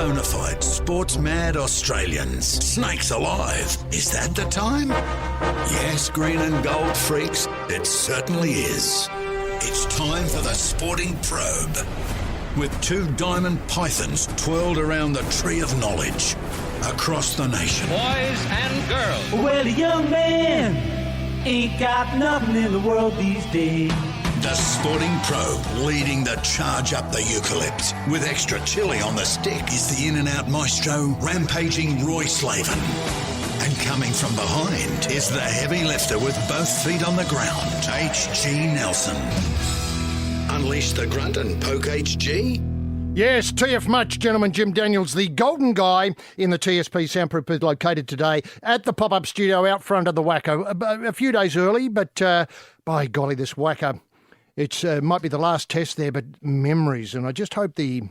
bona fide sports-mad Australians. Snakes alive. Is that the time? Yes, green and gold freaks, it certainly is. It's time for the Sporting Probe, with two diamond pythons twirled around the tree of knowledge across the nation. Boys and girls. Well, a young man ain't got nothing in the world these days. The Sporting Probe, leading the charge up the eucalypt. With extra chili on the stick is the in-and-out maestro, rampaging Roy Slaven. And coming from behind is the heavy lifter with both feet on the ground, H.G. Nelson. Unleash the grunt and poke H.G.? Yes, TF Much, gentlemen, Jim Daniels, the golden guy in the TSP soundproof booth, located today at the pop-up studio out front of the Wacker. A few days early, but by golly, this Wacker, it might be the last test there, but memories. And I just hope the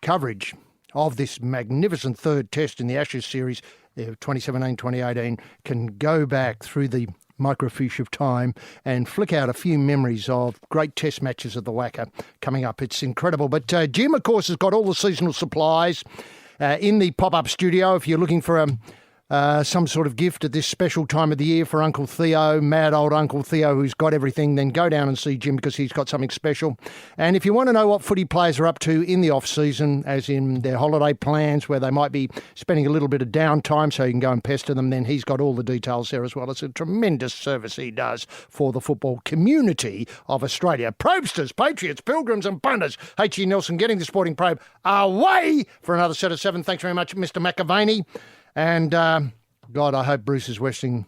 coverage of this magnificent third test in the Ashes series, 2017-2018, can go back through the microfiche of time and flick out a few memories of great test matches at the Wacker coming up. It's incredible. But Jim, of course, has got all the seasonal supplies in the pop-up studio. If you're looking for some sort of gift at this special time of the year for Uncle Theo, mad old Uncle Theo who's got everything, then go down and see Jim because he's got something special. And if you want to know what footy players are up to in the off-season, as in their holiday plans where they might be spending a little bit of downtime so you can go and pester them, then he's got all the details there as well. It's a tremendous service he does for the football community of Australia. Probe-sters, patriots, pilgrims and punters. H.G. Nelson getting the Sporting Probe away for another set of 7. Thanks very much, Mr. McAvaney. And, God, I hope Bruce is resting.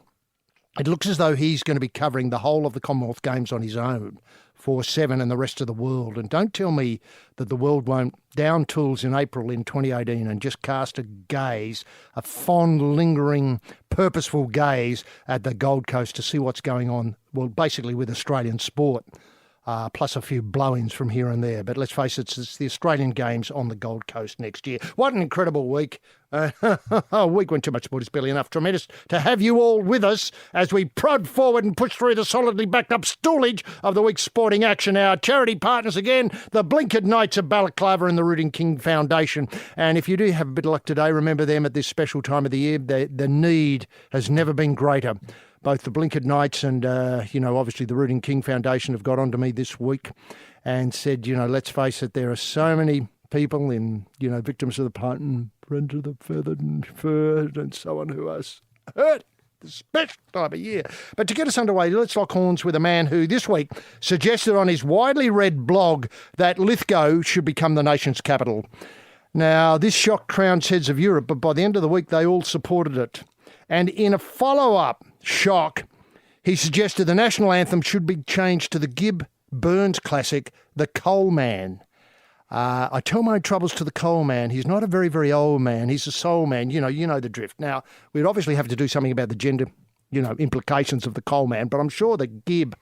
It looks as though he's going to be covering the whole of the Commonwealth Games on his own for 7 and the rest of the world. And don't tell me that the world won't down tools in April in 2018 and just cast a gaze, a fond, lingering, purposeful gaze at the Gold Coast to see what's going on, well, basically with Australian sport. Plus a few blow-ins from here and there. But let's face it, it's the Australian Games on the Gold Coast next year. What an incredible week. A week when too much sport is barely enough. Tremendous to have you all with us as we prod forward and push through the solidly backed up stoolage of the week's sporting action. Our charity partners again, the Blinkered Knights of Balaclava and the Rooting King Foundation. And if you do have a bit of luck today, remember them at this special time of the year. The need has never been greater. Both the Blinkered Knights and, obviously the Rooting King Foundation have got onto me this week and said, let's face it, there are so many people in, victims of the python, friends of the feathered and furred and so on who are hurt this special time of year. But to get us underway, let's lock horns with a man who this week suggested on his widely read blog that Lithgow should become the nation's capital. Now, this shocked crowned heads of Europe, but by the end of the week, they all supported it. And in a follow-up shock, he suggested the national anthem should be changed to the Gib Burns classic, The Coal Man. I tell my troubles to the coal man. He's not a very, very old man. He's a soul man. You know the drift. Now, we'd obviously have to do something about the gender, implications of the coal man, but I'm sure that Gib,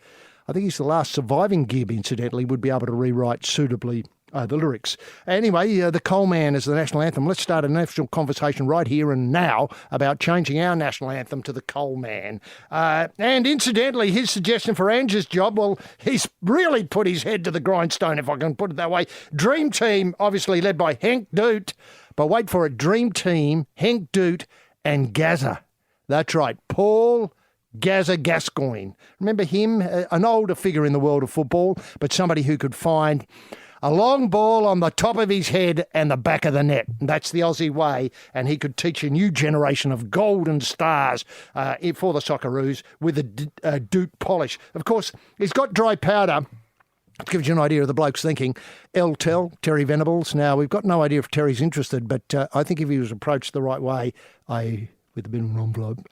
I think he's the last surviving Gib, incidentally, would be able to rewrite suitably the lyrics. Anyway, the Coal Man is the national anthem. Let's start a national conversation right here and now about changing our national anthem to the Coal Man. And incidentally, his suggestion for Angie's job, well, he's really put his head to the grindstone, if I can put it that way. Dream Team, obviously led by Henk Doot, but wait for it, Dream Team, Henk Doot and Gazza. That's right, Paul Gazza Gascoigne. Remember him? An older figure in the world of football, but somebody who could find a long ball on the top of his head and the back of the net. That's the Aussie way, and he could teach a new generation of golden stars for the Socceroos with a Doot polish. Of course, he's got dry powder. It gives you an idea of the bloke's thinking. Terry Venables. Now, we've got no idea if Terry's interested, but I think if he was approached the right way, with a bit of an envelope,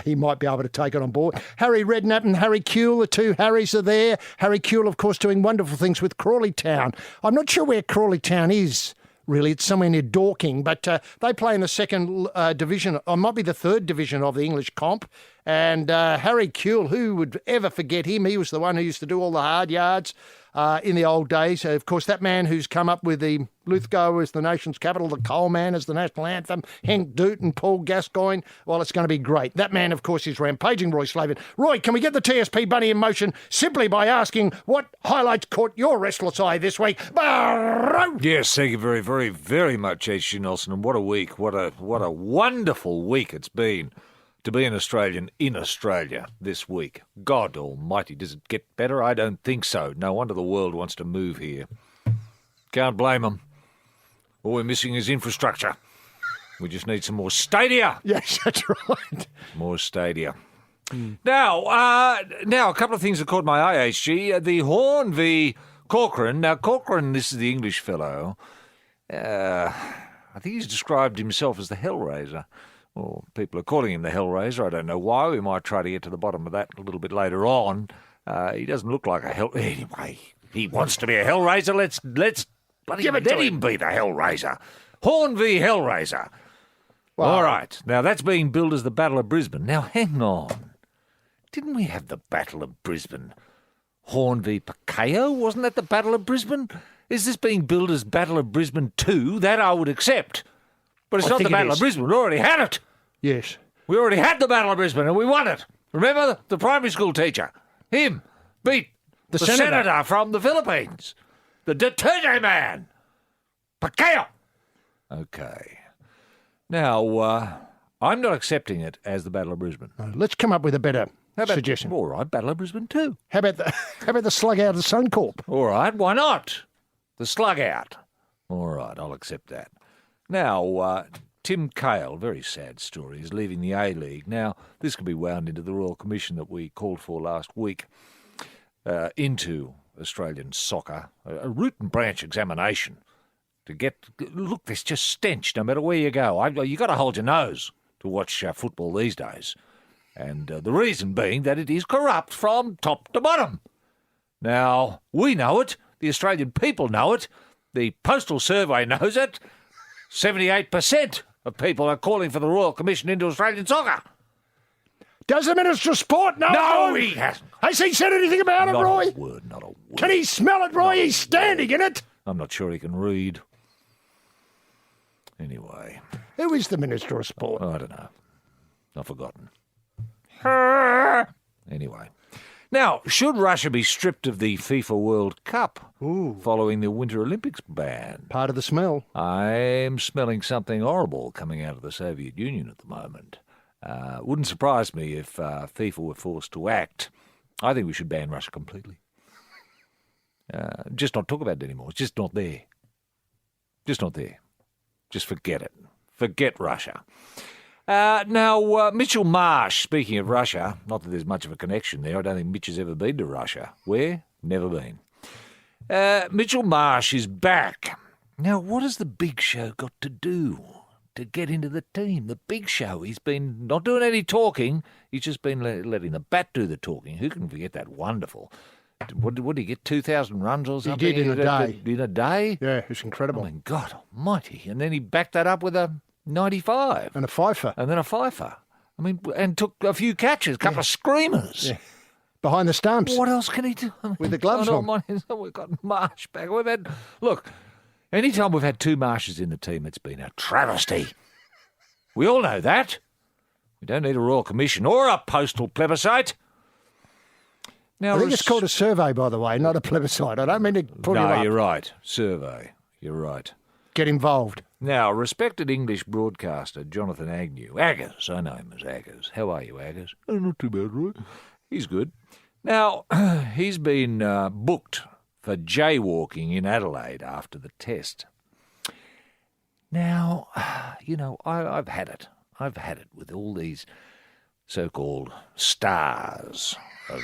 he might be able to take it on board. Harry Redknapp and Harry Kuehl, the two Harrys are there. Harry Kuehl, of course, doing wonderful things with Crawley Town. I'm not sure where Crawley Town is, really. It's somewhere near Dorking, but they play in the second division, or might be the third division of the English comp. And Harry Kuehl, who would ever forget him? He was the one who used to do all the hard yards in the old days. Of course, that man who's come up with the Lithgow as the nation's capital, the Coal Man as the national anthem, Henk Doot and Paul Gascoigne. Well, it's going to be great. That man, of course, is rampaging Roy Slaven. Roy, can we get the TSP bunny in motion simply by asking what highlights caught your restless eye this week? Yes, thank you very, very, very much, H.G. Nelson. And what a week. What a wonderful week it's been to be an Australian in Australia this week. God almighty, does it get better? I don't think so. No wonder the world wants to move here. Can't blame them. All we're missing is infrastructure. We just need some more stadia. Yes, that's right. More stadia. Now, a couple of things that caught my eye, HG. The Horn v. Corcoran. Now, Corcoran, this is the English fellow. I think he's described himself as the Hellraiser. Well, people are calling him the Hellraiser. I don't know why. We might try to get to the bottom of that a little bit later on. He doesn't look like a hell. Anyway, he wants to be a Hellraiser. Let's bloody let him be the Hellraiser. Horn v. Hellraiser. Wow. All right. Now, that's being billed as the Battle of Brisbane. Now, hang on. Didn't we have the Battle of Brisbane? Horn v. Pacao? Wasn't that the Battle of Brisbane? Is this being billed as Battle of Brisbane 2? That I would accept. But it's not the Battle of Brisbane. We already had it. Yes. We already had the Battle of Brisbane and we won it. Remember the primary school teacher? Him beat the senator from the Philippines. The Duterte man. Pacao. Okay. Now, I'm not accepting it as the Battle of Brisbane. No, let's come up with a better suggestion. All right, Battle of Brisbane 2. How about the slug out of Suncorp? All right, why not? The slug out. All right, I'll accept that. Now, Tim Cale, very sad story, is leaving the A-League. Now, this could be wound into the Royal Commission that we called for last week into Australian soccer, a root and branch examination to get... Look, there's just stench no matter where you go. You've got to hold your nose to watch football these days. And the reason being that it is corrupt from top to bottom. Now, we know it. The Australian people know it. The Postal Survey knows it. 78% of people are calling for the Royal Commission into Australian soccer. Does the Minister of Sport know? No, he hasn't. Has he said anything about it, Roy? Not a word. Can he smell it, Roy? He's standing in it. I'm not sure he can read. Anyway. Who is the Minister of Sport? I don't know. I've forgotten. Anyway. Now, should Russia be stripped of the FIFA World Cup following the Winter Olympics ban? Part of the smell. I'm smelling something horrible coming out of the Soviet Union at the moment. Wouldn't surprise me if FIFA were forced to act. I think we should ban Russia completely. Just not talk about it anymore. It's just not there. Just not there. Just forget it. Forget Russia. Now, Mitchell Marsh, speaking of Russia, not that there's much of a connection there. I don't think Mitch has ever been to Russia. Where? Never been. Mitchell Marsh is back. Now, what has the Big Show got to do to get into the team? The Big Show, he's been not doing any talking. He's just been letting the bat do the talking. Who can forget that wonderful? What did he get, 2,000 runs or something? He did in a day. In a day? Yeah, it's incredible. I mean, God almighty. And then he backed that up with a 95. And a fifer. And then a fifer. I mean, and took a few catches, a couple of screamers. Yeah. Behind the stumps. What else can he do? With the gloves on. We've got Marsh back. Look, anytime we've had two Marshes in the team, it's been a travesty. We all know that. We don't need a Royal Commission or a postal plebiscite. Now, I think it's called a survey, by the way, not a plebiscite. I don't mean to pull you up. No, you're right. Survey. You're right. Get involved. Now, respected English broadcaster Jonathan Agnew. Aggers, I know him as Aggers. How are you, Aggers? Oh, not too bad, Roy. He's good. Now, he's been booked for jaywalking in Adelaide after the test. Now, you know, I've had it. I've had it with all these so-called stars of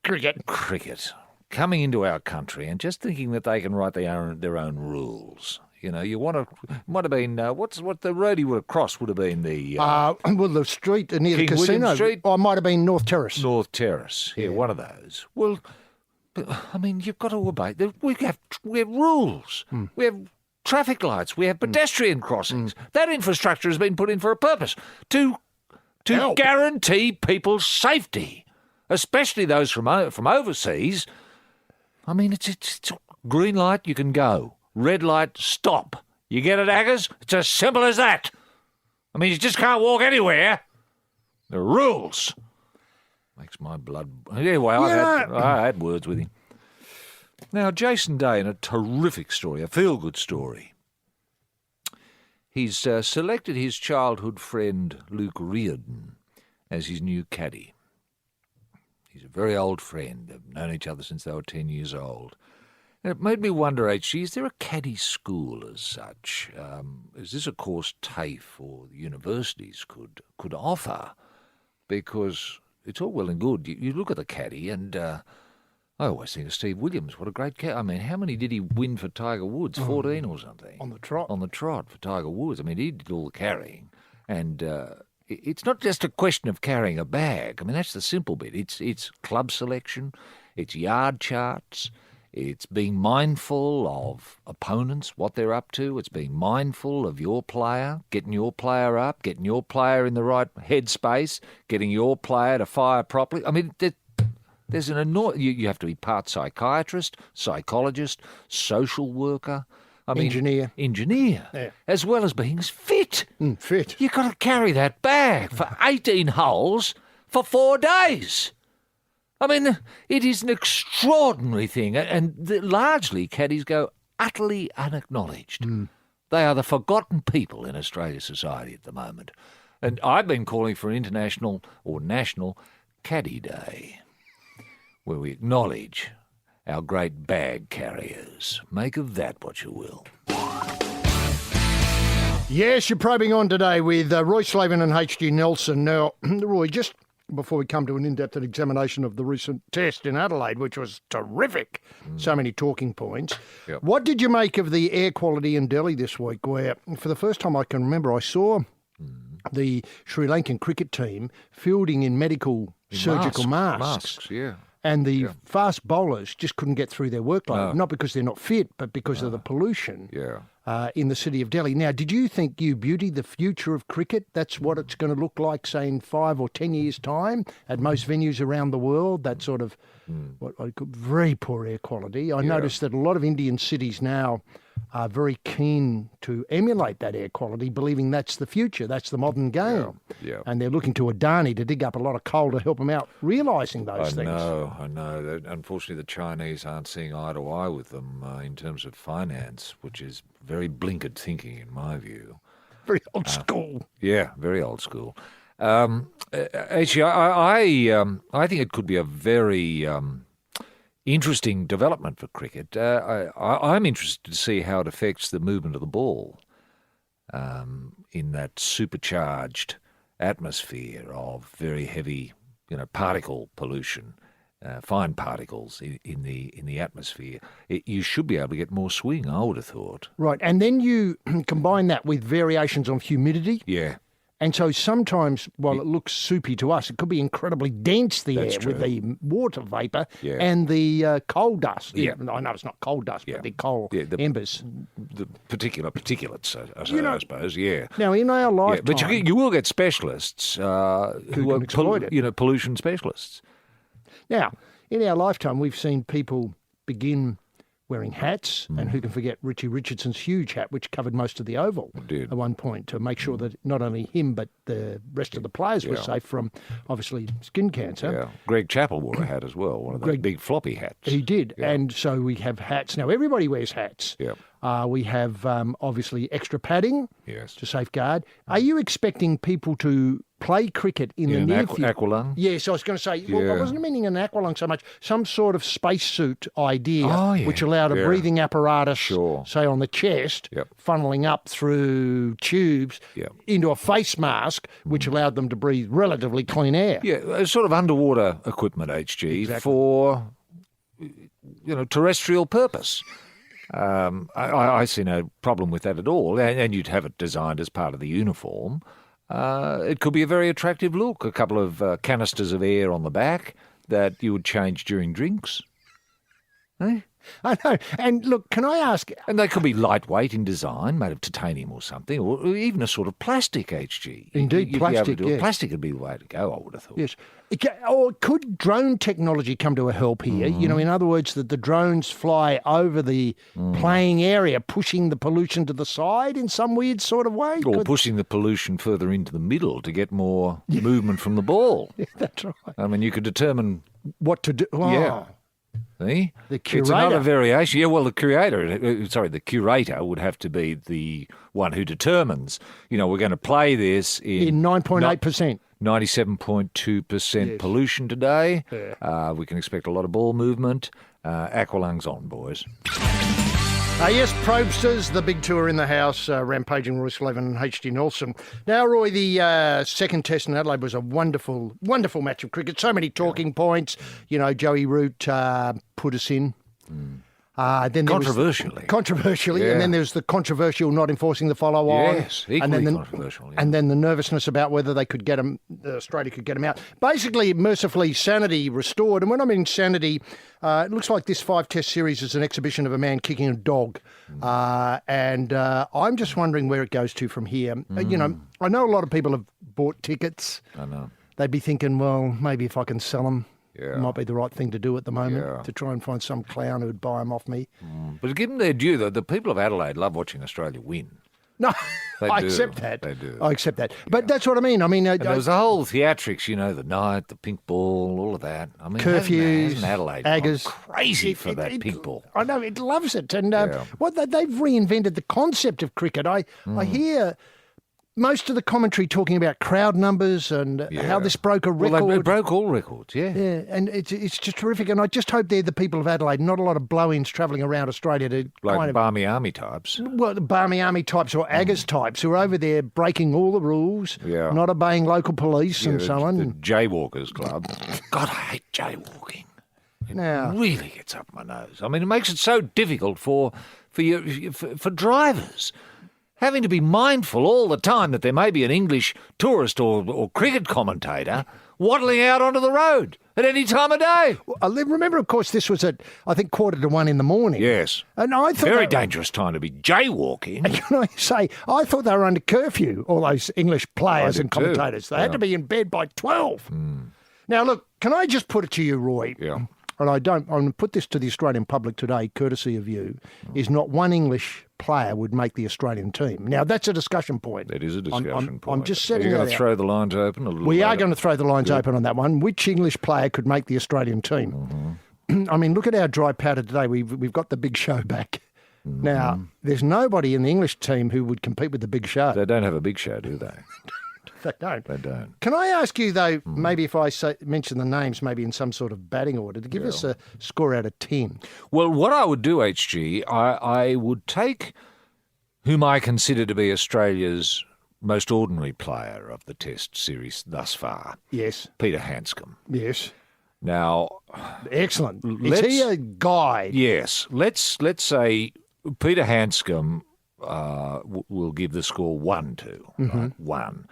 cricket coming into our country and just thinking that they can write their own rules. You know, might have been, what the road he would have crossed would have been the... well, the street near King the casino. William Street? Or it might have been North Terrace. North Terrace, yeah, one of those. Well, I mean, you've got to obey. We have rules. We have traffic lights. We have pedestrian crossings. That infrastructure has been put in for a purpose, to to help. guarantee people's safety, especially those from overseas. I mean, it's green light, you can go. Red light, stop. You get it, Aggers? It's as simple as that. I mean, you just can't walk anywhere. The rules. Makes my blood... Anyway, I had words with him. Now, Jason Day, in a terrific story, a feel-good story. He's selected his childhood friend, Luke Reardon, as his new caddy. He's a very old friend. They've known each other since they were 10 years old. And it made me wonder, H.G., is there a caddy school as such? Is this a course TAFE or the universities could offer? Because it's all well and good. You look at the caddy and... I always think of Steve Williams. What a great cat. I mean, how many did he win for Tiger Woods? 14 or something? On the trot. On the trot for Tiger Woods. I mean, he did all the carrying. And it's not just a question of carrying a bag. I mean, that's the simple bit. It's club selection. It's yard charts. It's being mindful of opponents, what they're up to. It's being mindful of your player, getting your player up, getting your player in the right headspace, getting your player to fire properly. I mean, there's an enormous... You have to be part psychiatrist, psychologist, social worker. I mean, engineer, yeah. As well as being fit. Fit. You've got to carry that bag for 18 holes for 4 days. I mean, it is an extraordinary thing, and largely caddies go utterly unacknowledged. They are the forgotten people in Australia's society at the moment. And I've been calling for an international or national Caddy Day, where we acknowledge our great bag carriers. Make of that what you will. Yes, you're probing on today with Roy Slaven and H.G. Nelson. Now, Roy, just before we come to an in-depth examination of the recent test in Adelaide, which was terrific, so many talking points, Yep. What did you make of the air quality in Delhi this week, where for the first time I can remember I saw the Sri Lankan cricket team fielding in medical surgical masks. Yeah. And the fast bowlers just couldn't get through their workload, not because they're not fit, but because of the pollution in the city of Delhi. Now, did you think, you beauty, the future of cricket, that's what it's going to look like, say, in 5 or 10 years' time at most venues around the world, that sort of what I call very poor air quality? I noticed that a lot of Indian cities now are very keen to emulate that air quality, believing that's the future, that's the modern game. Yeah. And they're looking to Adani to dig up a lot of coal to help them out realising those things. I know. Unfortunately, the Chinese aren't seeing eye to eye with them in terms of finance, which is very blinkered thinking in my view. Very old school. Yeah, very old school. Actually, I think it could be a very interesting development for cricket. I'm interested to see how it affects the movement of the ball in that supercharged atmosphere of very heavy, particle pollution, fine particles in the atmosphere. You should be able to get more swing, I would have thought. Right, and then you combine that with variations on humidity. Yeah. And so sometimes, while it looks soupy to us, it could be incredibly dense, the That's air, true. with the water vapour and the coal dust. Yeah. I know it's not coal dust, but the coal embers. The particular particulates, I suppose, yeah. Now, in our lifetime... Yeah, but you will get specialists who can exploit it. Pollution specialists. Now, in our lifetime, we've seen people begin wearing hats, and who can forget Richie Richardson's huge hat, which covered most of the oval at one point, to make sure that not only him but the rest of the players were safe from, obviously, skin cancer. Yeah. Greg Chappell wore a hat as well, one of those big floppy hats. He did, and so we have hats. Now, everybody wears hats. Yeah. We have, obviously, extra padding to safeguard. Are you expecting people to play cricket in the near future? Aqualung? Yes, I was going to say, well, I wasn't meaning an aqualung so much, some sort of spacesuit idea which allowed a breathing apparatus, say on the chest, funneling up through tubes into a face mask, which allowed them to breathe relatively clean air. Yeah, a sort of underwater equipment, HG, for terrestrial purpose. I see no problem with that at all, and you'd have it designed as part of the uniform. It could be a very attractive look, a couple of canisters of air on the back that you would change during drinks. Eh? I know. And look, can I ask? And they could be lightweight in design, made of titanium or something, or even a sort of plastic, HG. Indeed, You'd be able to plastic, do it. yes. Plastic would be the way to go, I would have thought. Yes. Or could drone technology come to a help here? You know, in other words, that the drones fly over the playing area, pushing the pollution to the side in some weird sort of way? Or pushing the pollution further into the middle to get more movement from the ball. Yeah, that's right. I mean, you could determine... What to do? Oh, Yeah. See? The It's another curator. variation. Yeah, well, the curator would have to be the one who determines, we're going to play this In 9.8%. 97.2% pollution today. We can expect a lot of ball movement. Aqualung's on, boys. Yes, Probe-sters, the big tour in the house, rampaging Roy Slaven and H.D. Nelson. Now, Roy, the second test in Adelaide was a wonderful, wonderful match of cricket. So many talking points. Joey Root put us in. Then controversially, Yeah. and then there's the controversial not enforcing the follow-on. Yes, equally and then controversial. Yeah. And then the nervousness about whether they could get him, Australia could get him out. Basically, mercifully, sanity restored. And when I mean sanity, it looks like this 5-test series is an exhibition of a man kicking a dog. And I'm just wondering where it goes to from here. I know a lot of people have bought tickets. I know. They'd be thinking, well, maybe if I can sell them. Yeah. It might be the right thing to do at the moment, Yeah. to try and find some clown who'd buy them off me. But give them their due, though. The people of Adelaide love watching Australia win. No, They I do. accept that. They do. I accept that. But that's what I mean. And there was the whole theatrics, the night, the pink ball, all of that. I mean, curfews, hasn't Adelaide gone Aggers. crazy for that pink ball. I know, it loves it. And Yeah. they've reinvented the concept of cricket. I hear most of the commentary talking about crowd numbers and how this broke a record. Well, they broke all records, yeah. Yeah, and it's just terrific. And I just hope they're the people of Adelaide, not a lot of blow-ins travelling around Australia to Like kind of... Barmy Army types. Well, the Barmy Army types or Aggers types who are over there breaking all the rules, Yeah. not obeying local police and so on. The Jaywalkers Club. God, I hate jaywalking. Now, Really gets up my nose. I mean, it makes it so difficult for drivers. Having to be mindful all the time that there may be an English tourist or cricket commentator waddling out onto the road at any time of day. I remember, of course, this was at, I think, 1:45 in the morning. Yes. And I thought... Very dangerous time to be jaywalking. Can I say, I thought they were under curfew, all those English players I and did too. commentators. They had to be in bed by 12. Now, look, can I just put it to you, Roy? Yeah. And I'm going to put this to the Australian public today, courtesy of you, is not one English player would make the Australian team. Now, that's a discussion point. That is a discussion point. I'm just setting You're that going to out. throw the lines open a little We are later? going to throw the lines open on that one. Which English player could make the Australian team? I mean, look at our dry powder today. We've got the Big Show back. Now, there's nobody in the English team who would compete with the Big Show. They don't have a big show, do they? They don't. They don't. Can I ask you, though, maybe if I mention the names, maybe in some sort of batting order, to give us a score out of 10? Well, what I would do, HG, I would take whom I consider to be Australia's most ordinary player of the Test series thus far, Yes. Peter Hanscom. Yes. Now, Excellent. Is Let's- he a guide? yes, let's say Peter Hanscom will give the score 1-2, right? 1.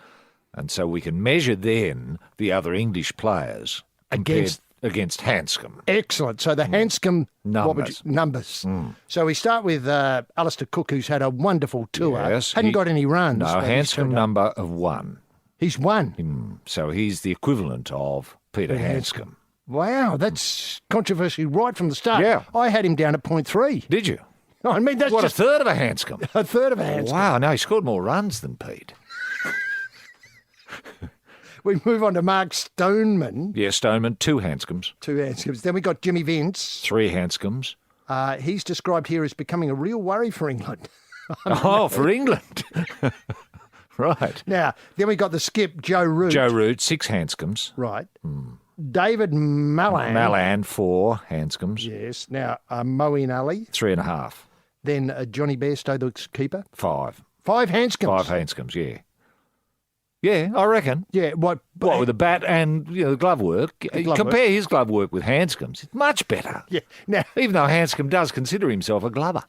And so we can measure then the other English players compared against Hanscom. Excellent. So the Hanscom numbers. So we start with Alistair Cook, who's had a wonderful tour. Yes, Hadn't he- got any runs. No, but he's Hanscom turned up. number of 1. He's won. So he's the equivalent of Peter Hanscom. Wow, that's controversial right from the start. Yeah. I had him down at 0.3. Did you? I mean, that's What, just a third of a Hanscom? a third of a Hanscom. Wow, no, he scored more runs than Pete. We move on to Mark Stoneman, Yeah, Stoneman, 2 Hanscoms, 2 Hanscoms. Then we got Jimmy Vince. 3 Hanscoms. He's described here as becoming a real worry for England. Oh, for England. Right. Now, then we got the skip, Joe Root. Joe Root, 6 Hanscoms. Right. David Malan. Malan, 4 Hanscoms. Yes. Now, Moeen Ali. 3.5. Then Johnny Bairstow, the keeper. 5. 5 Hanscoms. 5 Hanscoms, yeah. Yeah, I reckon. Yeah. What With the bat and the glove work. glove Compare his glove work with Hanscom's. It's much better. Yeah. Now, Even though Hanscom does consider himself a glover.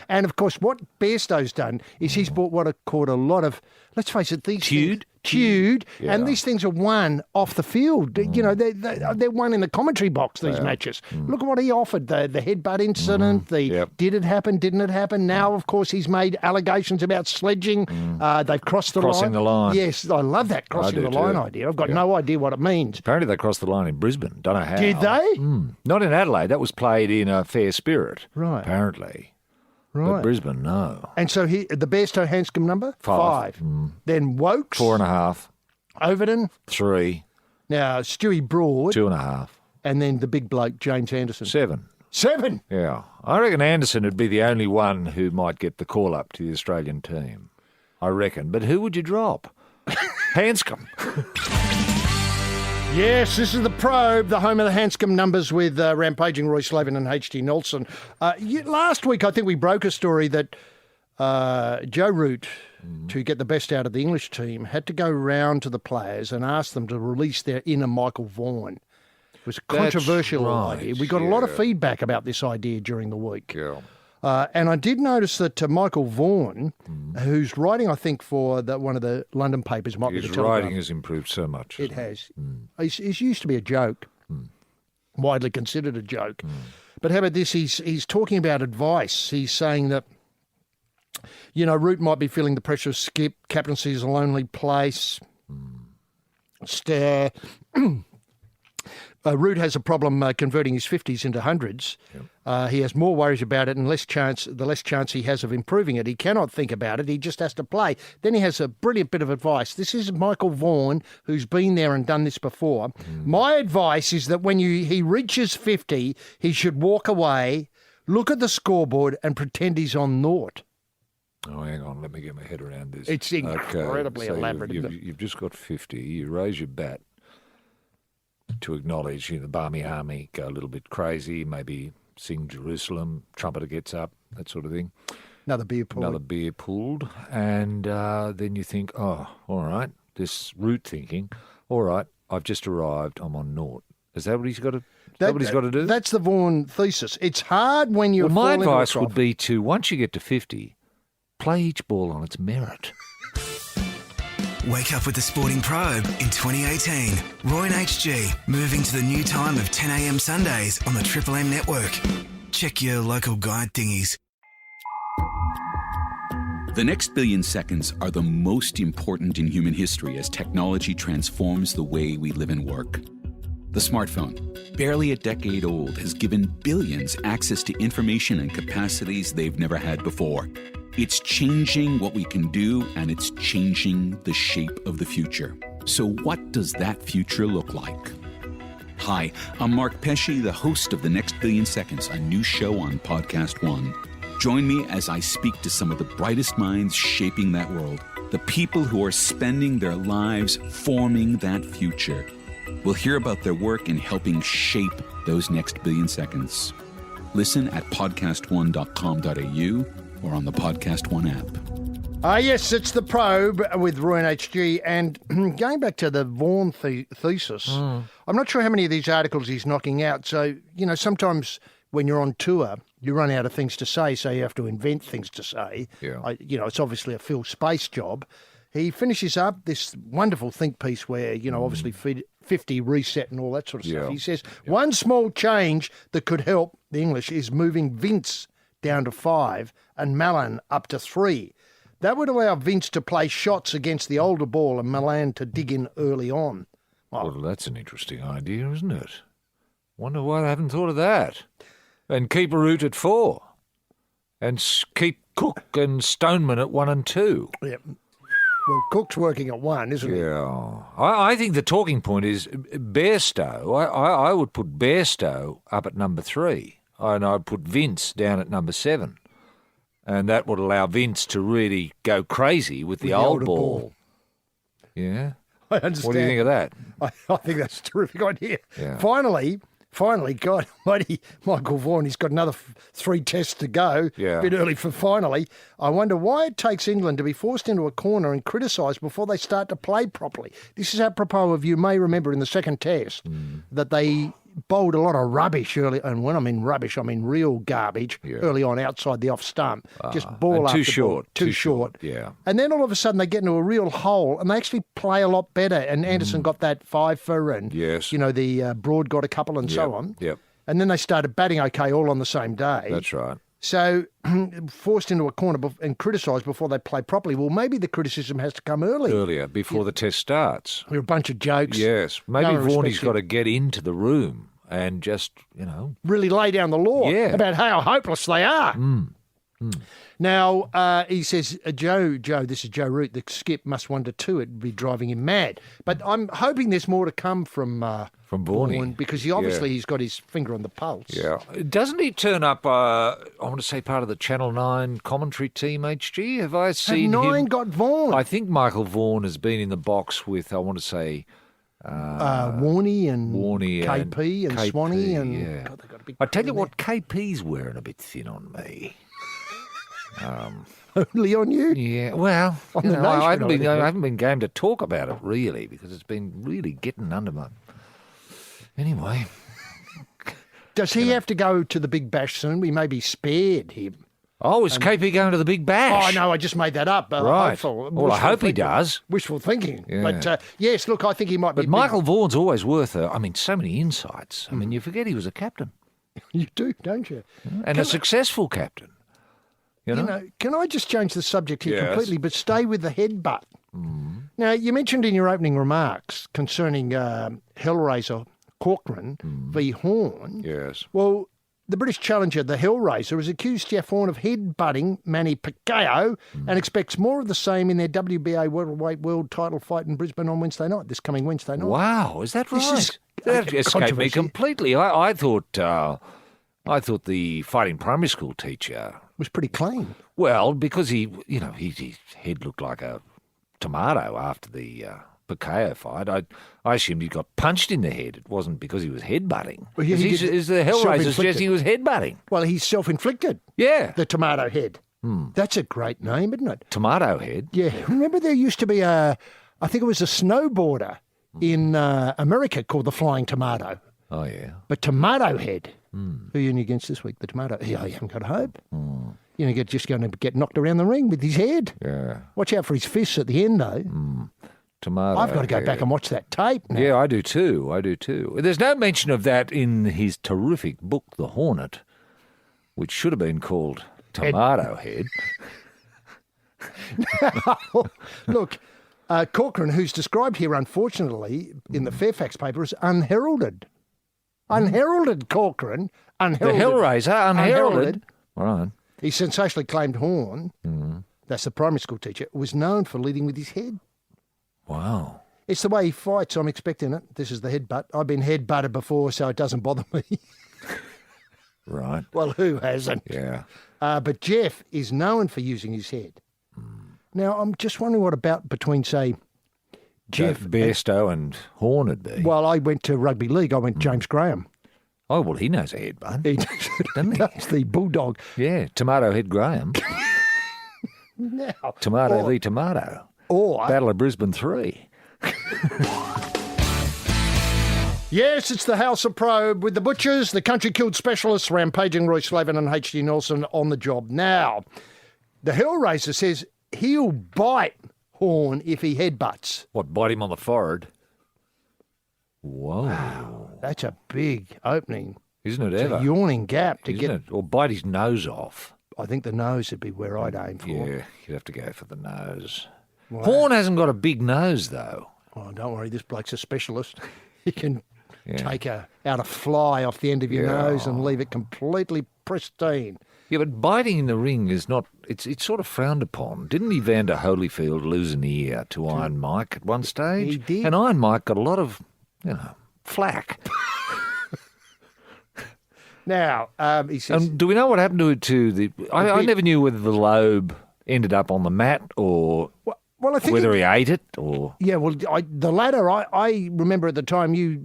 and of course, what Bairstow's done is he's bought what are called a lot of, let's face it, these Tude? cued, Yeah. and these things are won off the field. You know, they're won in the commentary box, these matches. Look at what he offered, the headbutt incident, did it happen, didn't it happen? Now, of course, he's made allegations about sledging. They've crossed the line. Crossing the line. Yes, I love that crossing the line idea. I've got no idea what it means. Apparently they crossed the line in Brisbane. Don't know how. Did they? Not in Adelaide. That was played in a fair spirit. Right. Apparently. Right. But Brisbane, no. And so the Bairstow Hanscom number? 5. Then Wokes? 4.5. Overton? 3. Now, Stewie Broad. 2.5. And then the big bloke, James Anderson. 7. 7? Yeah. I reckon Anderson would be the only one who might get the call up to the Australian team. I reckon. But who would you drop? Hanscom. Yes, this is the Probe, the home of the Hanscom numbers with rampaging Roy Slaven and H.T. Nelson. Last week, I think we broke a story that Joe Root, to get the best out of the English team, had to go round to the players and ask them to release their inner Michael Vaughan. It was a controversial idea. We got a lot of feedback about this idea during the week. Yeah. And I did notice that Michael Vaughan, who's writing, I think, for one of the London papers, might be the His Telegraph. writing has improved so much. It has. He's used to be a joke, widely considered a joke. But how about this? He's talking about advice. He's saying that, you know, Root might be feeling the pressure of skip, captaincy is a lonely place. Root has a problem converting his 50s into hundreds. He has more worries about it and the less chance he has of improving it. He cannot think about it. He just has to play. Then he has a brilliant bit of advice. This is Michael Vaughan, who's been there and done this before. My advice is that when he reaches 50, he should walk away, look at the scoreboard and pretend he's on naught. Oh, hang on. Let me get my head around this. It's incredibly so elaborate. You've just got 50. You raise your bat to acknowledge, the Barmy Army go a little bit crazy, maybe sing Jerusalem, trumpeter gets up, that sort of thing. Another beer pulled. And then you think, oh, all right, this Root thinking, all right, I've just arrived, I'm on naught. Is that what he's got to do? That's the Vaughan thesis. It's hard when you're my advice would be to, once you get to 50, play each ball on its merit. Wake up with the Sporting Probe in 2018. Roy and HG moving to the new time of 10 a.m. Sundays on the Triple M network. Check your local guide thingies. The next billion seconds are the most important in human history as technology transforms the way we live and work. The smartphone, barely a decade old, has given billions access to information and capacities they've never had before. It's changing what we can do, and it's changing the shape of the future. So what does that future look like? Hi, I'm Mark Pesce, the host of The Next Billion Seconds, a new show on Podcast One. Join me as I speak to some of the brightest minds shaping that world, the people who are spending their lives forming that future. We'll hear about their work in helping shape those next billion seconds. Listen at podcastone.com.au or on the Podcast One app. Yes, it's the Probe with Roy and HG. And going back to the Vaughan thesis, I'm not sure how many of these articles he's knocking out. So, sometimes when you're on tour, you run out of things to say, so you have to invent things to say. Yeah. It's obviously a Phil Space job. He finishes up this wonderful think piece where, obviously 50 reset and all that sort of stuff. He says, one small change that could help the English is moving Vince down to 5 and Malan up to 3. That would allow Vince to play shots against the older ball and Malan to dig in early on. Well, that's an interesting idea, isn't it? Wonder why they haven't thought of that. And keep a Root at 4. And keep Cook and Stoneman at 1 and 2. Yeah. Well, Cook's working at 1, isn't he? Yeah. I think the talking point is Bairstow. I would put Bairstow up at number 3. And I'd put Vince down at number 7. And that would allow Vince to really go crazy with the old ball. Yeah? I understand. What do you think of that? I think that's a terrific idea. Yeah. Finally, God almighty, Michael Vaughan, he's got another 3 tests to go. Yeah. A bit early for finally. I wonder why it takes England to be forced into a corner and criticised before they start to play properly. This is apropos of, you may remember in the second test, that they bowled a lot of rubbish early, and when I mean rubbish, I mean real garbage early on outside the off stump. Just ball and after too short, ball, too short. yeah. And then all of a sudden they get into a real hole, and they actually play a lot better. And Anderson got that fifer, and Yes. the Broad got a couple, and so on. Yep. And then they started batting okay all on the same day. That's right. So forced into a corner and criticised before they play properly. Well, maybe the criticism has to come earlier Before the test starts. We're a bunch of jokes. Yes. Maybe No one Varney's respects got him. to get into the room and just, Really lay down the law about how hopeless they are. Now, he says, Joe, this is Joe Root, the skip must wonder too, it'd be driving him mad. But I'm hoping there's more to come from Varney. Vaughan, because he's got his finger on the pulse. Yeah. Doesn't he turn up, I want to say, part of the Channel 9 commentary team, HG? Have I seen Have Nine him? got Vaughan? I think Michael Vaughan has been in the box with, I want to say, Warney and KP and KP, Swanee and yeah. God, they've got a big I tell crew you there. what, KP's wearing a bit thin on me. Only on you? Yeah, well, On the I nation, haven't been game to talk about it really because it's been really getting under my. Anyway, Does he have to go to the Big Bash soon? We maybe spared him. oh, is KP going to the Big Bash? Oh, no, I just made that up. Right. Hopeful. Well, I Wishful hope he thinking. does. Wishful thinking. Yeah. But, yes, look, I think he might be. But Michael Vaughan's always worth so many insights. I mean, you forget he was a captain You do, don't you? and a successful captain. You know? Can I just change the subject here Yes. completely, but stay with the headbutt? Now, you mentioned in your opening remarks concerning Hellraiser Corcoran v Horn. Yes. Well, the British challenger, the Hellraiser, has accused Jeff Horn of headbutting Manny Pacquiao and expects more of the same in their WBA welterweight world title fight in Brisbane on Wednesday night, this coming Wednesday night. Wow, is that This right? is That escaped me controversy. completely. I thought the fighting primary school teacher. Was pretty clean. Well, because his head looked like a tomato after the Pacquiao fight. I assumed he got punched in the head. It wasn't because he was headbutting. Well, yeah, he is did the Hellraiser self-inflicted. suggesting he was headbutting? Well, he's self-inflicted, Yeah. the tomato head. That's a great name, isn't it? Tomato head. Yeah, remember there used to be I think it was a snowboarder in America called the Flying Tomato. Oh, yeah. But Tomato Head, who are you in against this week? The Tomato. Yeah, you haven't got hope. You're just going to get knocked around the ring with his head. Yeah. Watch out for his fists at the end, though. Tomato I've got to go head. back and watch that tape now. Yeah, I do too. There's no mention of that in his terrific book, The Hornet, which should have been called Tomato Head. Look, Corcoran, who's described here, unfortunately, in the Fairfax paper as unheralded. Unheralded Corcoran. The Unheralded. Hellraiser, unheralded. All right. He sensationally claimed Horn, that's the primary school teacher, was known for leading with his head. Wow. It's the way he fights. I'm expecting it. This is the headbutt. I've been headbutted before, so it doesn't bother me. Right. Well, who hasn't? Yeah. But Jeff is known for using his head. Now, I'm just wondering what about between, say, Jeff... Bairstow and Horn would be. Well, I went to rugby league. I went James Graham. Oh, well, he knows a headbutt. He Doesn't he? That's the bulldog. Yeah, Tomato Head Graham. Now, Tomato v Tomato. or Battle of Brisbane 3. yes, it's the House of Probe with the Butchers, the country killed specialists, rampaging Roy Slaven and H.D. Nelson on the job. Now, the Hellraiser says he'll bite Horn if he headbutts. What, bite him on the forehead? Whoa. That's a big opening. Isn't it It's ever? a yawning gap to Isn't get. it? Or bite his nose off. I think the nose would be where I'd aim for. Yeah, you'd have to go for the nose. Horn hasn't got a big nose, though. Oh, don't worry, this bloke's a specialist. He can take out a fly off the end of your nose and leave it completely pristine. Yeah, but biting in the ring is not, it's sort of frowned upon. Didn't Evander Holyfield lose an ear to Iron Mike at one stage? He did. And Iron Mike got a lot of, flack. Now, he says, And do we know what happened to the... I never knew whether the lobe ended up on the mat or well, I think whether he ate it or... yeah, well, the latter, I remember at the time you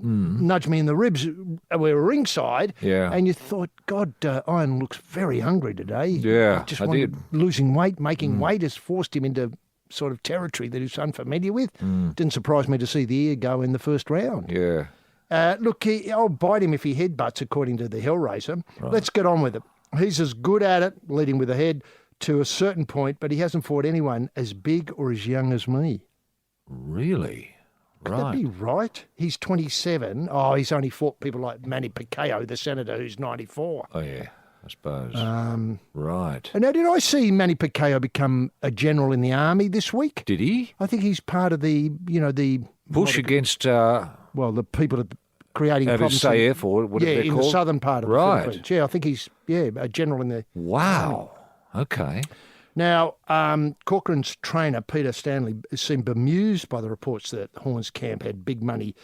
nudged me in the ribs. We were ringside, and you thought, God, Iron looks very hungry today. Yeah, just I wanted, did. losing weight, making weight has forced him into sort of territory that he's unfamiliar with. Didn't surprise me to see the ear go in the first round. Yeah. Look, I'll bite him if he headbutts, according to the Hellraiser. Right. Let's get on with it. He's as good at it, leading with the head, to a certain point, but he hasn't fought anyone as big or as young as me. Really? Could that be right? He's 27. Oh, he's only fought people like Manny Pacquiao, the senator, who's 94. Oh, yeah, I suppose. Right. And now, did I see Manny Pacquiao become a general in the army this week? Did he? I think he's part of the Push against... the people that creating problems. SAF or whatever they're in called? The southern part of the Philippines. Yeah, I think he's a general in the Wow. army. Okay. Now, Corcoran's trainer, Peter Stanley, seemed bemused by the reports that Horn's camp had big money,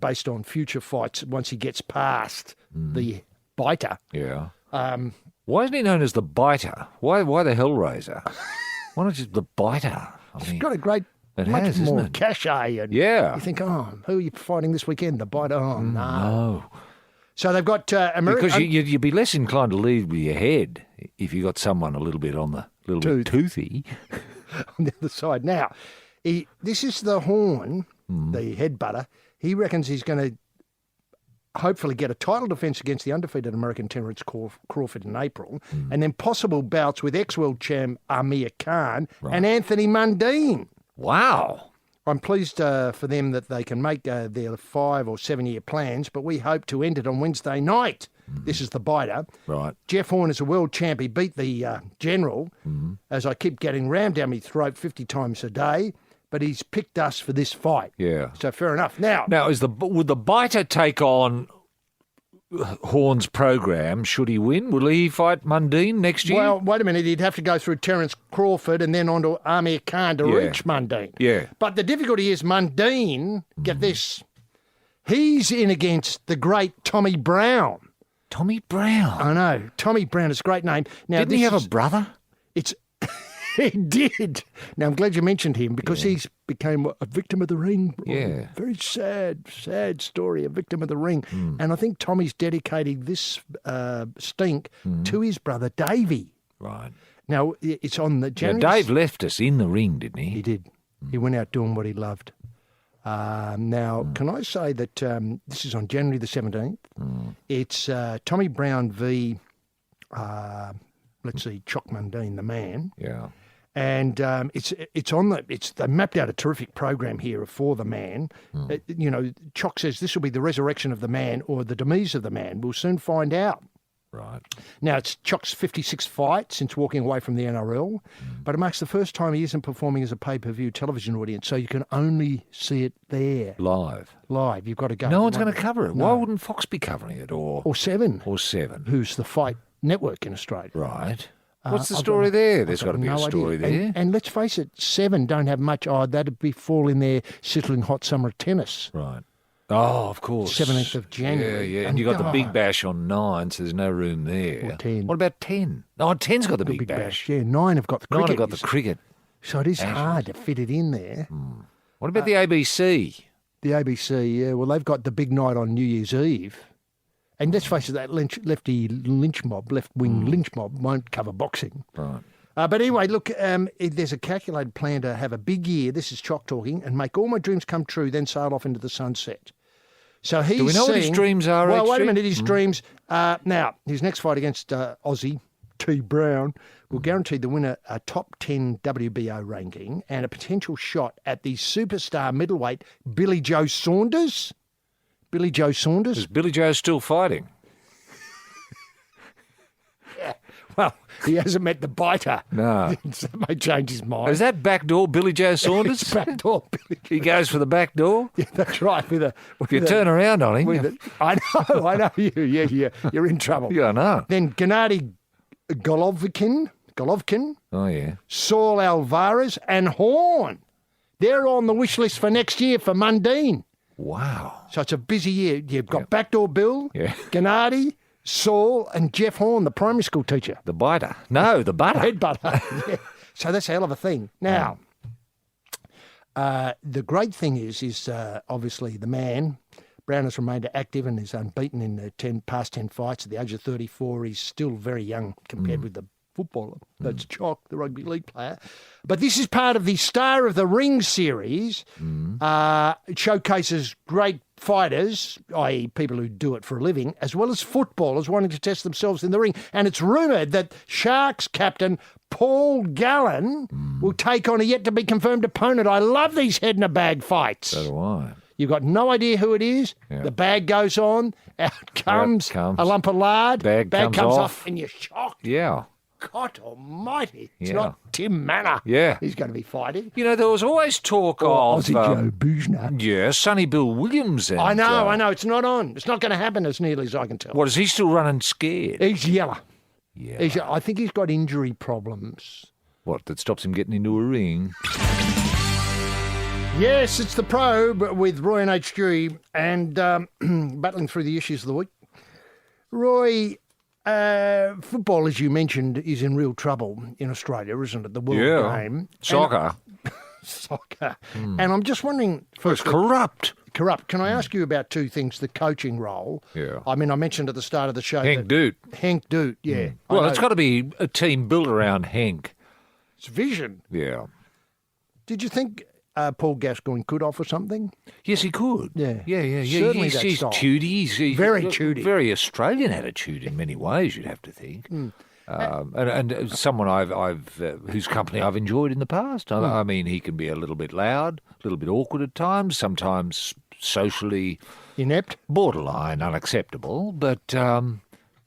based on future fights once he gets past the biter. Yeah. Why isn't he known as the biter? Why the Hellraiser? Why not just the biter? He's got a great... It much has, more isn't it? cachet. And Yeah. you think, who are you fighting this weekend? The biter? Oh, no. No. So they've got America... Because you'd be less inclined to lead with your head if you got someone a little bit bit toothy. on the other side. Now, this is the Horn, the headbutter. He reckons he's going to hopefully get a title defence against the undefeated American Terence Crawford in April, and then possible bouts with ex-world champ Amir Khan and Anthony Mundine. Wow. I'm pleased for them that they can make their 5 or 7 year plans, but we hope to end it on Wednesday night. This is the biter. Right. Jeff Horn is a world champ. He beat the general, as I keep getting rammed down my throat 50 times a day, but he's picked us for this fight. Yeah. So fair enough. Now, would the biter take on Horn's program? Should he win? Will he fight Mundine next year? well, wait a minute. He'd have to go through Terence Crawford and then on to Amir Khan to reach Mundine. Yeah. But the difficulty is Mundine, get this, he's in against the great Tommy Brown. Tommy Brown. I know. Tommy Brown is a great name. Now, Didn't he have a brother? It's he did. Now, I'm glad you mentioned him because he's became a victim of the ring. Yeah. Very sad story, a victim of the ring. And I think Tommy's dedicating this stink to his brother, Davey. Right. Now, it's on the Now, January... Dave left us in the ring, didn't he? He did. He went out doing what he loved. Now, can I say that this is on January the 17th? It's Tommy Brown v. Chock Mundine, the man. Yeah. And they mapped out a terrific program here for the man. Chock says this will be the resurrection of the man or the demise of the man. We'll soon find out. Right. Now, it's Chock's 56th fight since walking away from the NRL, but it marks the first time he isn't performing as a pay-per-view television audience, so you can only see it there. Live. You've got to go. No one's going to cover it. No. Why wouldn't Fox be covering it? Or Seven. Or Seven. Who's the fight network in Australia. Right. What's the story there? There's got to be a story there. And let's face it, Seven don't have much. That'd be fall in their sizzling hot summer tennis. Right. Oh, of course. 17th of January. Yeah. And you got the Big Bash on 9, so there's no room there. Or 10. What about 10? Oh, 10's got the Big Bash. Yeah, 9 have got the cricket. 9 have got the cricket. So it is hard to fit it in there. What about the ABC? The ABC, yeah. Well, they've got the big night on New Year's Eve. And let's face it, that left-wing lynch mob won't cover boxing. Right. But anyway, look, there's a calculated plan to have a big year, this is Chock talking, and make all my dreams come true, then sail off into the sunset. So he's Do we know what his dreams are, Well, wait a HG? minute, his dreams. Now, his next fight against Aussie, T. Brown, will guarantee the winner a top 10 WBO ranking and a potential shot at the superstar middleweight Billy Joe Saunders. Billy Joe Saunders. Is Billy Joe still fighting? Yeah. Well, he hasn't met the biter. No. That may change his mind. Is that backdoor Billy Joe Saunders? It's backdoor Billy. He goes for the back door? Yeah, that's right. If you turn around on him. I know you. Yeah, you're in trouble. Yeah, I know. Then Gennady Golovkin, Oh, yeah. Saul Alvarez, and Horn. They're on the wish list for next year for Mundine. Wow. So it's a busy year. You've got Backdoor Bill, Yeah. Gennady, Saul, and Jeff Horn, the primary school teacher. The biter. No, the butter. Head butter. Yeah. So that's a hell of a thing. Now, the great thing is obviously the man. Brown has remained active and is unbeaten in the past 10 fights. At the age of 34, he's still very young compared with the footballer. That's Chock, the rugby league player. But this is part of the Star of the Ring series. It showcases great fighters, i.e. people who do it for a living, as well as footballers wanting to test themselves in the ring. And it's rumoured that Sharks captain Paul Gallen will take on a yet-to-be-confirmed opponent. I love these head-in-a-bag fights. So do I. You've got no idea who it is. Yeah. The bag goes on. Out comes a lump of lard. Bag comes off. And you're shocked. Yeah. God almighty. It's Yeah. not Tim Manor. Yeah. He's going to be fighting. You know, there was always talk of... Aussie Joe Boujna. Yeah, Sonny Bill Williams. And, I know. It's not on. It's not going to happen as nearly as I can tell. What, is he still running scared? He's yellow. Yeah. I think he's got injury problems. What, that stops him getting into a ring? Yes, it's the Probe with Roy and HG and battling through the issues of the week. Roy, football, as you mentioned, is in real trouble in Australia, isn't it? The world game. Soccer. Soccer. And I'm just wondering... It's corrupt. Corrupt. Can I ask you about two things? The coaching role. Yeah. I mean, I mentioned at the start of the show... Hank Doot. Hank Doot, yeah. Well, it's got to be a team built around Hank. It's vision. Yeah. Did you think Paul Gascoigne could offer something? Yes, he could. Yeah. Yeah. Certainly he's that style. Tooty. He's Very Tooty. Very Australian attitude in many ways, you'd have to think. And someone I've whose company I've enjoyed in the past. I mean, he can be a little bit loud, a little bit awkward at times, sometimes socially Inept? borderline unacceptable. But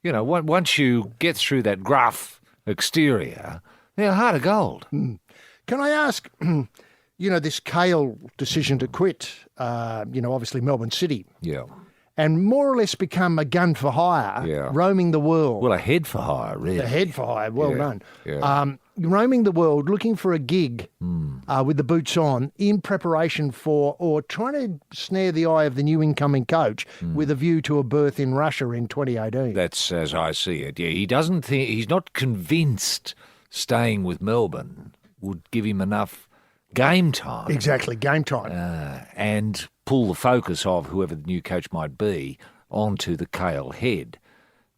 once you get through that gruff exterior, they're heart of gold. Can I ask, this Kale decision to quit, obviously Melbourne City, Yeah. and more or less become a gun for hire, roaming the world. Well, a head for hire, really. The head for hire, well done. Yeah. Roaming the world, looking for a gig with the boots on in preparation for, or trying to snare the eye of the new incoming coach with a view to a berth in Russia in 2018. That's as I see it. Yeah, he doesn't think he's not convinced staying with Melbourne would give him enough game time. Exactly, game time. And pull the focus of whoever the new coach might be onto the Kale head.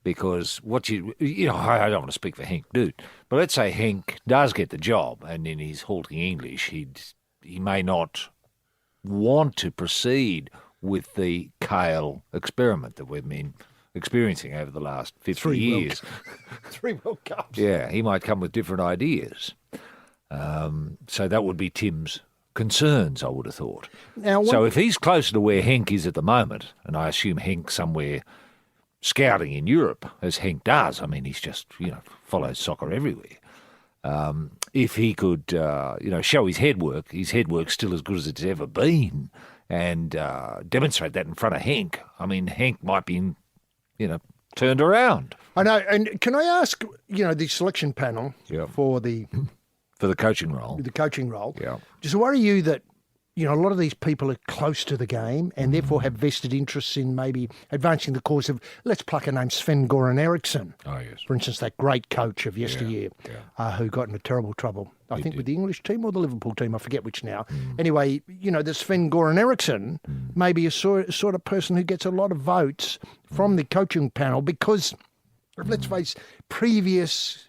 Because I don't want to speak for Hank Doot, but let's say Hank does get the job and in his halting English, he may not want to proceed with the Kale experiment that we've been experiencing over the last 50 years. 3 World Cups. Yeah, he might come with different ideas. So that would be Tim's concerns, I would have thought. Now, so if he's closer to where Hank is at the moment, and I assume Hank somewhere scouting in Europe, as Hank does, I mean, he's just, follows soccer everywhere. If he could, show his headwork's still as good as it's ever been, and demonstrate that in front of Hank, I mean, Hank might be, turned around. I know, and can I ask, the selection panel for the coaching role. The coaching role. Yeah. Does it worry you that, a lot of these people are close to the game and therefore have vested interests in maybe advancing the cause of, let's pluck a name, Sven-Goran Eriksson. Oh, yes. For instance, that great coach of yesteryear who got into terrible trouble, I think, with the English team or the Liverpool team, I forget which now. Anyway, the Sven-Goran Eriksson may be a sort of person who gets a lot of votes from the coaching panel because, let's face, previous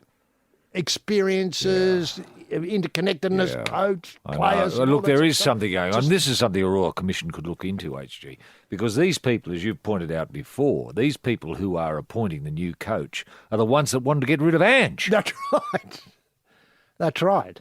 experiences, interconnectedness, coach, players. Look, there is something going on. This is something a Royal Commission could look into, HG, because these people, as you've pointed out before, these people who are appointing the new coach are the ones that wanted to get rid of Ange. That's right. That's right.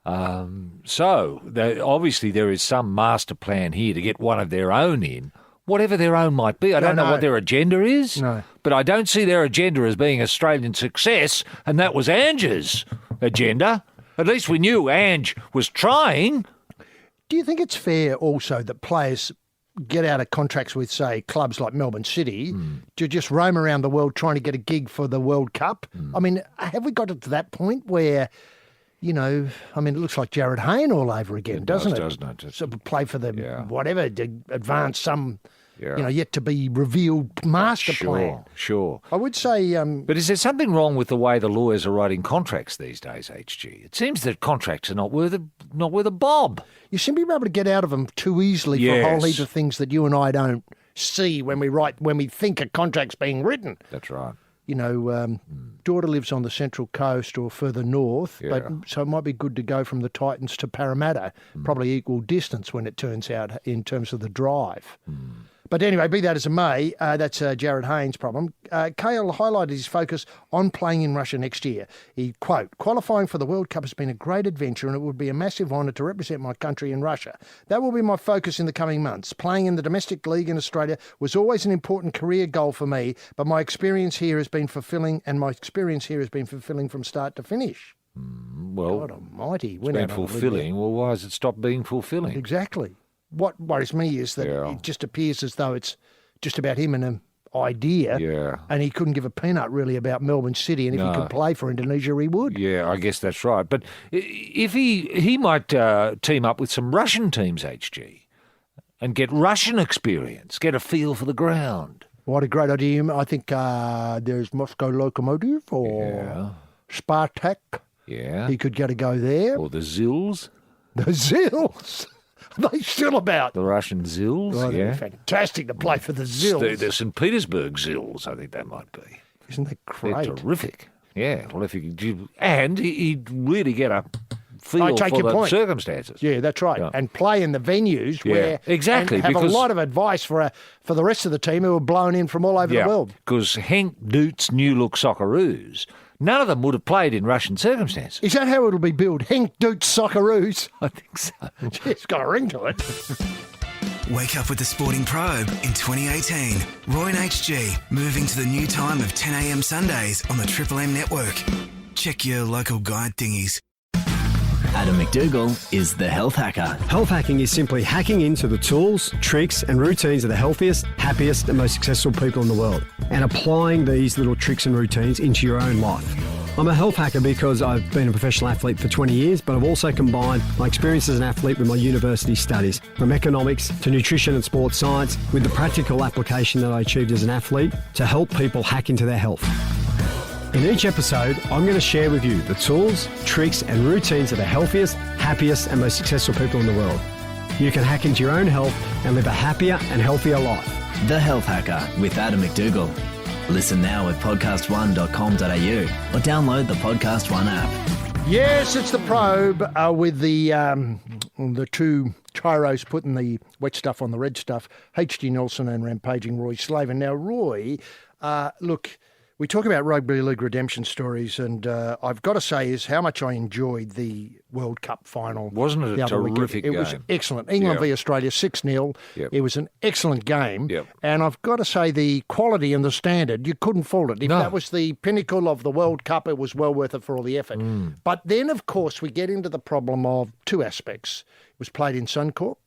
So obviously there is some master plan here to get one of their own in, whatever their own might be. I don't know what their agenda is, but I don't see their agenda as being Australian success, and that was Ange's agenda. At least we knew Ange was trying. Do you think it's fair also that players get out of contracts with, say, clubs like Melbourne City to just roam around the world trying to get a gig for the World Cup? I mean, have we got it to that point where, it looks like Jared Hayne all over again, doesn't it? Doesn't it? Sort of play for the whatever to advance some yet to be revealed master plan. Sure. I would say... but is there something wrong with the way the lawyers are writing contracts these days, HG? It seems that contracts are not worth a bob. You seem to be able to get out of them too easily for a whole heap of things that you and I don't see when we think a contract's being written. That's right. daughter lives on the Central Coast or further north, Yeah. so it might be good to go from the Titans to Parramatta, probably equal distance when it turns out in terms of the drive. But anyway, be that as it may, that's Jared Haynes' problem. Kale highlighted his focus on playing in Russia next year. He, quote, qualifying for the World Cup has been a great adventure and it would be a massive honour to represent my country in Russia. That will be my focus in the coming months. Playing in the domestic league in Australia was always an important career goal for me, but my experience here has been fulfilling from start to finish. Well, God almighty. it's been fulfilling. Well, why has it stopped being fulfilling? Exactly. What worries me is that it just appears as though it's just about him and an idea, and he couldn't give a peanut really about Melbourne City, and if he could play for Indonesia, he would. Yeah, I guess that's right. But if he might team up with some Russian teams, HG, and get Russian experience, get a feel for the ground. What a great idea. I think there's Moscow Lokomotiv or Spartak. Yeah. He could get a go there. Or the Zils. The Zils? Are they still about? The Russian Zils, Oh, they're fantastic to play for the Zils. The St. Petersburg Zils, I think that might be. Isn't that great? They're terrific. Yeah, well, if you could, and he'd really get a feel for the circumstances. Yeah, that's right. Yeah. And play in the venues where exactly, and have because a lot of advice for the rest of the team who are blown in from all over the world. Because Henk Doot's New Look Socceroos, none of them would have played in Russian circumstances. Is that how it'll be billed? Henk Doot Socceroos? I think so. It's got a ring to it. Wake up with the Sporting Probe in 2018. Roy and HG moving to the new time of 10 a.m. Sundays on the Triple M network. Check your local guide thingies. Adam McDougall is the health hacker. Health hacking is simply hacking into the tools, tricks and routines of the healthiest, happiest and most successful people in the world and applying these little tricks and routines into your own life. I'm a health hacker because I've been a professional athlete for 20 years, but I've also combined my experience as an athlete with my university studies, from economics to nutrition and sports science, with the practical application that I achieved as an athlete to help people hack into their health. In each episode, I'm going to share with you the tools, tricks and routines of the healthiest, happiest and most successful people in the world. You can hack into your own health and live a happier and healthier life. The Health Hacker with Adam McDougall. Listen now at podcast1.com.au or download the Podcast One app. Yes, it's the Probe with the two tyros putting the wet stuff on the red stuff, H.G. Nelson and rampaging Roy Slaven. Now, Roy, look, we talk about rugby league redemption stories, and I've got to say is how much I enjoyed the World Cup final. Wasn't it a terrific game? It was excellent. England v Australia, 6-0. Yep. It was an excellent game. Yep. And I've got to say the quality and the standard, you couldn't fault it. If that was the pinnacle of the World Cup, it was well worth it for all the effort. But then, of course, we get into the problem of two aspects. It was played in Suncorp.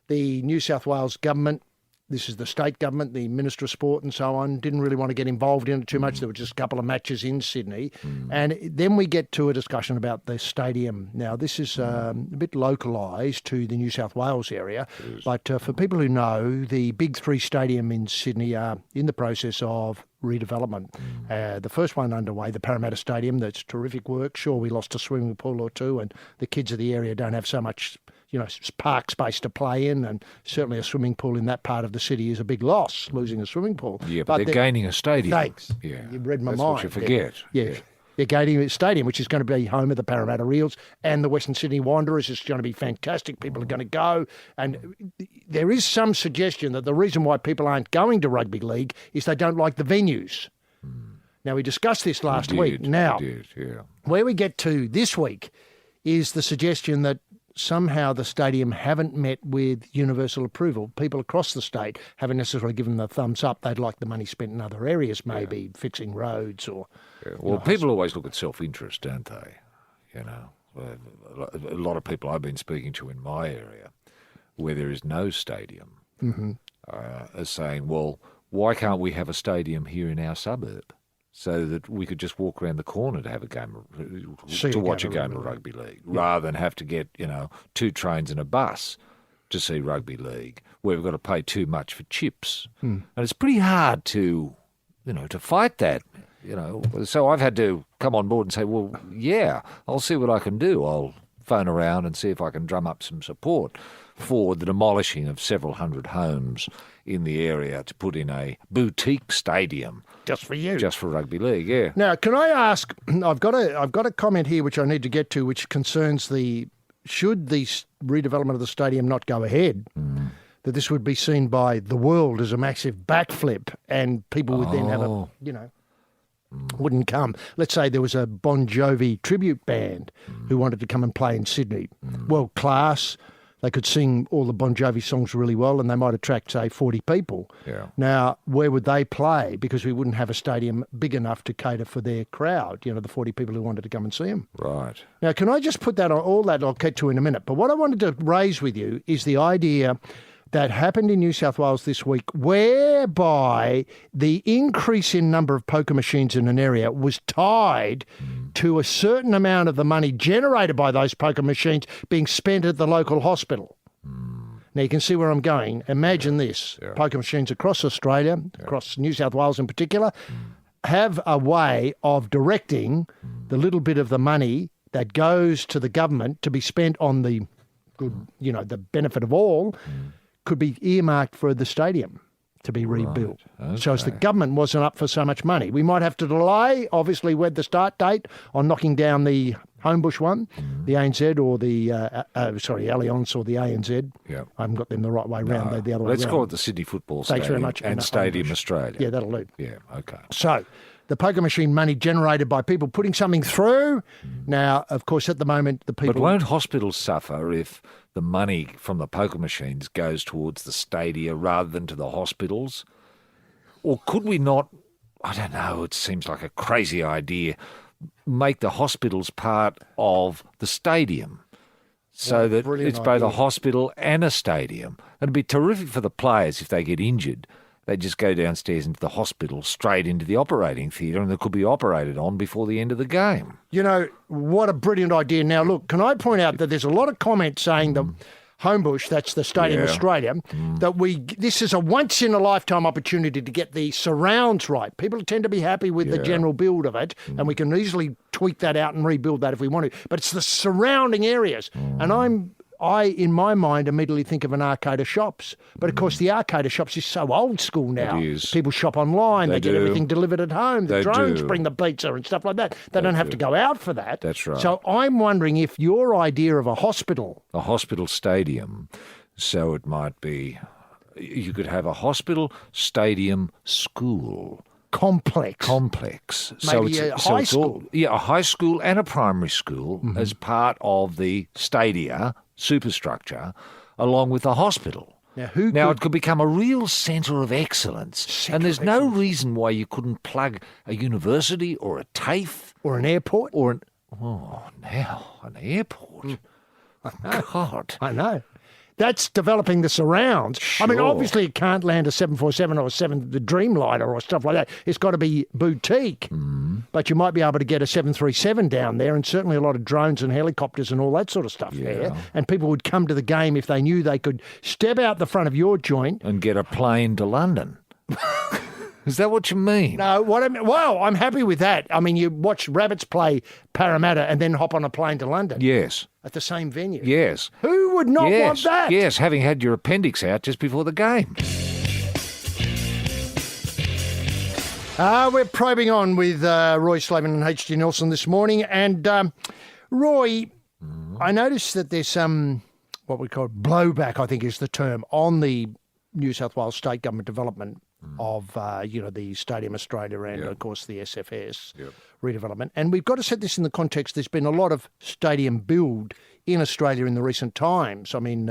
The New South Wales government, this is the state government, the Minister of Sport and so on, didn't really want to get involved in it too much. There were just a couple of matches in Sydney. And then we get to a discussion about the stadium. Now, this is a bit localised to the New South Wales area, but for people who know, the Big Three Stadium in Sydney are in the process of redevelopment. The first one underway, the Parramatta Stadium, that's terrific work. Sure, we lost a swimming pool or two, and the kids of the area don't have so much park space to play in, and certainly a swimming pool in that part of the city is a big loss, losing a swimming pool. Yeah, but they're gaining a stadium. Thanks. Yeah. You read my That's mind. what you forget. They're gaining a stadium, which is going to be home of the Parramatta Reels and the Western Sydney Wanderers. It's going to be fantastic. People are going to go. And there is some suggestion that the reason why people aren't going to rugby league is they don't like the venues. Now, we discussed this last week. Now, where we get to this week is the suggestion that somehow the stadium haven't met with universal approval. People across the state haven't necessarily given the thumbs up. They'd like the money spent in other areas, maybe fixing roads or... Well, people always look at self-interest, don't they? You know, a lot of people I've been speaking to in my area where there is no stadium are saying, well, why can't we have a stadium here in our suburb so that we could just walk around the corner to have a game, to watch a game of rugby league, rather than have to get, 2 trains and a bus to see rugby league, where we've got to pay too much for chips. And it's pretty hard to, to fight that, So I've had to come on board and say, well, yeah, I'll see what I can do. I'll phone around and see if I can drum up some support for the demolishing of several hundred homes in the area to put in a boutique stadium. Just for you. Just for rugby league, yeah. Now, can I ask, I've got a comment here which I need to get to, which concerns should the redevelopment of the stadium not go ahead, that this would be seen by the world as a massive backflip, and people would then have wouldn't come. Let's say there was a Bon Jovi tribute band who wanted to come and play in Sydney. World class. They could sing all the Bon Jovi songs really well, and they might attract, say, 40 people. Yeah. Now, where would they play? Because we wouldn't have a stadium big enough to cater for their crowd, the 40 people who wanted to come and see them. Right. Now, can I just put that on? All that I'll get to in a minute. But what I wanted to raise with you is the idea that happened in New South Wales this week, whereby the increase in number of poker machines in an area was tied to a certain amount of the money generated by those poker machines being spent at the local hospital. Now, you can see where I'm going. Imagine this. Poker machines across Australia, across New South Wales in particular, have a way of directing the little bit of the money that goes to the government to be spent on the good, the benefit of all, could be earmarked for the stadium to be rebuilt. Right. Okay. So as the government wasn't up for so much money, we might have to delay, obviously, with the start date on knocking down the Homebush one, the ANZ or the, Allianz or the ANZ. Yep. I haven't got them the right way round. They're the other way round. Let's call it the Sydney Football Stadium. Thanks very much. And Stadium Australia. Yeah, that'll do. Yeah, okay. So the poker machine money generated by people putting something through. Now, of course, at the moment, the people... But won't hospitals suffer if the money from the poker machines goes towards the stadia rather than to the hospitals? Or could we not, I don't know, it seems like a crazy idea, make the hospitals part of the stadium so that it's both a hospital and a stadium? It'd be terrific for the players if they get injured. They just go downstairs into the hospital, straight into the operating theatre, and they could be operated on before the end of the game. What a brilliant idea. Now, look, can I point out that there's a lot of comments saying that Homebush, that's the Stadium Australia, that this is a once-in-a-lifetime opportunity to get the surrounds right. People tend to be happy with the general build of it, and we can easily tweak that out and rebuild that if we want to. But it's the surrounding areas. And I, in my mind, immediately think of an Arcade of Shops. But, of course, the Arcade of Shops is so old school now. It is. People shop online. They get everything delivered at home. The drones bring the pizza and stuff like that. They don't have to go out for that. That's right. So I'm wondering if your idea of a hospital stadium, so it might be, you could have a hospital, stadium, school. Complex. Maybe a high school. A high school and a primary school as part of the stadia superstructure, along with the hospital. Now it could become a real centre of excellence. And there's no reason why you couldn't plug a university or a TAFE. Or an airport. An airport. God. I know. That's developing the surrounds. Sure. I mean, obviously it can't land a 747 or the Dreamliner or stuff like that. It's got to be boutique. But you might be able to get a 737 down there, and certainly a lot of drones and helicopters and all that sort of stuff there. And people would come to the game if they knew they could step out the front of your joint. And get a plane to London. Is that what you mean? No, I'm happy with that. I mean, you watch Rabbits play Parramatta and then hop on a plane to London. Yes. At the same venue. Yes. Who would not want that? Yes, having had your appendix out just before the game. We're probing on with Roy Slaven and H.G. Nelson this morning. And, Roy, I noticed that there's some, what we call blowback, I think is the term, on the New South Wales state government development of, the Stadium Australia and, of course, the SFS redevelopment. And we've got to set this in the context. There's been a lot of stadium build in Australia in the recent times. I mean,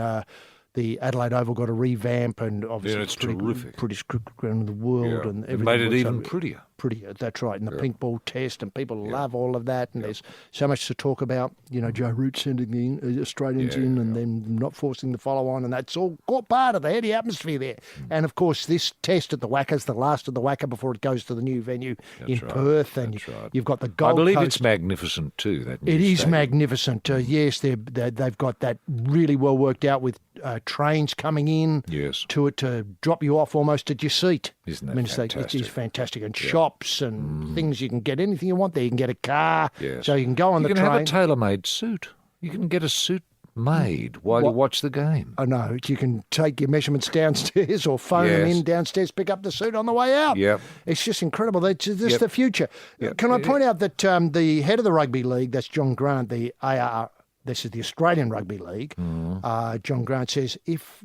the Adelaide Oval got a revamp, and obviously it's terrific. Prettiest cricket ground in the world, and everything. Made it even prettier. Prettier, that's right. And the pink ball test, and people love all of that. And there's so much to talk about. Joe Root sending the Australians in, and then not forcing the follow on, and that's all part of the heady atmosphere there. And of course, this test at the Wacker's the last of the Wacker before it goes to the new venue in Perth, and you've got the Gold Coast. I believe it's magnificent too. That it is magnificent. Yes, they've got that really well worked out with trains coming in to it to drop you off almost at your seat. Isn't that fantastic? It is fantastic. And shops and things, you can get anything you want there. You can get a car, so you can go on the train. You can have a tailor-made suit. You can get a suit made while you watch the game. I know. You can take your measurements downstairs or phone them in downstairs, pick up the suit on the way out. Yep. It's just incredible. That's just the future. Yep. Can I point out that the head of the Rugby League, that's John Grant, the AR, this is the Australian Rugby League, John Grant says if,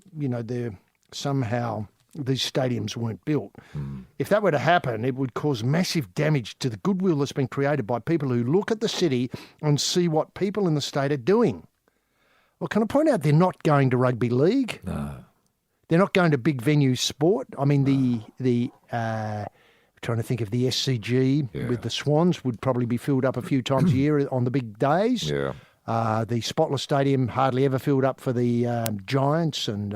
somehow these stadiums weren't built, if that were to happen, it would cause massive damage to the goodwill that's been created by people who look at the city and see what people in the state are doing. Well, can I point out they're not going to rugby league? No. They're not going to big venue sport. I mean, trying to think of the SCG with the Swans would probably be filled up a few times a year on the big days. Yeah. The Spotless Stadium hardly ever filled up for the Giants, and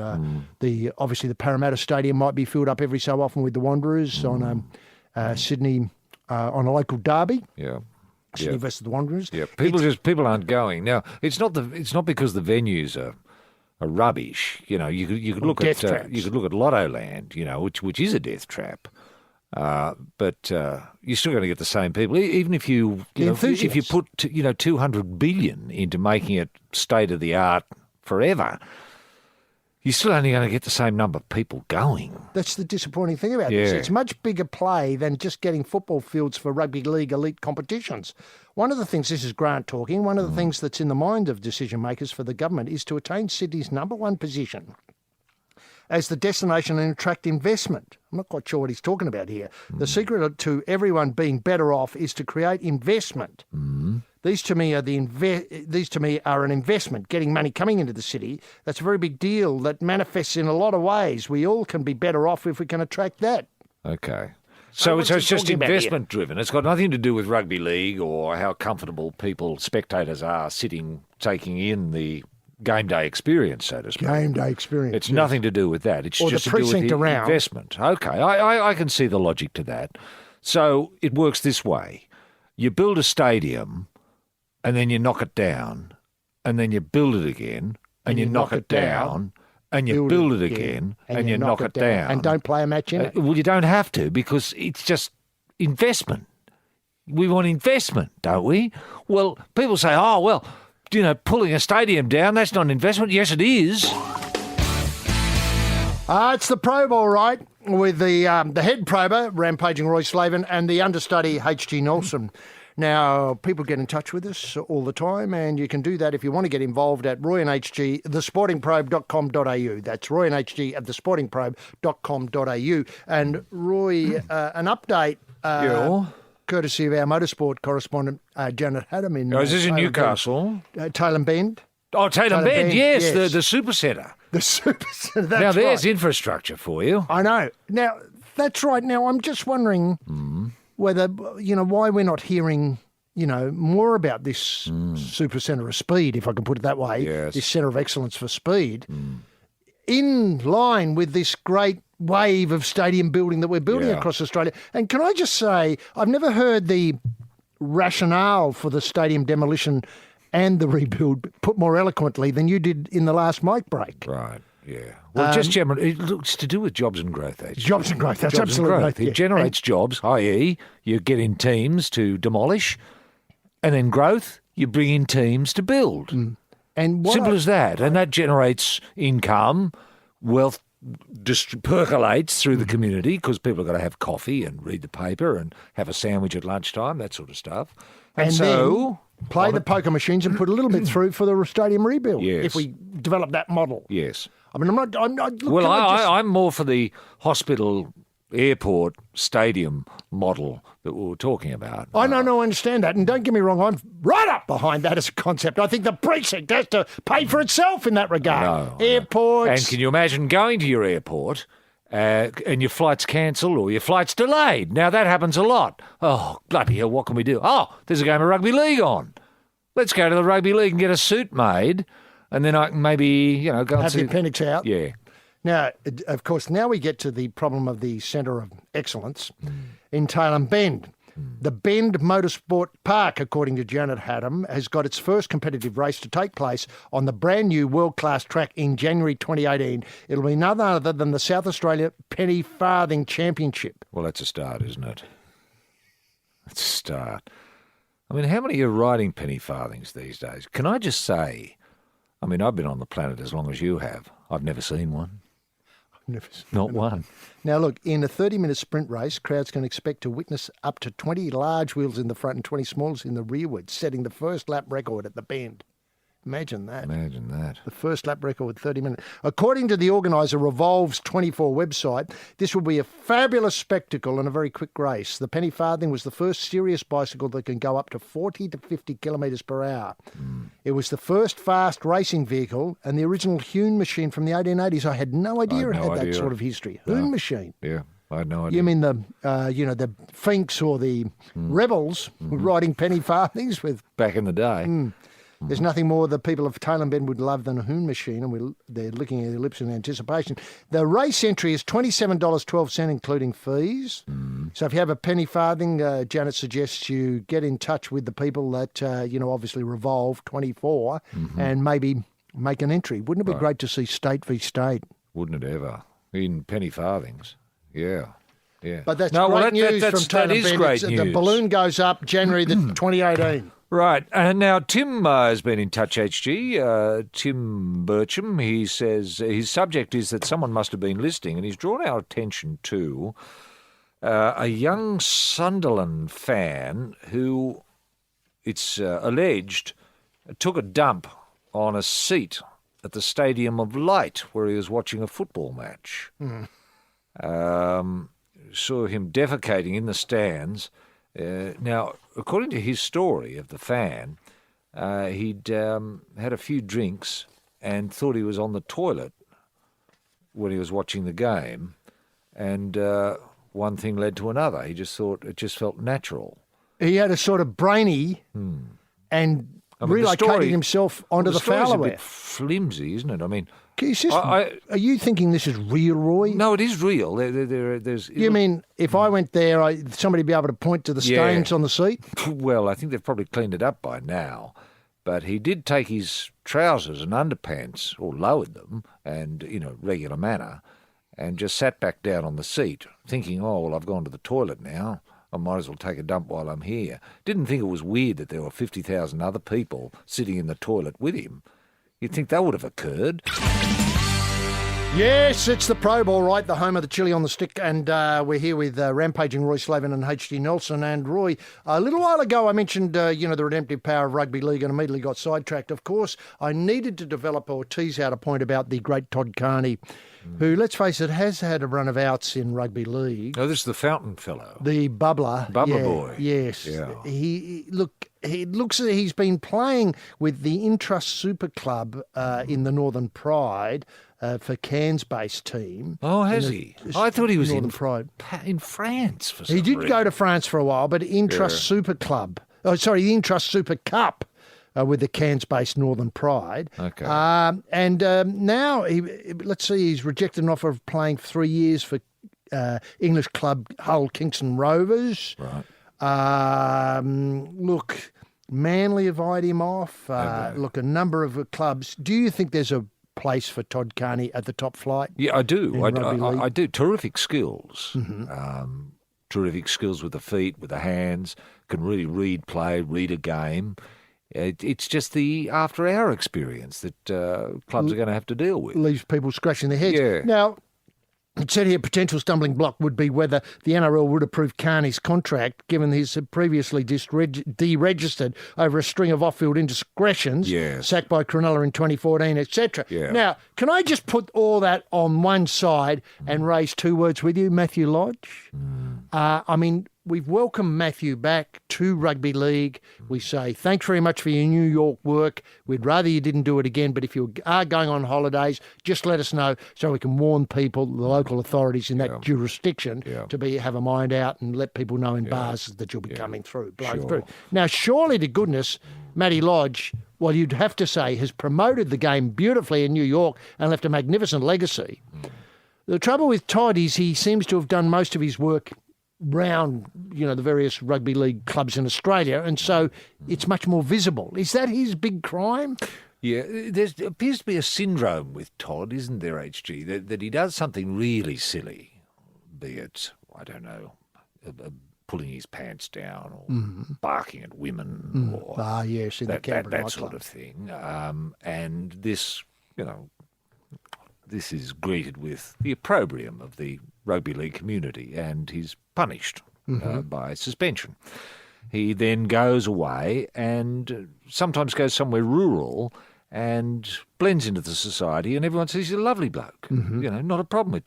obviously the Parramatta Stadium might be filled up every so often with the Wanderers on Sydney on a local derby. Yeah. Sydney versus the Wanderers. Yeah, people aren't going now. It's not because the venues are rubbish. You could look at Lotto Land, which is a death trap. But you're still going to get the same people, even if you put 200 billion into making it state of the art forever. You're still only going to get the same number of people going. That's the disappointing thing about this. It's much bigger play than just getting football fields for rugby league elite competitions. One of the things, this is Grant talking, one of the things that's in the mind of decision makers for the government is to attain Sydney's number one position as the destination and attract investment. I'm not quite sure what he's talking about here. The secret to everyone being better off is to create investment. These to me are an investment, getting money coming into the city. That's a very big deal that manifests in a lot of ways. We all can be better off if we can attract that. Okay. So it's just investment driven. It's got nothing to do with rugby league or how comfortable spectators are sitting, taking in the game day experience, so to speak. Game day experience. It's nothing to do with that. It's or just the to do with precinct the around. Investment. Okay, I can see the logic to that. So it works this way. You build a stadium and then you knock it down and then you build it again and you knock it down and you build it again and you knock it down. And don't play a match in it. Well, you don't have to because it's just investment. We want investment, don't we? Well, people say, pulling a stadium down, that's not an investment. Yes, it is. It's the probe, all right, with the head prober, rampaging Roy Slaven, and the understudy, H.G. Nelson. Now, people get in touch with us all the time, and you can do that if you want to get involved at Roy and HG, thesportingprobe.com.au. That's Roy and HG at thesportingprobe.com.au. And Roy, an update, courtesy of our motorsport correspondent, Janet Haddam in... is this in Newcastle? Tailem Bend. Oh, Tailem Bend, yes. The super centre. The super centre, that's now, there's right. infrastructure for you. I know. Now, that's right. Now, I'm just wondering... whether, why we're not hearing, more about this super centre of speed, if I can put it that way, this centre of excellence for speed, in line with this great wave of stadium building that we're building across Australia. And can I just say, I've never heard the rationale for the stadium demolition and the rebuild put more eloquently than you did in the last mic break. Right. Yeah. Well, just generally, it's to do with jobs and growth, actually. Jobs and growth, that's jobs absolutely right. It generates jobs, i.e. you get in teams to demolish, and then growth, you bring in teams to build. And simple as that. And that generates income, wealth percolates through the community because people have got to have coffee and read the paper and have a sandwich at lunchtime, that sort of stuff. And so... then play the poker machines and put a little bit through for the stadium rebuild. Yes. If we develop that model. Yes. I mean, I'm not. Look, well, I'm more for the hospital, airport, stadium model that we were talking about. I understand that. And don't get me wrong, I'm right up behind that as a concept. I think the precinct has to pay for itself in that regard. Airports. And can you imagine going to your airport and your flight's cancelled or your flight's delayed? Now, that happens a lot. Oh, bloody hell, what can we do? Oh, there's a game of rugby league on. Let's go to the rugby league and get a suit made. And then I can maybe, go and have see... the appendix out. Yeah. Now, of course, now we get to the problem of the centre of excellence in Tailem Bend. The Bend Motorsport Park, according to Janet Haddam, has got its first competitive race to take place on the brand new world-class track in January 2018. It'll be none other than the South Australia Penny Farthing Championship. Well, that's a start, isn't it? It's a start. I mean, how many are riding penny farthings these days? Can I just say, I mean, I've been on the planet as long as you have. I've never seen one. Never seen Not one. Now, look, in a 30-minute sprint race, crowds can expect to witness up to 20 large wheels in the front and 20 small in the rearward, setting the first lap record at the bend. Imagine that. Imagine that. The first lap record, 30 minutes. According to the organiser Revolve's 24 website, this will be a fabulous spectacle and a very quick race. The penny farthing was the first serious bicycle that can go up to 40 to 50 kilometres per hour. It was the first fast racing vehicle and the original hewn machine from the 1880s. I had no idea it had that sort of history. Hewn machine. Yeah, I had no idea. You mean the Finks or the Rebels riding penny farthings with... Back in the day. There's nothing more the people of Tailem Bend would love than a hoon machine, and they're licking their lips in anticipation. The race entry is $27.12, including fees. So if you have a penny farthing, Janet suggests you get in touch with the people that, obviously Revolve 24 and maybe make an entry. Wouldn't it be great to see state v state? Wouldn't it ever? In penny farthings. Yeah. Yeah. But that's great news from Tailem That is Bend. great news. The balloon goes up January 2018. Right. And now Tim has been in touch, HG. Tim Bircham, he says his subject is that someone must have been listening, and he's drawn our attention to a young Sunderland fan who, it's alleged, took a dump on a seat at the Stadium of Light where he was watching a football match. Saw him defecating in the stands. Now, according to his story of the fan, he'd had a few drinks and thought he was on the toilet when he was watching the game, and one thing led to another. He just thought it just felt natural. He had a sort of brainy and relocated himself onto the Fowler. It's a bit flimsy, isn't it? I mean, are you thinking this is real, Roy? No, it is real. There's. You mean if I went there, somebody would be able to point to the stains on the seat? Well, I think they've probably cleaned it up by now. But he did take his trousers and underpants, or lowered them, and regular manner, and just sat back down on the seat, thinking, oh, well, I've gone to the toilet now. I might as well take a dump while I'm here. Didn't think it was weird that there were 50,000 other people sitting in the toilet with him. You'd think that would have occurred. Yes, it's the Probe, all right, the home of the chili on the stick, and we're here with rampaging Roy Slaven and H.D. Nelson. And Roy, a little while ago I mentioned, the redemptive power of rugby league and immediately got sidetracked. Of course, I needed to develop or tease out a point about the great Todd Carney, who, let's face it, has had a run of outs in rugby league. Oh, this is the fountain fellow. The bubbler. Bubbler boy. Yes. Yeah. It looks as he's been playing with the Intrust Super Club in the Northern Pride for Cairns-based team. Oh, has he? I thought he was Northern Pride. in France for some He did reason. go to France for a while, but Intrust Super Club. Oh, sorry, the Intrust Super Cup with the Cairns-based Northern Pride. Okay. Now, let's see, he's rejected an offer of playing 3 years for English club Hull Kingston Rovers. Right. Look, Manly have eyed him off. Look, a number of clubs. Do you think there's a place for Todd Carney at the top flight? Yeah, I do. I do. Terrific skills. Mm-hmm. Terrific skills with the feet, with the hands. Can really read play, read a game. It's just the after-hour experience that clubs are going to have to deal with. Leaves people scratching their heads. Yeah. Now, it said here potential stumbling block would be whether the NRL would approve Carney's contract, given he's previously deregistered over a string of off-field indiscretions, sacked by Cronulla in 2014, etc. Yeah. Now, can I just put all that on one side and raise two words with you, Matthew Lodge? We've welcomed Matthew back to rugby league. We say, thanks very much for your New York work. We'd rather you didn't do it again, but if you are going on holidays, just let us know so we can warn people, the local authorities in that jurisdiction, to have a mind out and let people know in bars that you'll be coming through, blowing through. Now, surely to goodness, Matty Lodge, well, you'd have to say, has promoted the game beautifully in New York and left a magnificent legacy. The trouble with Todd is he seems to have done most of his work round, the various rugby league clubs in Australia, and so it's much more visible. Is that his big crime? Yeah, there appears to be a syndrome with Todd, isn't there, HG, that he does something really silly, be it, I don't know, pulling his pants down or barking at women or yes, in the that Canberra sort nightclub. of thing. And this, this is greeted with the opprobrium of the rugby league community, and he's punished by suspension. He then goes away and sometimes goes somewhere rural and blends into the society, and everyone says he's a lovely bloke. Not a problem with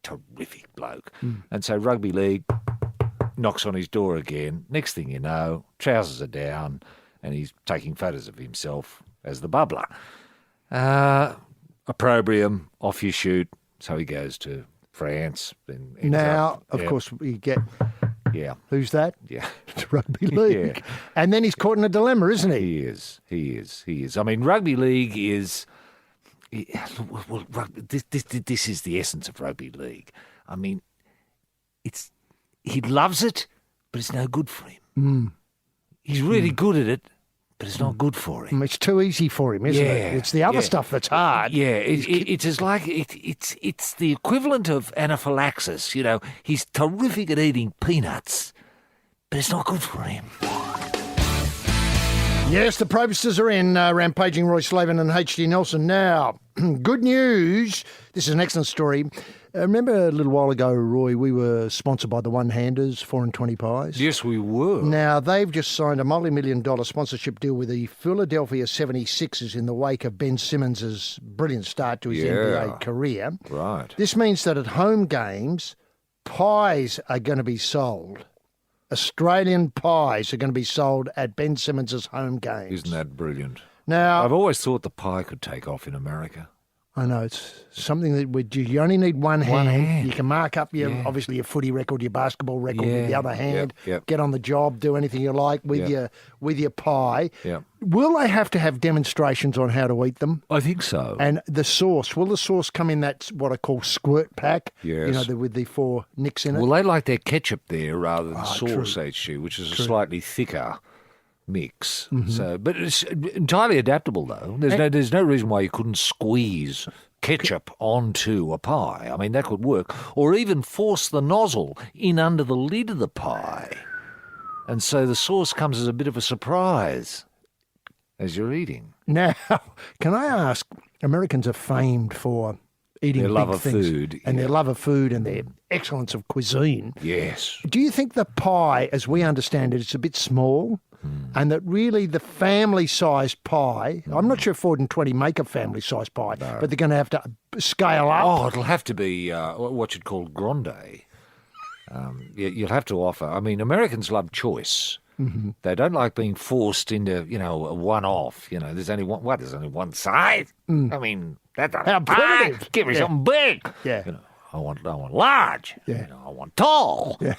terrific bloke. And so rugby league knocks on his door again. Next thing you know, trousers are down and he's taking photos of himself as the bubbler. Opprobrium, off you shoot. So he goes to France. Of course, we get... Yeah. Who's that? Yeah. It's rugby league. Yeah. And then he's caught in a dilemma, isn't he? He is. I mean, rugby league is... Well, this is the essence of rugby league. I mean, he loves it, but it's no good for him. He's really good at it, but it's not good for him. It's too easy for him, isn't it? It's the other stuff that's hard. Yeah, it's as like it's the equivalent of anaphylaxis. He's terrific at eating peanuts, but it's not good for him. Yes, the Probe-sters are in, rampaging Roy Slaven and H.D. Nelson. Now, good news. This is an excellent story. Remember a little while ago, Roy, we were sponsored by the One-Handers, 4 and 20 pies? Yes, we were. Now, they've just signed a multi-million-dollar sponsorship deal with the Philadelphia 76ers in the wake of Ben Simmons' brilliant start to his NBA career. Right. This means that at home games, pies are going to be sold. Australian pies are going to be sold at Ben Simmons' home games. Isn't that brilliant? Now, I've always thought the pie could take off in America. I know, it's something that you only need one hand. You can mark up obviously your footy record, your basketball record with the other hand. Yep. Get on the job, do anything you like with your pie. Yep. Will they have to have demonstrations on how to eat them? I think so. And the sauce, will the sauce come in that what I call squirt pack? Yes. With the 4 nicks in it? Well, they like their ketchup there rather than sauce, HG, which is a slightly thicker mix. So, but it's entirely adaptable, though. There's no reason why you couldn't squeeze ketchup onto a pie. I mean, that could work. Or even force the nozzle in under the lid of the pie. And so the sauce comes as a bit of a surprise as you're eating. Now, can I ask, Americans are famed for eating their big love of things food. and their love of food and their excellence of cuisine. Yes. Do you think the pie, as we understand it, it's a bit small? And that really the family-sized pie, I'm not sure 4 and 20 make a family-sized pie, but they're going to have to scale up. Oh, it'll have to be what you'd call grande. You'll have to offer. I mean, Americans love choice. They don't like being forced into, a one-off. There's only one. There's only one size. I mean, that's how primitive. Give me something big. Yeah. I want large. Yeah. I want tall. Yeah.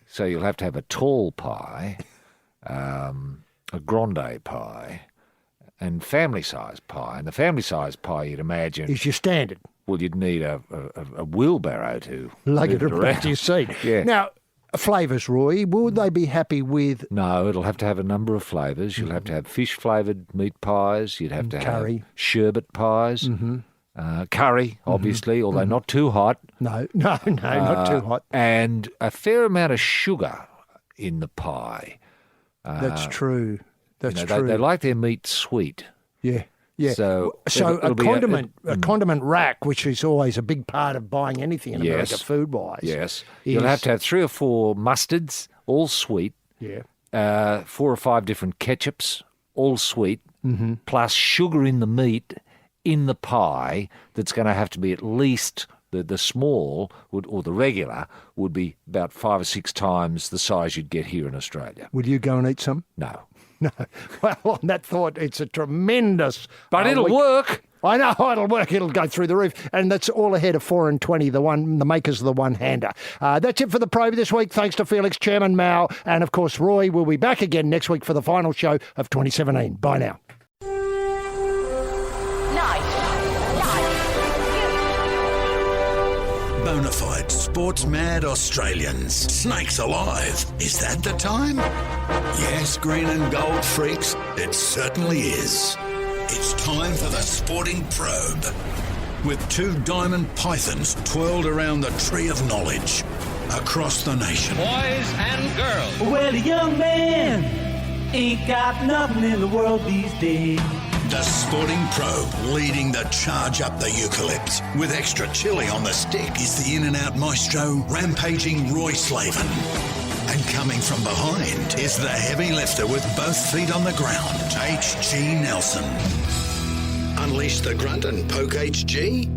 So you'll have to have a tall pie, a grande pie, and family-sized pie. And the family-sized pie, you'd imagine, Is your standard. Well, you'd need a wheelbarrow to Lug it move around to your seat. Yeah. Now, flavours, Roy, would they be happy with... No, it'll have to have a number of flavours. You'll have to have fish-flavoured meat pies. You'd have to curry. have sherbet pies. Curry, obviously, although not too hot. No, not too hot. And a fair amount of sugar in the pie. That's true. That's true. They like their meat sweet. Yeah. Yeah. So a condiment rack, which is always a big part of buying anything in America, food-wise. Yes. You'll have to have 3 or 4 mustards, all sweet. Yeah. 4 or 5 different ketchups, all sweet, plus sugar in the meat in the pie that's going to have to be at least the small or the regular would be about 5 or 6 times the size you'd get here in Australia. Would you go and eat some? No. No. Well, on that thought, it's a tremendous... But it'll work. I know it'll work. It'll go through the roof. And that's all ahead of 4 and 20, the makers of the one-hander. That's it for the Probe this week. Thanks to Felix, Chairman Mao, and of course Roy. We'll be back again next week for the final show of 2017. Bye now. Bonafide sports-mad Australians. Snakes alive. Is that the time? Yes, green and gold freaks, it certainly is. It's time for the Sporting Probe. With 2 diamond pythons twirled around the tree of knowledge. across the nation. Boys and girls. Well, a young man ain't got nothing in the world these days. The Sporting Probe leading the charge up the eucalypt. With extra chili on the stick is the in-and-out maestro, rampaging Roy Slaven. And coming from behind is the heavy lifter with both feet on the ground, H.G. Nelson. Unleash the grunt and poke H.G.?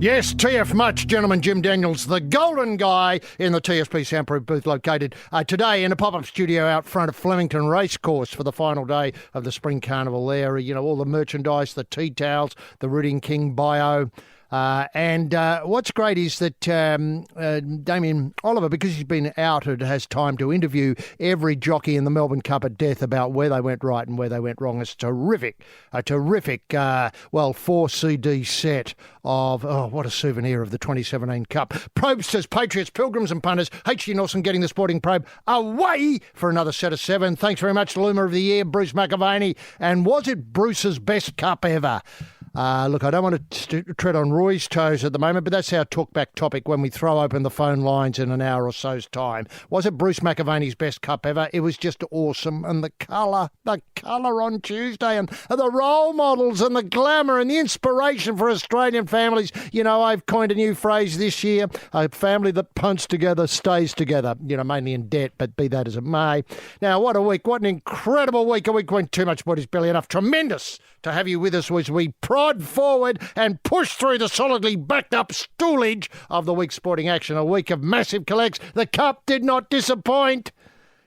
Yes, TF Much, gentlemen, Jim Daniels, the golden guy in the TSP soundproof booth located today in a pop-up studio out front of Flemington Racecourse for the final day of the Spring Carnival there. You know, all the merchandise, the tea towels, the Rooting King bio. And what's great is that Damien Oliver, because he's been outed, has time to interview every jockey in the Melbourne Cup at death about where they went right and where they went wrong. It's terrific. A terrific, 4-CD set of, what a souvenir of the 2017 Cup. Probe-sters, patriots, pilgrims and punters. H.G. Nelson getting the Sporting Probe away for another set of 7. Thanks very much, Loomer of the Year, Bruce McAvaney. And was it Bruce's best cup ever? Look, I don't want to tread on Roy's toes at the moment, but that's our talkback topic when we throw open the phone lines in an hour or so's time. Was it Bruce McAvaney's best cup ever? It was just awesome. And the colour on Tuesday and the role models and the glamour and the inspiration for Australian families. You know, I've coined a new phrase this year, a family that punts together stays together, you know, mainly in debt, but be that as it may. Now, what a week. What an incredible week. A week when too much body's barely enough. Tremendous to have you with us as we prod forward and push through the solidly backed up stoolage of the week's sporting action. A week of massive collects. The Cup did not disappoint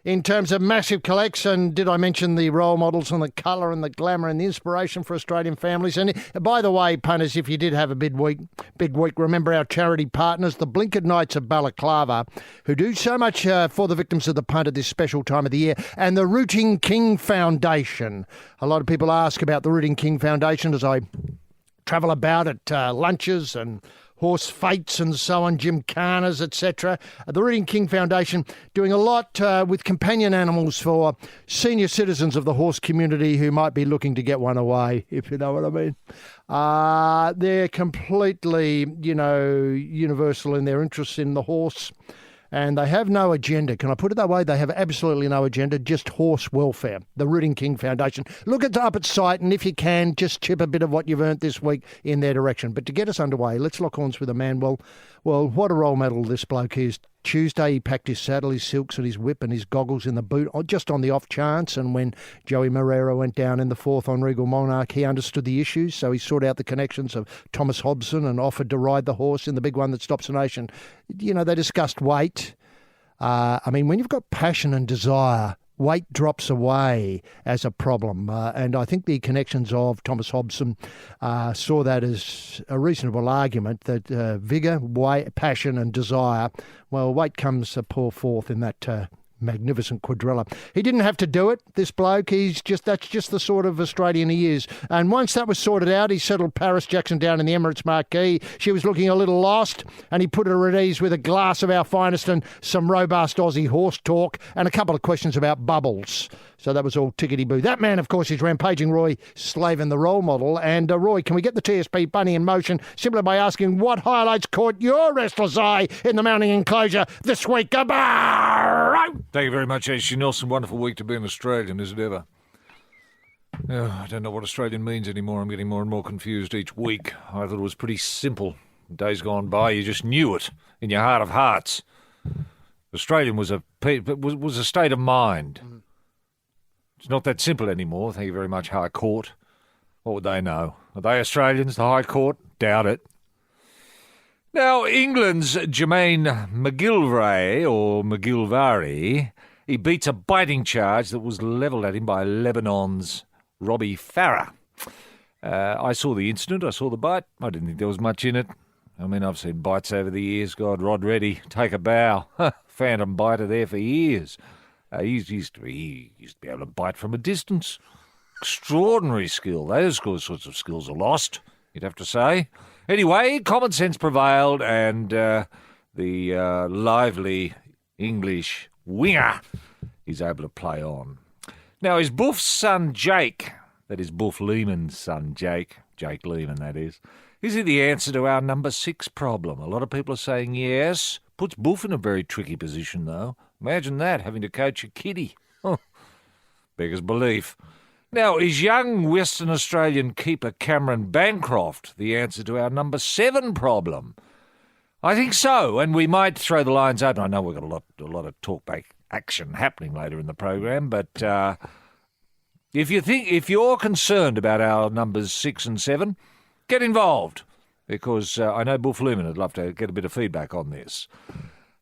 in terms of massive collects. And did I mention the role models and the colour and the glamour and the inspiration for Australian families? And by the way, punters, if you did have a big week, remember our charity partners, the Blinkered Knights of Balaclava, who do so much for the victims of the punt at this special time of the year, and the Rooting King Foundation. A lot of people ask about the Rooting King Foundation as I travel about at lunches and horse fates and so on, gymkhanas, etc. The Rooting King Foundation doing a lot with companion animals for senior citizens of the horse community who might be looking to get one away, if you know what I mean. They're completely, universal in their interest in the horse. And they have no agenda. Can I put it that way? They have absolutely no agenda, just horse welfare. The Rooting King Foundation. Look it up at site, and if you can, just chip a bit of what you've earned this week in their direction. But to get us underway, let's lock horns with a man. Well, what a role model this bloke is. Tuesday, he packed his saddle, his silks and his whip and his goggles in the boot, just on the off chance. And when Joey Moreira went down in the 4th on Regal Monarch, he understood the issues. So he sought out the connections of Thomas Hobson and offered to ride the horse in the big one that stops a nation. You know, they discussed weight. When you've got passion and desire, weight drops away as a problem. And I think the connections of Thomas Hobson saw that as a reasonable argument that vigour, weight, passion and desire, weight comes to pour forth in that magnificent quadrilla. He didn't have to do it, this bloke. That's just the sort of Australian he is. And once that was sorted out, he settled Paris Jackson down in the Emirates Marquee. She was looking a little lost, and he put her at ease with a glass of our finest and some robust Aussie horse talk and a couple of questions about bubbles. So that was all tickety-boo. That man, of course, is rampaging Roy Slaven, the role model. And Roy, can we get the TSP bunny in motion simply by asking what highlights caught your restless eye in the mounting enclosure this week? Thank you very much, H.G. Nelson. Wonderful week to be an Australian, as it ever. I don't know what Australian means anymore. I'm getting more and more confused each week. I thought it was pretty simple. Days gone by, you just knew it in your heart of hearts. Australian was a state of mind. It's not that simple anymore. Thank you very much, High Court. What would they know? Are they Australians, the High Court? Doubt it. Now, England's Jermaine McGillivray, or McGillivray, he beats a biting charge that was levelled at him by Lebanon's Robbie Farah. I saw the incident, I saw the bite. I didn't think there was much in it. I mean, I've seen bites over the years. God, Rod Reddy, take a bow. Phantom biter there for years. He used to be able to bite from a distance. Extraordinary skill. Those sorts of skills are lost, you'd have to say. Anyway, common sense prevailed, and the lively English winger is able to play on. Now, his Buff's son Jake, that is Buff Lehman's son Jake Lehman, that is he the answer to our number 6 problem? A lot of people are saying yes, Puts Buff in a very tricky position, though. Imagine that, having to coach a kiddie. Oh, beggars belief. Now, is young Western Australian keeper Cameron Bancroft the answer to our number 7 problem? I think so, and we might throw the lines open. I know we've got a lot of talkback action happening later in the program, but if you're concerned about our numbers 6 and 7, get involved, because I know Buff Lumen would love to get a bit of feedback on this.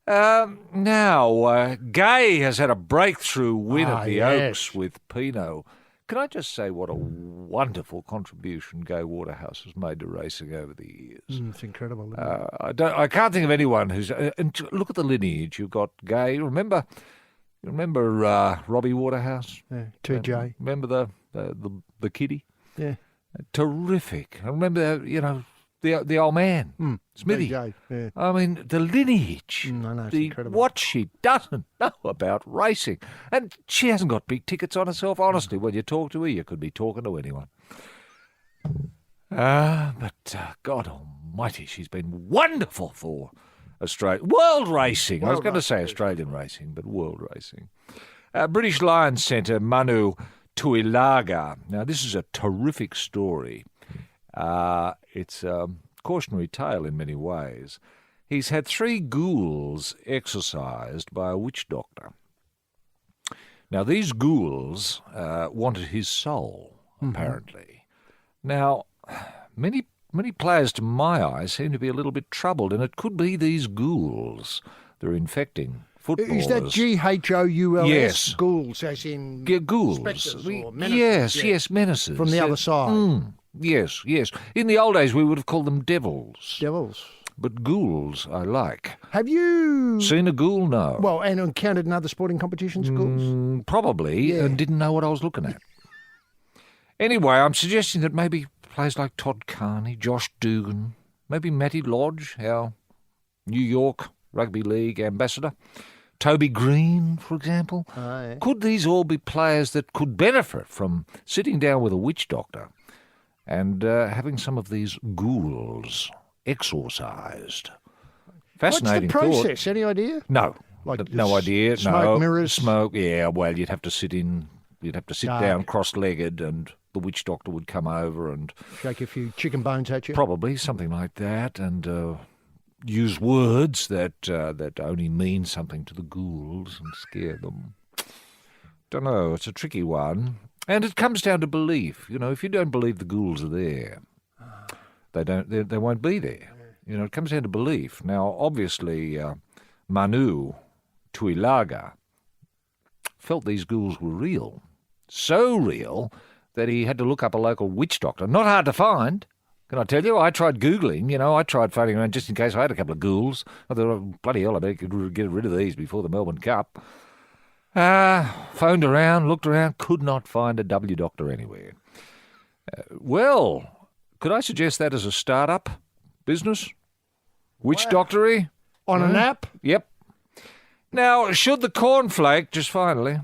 Now, Gay has had a breakthrough win at the Oaks with Pinot. Can I just say what a wonderful contribution Gay Waterhouse has made to racing over the years? It's incredible. Isn't it? I can't think of anyone who's. And look at the lineage. You've got Gay. Remember Robbie Waterhouse? Yeah, 2J. Remember the kiddie? Yeah. Terrific. I remember the old man, Smithy. DJ, yeah. I mean, the lineage. I know, it's incredible. What she doesn't know about racing. And she hasn't got big tickets on herself, honestly. When you talk to her, you could be talking to anyone. But God almighty, she's been wonderful for world racing. I was going to say Australian racing, but world racing. British Lions centre Manu Tuilaga. Now, this is a terrific story. It's a cautionary tale in many ways. He's had 3 ghouls exorcised by a witch doctor. Now, these ghouls wanted his soul, apparently. Now, many players, to my eye, seem to be a little bit troubled, and it could be these ghouls that are infecting footballers. Is that Ghouls? Yes. Ghouls, as in ghouls. spectres or menaces? Yes, menaces. From the other side. Yes. In the old days, we would have called them devils. Devils. But ghouls, I like. Have you Seen a ghoul? No. Well, and encountered in other sporting competitions, ghouls? Probably, and didn't know what I was looking at. Anyway, I'm suggesting that maybe players like Todd Carney, Josh Dugan, maybe Matty Lodge, our New York Rugby League ambassador, Toby Green, for example. Could these all be players that could benefit from sitting down with a witch doctor and having some of these ghouls exorcised? Fascinating What's the process? thought. Any idea? No. No idea. Smoke, mirrors? Smoke, yeah. Well, you'd have to sit down cross-legged, and the witch doctor would come over and shake a few chicken bones at you? Probably, something like that, and use words that only mean something to the ghouls and scare them. Don't know, it's a tricky one. And it comes down to belief. If you don't believe the ghouls are there, they won't be there. It comes down to belief. Now, obviously, Manu Tuilaga felt these ghouls were real. So real that he had to look up a local witch doctor. Not hard to find. Can I tell you? I tried Googling, I tried phoning around just in case I had a couple of ghouls. I thought, oh, bloody hell, I better get rid of these before the Melbourne Cup. Phoned around, looked around, could not find a W doctor anywhere. Well, could I suggest that as a start-up business? Witch doctory? On an app? Yep. Now, should the Cornflake, just finally,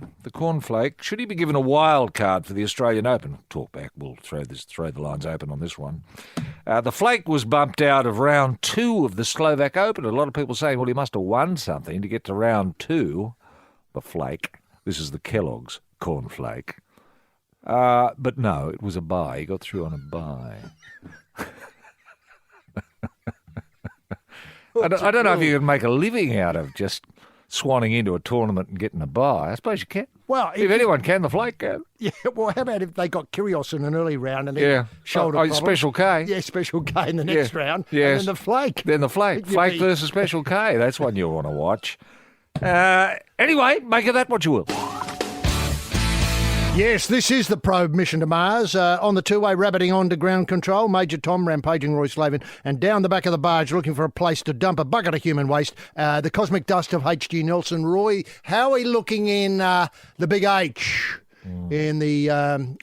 should he be given a wild card for the Australian Open? Talkback, we'll throw the lines open on this one. The Flake was bumped out of round 2 of the Slovak Open. A lot of people saying, well, he must have won something to get to round 2. The Flake. This is the Kellogg's Cornflake. But no, it was a bye. He got through on a bye. I don't know if you can make a living out of just swanning into a tournament and getting a bye. I suppose you can. Well, if anyone can, the Flake can. Yeah, well, how about if they got Kyrgios in an early round and then shoulder problem? Special K. Yeah, Special K in the next round. Yes. And then the Flake. Then the Flake. Flake versus Special K. That's one you'll want to watch. Anyway, make of that what you will. Yes, this is the probe mission to Mars. On the two-way, rabbiting on to ground control, Major Tom rampaging Roy Slaven, and down the back of the barge looking for a place to dump a bucket of human waste, the cosmic dust of H.G. Nelson. Roy, how are we looking in the Big H? In the,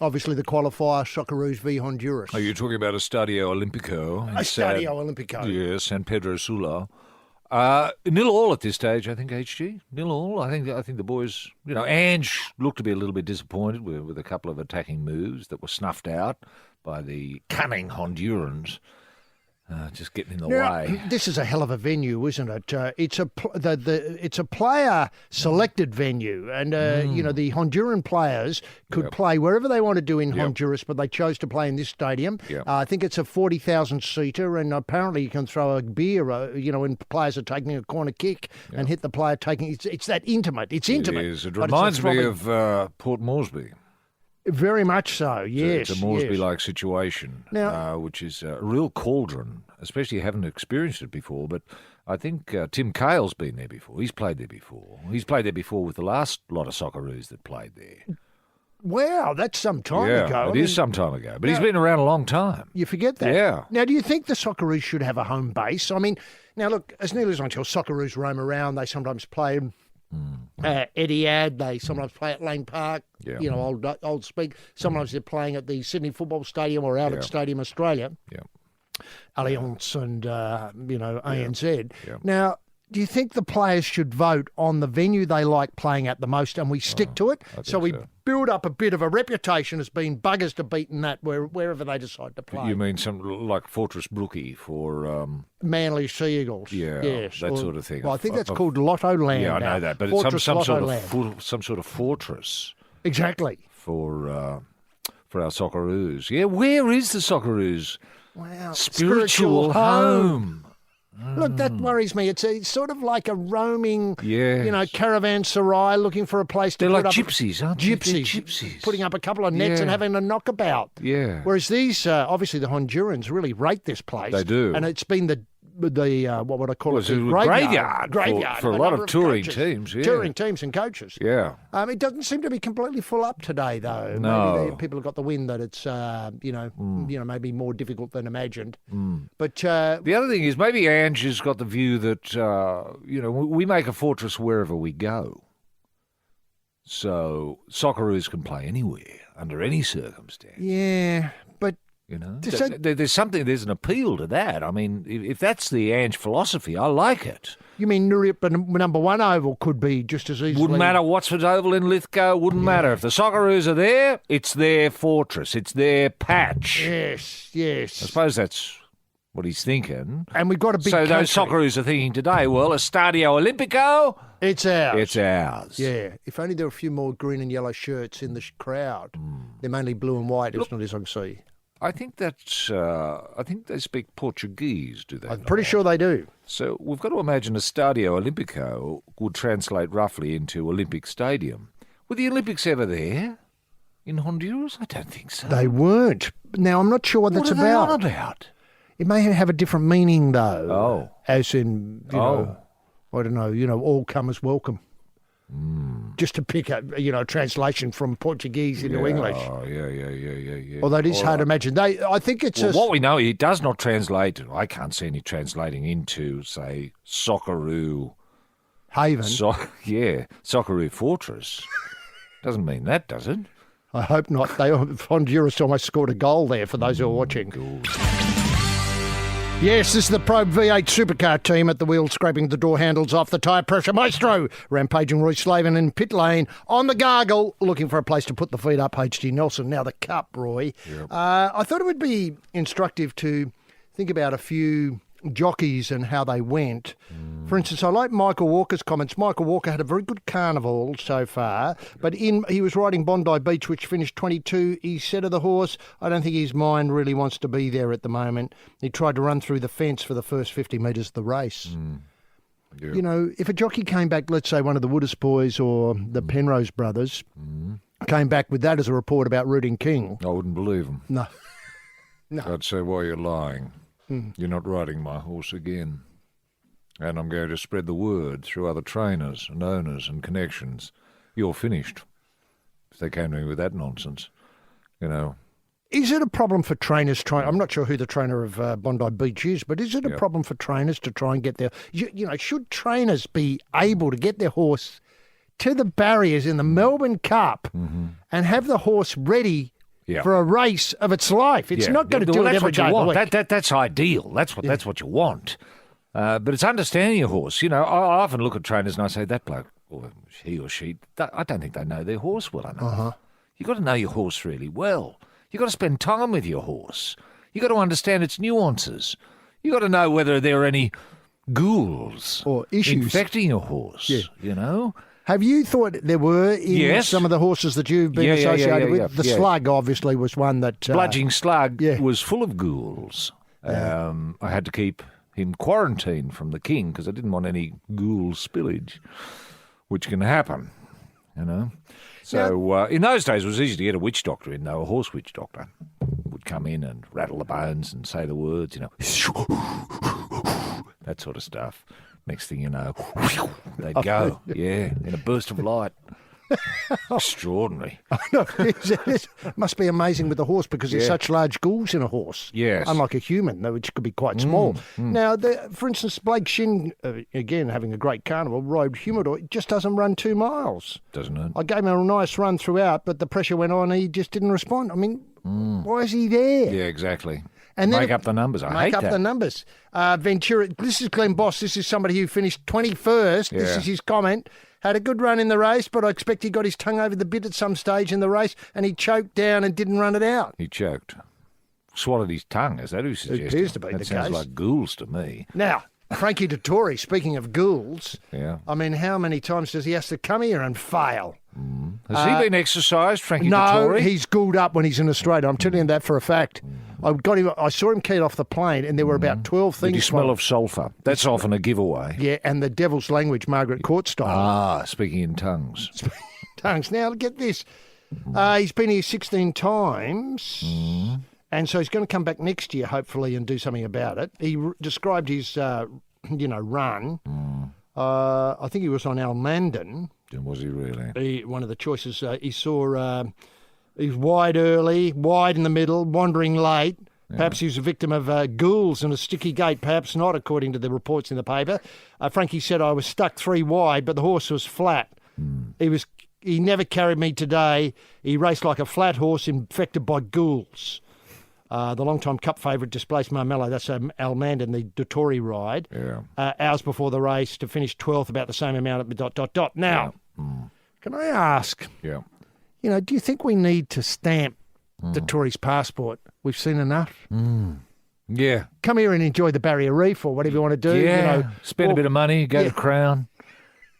obviously, the qualifier, Socceroos v Honduras. Are you talking about Estadio Olimpico? Estadio Olimpico. Yes, San Pedro Sula. 0-0 at this stage, I think, HG. 0-0. I think the boys, Ange looked to be a little bit disappointed with a couple of attacking moves that were snuffed out by the cunning Hondurans. just getting in the Now, way. this is a hell of a venue, isn't it? It's a player selected venue, and the Honduran players could play wherever they want to do in Honduras, but they chose to play in this stadium. Yep. I think it's a 40,000 seater, and apparently you can throw a beer, when players are taking a corner kick and hit the player taking. It's that intimate. It's intimate. It is. It but it's reminds me throbbing- of Port Moresby. Very much so. Yes, It's a Moresby-like situation, Now- which is a real cauldron, especially having experienced it before. But I think Tim Cale's been there before. He's played there before. He's played there before with the last lot of Socceroos that played there. Wow, that's some time ago. It is some time ago. But he's been around a long time. You forget that. Yeah. Now, do you think the Socceroos should have a home base? I mean, now look, as nearly as I can tell, Socceroos roam around. They sometimes play Etihad. They sometimes play at Lane Park. Yeah. Old speak. Sometimes they're playing at the Sydney Football Stadium or out at Stadium Australia. Yeah. Allianz and ANZ. Yeah. Now, do you think the players should vote on the venue they like playing at the most, and we stick to it? So we build up a bit of a reputation as being buggers to beat in that wherever they decide to play. You mean something like Fortress Brookie for... Manly Sea Eagles. Yeah, yes, that sort of thing. Well, I think that's called Lotto Land. Yeah, I now. know that, but Fortress it's some Lotto sort Land. of some sort of fortress Exactly. for our Socceroos. Yeah, where is the Socceroos? Wow. Spiritual home. Look, that worries me. It's sort of like a roaming, Yes. caravanserai looking for a place to They're put like up gypsies, aren't they? They're gypsies, putting up a couple of nets and Yeah. having a knockabout. Yeah. Whereas these, obviously, the Hondurans really rate this place. They do. and it's been the what would I call Well, it? it's The a graveyard for a of lot number of touring coaches. teams, yeah. Touring teams and coaches. Yeah. It doesn't seem to be completely full up today, though. No. Maybe people have got the wind that it's, maybe more difficult than imagined. But The other thing is maybe Ange has got the view that, we make a fortress wherever we go. So Socceroos can play anywhere, under any circumstance. yeah, but There's an appeal to that. I mean, if that's the Ange philosophy, I like it. you mean number one oval could be just as easily. Wouldn't matter Watford's Oval in Lithgow, wouldn't matter. If the Socceroos are there, it's their fortress, it's their patch. Yes. I suppose that's what he's thinking. And we've got a big So those country. Socceroos are thinking today, well, Estadio Olimpico, It's ours. it's ours. Yeah. If only there were a few more green and yellow shirts in the crowd. They're mainly blue and white, as not as I can see. I think they speak Portuguese, do they? I'm pretty sure they do. So we've got to imagine Estadio Olimpico would translate roughly into Olympic Stadium. Were the Olympics ever there in Honduras? I don't think so. They weren't. Now, I'm not sure what that's What are they about. on about? It may have a different meaning, though. Oh. As in, I don't know, all comers welcome. Just to pick up, a translation from Portuguese into English. Oh, yeah. Although it is All hard to right. imagine. I think it's Well, what we know, it does not translate. I can't see any translating into, say, Socceroo. Haven. Socceroo Fortress. Doesn't mean that, does it? I hope not. Honduras almost scored a goal there for those who are watching. Yes, this is the Probe V8 supercar team at the wheel, scraping the door handles off the tyre pressure maestro. Rampaging Roy Slaven in pit lane on the gargle, looking for a place to put the feet up. HG Nelson. Now the cup, Roy. Yep. I thought it would be instructive to think about a few jockeys and how they went. For instance, I like Michael Walker's comments. Michael Walker had a very good carnival so far, but he was riding Bondi Beach, which finished 22. He said of the horse, I don't think his mind really wants to be there at the moment. He tried to run through the fence for the first 50 metres of the race. Yeah. If a jockey came back, let's say one of the Woodis boys or the Penrose brothers, came back with that as a report about Rooting King. I wouldn't believe him. No. I'd say, why you're lying. You're not riding my horse again. And I'm going to spread the word through other trainers and owners and connections. You're finished. If they came to me with that nonsense, Is it a problem for trainers I'm not sure who the trainer of Bondi Beach is, but is it a problem for trainers to try and get their... should trainers be able to get their horse to the barriers in the Melbourne Cup and have the horse ready for a race of its life? It's not going to do it every day of the week. That's ideal. That's what you want. But it's understanding your horse. I often look at trainers and I say, that bloke, or he or she, I don't think they know their horse well enough. You've got to know your horse really well. You've got to spend time with your horse. You've got to understand its nuances. You got to know whether there are any ghouls Or issues. infecting your horse. Yeah. You know. Have you thought there were in Yes. some of the horses that you've been Yeah, associated with? yeah. The slug obviously was one that... Bludging Slug yeah. was full of ghouls. I had to keep him quarantined from the king because I didn't want any ghoul spillage, which can happen, you know. So in those days, it was easy to get a witch doctor in, though. A horse witch doctor would come in and rattle the bones and say the words, you know, that sort of stuff. Next thing you know, they'd go, in a burst of light. Extraordinary. No, it must be amazing with a horse because there's such large ghouls in a horse. Yes. Unlike a human, which could be quite small. Now, for instance, Blake Shin, again, having a great carnival, rode Humidor, just doesn't run 2 miles. Doesn't it? I gave him a nice run throughout, but the pressure went on and he just didn't respond. I mean, why is he there? Yeah, exactly. And then Make up the numbers. I hate Make up that. the numbers. Ventura, this is Glenn Boss. This is somebody who finished 21st. This is his comment. Had a good run in the race, but I expect he got his tongue over the bit at some stage in the race and he choked down and didn't run it out. He choked. Swallowed his tongue, is that who suggested? It appears to be that the sounds case. like ghouls to me. Now, Frankie Dettori, speaking of ghouls, Yeah. I mean, how many times does he have to come here and fail? Has he been exercised, Frankie No, Dettori? he's ghouled up when he's in Australia. I'm telling you that for a fact. I saw him keyed off the plane and there were about 12 things. Did he smell of sulphur? That's often a giveaway. Yeah, and the devil's language, Margaret Court style. Ah, speaking in tongues. Tongues. Now, get this. He's been here 16 times, and so he's going to come back next year, hopefully, and do something about it. He described his, run. I think he was on Almandan. Was he really? One of the choices. He saw he was wide early, wide in the middle, wandering late. Perhaps he was a victim of ghouls and a sticky gait. Perhaps not, according to the reports in the paper. Frankie said, I was stuck 3 wide, but the horse was flat. He never carried me today. He raced like a flat horse infected by ghouls. The long-time Cup favourite displaced Marmello. That's Almandan, the Dettori ride. Yeah. Hours before the race to finish 12th, about the same amount at ... Now, can I ask, Yeah. do you think we need to stamp Dettori's passport? We've seen enough. Yeah. Come here and enjoy the Barrier Reef or whatever you want to do. Yeah. Spend a bit of money, go yeah. to Crown,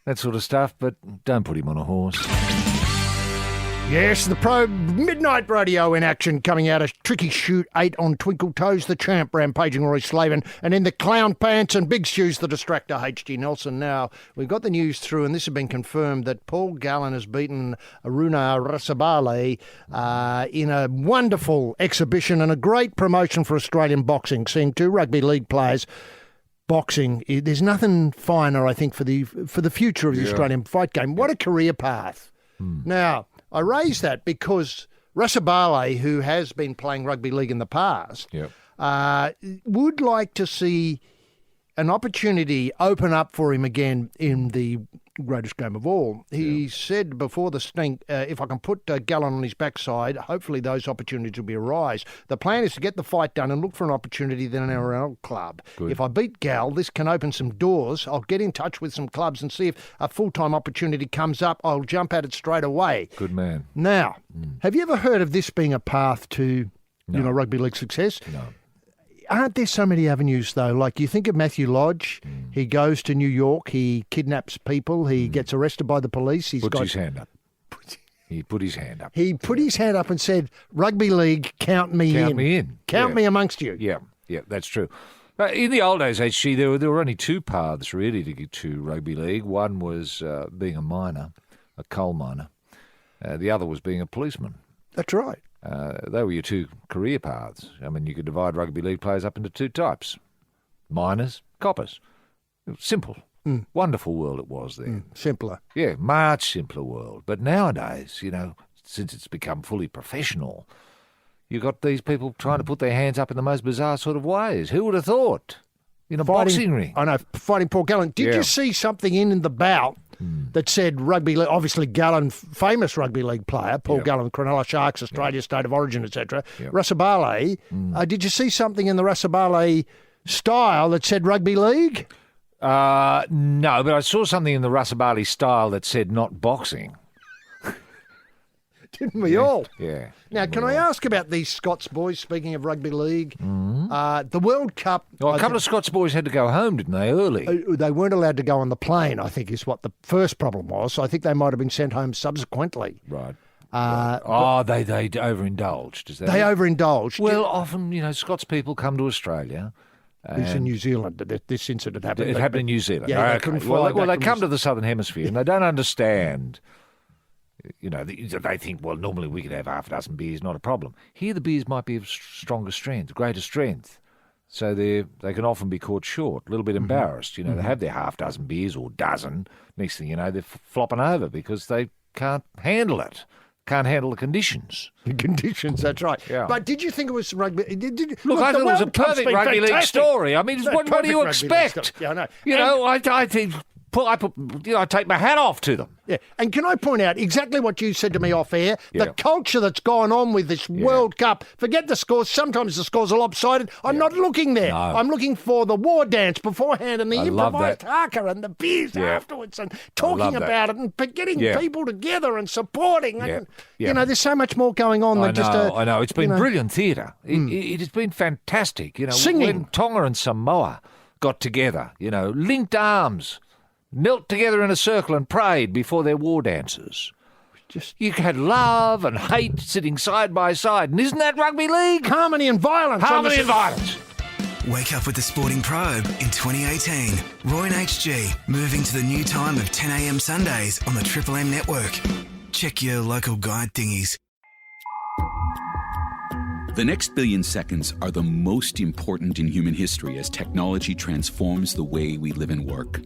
that sort of stuff, but don't put him on a horse. Yes, the Probe Midnight Radio in action, coming out of Tricky Shoot 8 on Twinkle Toes, the champ, rampaging Roy Slaven, and in the clown pants and big shoes, the distractor, H.G. Nelson. Now, we've got the news through, and this has been confirmed, that Paul Gallen has beaten Aruna Rasabale in a wonderful exhibition and a great promotion for Australian boxing, seeing 2 rugby league players boxing. There's nothing finer, I think, for the future of the Australian fight game. What a career path. Now, I raise that because Rasabale, who has been playing rugby league in the past, would like to see an opportunity open up for him again in the greatest game of all. He said before the stink, if I can put Gallen on his backside, hopefully those opportunities will be arise. The plan is to get the fight done and look for an opportunity then in our own club. Good. If I beat Gal, this can open some doors. I'll get in touch with some clubs and see if a full-time opportunity comes up. I'll jump at it straight away. Good man. Now, have you ever heard of this being a path to, rugby league success? No. Aren't there so many avenues, though? Like, you think of Matthew Lodge. He goes to New York. He kidnaps people. He gets arrested by the police. He put his hand up. He put his hand up and said, rugby league, count me in. Count me amongst you. Yeah, that's true. In the old days, HG, there were only 2 paths, really, to get to rugby league. One was being a miner, a coal miner. The other was being a policeman. That's right. They were your 2 career paths. I mean, you could divide rugby league players up into 2 types. Miners, coppers. Simple. Wonderful world it was then. Simpler. Yeah, much simpler world. But nowadays, since it's become fully professional, you've got these people trying to put their hands up in the most bizarre sort of ways. Who would have thought? In a boxing ring. I know, fighting Paul Gallen. Did you see something in the bout that said rugby league, obviously Gallen, famous rugby league player, Paul Gallen, Cronulla Sharks, Australia, state of origin, etc. Rasabale, did you see something in the Rasabale style that said rugby league? No, but I saw something in the Rasabale style that said not boxing. Didn't we all? Yeah. Now, can I ask about these Scots boys, speaking of rugby league? The World Cup... Well, a couple of Scots boys had to go home, didn't they, early? They weren't allowed to go on the plane, I think, is what the first problem was. So I think they might have been sent home subsequently. Right. They overindulged, is that They it? overindulged. Well, often, Scots people come to Australia. It's in New Zealand that this incident happened. It happened in New Zealand. Yeah, they Okay. couldn't fly Well, they back come from to the Southern Hemisphere and they don't understand. They think, well, normally we could have half a dozen beers, not a problem. Here the beers might be of stronger strength, greater strength. So they can often be caught short, a little bit embarrassed. They have their half dozen beers or dozen. Next thing you know, they're flopping over because they can't handle it. Can't handle the conditions. The conditions, that's right. Yeah. But did you think it was rugby? Look, I thought it was a perfect rugby league story. I mean, what do you expect? Yeah, I know. I think I take my hat off to them. Yeah, and can I point out exactly what you said to me off air? Yeah. The culture that's gone on with this World Cup. Forget the scores. Sometimes the scores are lopsided. I'm not looking there. No. I'm looking for the war dance beforehand and the improvised haka and the beers afterwards and talking about it and getting people together and supporting. And, there's so much more going on than just a... I know. It's been brilliant theatre. It has been fantastic. Singing. When Tonga and Samoa got together, linked arms, knelt together in a circle and prayed before their war dances. You had love and hate sitting side by side. And isn't that rugby league? Harmony and violence. Harmony and violence. Wake up with the Sporting Probe in 2018. Roy and HG moving to the new time of 10 a.m. Sundays on the Triple M network. Check your local guide thingies. The next billion seconds are the most important in human history as technology transforms the way we live and work.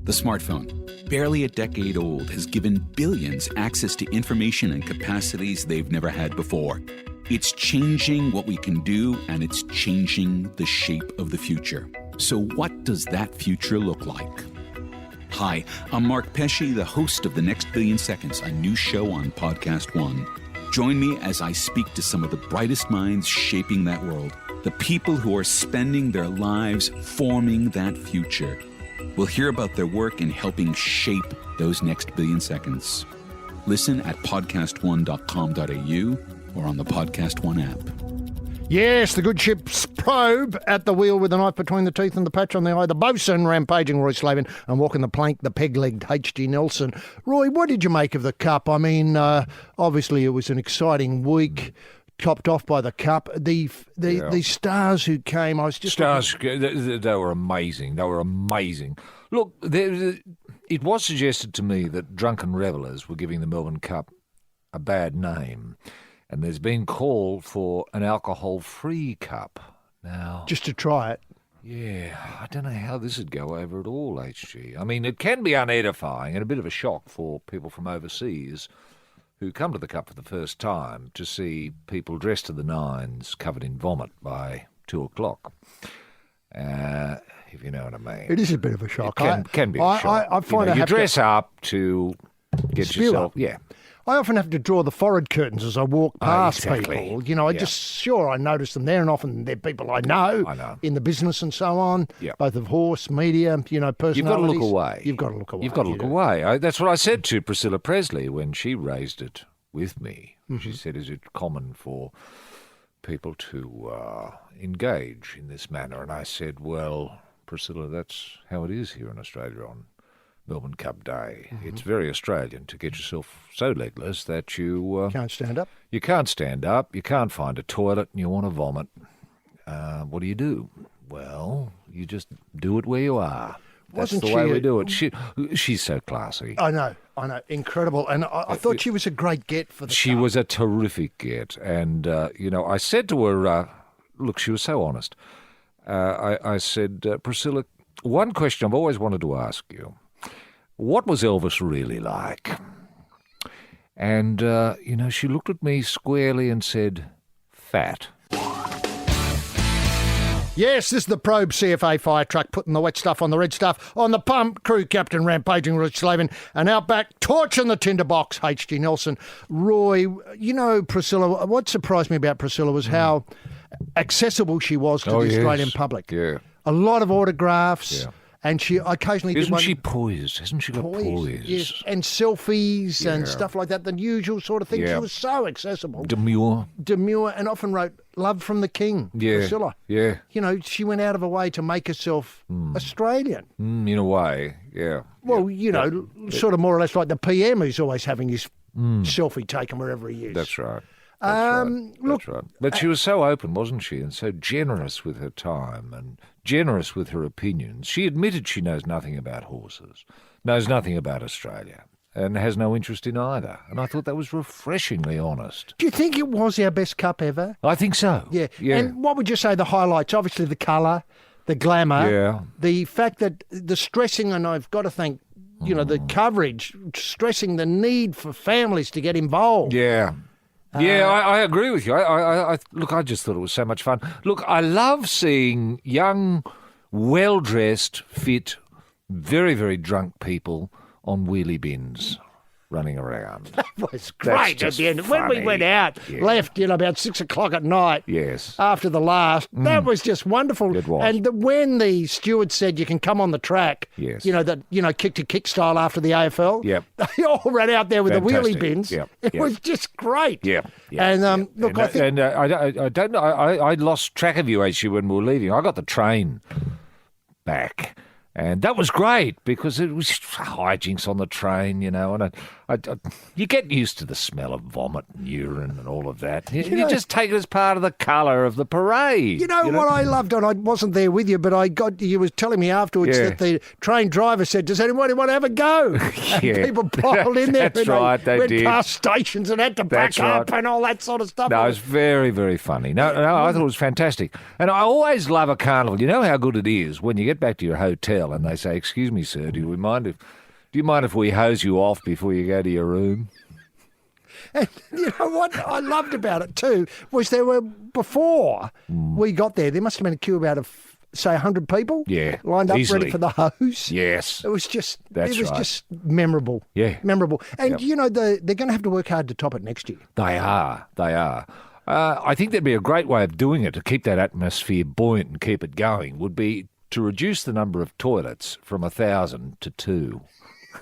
The smartphone, barely a decade old, has given billions access to information and capacities they've never had before. It's changing what we can do, and it's changing the shape of the future. So what does that future look like? Hi, I'm Mark Pesce, the host of The Next Billion Seconds, a new show on Podcast One. Join me as I speak to some of the brightest minds shaping that world, the people who are spending their lives forming that future. We'll hear about their work in helping shape those next billion seconds. Listen at podcastone.com.au or on the Podcast One app. Yes, the good ship's Probe at the wheel with a knife between the teeth and the patch on the eye. The bosun rampaging Roy Slaven and walking the plank, the peg-legged H.G. Nelson. Roy, what did you make of the Cup? I mean, obviously it was an exciting week, topped off by the Cup. The stars who came, I was just... Stars, they were amazing. They were amazing. Look, it was suggested to me that drunken revellers were giving the Melbourne Cup a bad name. And there's been call for an alcohol-free cup now. Just to try it. Yeah, I don't know how this would go over at all, HG. I mean, it can be unedifying and a bit of a shock for people from overseas who come to the Cup for the first time to see people dressed to the nines, covered in vomit by 2 o'clock. If you know what I mean. It is a bit of a shock. It can be a shock. I find you dress up to get spew yourself... up. Yeah. I often have to draw the forehead curtains as I walk past exactly. people. I notice them there, and often they're people I know in the business and so on, both of horse, media, personalities. You've got to look away. You've got to look away. You've got to look away. That's what I said to Priscilla Presley when she raised it with me. Mm-hmm. She said, is it common for people to engage in this manner? And I said, well, Priscilla, that's how it is here in Australia on Melbourne Cup Day. Mm-hmm. It's very Australian to get yourself so legless that you... can't stand up? You can't stand up, you can't find a toilet, and you want to vomit. What do? Well, you just do it where you are. That's the way we do it. She's so classy. I know. Incredible. And I thought she was a great get for the She Cup. was a terrific get. And, I said to her, look, she was so honest. I said, Priscilla, one question I've always wanted to ask you. What was Elvis really like? And, she looked at me squarely and said, fat. Yes, this is the Probe CFA fire truck putting the wet stuff on the red stuff on the pump. Crew Captain rampaging Roy Slaven and out back torching the tinderbox, H.G. Nelson. Roy, Priscilla, what surprised me about Priscilla was how accessible she was to the Australian public. Yeah. A lot of autographs. Yeah. And she occasionally did Isn't one. she poised? Hasn't she got poise? Yes, and selfies and stuff like that, the usual sort of thing. Yeah. She was so accessible. Demure. And often wrote Love from the King, Yeah. Priscilla. Yeah. You know, she went out of her way to make herself Australian. In a way, yeah. Well, you know, sort of more or less like the PM who's always having his selfie taken wherever he is. That's right. Look, That's right. But she was so open, wasn't she? And so generous with her time and generous with her opinions. She admitted she knows nothing about horses, knows nothing about Australia, and has no interest in either. And I thought that was refreshingly honest. do you think it was our best cup ever? I think so. Yeah. Yeah. And what would you say the highlights? Obviously the colour, the glamour, Yeah. the fact that the stressing, and I've got to thank, you know, the coverage, stressing the need for families to get involved. Yeah. Yeah, I agree with you. Look, I just thought it was so much fun. Look, I love seeing young, well-dressed, fit, very, very drunk people on wheelie bins running around. It was great at just the end. When we funny. went out, Yeah. left, you know, about 6 o'clock at night. Yes. After the last, that was just wonderful. It was. And when the steward said you can come on the track, Yes. you know, that, you know, kick to kick style after the AFL, Yep. they all ran out there with the Fantastic. wheelie bins. Yep. It Yep. was just great. Yeah. And look, I think I don't know. I lost track of you actually when we were leaving. I got the train back, and that was great because it was hijinks on the train, you know. And you get used to the smell of vomit and urine and all of that. You just take it as part of the colour of the parade. You know what I loved, and I wasn't there with you, but you was telling me afterwards Yeah. that the train driver said, "Does anybody want to have a go?" And Yeah. people piled in there. That's and right, they went did. past stations and had to back That's up right. and all that sort of stuff. No, it was very, very funny. No, I thought it was fantastic. And I always love a carnival. You know how good it is when you get back to your hotel and they say, "Excuse me, sir, do you mind if we hose you off before you go to your room?" And you know what I loved about it too was before we got there must have been a queue about say 100 people. Yeah, lined up easily. ready for the hose. Yes. It was just That's it was right. just memorable. Yeah. Memorable. And Yep. you know they're going to have to work hard to top it next year. They are. I think there'd be a great way of doing it to keep that atmosphere buoyant and keep it going would be to reduce the number of toilets from 1,000 to 2.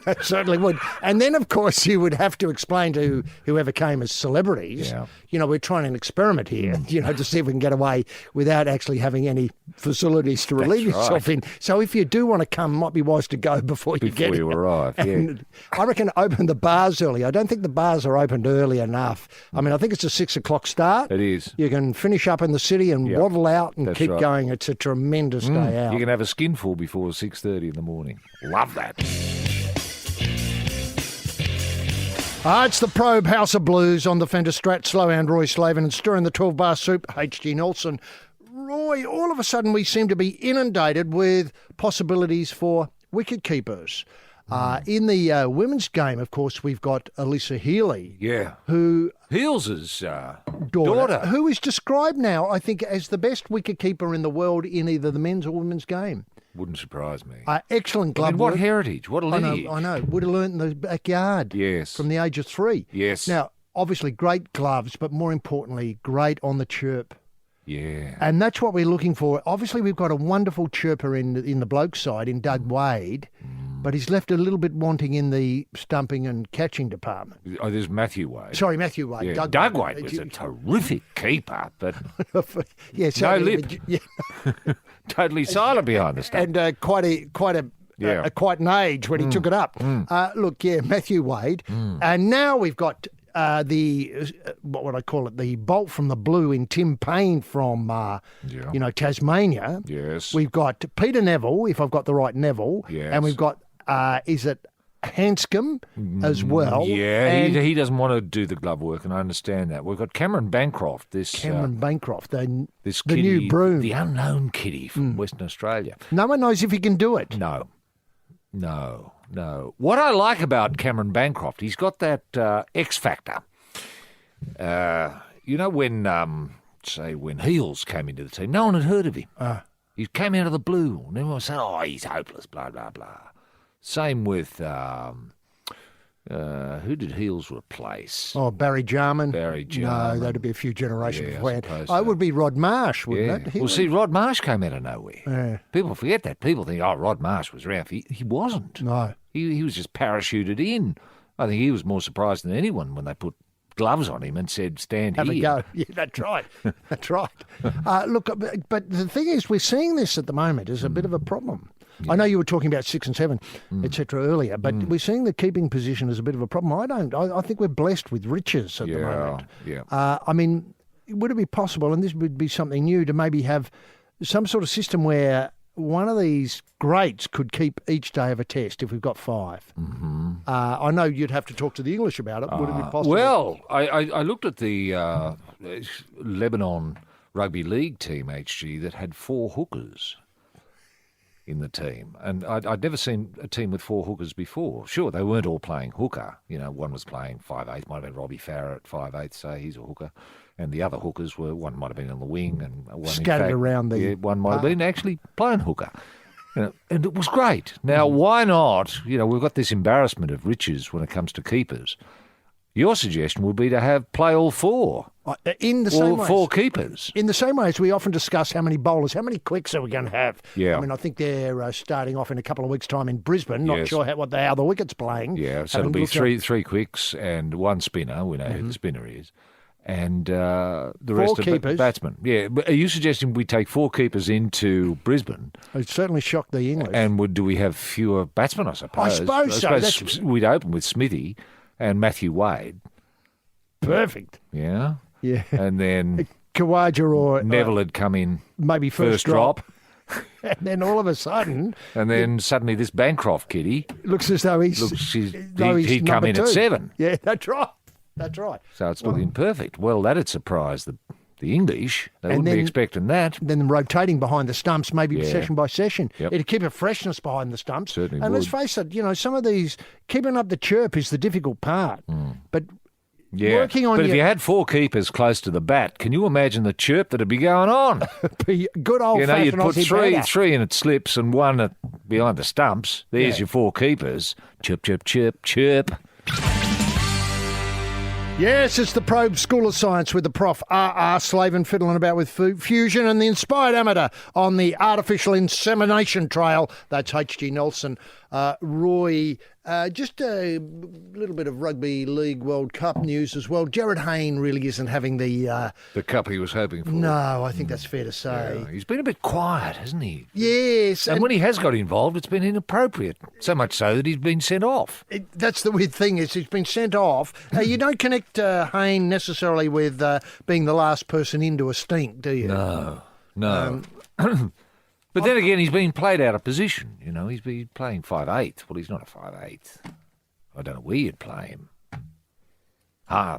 That certainly would. And then, of course, you would have to explain to whoever came as celebrities, Yeah. you know, we're trying an experiment here, you know, to see if we can get away without actually having any facilities to relieve yourself in. So if you do want to come, it might be wise to go before you get Before you here. arrive, yeah. And I reckon open the bars early. I don't think the bars are opened early enough. I mean, I think it's a 6 o'clock start. It is. You can finish up in the city and Yep. waddle out and That's keep right. going. It's a tremendous day out. You can have a skinful before 6:30 in the morning. Love that. It's the Probe House of Blues on the Fender Strat, Slow and Roy Slaven, and stirring the 12-bar soup, H.G. Nelson. Roy, all of a sudden we seem to be inundated with possibilities for wicket keepers. In the women's game, of course, we've got Alyssa Healy, Yeah. who Heels' daughter, who is described now, I think, as the best wicket keeper in the world in either the men's or women's game. Wouldn't surprise me. Excellent I glove mean, what work. heritage? What a lineage. I know. Would have learnt in the backyard. Yes. From the age of 3. Yes. Now, obviously, great gloves, but more importantly, great on the chirp. Yeah. And that's what we're looking for. Obviously, we've got a wonderful chirper in the bloke side, in Doug Wade, but he's left a little bit wanting in the stumping and catching department. Oh, there's Matthew Wade. Sorry, Matthew Wade. Yeah. Doug Wade was a terrific keeper, but yeah, no certainly, lip. yeah. Totally silent behind the stuff. And quite an age when he took it up. Look, Matthew Wade, and now we've got what would I call it? The bolt from the blue in Tim Payne from Tasmania. Yes. We've got Peter Neville, if I've got the right Neville, Yes. and we've got is it Hanscom as well? Yeah, and he doesn't want to do the glove work, and I understand that. We've got Cameron Bancroft, Cameron Bancroft, the kitty, new broom. the unknown kitty from Western Australia. No one knows if he can do it. No. What I like about Cameron Bancroft, he's got that X factor. You know, when Heels came into the team, no one had heard of him. He came out of the blue, and everyone was saying, "Oh, he's hopeless." Blah blah blah. Same with Who did Heels replace? Oh, Barry Jarman. Barry Jarman. No, that'd be a few generations Yeah, I beforehand. suppose Oh, it so. would be Rod Marsh, wouldn't it? Well, see, Rod Marsh came out of nowhere. Yeah. People forget that. People think, Rod Marsh was around. He wasn't. No. He was just parachuted in. I think he was more surprised than anyone when they put gloves on him and said, stand Have here. a go. Yeah, that's right. That's right. Look, but the thing is, we're seeing this at the moment as a bit of a problem. Yeah. I know you were talking about 6 and 7, etc. earlier, but we're seeing the keeping position as a bit of a problem. I think we're blessed with riches at the moment. Yeah. I mean, would it be possible, and this would be something new, to maybe have some sort of system where one of these greats could keep each day of a test if we've got 5? Mm-hmm. I know you'd have to talk to the English about it. Would it be possible? Well, I looked at the Lebanon Rugby League team, HG, that had 4 hookers in the team. And I'd never seen a team with 4 hookers before. Sure, they weren't all playing hooker. One was playing 5'8", might have been Robbie Farah at 5'8", say he's a hooker. And the other hookers one might have been on the wing. And one, scattered around the... Yeah, one might have been actually playing hooker. And it was great. Now, why not? We've got this embarrassment of riches when it comes to keepers. Your suggestion would be to play all 4. In the same way. 4 keepers. In the same way as we often discuss how many bowlers, how many quicks are we going to have? Yeah. I mean, I think they're starting off in a couple of weeks' time in Brisbane. Not sure how the wicket's playing. Yeah, so it'll be three quicks and 1 spinner. We know who the spinner is. And the rest 4 keepers. Of batsmen. Yeah, but are you suggesting we take 4 keepers into Brisbane? It certainly shocked the English. And do we have fewer batsmen, I suppose? I suppose so. We'd open with Smithy and Matthew Wade. Perfect. Yeah. Yeah. And then Khawaja or... Neville had come in maybe first drop. And then all of a sudden... And then suddenly this Bancroft kiddie... Looks as though he'd come in 2. at 7. Yeah, that's right. That's right. So it's looking perfect. Well, that'd surprise the English. They wouldn't be expecting that. Then rotating behind the stumps, maybe session by session. Yep. It'd keep a freshness behind the stumps. Certainly and would. let's face it, some of these, keeping up the chirp is the difficult part. But working on if you had 4 keepers close to the bat, can you imagine the chirp that'd be going on? Good old-fashioned you'd put Aussie three in at slips and 1 behind the stumps. There's your 4 keepers. Chirp, chirp, chirp, chirp. Yes, it's the Probe School of Science with the Prof. R.R. Slaven fiddling about with fusion and the inspired amateur on the artificial insemination trail. That's H.G. Nelson. Roy, just a little bit of Rugby League World Cup news as well. Jared Hayne really isn't having the cup he was hoping for. No, I think that's fair to say. Yeah, he's been a bit quiet, hasn't he? Yes. And when he has got involved, it's been inappropriate. So much so that he's been sent off. That's the weird thing, is he's been sent off. You don't connect Hayne necessarily with being the last person into a stink, do you? No. But then again, he's been played out of position. He's been playing 5'8". Well, he's not a 5'8". I don't know where you'd play him.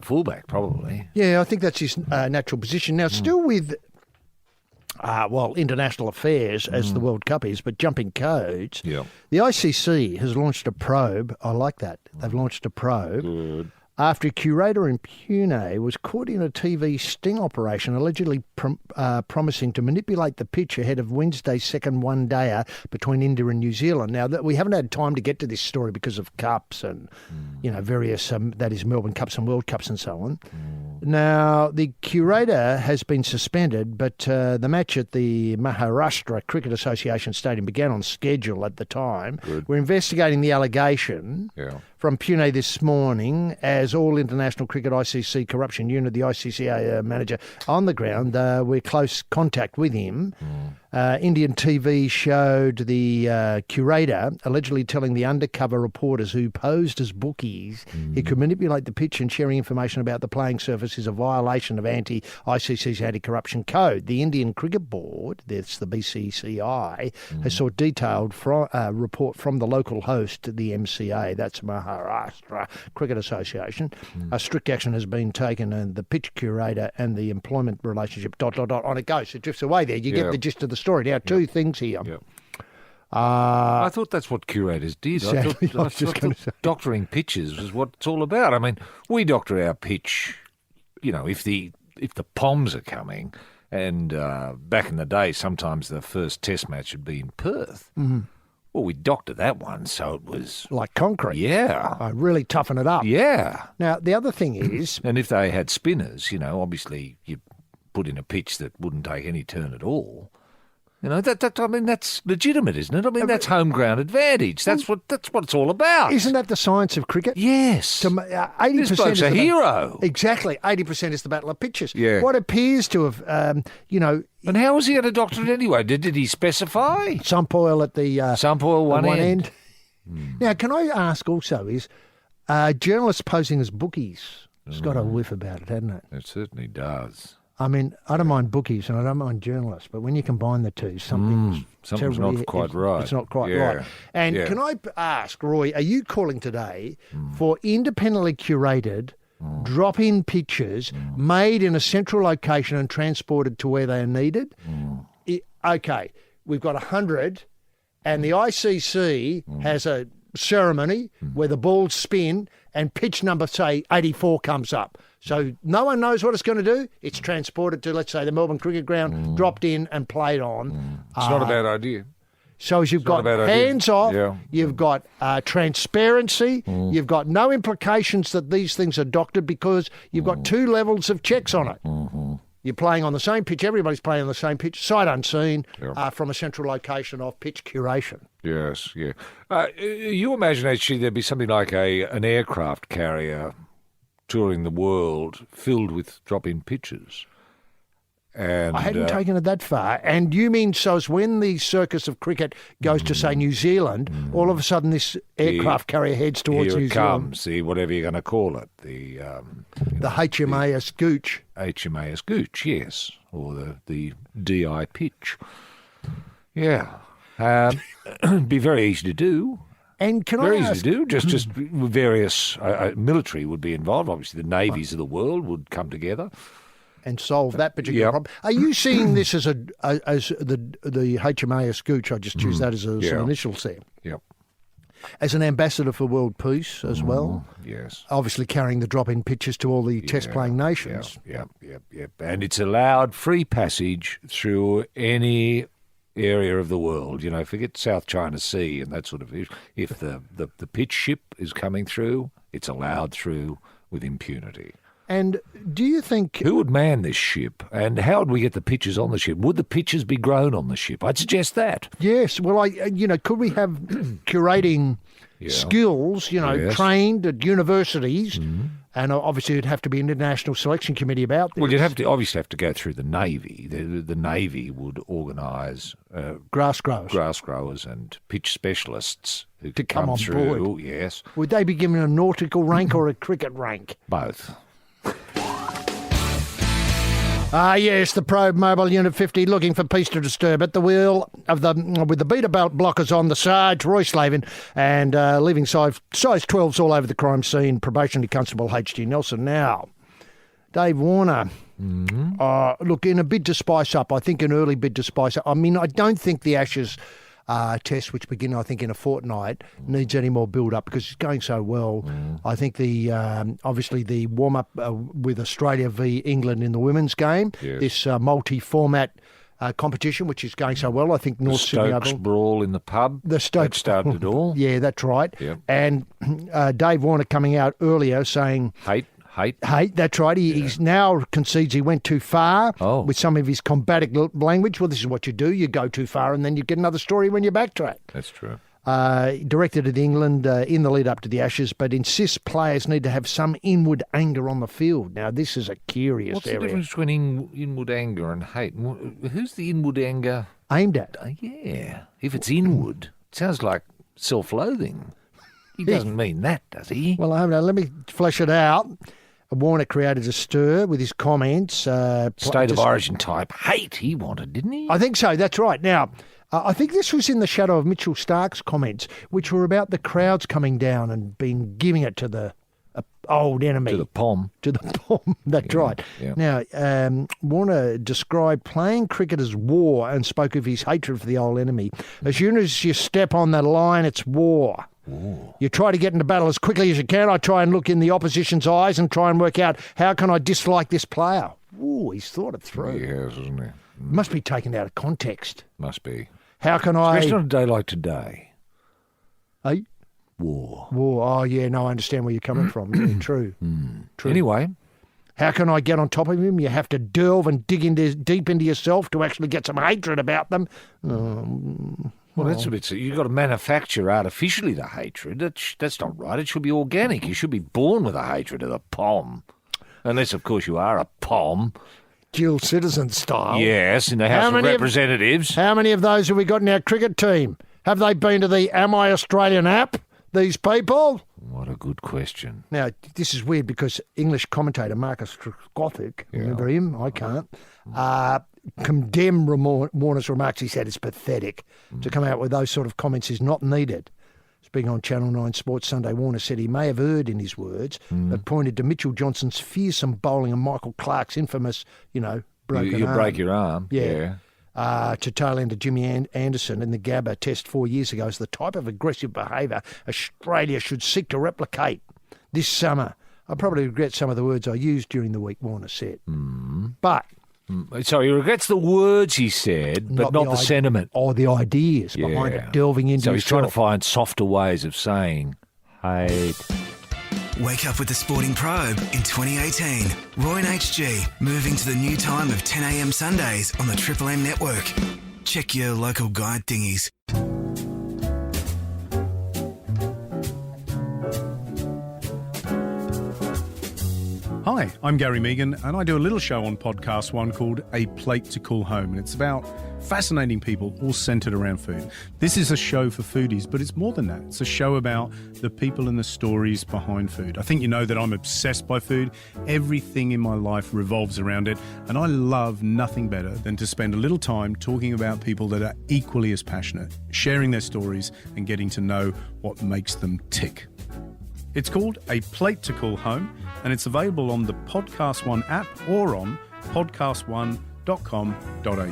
Fullback, probably. Yeah, I think that's his natural position. Now, still with, international affairs, as the World Cup is, but jumping codes, the ICC has launched a probe. I like that. They've launched a probe. Good. After a curator in Pune was caught in a TV sting operation, allegedly promising to manipulate the pitch ahead of Wednesday's second one-dayer between India and New Zealand. Now, we haven't had time to get to this story because of cups and, various, that is Melbourne Cups and World Cups and so on. Now, the curator has been suspended, but the match at the Maharashtra Cricket Association Stadium began on schedule at the time. Good. We're investigating the allegation from Pune this morning, as all International Cricket ICC Corruption Unit, the ICCA manager on the ground, we're close contact with him. Indian TV showed the curator allegedly telling the undercover reporters who posed as bookies he could manipulate the pitch, and sharing information about the playing surface is a violation of ICC's anti-corruption code. The Indian Cricket Board, that's the BCCI, has sought detailed report from the local host, the MCA, that's Maharashtra Cricket Association. Strict action has been taken, and the pitch curator and the employment relationship, ... on it goes. It drifts away there. You get the gist of the story. Now, 2 things here. I thought that's what curators did. Exactly. I thought doctoring pitches was what it's all about. I mean, we doctor our pitch, if the Poms are coming, and back in the day, sometimes the first test match would be in Perth. Well, we doctored that one, so it was... like concrete. Yeah. Really toughen it up. Yeah. Now, the other thing is... And if they had spinners, obviously you put in a pitch that wouldn't take any turn at all. That's legitimate, isn't it? That's home ground advantage. That's what it's all about. Isn't that the science of cricket? Yes. 80% This bloke's a hero. Exactly. 80% is the battle of pitches. Yeah. What appears to have, And how was he going to doctor it anyway? Did he specify? sump oil at the Sump oil one end. Now, can I ask also, is journalists posing as bookies? It's got a whiff about it, hasn't it? It certainly does. I mean, I don't mind bookies and I don't mind journalists, but when you combine the two, something's not quite right. It's not quite right. And can I ask, Roy, are you calling today for independently curated drop-in pictures made in a central location and transported to where they are needed? Okay, we've got 100 and the ICC has a ceremony where the balls spin and pitch number, say, 84 comes up. So no one knows what it's going to do. It's transported to, let's say, the Melbourne Cricket Ground, dropped in and played on. It's not a bad idea. So as you've got hands off, you've got transparency, you've got no implications that these things are doctored because you've got two levels of checks on it. You're playing on the same pitch, everybody's playing on the same pitch, sight unseen, from a central location of pitch curation. Yes, yeah. You imagine, actually, there'd be something like an aircraft carrier touring the world filled with drop-in pitches. And I hadn't taken it that far. And you mean so as when the circus of cricket goes to, say, New Zealand, all of a sudden this aircraft carrier heads towards New Zealand? Here it comes, whatever you're going to call it. The HMAS Gooch. HMAS Gooch, yes. Or the DI pitch. Yeah. It'd be very easy to do. And can Very I ask... easy to do. Just various military would be involved. Obviously, the navies of the world would come together and solve that particular problem. Are you seeing this as the HMAS Gooch? I just choose that as an initial there. Yep. As an ambassador for world peace as well. Yes. Obviously carrying the drop-in pitches to all the test-playing nations. Yep. And it's allowed free passage through any area of the world. Forget South China Sea and that sort of. If the pitch ship is coming through, it's allowed through with impunity. And do you think... Who would man this ship? And how would we get the pitches on the ship? Would the pitches be grown on the ship? I'd suggest that. Yes. Well, could we have curating skills, trained at universities? And obviously it'd have to be an international selection committee about this. Well, you'd have to go through the Navy. The Navy would organise grass growers and pitch specialists who to come on through. board. Yes. Would they be given a nautical rank or a cricket rank? Both. Yes, the Probe Mobile Unit 50 looking for peace to disturb at the wheel of with the beater belt blockers on the Sarge, Roy Slaven, and leaving size 12s all over the crime scene, probationary constable H.G. Nelson. Now, Dave Warner, look, in a bid to spice up, I think an early bid to spice up. I mean, I don't think the Ashes test, which begin, I think, in a fortnight, needs any more build-up because it's going so well. I think the obviously the warm-up with Australia v England in the women's game, this multi-format competition, which is going so well. I think North Sydney Stokes brawl in the pub. The Stokes started it all. Yeah, that's right. Yep. And Dave Warner coming out earlier saying... Hate, that's right. He's now concedes he went too far with some of his combative language. Well, this is what you do. You go too far and then you get another story when you backtrack. That's true. Directed at England in the lead up to the Ashes, but insists players need to have some inward anger on the field. Now, this is a curious What's area. the difference between inward anger and hate? Who's the inward anger aimed at? Yeah. If it's inward, it sounds like self-loathing. He doesn't mean that, does he? Well, let me flesh it out. Warner created a stir with his comments. State of origin type hate he wanted, didn't he? I think so, that's right. Now, I think this was in the shadow of Mitchell Stark's comments, which were about the crowds coming down and giving it to the old enemy. To the POM. To the POM, that's right. Yeah. Now, Warner described playing cricket as war and spoke of his hatred for the old enemy. As soon as you step on that line, it's war. Ooh. You try to get into battle as quickly as you can. I try and look in the opposition's eyes and try and work out how can I dislike this player. Ooh, he's thought it through. He has, hasn't he? Must be taken out of context. Must be. How can I... Especially on a day like today. Hey? War. Oh, yeah, no, I understand where you're coming from. Yeah, true. True. Anyway, How can I get on top of him? You have to delve and dig deep into yourself to actually get some hatred about them. well, that's a bit. You've got to manufacture artificially the hatred. That's not right. It should be organic. You should be born with a hatred of the POM, unless, of course, you are a POM. Dual citizen style. Yes, in the House of Representatives. How many of those have we got in our cricket team? Have they been to the Am I Australian app, these people? What a good question. Now, this is weird because English commentator Marcus Gothic, remember him? I can't. Condemned Warner's remarks. He said it's pathetic. To come out with those sort of comments is not needed. Speaking on Channel 9 Sports Sunday, Warner said he may have erred in his words, but pointed to Mitchell Johnson's fearsome bowling and Michael Clarke's infamous, broken You arm. break your arm. Yeah. To tailender Jimmy Anderson in the Gabba test 4 years ago is the type of aggressive behaviour Australia should seek to replicate this summer. I probably regret some of the words I used during the week, Warner said. But... So he regrets the words he said, but not the sentiment. Or the ideas behind it, delving into So he's trying to yourself. find softer ways of saying hate. Wake up with the Sporting Probe in 2018. Roy and HG moving to the new time of 10 a.m. Sundays on the Triple M network. Check your local guide thingies. Hi, I'm Gary Megan, and I do a little show on Podcast One called A Plate to Call Home, and it's about fascinating people all centred around food. This is a show for foodies, but it's more than that. It's a show about the people and the stories behind food. I think you know that I'm obsessed by food. Everything in my life revolves around it, and I love nothing better than to spend a little time talking about people that are equally as passionate, sharing their stories and getting to know what makes them tick. It's called A Plate to Call Home, and it's available on the Podcast One app or on podcastone.com.au.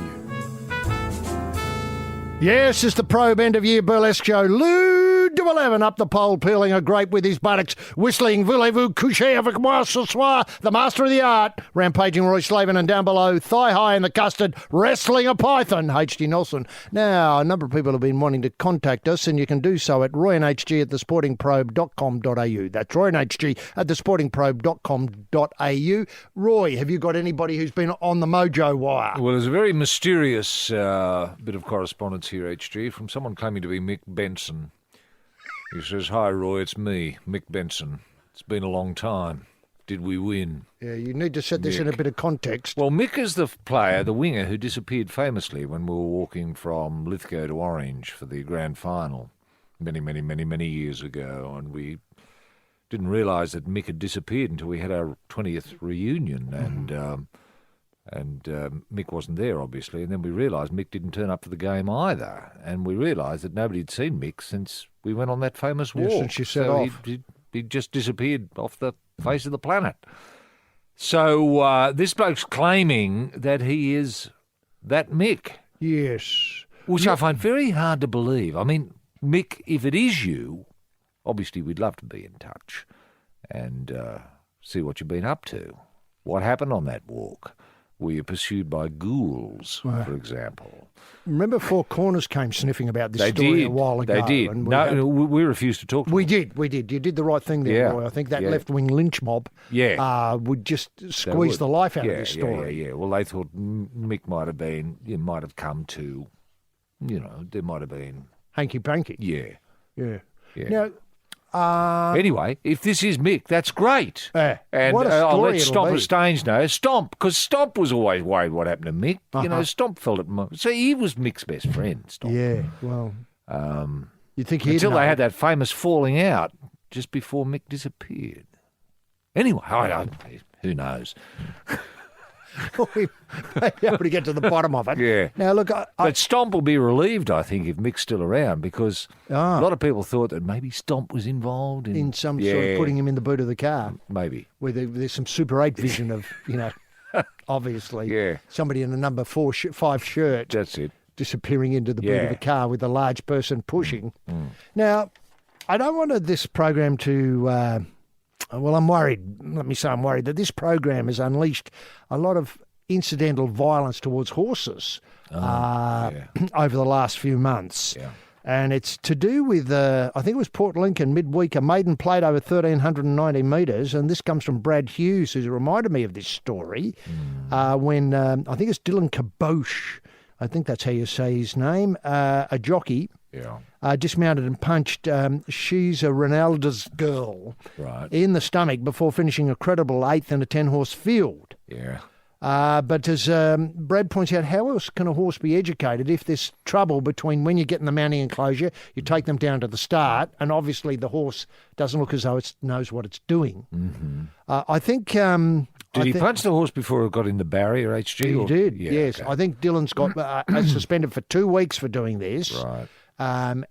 Yes, it's the Probe end-of-year burlesque show. Lewd to 11 up the pole, peeling a grape with his buttocks, whistling Voulez-vous coucher avec moi ce soir, the master of the art, rampaging Roy Slaven, and down below, thigh-high in the custard, wrestling a python, H.D. Nelson. Now, a number of people have been wanting to contact us, and you can do so at royandhg@thesportingprobe.com.au. That's royandhg@thesportingprobe.com.au. Roy, have you got anybody who's been on the mojo wire? Well, there's a very mysterious bit of correspondence here, HG, from someone claiming to be Mick Benson. He says, "Hi, Roy, it's me, Mick Benson. It's been a long time. Did we win?" Yeah, you need to set this in a bit of context. Well, Mick is the player, the winger, who disappeared famously when we were walking from Lithgow to Orange for the grand final many years ago, and we didn't realise that Mick had disappeared until we had our 20th reunion, and Mick wasn't there, obviously, and then we realised Mick didn't turn up for the game either, and we realised that nobody had seen Mick since we went on that famous walk. Since you set off. He just disappeared off the face of the planet. So this bloke's claiming that he is that Mick. Yes. Which I find very hard to believe. I mean, Mick, if it is you, obviously we'd love to be in touch and see what you've been up to. What happened on that walk? Were you pursued by ghouls, for example? Remember Four Corners came sniffing about this story a while ago. They did. And we refused to talk to them. We did. You did the right thing there, Roy. I think that left-wing lynch mob would just squeeze the life out of this story. Yeah. Well, they thought Mick might have come to, there might have been... Hanky-panky. Yeah. Now... anyway, if this is Mick, that's great. And what a story I'll let it'll Stomp be. of Staines know. Stomp, because Stomp was always worried what happened to Mick. Stomp felt it. So he was Mick's best friend, Stomp. Yeah, well... you think he'd until know. they had that famous falling out just before Mick disappeared. Anyway, who knows? We may be able to get to the bottom of it. Yeah. Now, look, But Stomp will be relieved, I think, if Mick's still around, because a lot of people thought that maybe Stomp was involved in some sort of putting him in the boot of the car. Maybe. Where there's some Super 8 vision of, obviously, somebody in a number 5 shirt. That's it. Disappearing into the boot of the car with a large person pushing. Now, I don't want this program to... I'm worried. Let me say I'm worried that this program has unleashed a lot of incidental violence towards horses over the last few months. And it's to do with, I think it was Port Lincoln midweek, a maiden played over 1,390 metres. And this comes from Brad Hughes, who's reminded me of this story when I think it's Dylan Kabosh, I think that's how you say his name, a jockey, dismounted and punched She's a Ronaldo's girl in the stomach before finishing a credible 8th in a 10-horse field. Yeah. But as Brad points out, how else can a horse be educated if there's trouble between when you get in the mounting enclosure, you take them down to the start, and obviously the horse doesn't look as though it knows what it's doing. Mm-hmm. I think... Did he punch the horse before it got in the barrier, HG? He did, Yeah, yes. okay. I think Dylan's got suspended for 2 weeks for doing this. Right.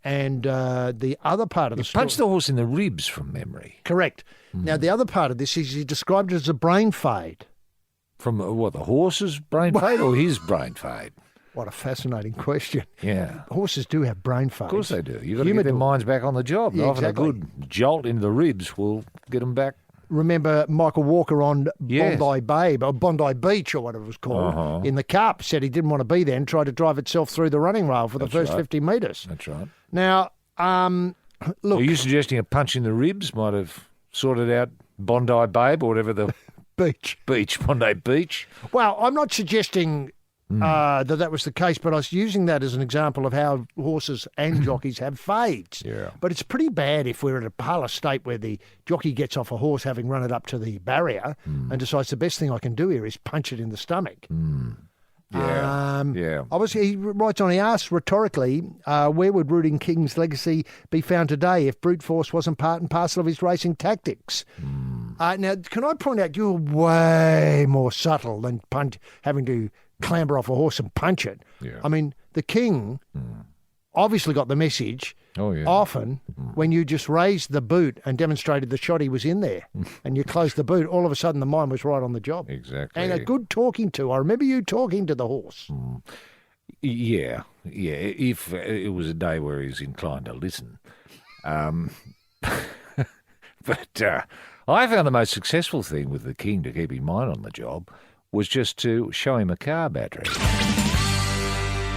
And the other part of the story... Punched the horse in the ribs from memory. Correct. Now, the other part of this is he described it as a brain fade. From what, the horse's brain fade or his brain fade? What a fascinating question. Yeah. Horses do have brain fades. Of course they do. You've got to get their minds back on the job. Yeah, Often exactly. a good jolt into the ribs will get them back. Remember Michael Walker on Yes. Bondi Bay, or Bondi Beach or whatever it was called, in the Cup, said he didn't want to be there and tried to drive itself through the running rail for the first 50 metres. That's right. Now, look... Are you suggesting a punch in the ribs might have sorted out Bondi Babe or whatever the... Beach, Bondi Beach? Well, I'm not suggesting that was the case, but I was using that as an example of how horses and jockeys have fades. Yeah. But it's pretty bad if we're at a parlour state where the jockey gets off a horse having run it up to the barrier and decides the best thing I can do here is punch it in the stomach. Yeah. Obviously, he writes on, he asks rhetorically, where would Rooting King's legacy be found today if brute force wasn't part and parcel of his racing tactics? Now, can I point out, you're way more subtle than having to clamber off a horse and punch it. Yeah. I mean, the king obviously got the message. Oh, yeah. Often, when you just raised the boot and demonstrated the shot he was in there, and you closed the boot, all of a sudden the mind was right on the job. Exactly. And a good talking to. I remember you talking to the horse. Yeah. If it was a day where he was inclined to listen. But I found the most successful thing with the king to keep in mind on the job was just to show him a car battery.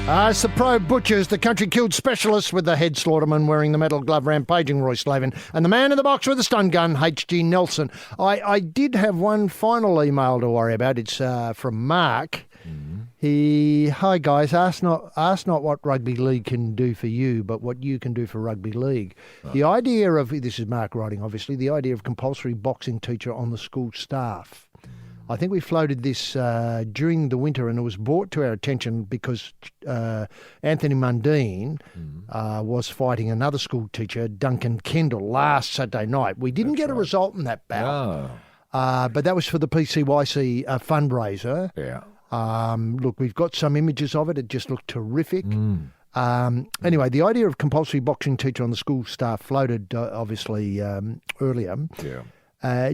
It's the Probe Butchers, the country killed specialist with the head slaughterman wearing the metal glove rampaging Roy Slaven, and the man in the box with the stun gun, H.G. Nelson. I did have one final email to worry about. It's from Mark. Hi guys, ask not what rugby league can do for you, but what you can do for rugby league. Right. The idea of, this is Mark writing obviously, the idea of compulsory boxing teacher on the school staff. I think we floated this during the winter, and it was brought to our attention because Anthony Mundine was fighting another school teacher, Duncan Kendall, last Saturday night. We didn't get a result in that bout, but that was for the PCYC fundraiser. Yeah. Look, we've got some images of it. It just looked terrific. Anyway, the idea of compulsory boxing teacher on the school staff floated, obviously, earlier. Yeah.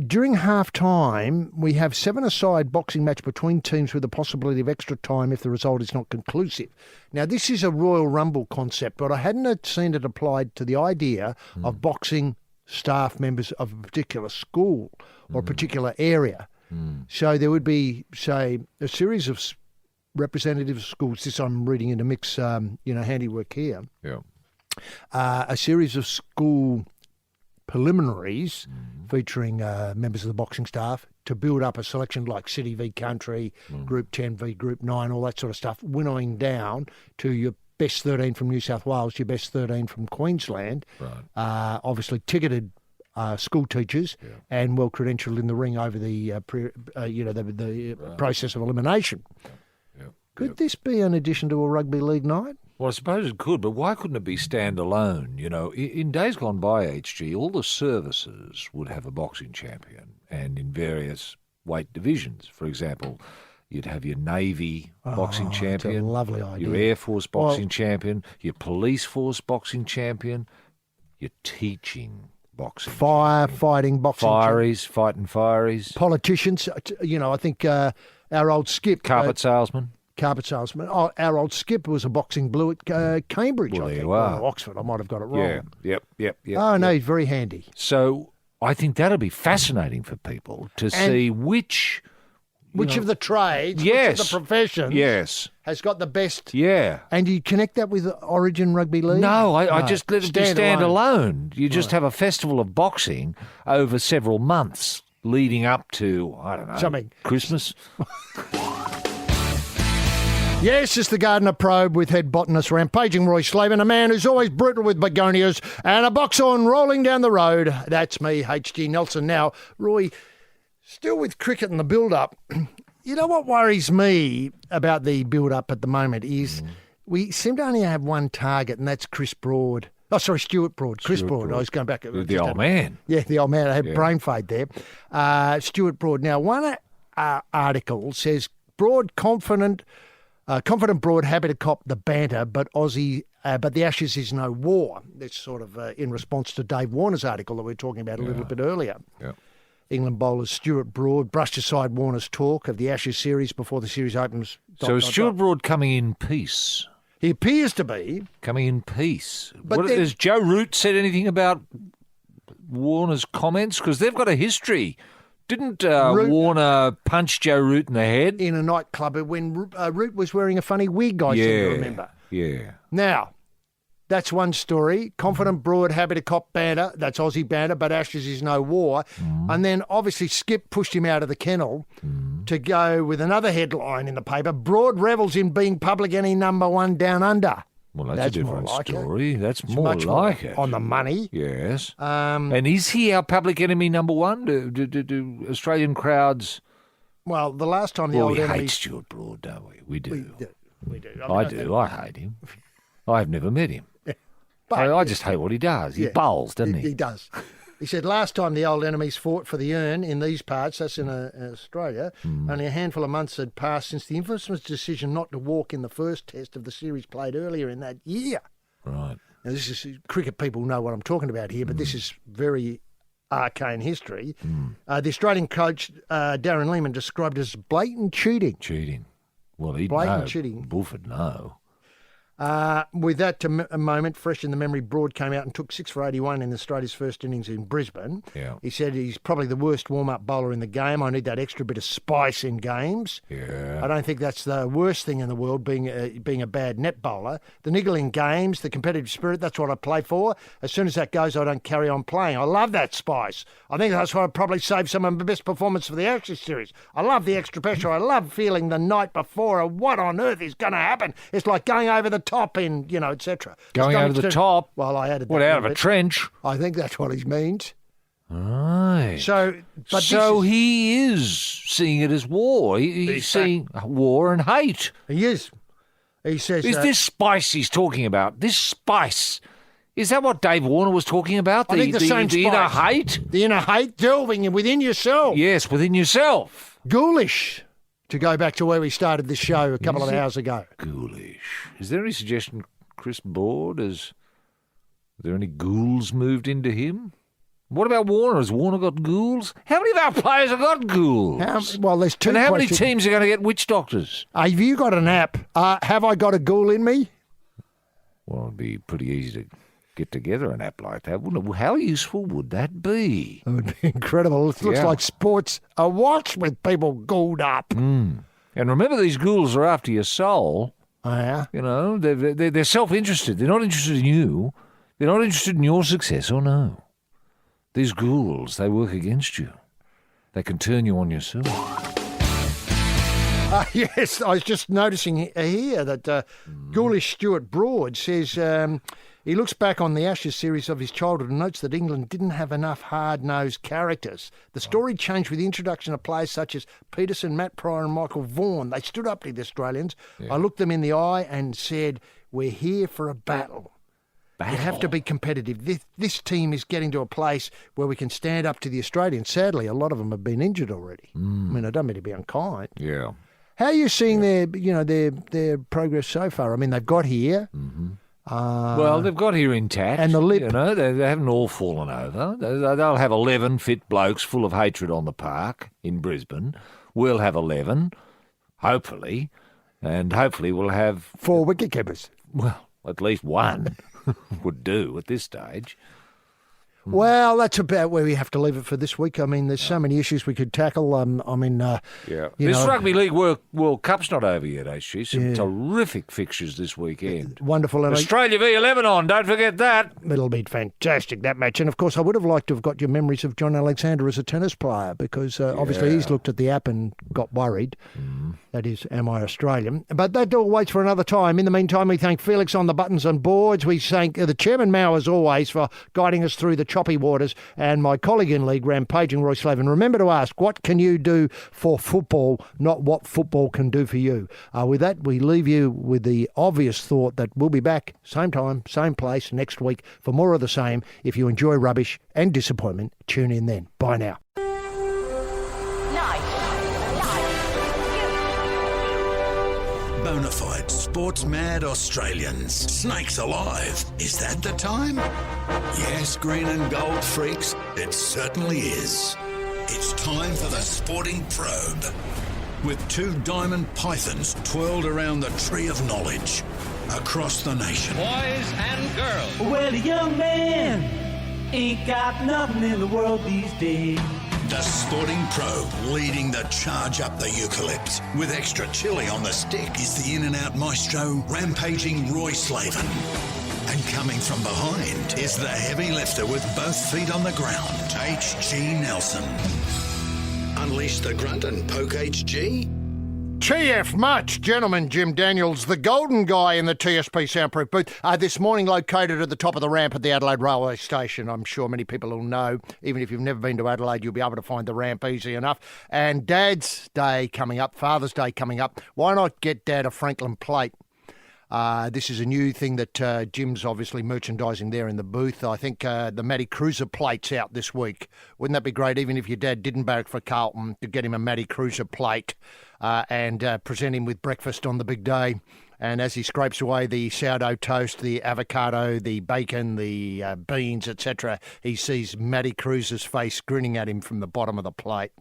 During half-time, we have 7-a-side boxing match between teams with the possibility of extra time if the result is not conclusive. Now, this is a Royal Rumble concept, but I hadn't seen it applied to the idea of boxing staff members of a particular school or a particular area. So there would be, say, a series of representative schools. This I'm reading into mix, handiwork here. Yeah. A series of school preliminaries featuring members of the boxing staff to build up a selection like City v Country, Group 10 v Group 9, all that sort of stuff, winnowing down to your best 13 from New South Wales, your best 13 from Queensland, obviously ticketed school teachers and well-credentialed in the ring over the process of elimination. Could this be an addition to a rugby league night? Well, I suppose it could, but why couldn't it be standalone? You know, in days gone by, HG, all the services would have a boxing champion, and in various weight divisions. For example, you'd have your Navy boxing champion, that's a lovely idea. Your Air Force boxing champion, your Police Force boxing champion, your teaching boxing fighting boxing fireys, fighting fireys. Politicians, I think our old Skip. Carpet salesman. Oh, our old Skip was a boxing blue at Cambridge, Well, I there think. you are. Or Oxford, I might have got it wrong. Yep. Oh, no, he's very handy. So I think that'll be fascinating for people to see which Which of the trades, Yes. which of the professions Yes. has got the best? Yeah. And you connect that with Origin Rugby League? No, I just let it stand alone. You just Right. have a festival of boxing over several months leading up to, I don't know, Something. Christmas. Yes, it's the Gardener Probe with head botanist rampaging Roy Slaven, a man who's always brutal with begonias and a box on rolling down the road. That's me, H.G. Nelson. Now, Roy, still with cricket and the build-up, you know what worries me about the build-up at the moment is we seem to only have one target, and that's Chris Broad. Oh, sorry, Stuart Broad. Chris Broad. I was going back. The old man. Yeah, the old man. I had brain fade there. Stuart Broad. Now, one article says Broad confident Broad happy to cop the banter, but the Ashes is no war. That's sort of in response to Dave Warner's article that we were talking about a little bit earlier. Yeah. England bowlers Stuart Broad brushed aside Warner's talk of the Ashes series before the series opens. So is Stuart Broad coming in peace? He appears to be. Coming in peace. But Has Joe Root said anything about Warner's comments? Because they've got a history. Didn't Warner punch Joe Root in the head? In a nightclub when Root was wearing a funny wig, I seem to remember. Yeah. Now, that's one story. Confident Broad, happy to cop banter. That's Aussie banter, but Ashes is no war. And then obviously Skip pushed him out of the kennel to go with another headline in the paper. Broad revels in being public enemy number one down under. Well, that's a different more like story. That's It's more much like more it. on the money. Yes. And is he our public enemy number one? Do Australian crowds... Well, the last time the Well, old we enemy... hate Stuart Broad, don't we? We do. We do. I do. I hate him. I've never met him. But, I just hate what he does. He bowls, doesn't he? He does. He said last time the old enemies fought for the urn in these parts, that's in Australia, only a handful of months had passed since the infamous decision not to walk in the first test of the series played earlier in that year. Right. Now, this is cricket people know what I'm talking about here, but this is very arcane history. The Australian coach, Darren Lehmann, described it as blatant cheating. Cheating. Well, he'd Blatant know. cheating. Bulford, no. With that a moment fresh in the memory, Broad came out and took 6 for 81 in Australia's first innings in Brisbane. Yeah. He said he's probably the worst warm-up bowler in the game. I need that extra bit of spice in games. Yeah. I don't think that's the worst thing in the world, being a bad net bowler. The niggle in games, the competitive spirit, that's what I play for. As soon as that goes, I don't carry on playing. I love that spice. I think that's why I probably saved some of my best performance for the Ashes series. I love the extra pressure. I love feeling the night before of what on earth is going to happen. It's like going over the top in, etc. Going over the top? Well, I added that. What, out of little a bit. trench? I think that's what he means. Right. So he is seeing it as war. He's seeing war and hate. He is. He says... Is this spice he's talking about? This spice... Is that what Dave Warner was talking about? I think the same the inner spice. hate? The inner hate, delving within yourself. Yes, within yourself. Ghoulish, to go back to where we started this show a couple of hours ago. Ghoulish. Is there any suggestion Chris Broad is there any ghouls moved into him? What about Warner? Has Warner got ghouls? How many of our players have got ghouls? Well, there's two And how many questions. teams are going to get witch doctors? Have you got an app? Have I got a ghoul in me? Well, it'd be pretty easy to get together an app like that, wouldn't it? How useful would that be? It would be incredible. It looks like sports awash with people ghouled up. And remember, these ghouls are after your soul. Oh, yeah? You know, they're self-interested. They're not interested in you. They're not interested in your success, or no. These ghouls, they work against you. They can turn you on yourself. Yes, I was just noticing here that ghoulish Stuart Broad says he looks back on the Ashes series of his childhood and notes that England didn't have enough hard-nosed characters. The story changed with the introduction of players such as Peterson, Matt Pryor and Michael Vaughan. They stood up to the Australians. Yeah. I looked them in the eye and said, we're here for a battle. You have to be competitive. This team is getting to a place where we can stand up to the Australians. Sadly, a lot of them have been injured already. I mean, I don't mean to be unkind. Yeah. How are you seeing their progress so far? I mean, they've got here. Well, they've got here intact. And the lip. You know, they haven't all fallen over. They'll have 11 fit blokes full of hatred on the park in Brisbane. We'll have 11, hopefully. And hopefully we'll have... 4 wicketkeepers. Well, at least one would do at this stage. Well, that's about where we have to leave it for this week. I mean, there's so many issues we could tackle. This Rugby League World Cup's not over yet, HG. Some terrific fixtures this weekend. Wonderful. And Australia v Lebanon, don't forget that. It'll be fantastic, that match. And, of course, I would have liked to have got your memories of John Alexander as a tennis player because obviously he's looked at the app and got worried. That is, am I Australian? But that all waits for another time. In the meantime, we thank Felix on the buttons and boards. We thank the Chairman Mao, as always, for guiding us through the choppy waters, and my colleague in league, rampaging Roy Slaven. Remember to ask, what can you do for football, not what football can do for you? With that, we leave you with the obvious thought that we'll be back, same time, same place, next week for more of the same. If you enjoy rubbish and disappointment, tune in then. Bye now. Bonafide sports-mad Australians. Snakes alive. Is that the time? Yes, green and gold freaks, it certainly is. It's time for the Sporting Probe. With 2 diamond pythons twirled around the tree of knowledge across the nation. Boys and girls. Well, a young man ain't got nothing in the world these days. The Sporting Probe leading the charge up the eucalypt. With extra chili on the stick is the in-and-out maestro, rampaging Roy Slaven. And coming from behind is the heavy lifter with both feet on the ground, H.G. Nelson. Unleash the grunt and poke HG? TF much, gentlemen. Jim Daniels, the golden guy in the TSP soundproof booth, this morning located at the top of the ramp at the Adelaide Railway Station. I'm sure many people will know. Even if you've never been to Adelaide, you'll be able to find the ramp easy enough. And Dad's Day coming up, Father's Day coming up. Why not get Dad a Franklin plate? This is a new thing that Jim's obviously merchandising there in the booth. I think the Matty Cruiser plate's out this week. Wouldn't that be great, even if your dad didn't barrack for Carlton, to get him a Matty Cruiser plate and present him with breakfast on the big day. And as he scrapes away the sourdough toast, the avocado, the bacon, the beans, etc., he sees Matty Cruiser's face grinning at him from the bottom of the plate.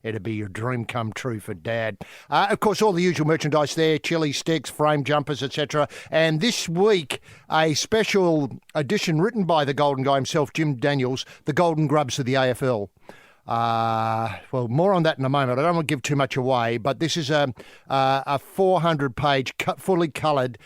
It'd be your dream come true for Dad. Of course, all the usual merchandise there, chili sticks, frame jumpers, etc. And this week, a special edition written by the Golden Guy himself, Jim Daniels, the Golden Grubs of the AFL. Well, more on that in a moment. I don't want to give too much away, but this is a 400-page, fully coloured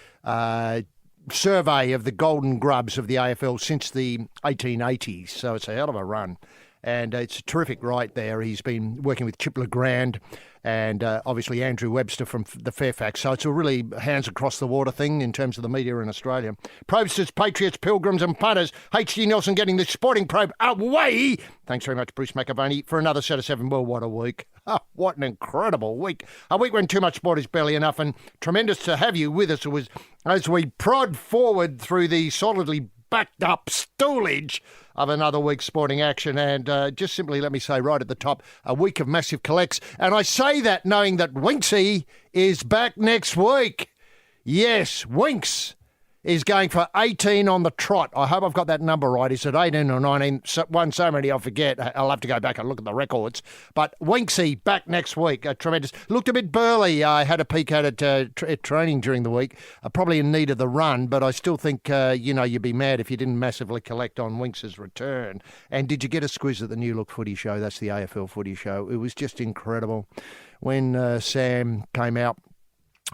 survey of the Golden Grubs of the AFL since the 1880s. So it's a hell of a run. And it's terrific right there. He's been working with Chip LeGrand and obviously Andrew Webster from the Fairfax. So it's a really hands across the water thing in terms of the media in Australia. Probe-sters, patriots, pilgrims and punters. H.G. Nelson getting the Sporting Probe away. Thanks very much, Bruce McAvaney, for another set of 7. Well, what a week. Oh, what an incredible week. A week when too much sport is barely enough, and tremendous to have you with us as we prod forward through the solidly backed up stoolage of another week's sporting action. And just simply let me say right at the top, a week of massive collects. And I say that knowing that Winksy is back next week. Yes, Winks is going for 18 on the trot. I hope I've got that number right. Is it 18 or 19? One so many I forget. I'll have to go back and look at the records. But Winksy back next week. Tremendous. Looked a bit burly. I had a peek at it at training during the week. Probably in need of the run, but I still think, you'd be mad if you didn't massively collect on Winks' return. And did you get a squiz at the New Look Footy Show? That's the AFL Footy Show. It was just incredible. When Sam came out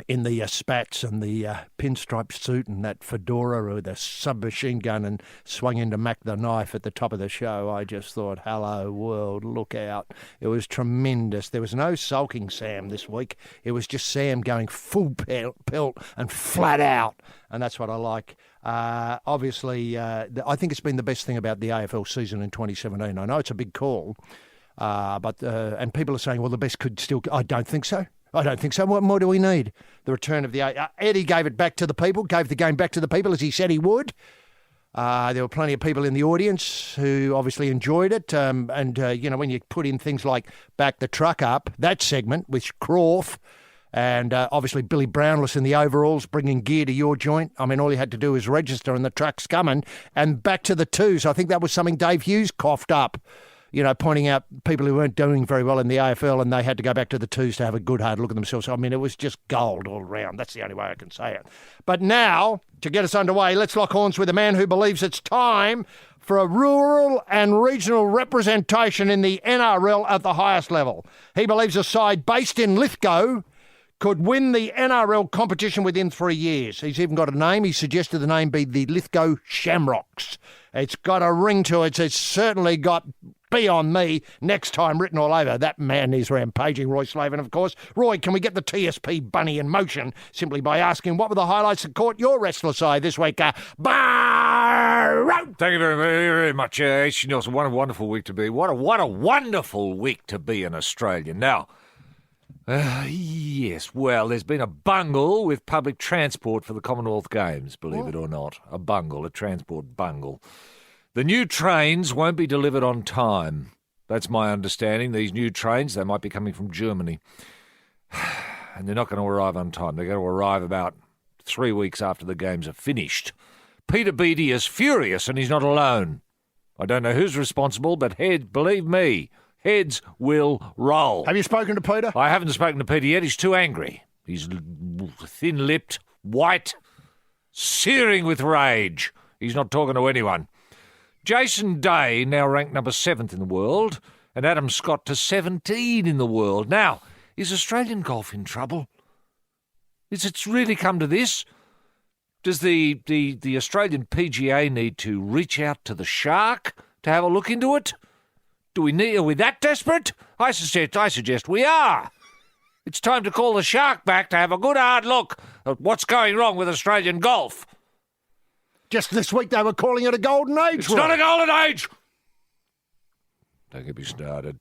in the spats and the pinstripe suit and that fedora with a submachine gun and swung into Mac the Knife at the top of the show, I just thought, hello world, look out. It was tremendous. There was no sulking Sam this week. It was just Sam going full pelt and flat out, and that's what I like. Obviously, I think it's been the best thing about the AFL season in 2017. I know it's a big call, but and people are saying, well, the best could still... I don't think so. I don't think so. What more do we need? The return of the... Eddie gave it back to the people, gave the game back to the people as he said he would. There were plenty of people in the audience who obviously enjoyed it. And when you put in things like Back the Truck Up, that segment with Croft and obviously Billy Brownless in the overalls bringing gear to your joint. I mean, all you had to do was register and the truck's coming. And back to the twos. I think that was something Dave Hughes coughed up. Pointing out people who weren't doing very well in the AFL and they had to go back to the twos to have a good hard look at themselves. I mean, it was just gold all round. That's the only way I can say it. But now, to get us underway, let's lock horns with a man who believes it's time for a rural and regional representation in the NRL at the highest level. He believes a side based in Lithgow could win the NRL competition within 3 years. He's even got a name. He suggested the name be the Lithgow Shamrocks. It's got a ring to it. It's certainly got "Be on me" next time written all over. That man is rampaging, Roy Slaven, of course. Roy, can we get the TSP bunny in motion simply by asking what were the highlights that caught your restless eye this week? Thank you very, very much, H. Nelson. What a wonderful week to be. What a wonderful week to be an Australian. Now, yes, well, there's been a bungle with public transport for the Commonwealth Games, believe it or not. A transport bungle. The new trains won't be delivered on time. That's my understanding. These new trains, they might be coming from Germany. And they're not going to arrive on time. They're going to arrive about 3 weeks after the games are finished. Peter Beattie is furious, and he's not alone. I don't know who's responsible, but believe me, heads will roll. Have you spoken to Peter? I haven't spoken to Peter yet. He's too angry. He's thin-lipped, white, searing with rage. He's not talking to anyone. Jason Day now ranked number 7th in the world, and Adam Scott to 17 in the world. Now, is Australian golf in trouble? Is it really come to this? Does the Australian PGA need to reach out to the shark to have a look into it? Are we that desperate? I suggest we are. It's time to call the shark back to have a good hard look at what's going wrong with Australian golf. Just this week they were calling it a golden age. It's not a golden age! Don't get me started.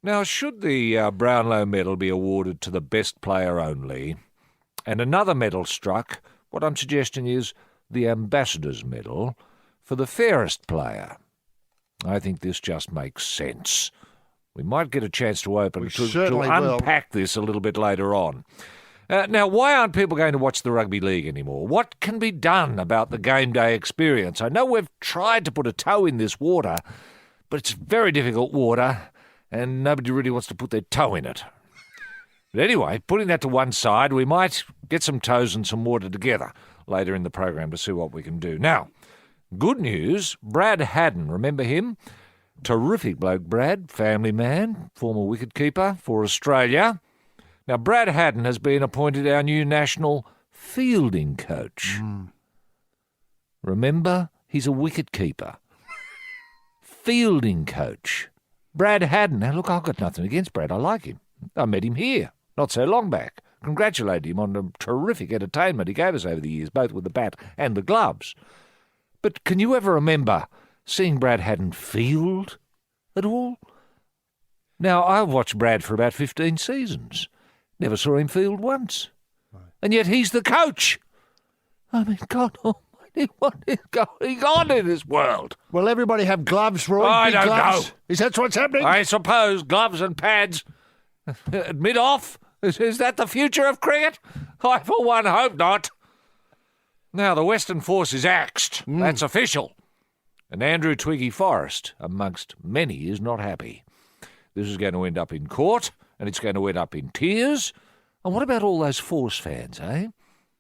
Now, should the Brownlow medal be awarded to the best player only, and another medal struck, what I'm suggesting is the Ambassador's medal for the fairest player. I think this just makes sense. We might get a chance to unpack this a little bit later on. Now, why aren't people going to watch the rugby league anymore? What can be done about the game day experience? I know we've tried to put a toe in this water, but it's very difficult water, and nobody really wants to put their toe in it. But anyway, putting that to one side, we might get some toes and some water together later in the program to see what we can do. Now, good news, Brad Haddin, remember him? Terrific bloke, Brad, family man, former wicketkeeper for Australia. Now, Brad Haddin has been appointed our new national fielding coach. Remember, he's a wicketkeeper. Fielding coach. Brad Haddin. Now, look, I've got nothing against Brad. I like him. I met him here, not so long back. Congratulated him on the terrific entertainment he gave us over the years, both with the bat and the gloves. But can you ever remember seeing Brad Haddin field at all? Now, I've watched Brad for about 15 seasons. Never saw him field once. Right. And yet he's the coach. I mean, God almighty, what is going on in this world? Will everybody have gloves, Roy? I don't gloves? know. Is that what's happening? I suppose gloves and pads. Mid-off? Is that the future of cricket? I, for one, hope not. Now, the Western Force is axed. That's official. And Andrew Twiggy Forrest, amongst many, is not happy. This is going to end up in court, and it's going to end up in tears. And what about all those Force fans, eh?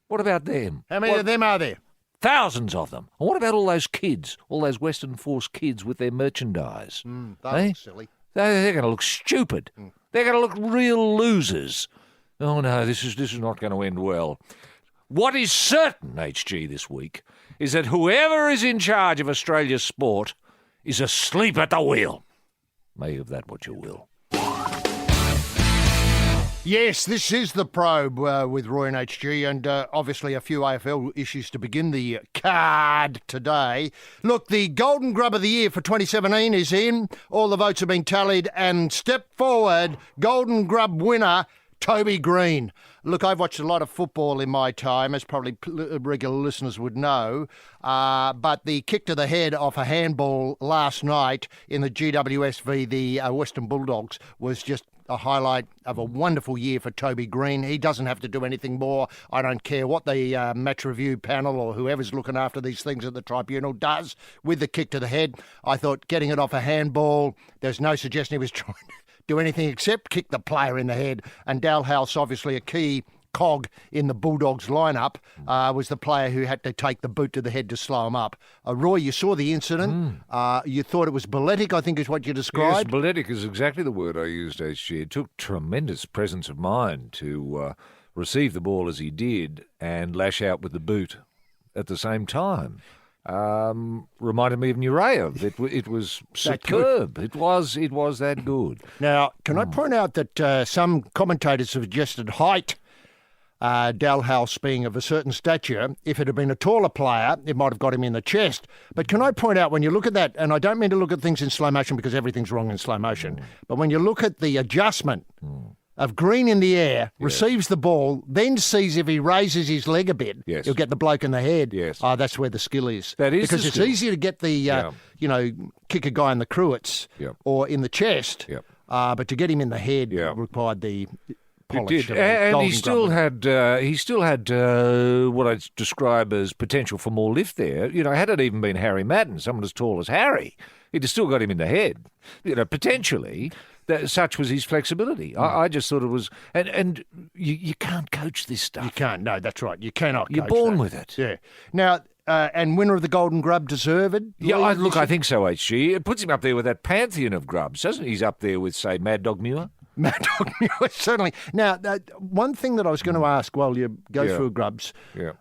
What about them? How many of them are there? Thousands of them. And what about all those kids, all those Western Force kids with their merchandise? They look silly. They're going to look stupid. They're going to look real losers. Oh, no, this is not going to end well. What is certain, HG, this week, is that whoever is in charge of Australia's sport is asleep at the wheel. Make of that what you will. Yes, this is the Probe with Roy and HG, and obviously a few AFL issues to begin the card today. Look, the Golden Grub of the Year for 2017 is in. All the votes have been tallied, and step forward, Golden Grub winner, Toby Green. Look, I've watched a lot of football in my time, as probably regular listeners would know, but the kick to the head off a handball last night in the GWS v the Western Bulldogs was just a highlight of a wonderful year for Toby Green. He doesn't have to do anything more. I don't care what the match review panel or whoever's looking after these things at the tribunal does with the kick to the head. I thought getting it off a handball, there's no suggestion he was trying to do anything except kick the player in the head. And Dalhouse, obviously a key cog in the Bulldogs lineup, was the player who had to take the boot to the head to slow him up. Roy, you saw the incident. You thought it was balletic, I think is what you described. Yes, balletic is exactly the word I used, HG. It took tremendous presence of mind to receive the ball as he did and lash out with the boot at the same time. Reminded me of Nureyev. It was superb. It was that good. Now, can I point out that some commentators suggested height, Dalhouse being of a certain stature, if it had been a taller player, it might have got him in the chest. But can I point out, when you look at that, and I don't mean to look at things in slow motion because everything's wrong in slow motion, but when you look at the adjustment of Green in the air, receives the ball, then sees if he raises his leg a bit, he'll get the bloke in the head. Yes. That's where the skill is. That is because the it's skill. easier to get the, kick a guy in the cruets or in the chest, but to get him in the head required the polish. It did, and he still had what I'd describe as potential for more lift there. Had it even been Harry Madden, someone as tall as Harry, he'd have still got him in the head. Potentially. Such was his flexibility. I just thought it was, and you can't coach this stuff. You can't. No, that's right. You cannot. You're coach born that. with it. Yeah. Now, and winner of the Golden Grub, deserved. Yeah, I think so. HG. It puts him up there with that pantheon of grubs, doesn't it? He's up there with, say, Mad Dog Muir. Mad Dog Muir, certainly. Now, one thing that I was going to ask while you go through Grubs,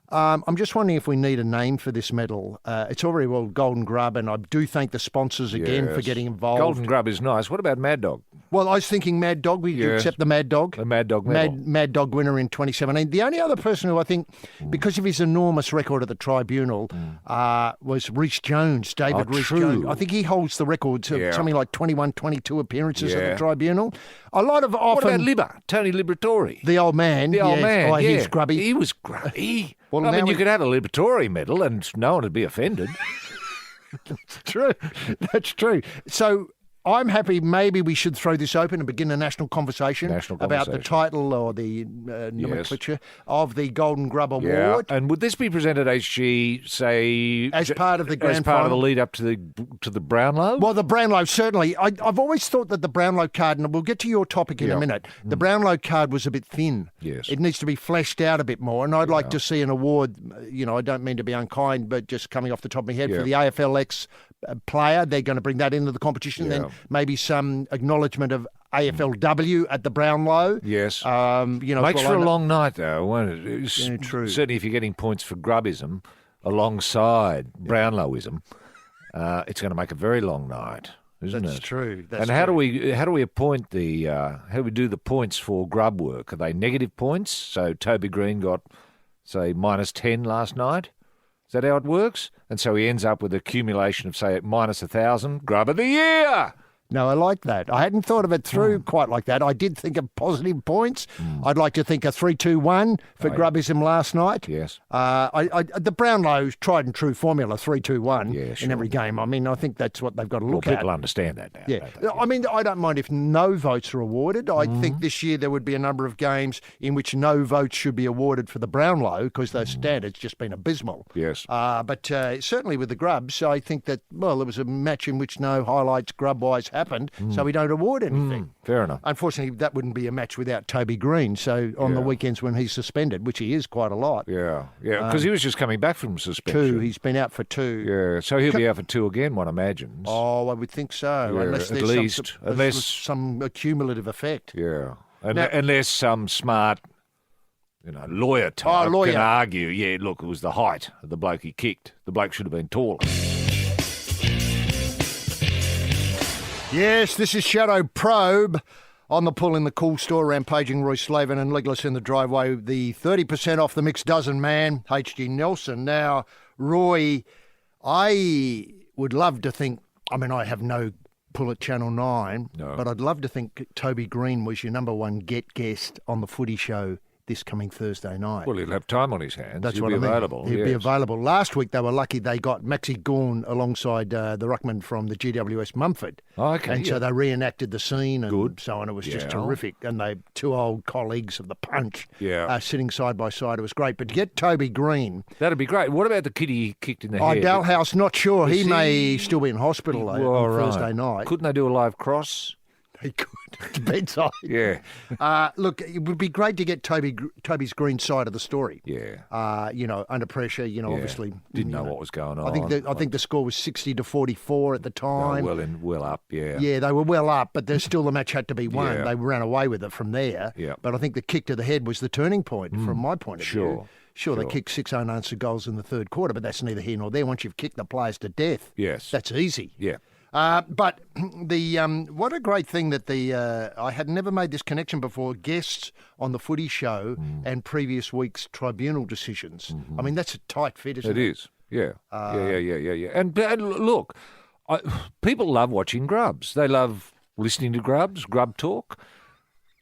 I'm just wondering if we need a name for this medal. It's all very well Golden Grub, and I do thank the sponsors again for getting involved. Golden Grub is nice. What about Mad Dog? Well, I was thinking Mad Dog. We accept the Mad Dog. The Mad Dog medal. Mad Dog winner in 2017. The only other person who I think, because of his enormous record at the tribunal, was Rhys Jones, David Rhys Jones. I think he holds the records of something like 21, 22 appearances at the tribunal. A lot of often... What about Libba? Tony Liberatore? The old man. The old man, Oh, he's grubby. He was grubby. Well, I mean, you could have a Liberatore medal and no one would be offended. That's true. That's true. So... I'm happy maybe we should throw this open and begin a national conversation about the title or the nomenclature of the Golden Grub Award. And would this be presented, HG, say... As part of the grand As part final? of the lead up to the Brownlow? Well, the Brownlow, certainly. I've always thought that the Brownlow card, and we'll get to your topic in a minute, the Brownlow card was a bit thin. Yes. It needs to be fleshed out a bit more, and I'd like to see an award, I don't mean to be unkind, but just coming off the top of my head, for the AFLX player. They're going to bring that into the competition. Then maybe some acknowledgement of AFLW at the Brownlow. Yes. Makes for a long night, though, won't it? True. Certainly if you're getting points for grubism alongside Brownlowism, it's going to make a very long night, isn't it? That's true. How do we appoint how do we do the points for grub work? Are they negative points? So Toby Green got, say, -10 last night. Is that how it works? And so he ends up with an accumulation of, say, -1,000. Grub of the year! No, I like that. I hadn't thought of it through quite like that. I did think of positive points. I'd like to think a 3-2-1 for grubism last night. Yes. The Brownlow's tried and true formula, 3-2-1 in every game. I mean, I think that's what they've got to look at. People understand that now. Yeah. I mean, I don't mind if no votes are awarded. I think this year there would be a number of games in which no votes should be awarded for the Brownlow because those standards just been abysmal. Yes. But certainly with the grubs, I think that, well, there was a match in which no highlights grub-wise happened, so we don't award anything. Fair enough. Unfortunately, that wouldn't be a match without Toby Green. So on the weekends when he's suspended, which he is quite a lot. Yeah, because he was just coming back from suspension. 2. He's been out for 2. Yeah, so he'll be out for 2 again, one imagines. Oh, I would think so. Yeah, unless there's some accumulative effect. Yeah, unless some smart, lawyer type can argue, look, it was the height of the bloke he kicked. The bloke should have been taller. Yes, this is Shadow Probe. On the pull in the cool store, rampaging Roy Slaven and legless in the driveway. The 30% off the mixed dozen man, H.G. Nelson. Now, Roy, I would love to think, I have no pull at Channel 9, but I'd love to think Toby Green was your number one guest on the footy show this coming Thursday night. Well, he'll have time on his hands. That's He'll what be I mean. available. He'll be available. Last week they were lucky they got Maxi Gawn alongside the ruckman from the GWS Mumford. Oh, okay. And so they reenacted the scene and so on. It was just terrific. And they 2 old colleagues of the Punch sitting side by side. It was great. But to get Toby Green... That'd be great. What about the kid he kicked in the head? Dalhouse, not sure. He may still be in hospital on Thursday night. Couldn't they do a live cross? He could. Depends on. Yeah. Look, it would be great to get Toby's green side of the story. Yeah. Under pressure, obviously. Didn't know what was going on. I think the score was 60-44 at the time. Well up, yeah. Yeah, they were well up, but there's still the match had to be won. Yeah. They ran away with it from there. Yeah. But I think the kick to the head was the turning point from my point of view. Sure, they kicked 6 unanswered goals in the third quarter, but that's neither here nor there. Once you've kicked the players to death, Yes. that's easy. Yeah. But the what a great thing that I had never made this connection before. Guests on the Footy Show and previous week's tribunal decisions. I mean, that's a tight fit, isn't it? It is. Yeah. Yeah. And look, people love watching Grubs. They love listening to Grubs, Grub talk.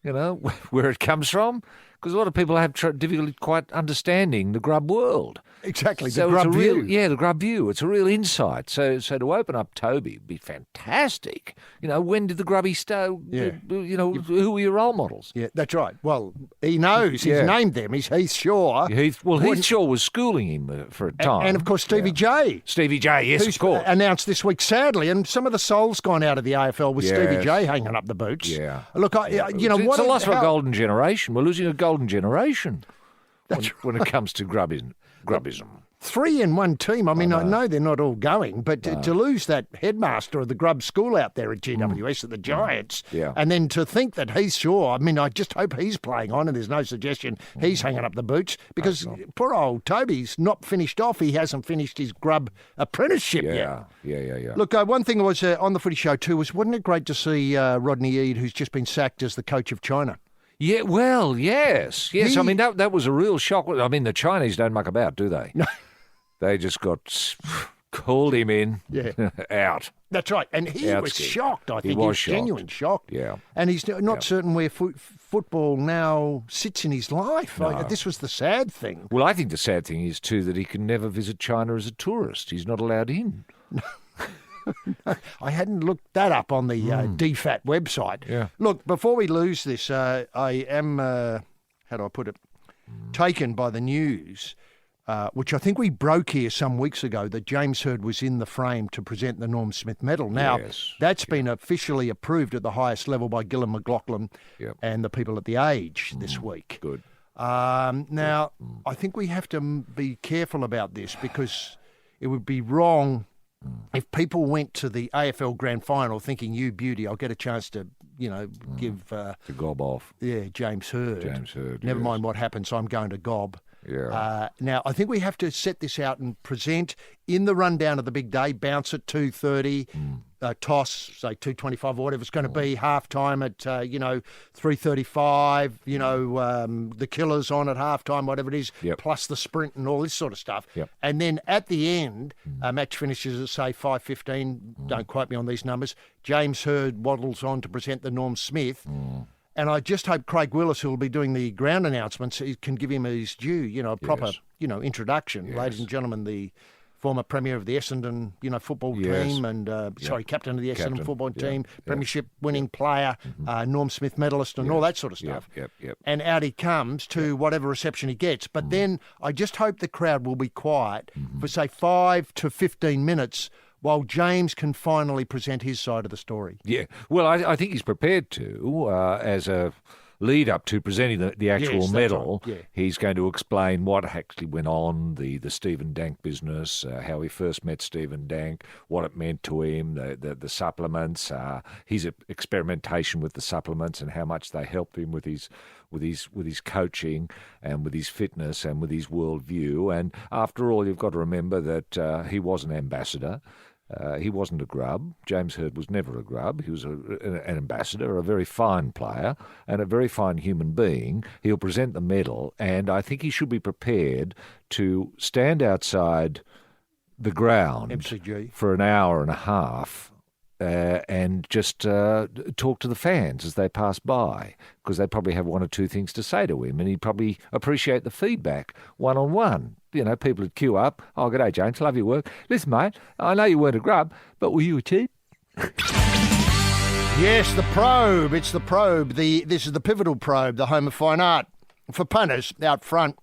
Where it comes from. Because a lot of people have difficulty quite understanding the grub world. Exactly, so the grub view. The grub view. It's a real insight. So to open up Toby would be fantastic. When did the grubby start? Yeah. Who were your role models? Yeah, that's right. Well, he knows. He's named them. He's Heath Shaw. Heath Shaw was schooling him for a time. And of course, Stevie J. Stevie J, yes, who's of course. Announced this week, sadly, and some of the soul's gone out of the AFL with Stevie J hanging up the boots. Yeah. Look, it's a loss for a golden generation. We're losing a golden generation when it comes to grubism. 3 in one team. I mean, I know they're not all going, but to lose that headmaster of the grub school out there at GWS at the Giants, and then to think that Heath Shaw, I mean, I just hope he's playing on and there's no suggestion he's hanging up the boots because poor old Toby's not finished off. He hasn't finished his grub apprenticeship yet. Yeah. Look, one thing was on the Footy Show too was, wasn't it great to see Rodney Eade, who's just been sacked as the coach of China? Yeah, well, yes. I mean, that was a real shock. I mean, the Chinese don't muck about, do they? No. They just called him in, out. That's right. And he was shocked, I think. He was genuine shocked. Yeah. And he's not certain where football now sits in his life. No. This was the sad thing. Well, I think the sad thing is, too, that he can never visit China as a tourist. He's not allowed in. I hadn't looked that up on the DFAT website. Yeah. Look, before we lose this, I am, how do I put it, taken by the news, which I think we broke here some weeks ago, that James Hird was in the frame to present the Norm Smith Medal. Now, that's been officially approved at the highest level by Gillon McLaughlin and the people at The Age this week. Good. Now, I think we have to be careful about this because it would be wrong if people went to the AFL Grand Final thinking, you beauty, I'll get a chance to, give... to gob off. Yeah, James Hird. Never mind what happens, I'm going to gob. Yeah. Now, I think we have to set this out and present in the rundown of the big day, bounce at 2:30, toss, say 2:25 or whatever it's going to be, half-time at, 3:35, the killers on at half-time, whatever it is, plus the sprint and all this sort of stuff. Yep. And then at the end, match finishes at, say, 5:15, don't quote me on these numbers, James Hird waddles on to present the Norm Smith. And I just hope Craig Willis, who will be doing the ground announcements, can give him his due, a proper, introduction. Yes. Ladies and gentlemen, the former premier of the Essendon, football team and, captain of the Essendon football team, premiership winning player, Norm Smith medalist and all that sort of stuff. Yep. And out he comes to whatever reception he gets. But then I just hope the crowd will be quiet for, say, 5 to 15 minutes while James can finally present his side of the story. Yeah, well, I think he's prepared to, as a lead-up to presenting the actual medal. Right. Yeah. He's going to explain what actually went on, the Stephen Dank business, how he first met Stephen Dank, what it meant to him, the supplements, his experimentation with the supplements and how much they helped him with his coaching and with his fitness and with his worldview. And after all, you've got to remember that he was an ambassador. He wasn't a grub. James Hird was never a grub. He was an ambassador, a very fine player, and a very fine human being. He'll present the medal, and I think he should be prepared to stand outside the ground MCG for an hour and a half and just talk to the fans as they pass by, because they probably have one or two things to say to him, and he'd probably appreciate the feedback one-on-one. People would queue up. Oh, g'day, James. Love your work. Listen, mate, I know you weren't a grub, but were you a cheat? Yes, the Probe. It's the Probe. This is the pivotal Probe, the home of fine art. For punters, out front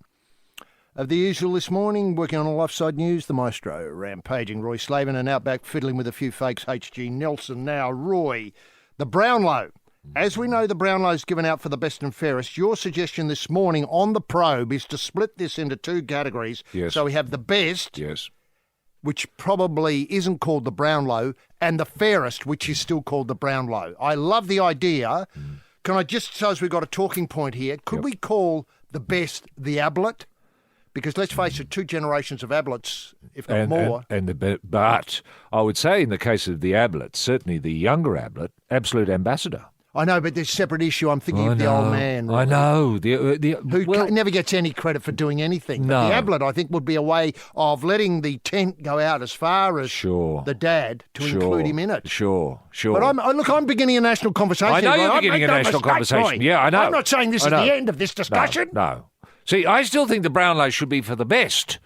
of the usual this morning, working on all offside news, the maestro, rampaging Roy Slaven, and out back fiddling with a few fakes, H.G. Nelson. Now, Roy, the Brownlow As we know, the Brownlow's given out for the best and fairest. Your suggestion this morning on the probe is to split this into two categories. Yes. So we have the best, Yes. which probably isn't called the Brownlow, and the fairest, which is still called the Brownlow. I love the idea. Can I just, so as we've got a talking point here, could we call the best the Ablet? Because let's face it, two generations of Ablets, if not more. But I would say in the case of the Ablet, certainly the younger Ablet, absolute ambassador. I know, but there's a separate issue. I'm thinking of the old man. I know. Who never gets any credit for doing anything. No. But the Ablet, I think, would be a way of letting the tent go out as far as the dad to include him in it. Sure. But I'm beginning a national conversation. I know here. you're beginning a national conversation. Yeah, I know. I'm not saying this is the end of this discussion. No. See, I still think the Brownlow should be for the best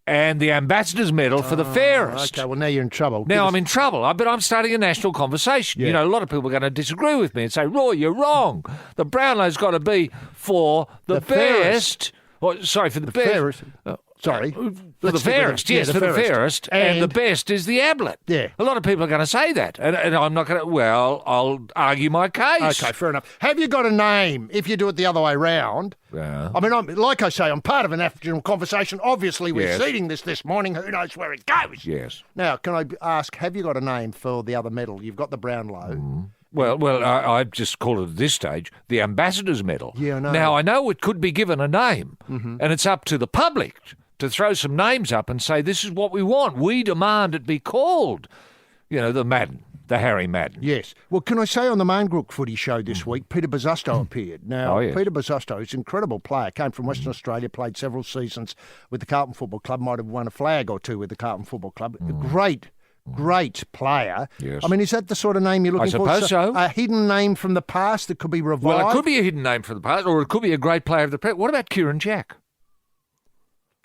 and the Ambassador's Medal for the fairest. Okay, well, now you're in trouble. Now I'm in trouble, but I'm starting a national conversation. Yeah. You know, a lot of people are going to disagree with me and say, Roy, you're wrong. The Brownlow's got to be for the best. For the fairest. Sorry. For the fairest, yes, for the fairest. And the best is the Ablet. Yeah. A lot of people are going to say that. And I'm not going to, I'll argue my case. Okay, fair enough. Have you got a name if you do it the other way round? Yeah. I mean, like I say, I'm part of a national conversation. Obviously, we're seeding this morning. Who knows where it goes? Yes. Now, can I ask, have you got a name for the other medal? You've got the Brownlow. Well, I just call it at this stage the Ambassador's Medal. Yeah, I know. Now, I know it could be given a name, and it's up to the public to throw some names up and say, this is what we want. We demand it be called, the Madden, the Harry Madden. Yes. Well, can I say on the Main footy show this week, Peter Bosustow appeared. Now, Peter Bosustow is an incredible player, came from Western Australia, played several seasons with the Carlton Football Club, might have won a flag or two with the Carlton Football Club. Great player. Yes. I mean, is that the sort of name you're looking for? I suppose so. A hidden name from the past that could be revived? Well, it could be a hidden name from the past, or it could be a great player of the present. What about Kieran Jack?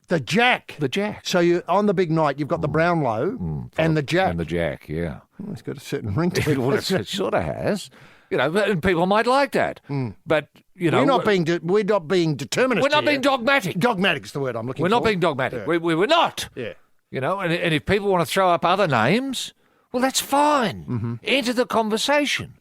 The Jack. The Jack. So on the big night, you've got the Brownlow and the Jack. And the Jack, yeah. Well, it's got a certain ring to it. Well, it sort of has. And people might like that. But, we're not being determinist. We're not being dogmatic. Dogmatic's the word I'm looking for. We're not being dogmatic. Yeah. We were not. Yeah. And if people want to throw up other names, well, that's fine. Enter the conversation.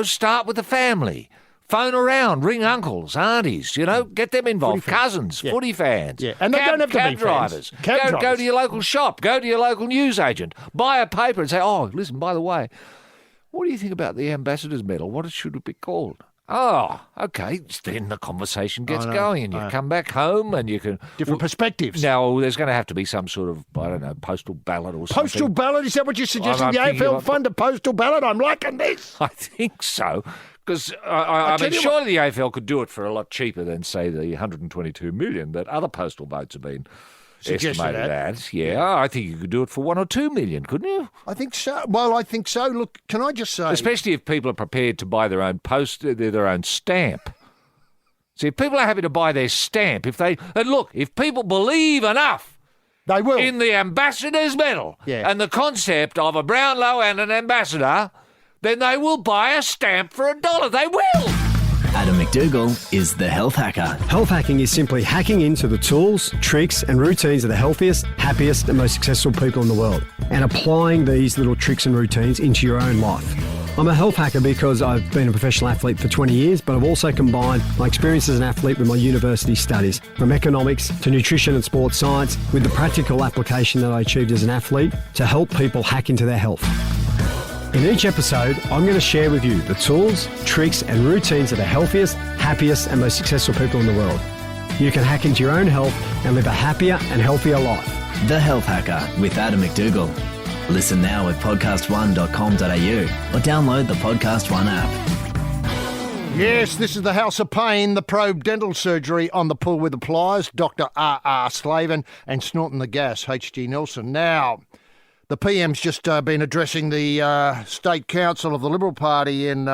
Start with the family. Phone around, ring uncles, aunties, get them involved, cousins, footy fans, and they don't have to be drivers. Cab drivers. Go to your local shop, go to your local newsagent, buy a paper and say, oh, listen, by the way, what do you think about the Ambassador's Medal? What should it be called? Oh, okay. Then the conversation gets going and you come back home and you can... Different perspectives. Now, there's going to have to be some sort of, I don't know, postal ballot or something. Postal ballot? Is that what you're suggesting? The AFL fund a postal ballot? I'm liking this. I think so. Because, I mean, surely the AFL could do it for a lot cheaper than, say, the 122 million that other postal votes have been estimated at. Yeah, I think you could do it for 1 or 2 million, couldn't you? I think so. Well, I think so. Look, can I just say... Especially if people are prepared to buy their own their own stamp. See, if people are happy to buy their stamp, if people believe enough... They will. In the Ambassador's Medal and the concept of a Brownlow and an ambassador... then they will buy a stamp for $1. They will! Adam McDougall is the health hacker. Health hacking is simply hacking into the tools, tricks and routines of the healthiest, happiest and most successful people in the world and applying these little tricks and routines into your own life. I'm a health hacker because I've been a professional athlete for 20 years, but I've also combined my experience as an athlete with my university studies, from economics to nutrition and sports science, with the practical application that I achieved as an athlete to help people hack into their health. In each episode, I'm going to share with you the tools, tricks and routines of the healthiest, happiest and most successful people in the world. You can hack into your own health and live a happier and healthier life. The Health Hacker with Adam McDougall. Listen now at podcast1.com.au or download the Podcast One app. Yes, this is the House of Pain, the Probe dental surgery on the pull with the pliers, Dr. R.R. Slaven and snorting the gas, H.G. Nelson. Now... the PM's just been addressing the State Council of the Liberal Party in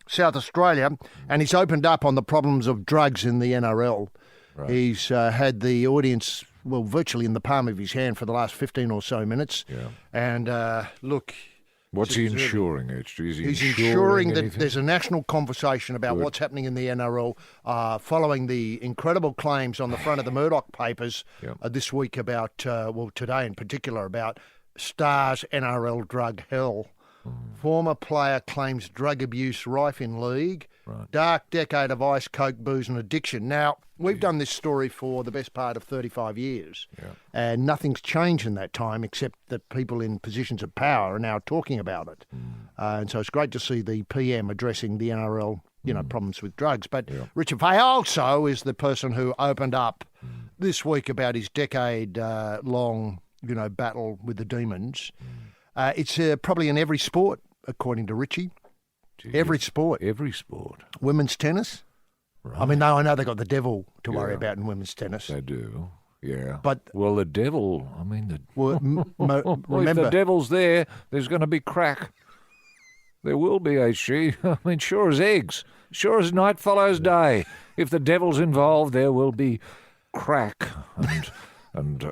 South Australia, and he's opened up on the problems of drugs in the NRL. Right. He's had the audience, virtually in the palm of his hand for the last 15 or so minutes. Yeah. And look... what's he ensuring, H.G.? He's ensuring that there's a national conversation about what's happening in the NRL following the incredible claims on the front of the Murdoch papers this week about, today in particular, about Stars NRL drug hell. Former player claims drug abuse rife in league. Dark decade of ice, coke, booze and addiction. Now, we've done this story for the best part of 35 years, and nothing's changed in that time except that people in positions of power are now talking about it. And so it's great to see the PM addressing the NRL, problems with drugs. But Richard Fay also is the person who opened up this week about his decade-long, battle with the demons. It's probably in every sport, according to Richie. Every sport. Every sport. Women's tennis. Right. I mean, I know they've got the devil to worry about in women's tennis. They do, yeah. But the devil, remember, if the devil's there, there's going to be crack. There will be, HG. I mean, sure as eggs. Sure as night follows day. If the devil's involved, there will be crack and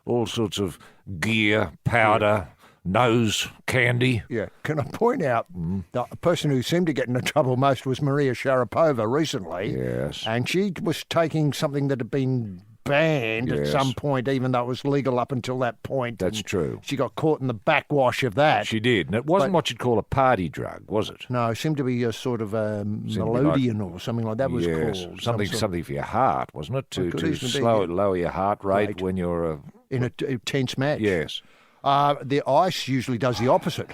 all sorts of gear, powder, nose candy. Yeah. Can I point out the person who seemed to get into trouble most was Maria Sharapova recently. Yes. And she was taking something that had been banned at some point, even though it was legal up until that point. That's true. She got caught in the backwash of that. She did. And it wasn't what you'd call a party drug, was it? No, it seemed to be a sort of melodeon or something like that was called. Something for your heart, wasn't it? To lower your heart rate when you're in a tense match. Yes. The ice usually does the opposite.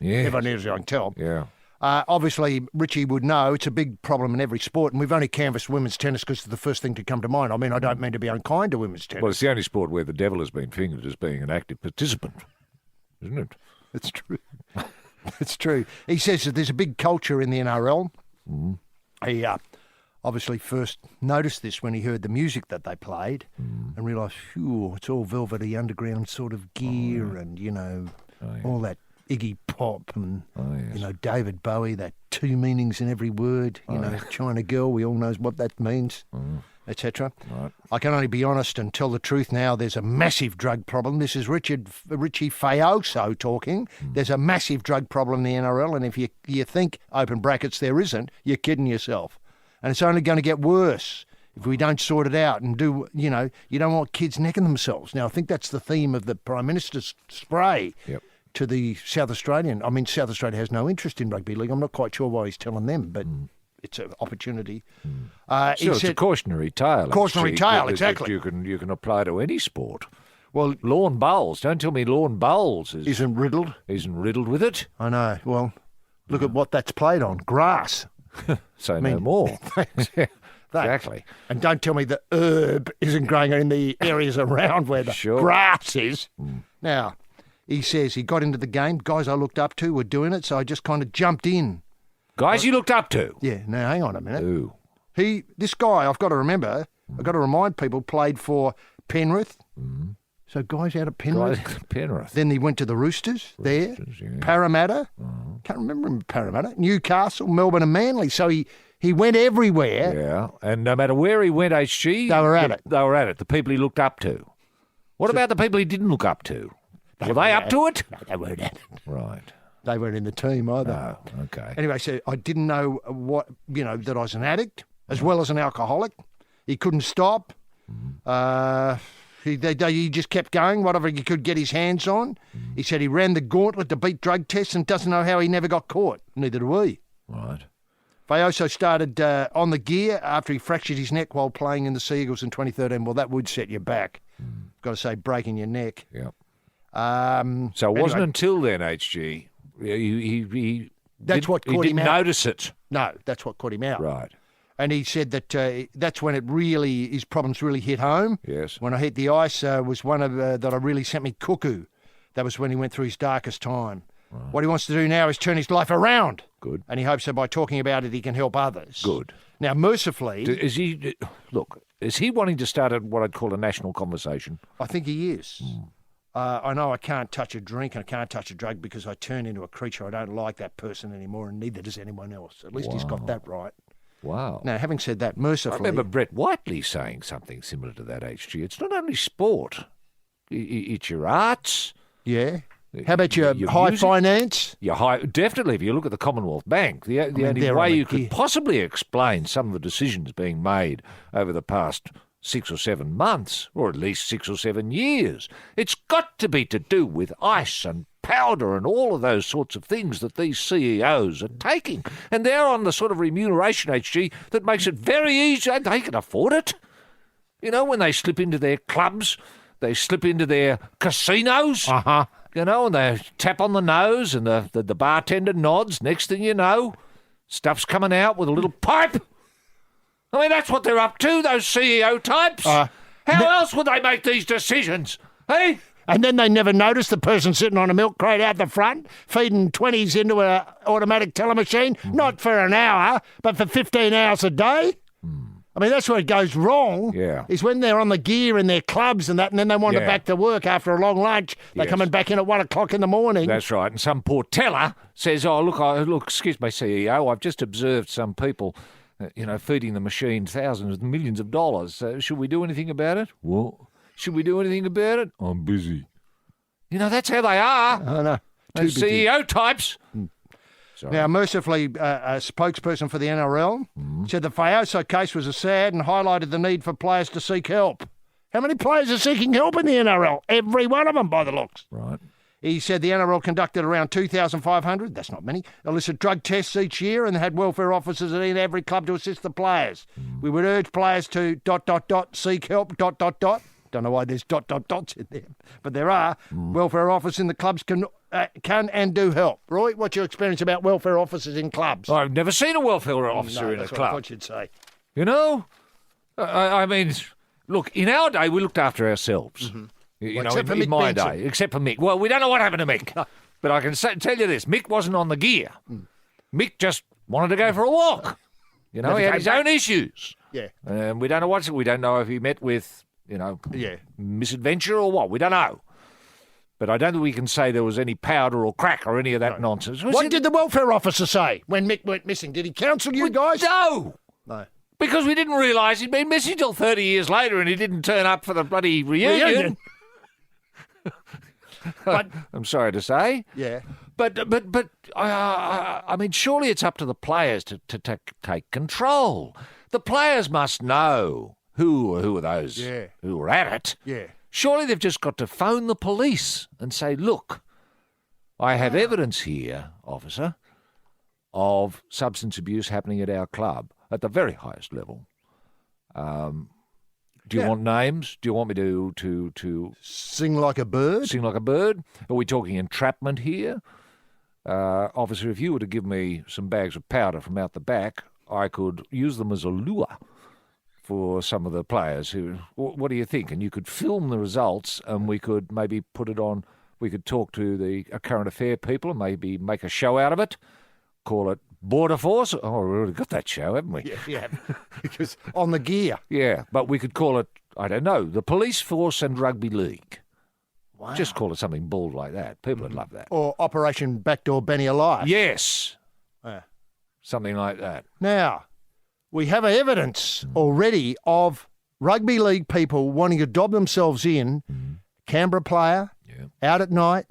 Yeah. Everyone knows, I can tell. Yeah. Obviously, Richie would know it's a big problem in every sport, and we've only canvassed women's tennis because it's the first thing to come to mind. I mean, I don't mean to be unkind to women's tennis. Well, it's the only sport where the devil has been fingered as being an active participant, isn't it? It's true. It's true. He says that there's a big culture in the NRL. He obviously first noticed this when he heard the music that they played and realised, it's all velvety underground sort of gear and, all that Iggy Pop and, David Bowie, that two meanings in every word, China Girl, we all knows what that means, etc. Right. I can only be honest and tell the truth now. There's a massive drug problem. This is Richie Fayoso talking. There's a massive drug problem in the NRL, and if you think, open brackets, there isn't, you're kidding yourself. And it's only going to get worse if we don't sort it out and do, you don't want kids necking themselves. Now, I think that's the theme of the Prime Minister's spray to the South Australian. I mean, South Australia has no interest in rugby league. I'm not quite sure why he's telling them, but it's an opportunity. It's a cautionary tale. Cautionary tale, exactly. That you can apply to any sport. Well, lawn bowls. Don't tell me lawn bowls isn't riddled. Isn't riddled with it. I know. Well, look at what that's played on. Grass. No more. Exactly. And don't tell me the herb isn't growing in the areas around where the grass is. Now, he says he got into the game. Guys I looked up to were doing it, so I just kind of jumped in. Guys you looked up to? Yeah. Now, hang on a minute. Ooh. This guy, I've got to remember, I've got to remind people, played for Penrith. So guys out at Penrith. Then he went to the Roosters there. Yeah. Parramatta. Can't remember him, Parramatta. Newcastle, Melbourne and Manly. So he went everywhere. Yeah, and no matter where he went, HG... They were at it. They were at it, the people he looked up to. What about the people he didn't look up to? Were they up to it? No, they weren't at it. Right. They weren't in the team either. Oh, okay. Anyway, so I didn't know that I was an addict as well as an alcoholic. He couldn't stop. He just kept going, whatever he could get his hands on. He said he ran the gauntlet to beat drug tests and doesn't know how he never got caught. Neither do we. Right. Fayoso started on the gear after he fractured his neck while playing in the Sea Eagles in 2013. Well, that would set you back. Got to say, breaking your neck. Yep. So it wasn't until then, HG, what caught him out. He didn't notice it. No, that's what caught him out. Right. And he said that that's when his problems really hit home. Yes. When I hit the ice was one of that really sent me cuckoo. That was when he went through his darkest time. Right. What he wants to do now is turn his life around. Good. And he hopes that by talking about it, he can help others. Good. Now, mercifully... Is he wanting to start what I'd call a national conversation? I think he is. I know I can't touch a drink and I can't touch a drug because I turn into a creature. I don't like that person anymore, and neither does anyone else. At least he's got that right. Wow. Now, having said that, mercifully... I remember Brett Whiteley saying something similar to that, HG. It's not only sport. It's your arts. Yeah. How about your high music, finance? Definitely. If you look at the Commonwealth Bank, the only way you could possibly explain some of the decisions being made over the past 6 or 7 months, or at least 6 or 7 years, it's got to be to do with ice and powder and all of those sorts of things that these CEOs are taking. And they're on the sort of remuneration, HG, that makes it very easy. They can afford it. You know, when they slip into their clubs, they slip into their casinos, you know, and they tap on the nose and the bartender nods. Next thing you know, stuff's coming out with a little pipe. I mean, that's what they're up to, those CEO types. How else would they make these decisions, eh? And then they never notice the person sitting on a milk crate out the front, feeding 20s into an automatic teller machine, not for an hour, but for 15 hours a day. I mean, that's where it goes wrong, is when they're on the gear in their clubs and that, and then they wander back to work after a long lunch. They're coming back in at 1 o'clock in the morning. That's right. And some poor teller says, look, excuse me, CEO, I've just observed some people, feeding the machine thousands and millions of dollars. Should we do anything about it? What? Should we do anything about it? I'm busy. You know, that's how they are. I know. Those CEO types. Now, mercifully, a spokesperson for the NRL said the Fayoso case was a sad and highlighted the need for players to seek help. How many players are seeking help in the NRL? Every one of them, by the looks. Right. He said the NRL conducted around 2,500, that's not many, illicit drug tests each year and had welfare officers in every club to assist the players. We would urge players to ... seek help ... Don't know why there's ... in there, but there are. Welfare officers in the clubs can and do help. Roy, what's your experience about welfare officers in clubs? I've never seen a welfare officer in a club. That's what I thought you'd say. You know, I mean, look, in our day, we looked after ourselves. You know, in my day, except for Mick. Well, we don't know what happened to Mick, but I can tell you this: Mick wasn't on the gear. Mick just wanted to go for a walk. You know, he had his own issues. Yeah, and we don't know we don't know if he met with misadventure or what. We don't know. But I don't think we can say there was any powder or crack or any of that nonsense. What did the welfare officer say when Mick went missing? Did he counsel you guys? No. No. Because we didn't realise he'd been missing till 30 years later and he didn't turn up for the bloody reunion. But, I'm sorry to say. Yeah. But I mean, surely it's up to the players to take control. The players must know who are those who are at it. Yeah. Surely they've just got to phone the police and say, look, I have evidence here, officer, of substance abuse happening at our club at the very highest level. Do you want names? Do you want me to sing like a bird? Sing like a bird? Are we talking entrapment here? Officer, if you were to give me some bags of powder from out the back, I could use them as a lure for some of the players who, what do you think? And you could film the results and we could maybe put it on, we could talk to the current affair people and maybe make a show out of it, call it Border Force. Oh, we've already got that show, haven't we? Yeah, because on the gear. Yeah, but we could call it, I don't know, the Police Force and Rugby League. Wow. Just call it something bald like that. People would love that. Or Operation Backdoor Benny Alive. Yes. Something like that. Now, we have evidence already of rugby league people wanting to dob themselves in, Canberra player, out at night,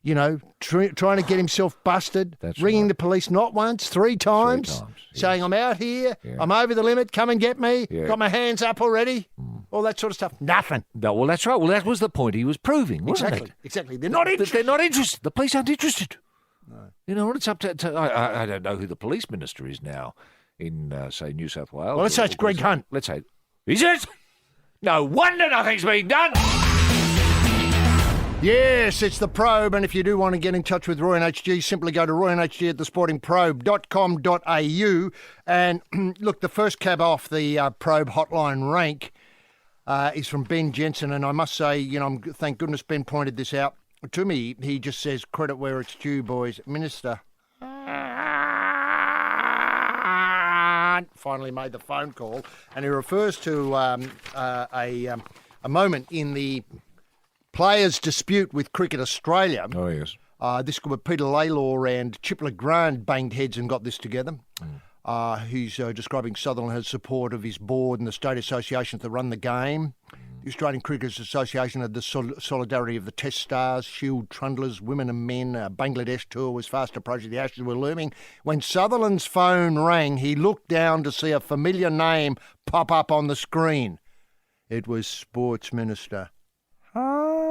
you know, trying to get himself busted, ringing the police not once, three times saying, I'm out here, I'm over the limit, come and get me, got my hands up already, all that sort of stuff. Nothing. No, well, that's right. Well, that was the point he was proving, wasn't it? Exactly. They're not interested. They're not interested. The police aren't interested. No. You know, it's up to I don't know who the police minister is now in, say, New South Wales. Well, let's say it's Greg Hunt. Let's say, is it? No wonder nothing's been done. Yes, it's the Probe, and if you do want to get in touch with Roy and HG, simply go to royandhg@thesportingprobe.com.au. And look, the first cab off the Probe hotline rank is from Ben Jensen, and I must say, you know, thank goodness Ben pointed this out to me. He just says, credit where it's due, boys. Minister finally made the phone call, and he refers to a moment in the players' dispute with Cricket Australia. Oh, yes. This could be Peter Laylaw and Chip Legrand banged heads and got this together. He's describing Sutherland's support of his board and the state associations that run the game. The Australian Cricket Association had the solidarity of the Test stars, Shield trundlers, women and men. Bangladesh tour was fast approaching. The Ashes were looming. When Sutherland's phone rang, he looked down to see a familiar name pop up on the screen. It was Sports Minister Hunt.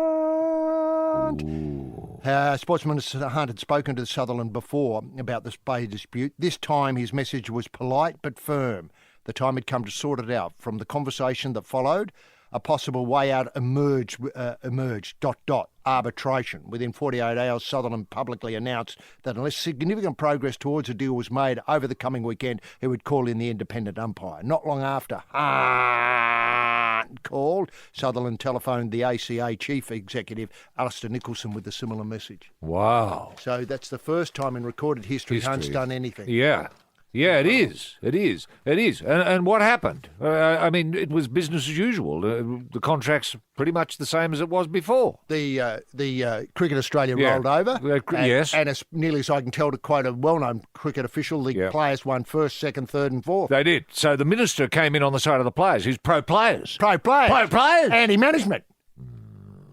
Hunt. Sportsman Hunt had spoken to Sutherland before about this pay dispute. This time his message was polite but firm. The time had come to sort it out. From the conversation that followed, a possible way out emerged. Arbitration. Within 48 hours, Sutherland publicly announced that unless significant progress towards a deal was made over the coming weekend, he would call in the independent umpire. Not long after Hunt called, Sutherland telephoned the ACA chief executive, Alistair Nicholson, with a similar message. Wow. So that's the first time in recorded history Hunt's done anything. Yeah. Yeah, it is. It is. It is. And what happened? I mean, it was business as usual. The contract's pretty much the same as it was before. The Cricket Australia rolled over. Yes. And as nearly as I can tell, to quote a well-known cricket official, the players won first, second, third and fourth. They did. So the minister came in on the side of the players. He's pro-players. Pro-players. Pro-players. Anti-management.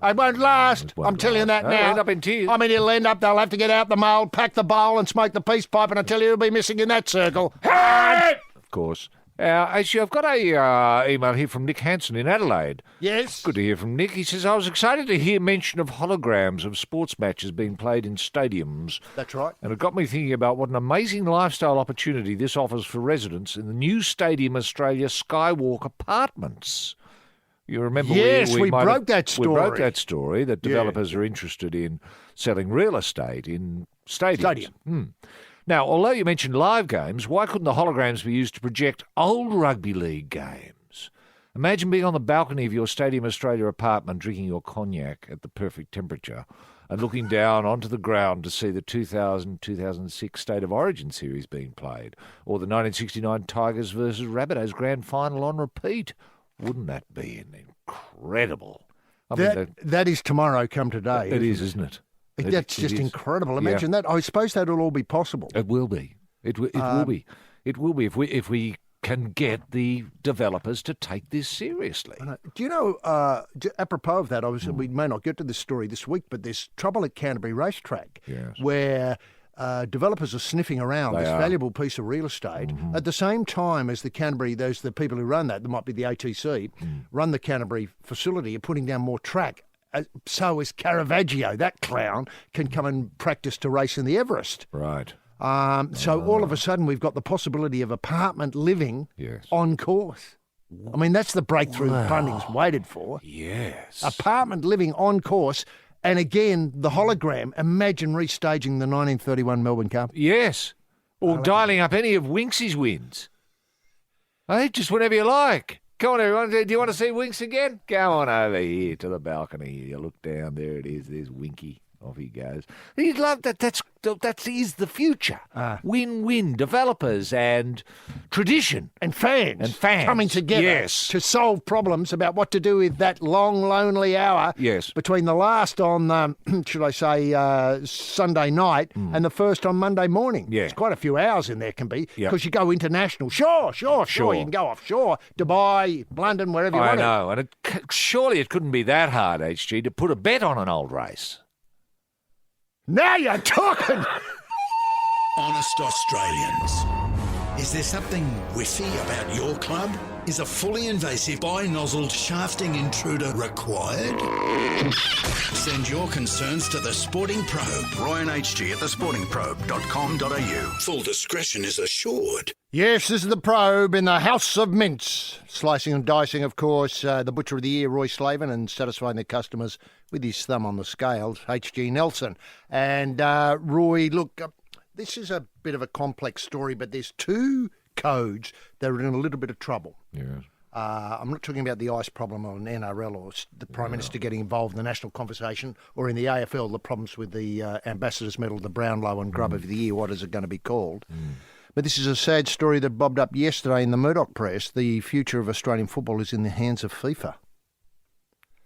It won't last. I'm telling you that now. It'll end up in tears. I mean, they'll have to get out the mould, pack the bowl and smoke the peace pipe, and I tell you, it'll be missing in that circle. Of course. Actually, I've got a email here from Nick Hansen in Adelaide. Yes? Good to hear from Nick. He says, I was excited to hear mention of holograms of sports matches being played in stadiums. That's right. And it got me thinking about what an amazing lifestyle opportunity this offers for residents in the new Stadium Australia Skywalk Apartments. You remember we broke that story. We broke that story that developers are interested in selling real estate in stadiums. Now, although you mentioned live games, why couldn't the holograms be used to project old rugby league games? Imagine being on the balcony of your Stadium Australia apartment drinking your cognac at the perfect temperature and looking down onto the ground to see the 2000-2006 State of Origin series being played, or the 1969 Tigers versus Rabbitohs grand final on repeat. Wouldn't that be incredible? That is tomorrow come today. It is, isn't it? That's just incredible. Imagine that. I suppose that'll all be possible. It will be. It will be. It will be if we can get the developers to take this seriously. Do you know, apropos of that, we may not get to this story this week, but there's trouble at Canterbury Racetrack where developers are sniffing around this valuable piece of real estate at the same time as the people who run that might be the ATC, run the Canterbury facility, are putting down more track. So is Caravaggio, that clown, can come and practice to race in the Everest. Right. So all of a sudden we've got the possibility of apartment living on course. I mean, that's the breakthrough funding's waited for. Yes. Apartment living on course. And again, the hologram, imagine restaging the 1931 Melbourne Cup. Yes. Or dialing up any of Winksy's wins. Hey, just whenever you like. Come on, everyone. Do you want to see Winks again? Go on over here to the balcony. You look down. There it is. There's Winky. Off he goes. He'd love that. That is the future. Win-win. Developers and tradition. And fans. Coming together to solve problems about what to do with that long, lonely hour between the last on, should I say, Sunday night and the first on Monday morning. Yeah. There's quite a few hours in there can be because you go international. Sure. You can go offshore, Dubai, London, wherever you want to. I know. And surely it couldn't be that hard, HG, to put a bet on an old race. Now you're talking! Honest Australians. Is there something whiffy about your club? Is a fully invasive bi-nozzled shafting intruder required? Send your concerns to The Sporting Probe. Roy and HG at thesportingprobe.com.au. Full discretion is assured. Yes, this is the Probe in the House of Mints. Slicing and dicing, of course, the Butcher of the Year, Roy Slaven, and satisfying their customers with his thumb on the scales, H.G. Nelson. And Roy, look, this is a bit of a complex story, but there's two codes that are in a little bit of trouble. Yes. I'm not talking about the ice problem on NRL or the Prime Minister getting involved in the national conversation, or in the AFL, the problems with the Ambassadors Medal, the Brownlow and Grub of the Year, what is it going to be called? But this is a sad story that bobbed up yesterday in the Murdoch press. The future of Australian football is in the hands of FIFA.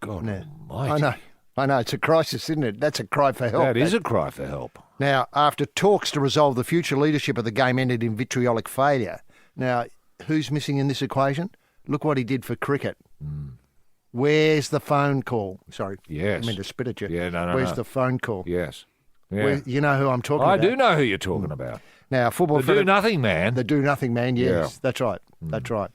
God almighty. I know, it's a crisis, isn't it? That's a cry for help. That is a cry for help. Now, after talks to resolve the future leadership of the game ended in vitriolic failure. Now, who's missing in this equation? Look what he did for cricket. Where's the phone call? Sorry. Yes. I meant to spit at you. Yeah, no. Where's the phone call? Yes. You know who I'm talking about? I do know who you're talking about. Now, Football The do-nothing man. The do-nothing man, yes. Yeah. That's right. That's right.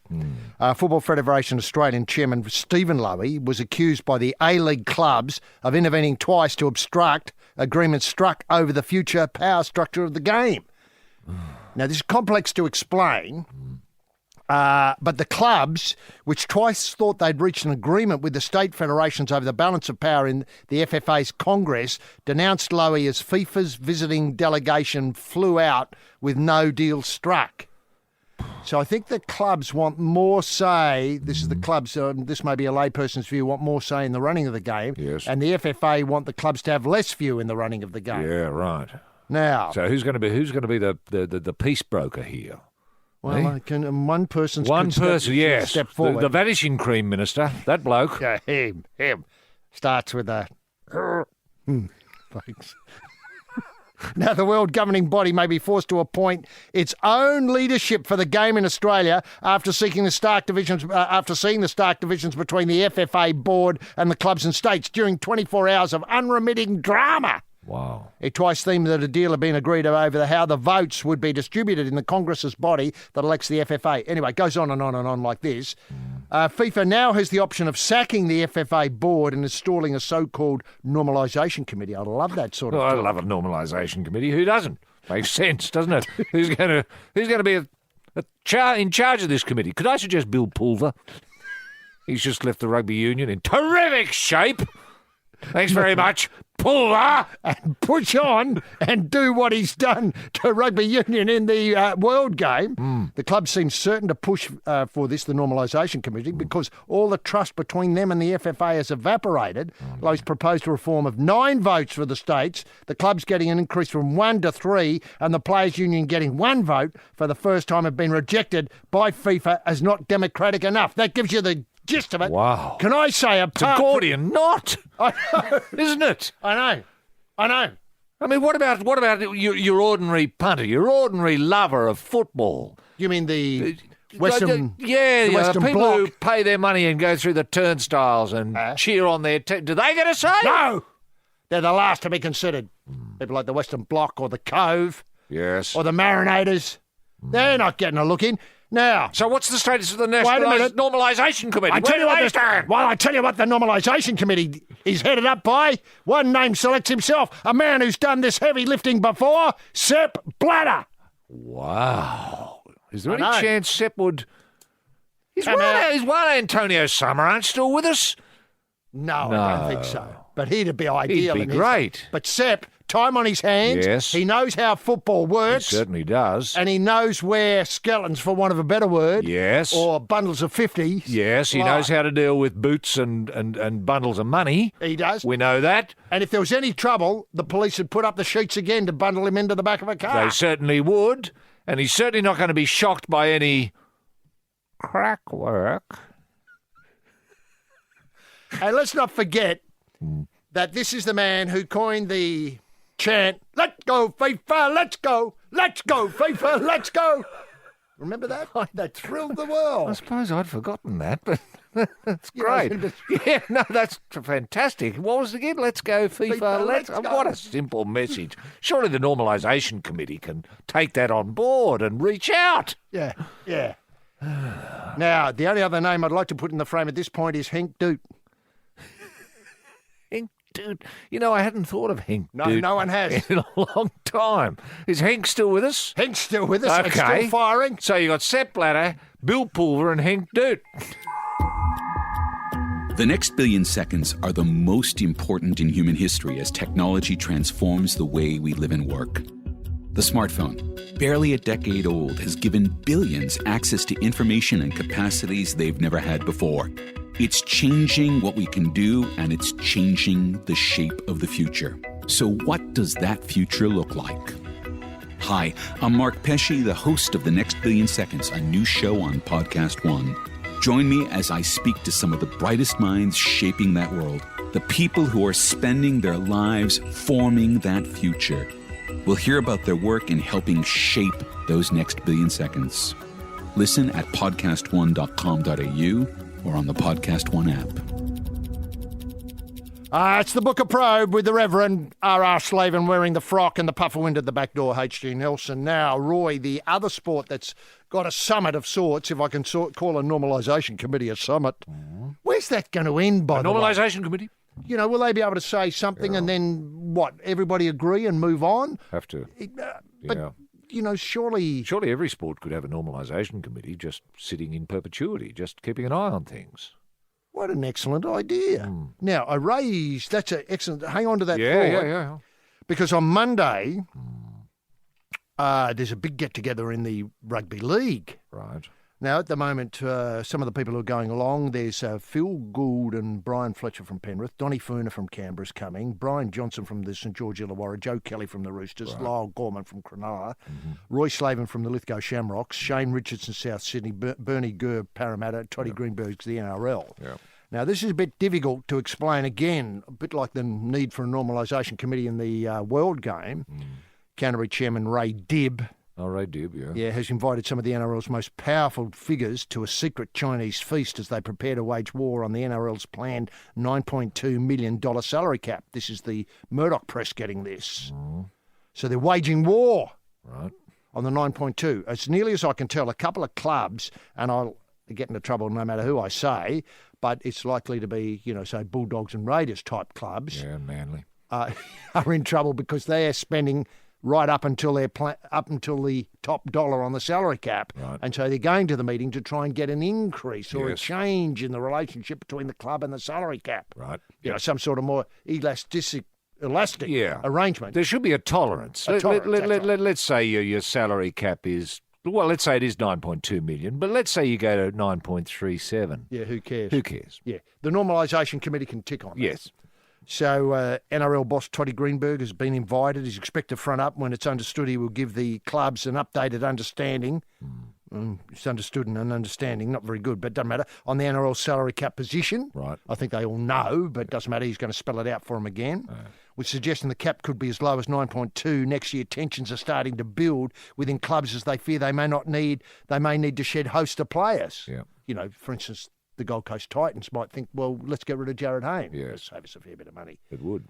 Football Federation Australian Chairman Stephen Lowy was accused by the A-League clubs of intervening twice to obstruct agreements struck over the future power structure of the game. Now, this is complex to explain, but the clubs, which twice thought they'd reached an agreement with the state federations over the balance of power in the FFA's Congress, denounced Lowy as FIFA's visiting delegation flew out with no deal struck. So I think the clubs want more say. This is the clubs, this may be a layperson's view, want more say in the running of the game. Yes. And the FFA want the clubs to have less view in the running of the game. Yeah, right. Now, So who's going to be the peace broker here? well, one person, Yes, step forward. The vanishing cream minister, that bloke. Yeah, him. Starts with a... Thanks. Now, the world governing body may be forced to appoint its own leadership for the game in Australia after seeing the stark divisions between the FFA board and the clubs and states during 24 hours of unremitting drama. Wow. It twice seemed that a deal had been agreed over how the votes would be distributed in the Congress's body that elects the FFA. Anyway, it goes on and on and on like this. FIFA now has the option of sacking the FFA board and installing a so-called normalisation committee. I love that sort of Well, I talk. love a normalisation committee. Who doesn't? Makes sense, doesn't it? Who's going to be in charge of this committee? Could I suggest Bill Pulver? He's just left the rugby union in terrific shape. Thanks very much, Pulver. And push on and do what he's done to rugby union in the World Game. The club seems certain to push for this, the normalisation committee, because all the trust between them and the FFA has evaporated. Lowe's proposed a reform of 9 votes for the states, the clubs getting an increase from 1 to 3, and the Players' Union getting 1 vote for the first time have been rejected by FIFA as not democratic enough. That gives you the gist of it. Wow. Can I say It's a Gordian knot, isn't it? I know. I mean, what about your ordinary punter, your ordinary lover of football? You mean the Western? The Western people Bloc? who pay their money and go through the turnstiles and cheer on their team. Do they get a say? No, they're the last to be considered. People like the Western Bloc or the Cove Yes. or the Marinators, they're not getting a look in. Now, So what's the status of the Wait a minute. Normalisation Committee? I tell you what, Where do they stand? I tell you what, the normalisation committee is headed up by one name selects himself, a man who's done this heavy lifting before, Sepp Blatter. Wow. Is there I know. any chance Sepp would... Is Come out. Juan Antonio Samaranch still with us? No, I don't think so. But he'd be ideal. He'd in be his- great. But Sepp, time on his hands. Yes. He knows how football He works. certainly does. And he knows where skeletons, for want of a better word, Yes. or bundles of 50s. Yes, he lie. knows how to deal with boots and bundles of money. He does. We know that. And if there was any trouble, the police would put up the sheets again to bundle him into the back of a car. They certainly would. And he's certainly not going to be shocked by any crack work. And let's not forget that this is the man who coined the chant, "Let's go, FIFA, let's go, FIFA, let's go." Remember that? That thrilled the I world. suppose I'd forgotten that, but that's You know, great. it's- Yeah, no, that's fantastic. What was it again? Let's go, FIFA. FIFA, let's go. What a simple message. Surely the Normalisation Committee can take that on board and reach out. Yeah. Now, the only other name I'd like to put in the frame at this point is Henk Doot. Henk Doot. You know, I hadn't thought of Henk No, Doot no one has. in a long time. Is Henk still with us? Henk's still with us. and Okay. still firing. So you got Sepp Blatter, Bill Pulver and Henk Doot. The next billion seconds are the most important in human history as technology transforms the way we live and work. The smartphone, barely a decade old, has given billions access to information and capacities they've never had before. It's changing what we can do, and it's changing the shape of the future. So what does that future look like? Hi, I'm Mark Pesce, the host of The Next Billion Seconds, a new show on Podcast One. Join me as I speak to some of the brightest minds shaping that world, the people who are spending their lives forming that future. We'll hear about their work in helping shape those next billion seconds. Listen at podcastone.com.au or on the Podcast One app. It's the Book of Probe with the Reverend R.R. Slaven wearing the frock and the puffer wind at the back door, H.G. Nelson. Now, Roy, the other sport that's got a summit of sorts, if I can call a normalisation committee a summit, where's that going to end, by the way? Normalisation committee? You know, will they be able to say something and then, what, everybody agree and move on? Have to. But, you know, surely every sport could have a normalisation committee just sitting in perpetuity, just keeping an eye on things. What an excellent idea. Now, that's an excellent, hang on to that thought. Yeah. Because on Monday, there's a big get-together in the rugby league. Right. Now, at the moment, some of the people who are going along, there's Phil Gould and Brian Fletcher from Penrith, Donny Furner from Canberra's coming, Brian Johnson from the St George Illawarra, Joe Kelly from the Roosters, Lyle Gorman from Cronulla, Roy Slaven from the Lithgow Shamrocks, Shane Richardson, South Sydney, Bernie Gurr, Parramatta, Toddy Greenberg's the NRL. Yeah. Now, this is a bit difficult to explain again, a bit like the need for a normalisation committee in the World Game. Canterbury Chairman Ray Dibb. Oh, Ray Dibb, yeah. Yeah, has invited some of the NRL's most powerful figures to a secret Chinese feast as they prepare to wage war on the NRL's planned $9.2 million salary cap. This is the Murdoch press getting this. So they're waging war on the 9.2. As nearly as I can tell, a couple of clubs, and I'll get into trouble no matter who I say, but it's likely to be, you know, say Bulldogs and Raiders type clubs. Yeah, Manly. Are in trouble because they are spending right up until the top dollar on the salary cap. Right. And so they're going to the meeting to try and get an increase or a Yes. change in the relationship between the club and the salary cap. Right. You know, some sort of more elastic arrangement. There should be a tolerance. A tolerance, that's right. Let's say your salary cap is, well, let's say it is 9.2 million, but let's say you go to 9.37. Yeah, who cares? Who cares? Yeah, the normalisation committee can tick on that. Yes. So NRL boss Toddy Greenberg has been invited. He's expected to front up when it's understood he will give the clubs an updated understanding. It's understood and an understanding, not very good, but doesn't matter, on the NRL salary cap position. Right. I think they all know, but it doesn't matter. He's going to spell it out for them again. With suggesting the cap could be as low as 9.2 next year. Tensions are starting to build within clubs as they fear they may need to shed host of players. Yeah. You know, for instance, the Gold Coast Titans might think, well, let's get rid of Jared Hayne. Yes. Save us a fair bit of money. It would.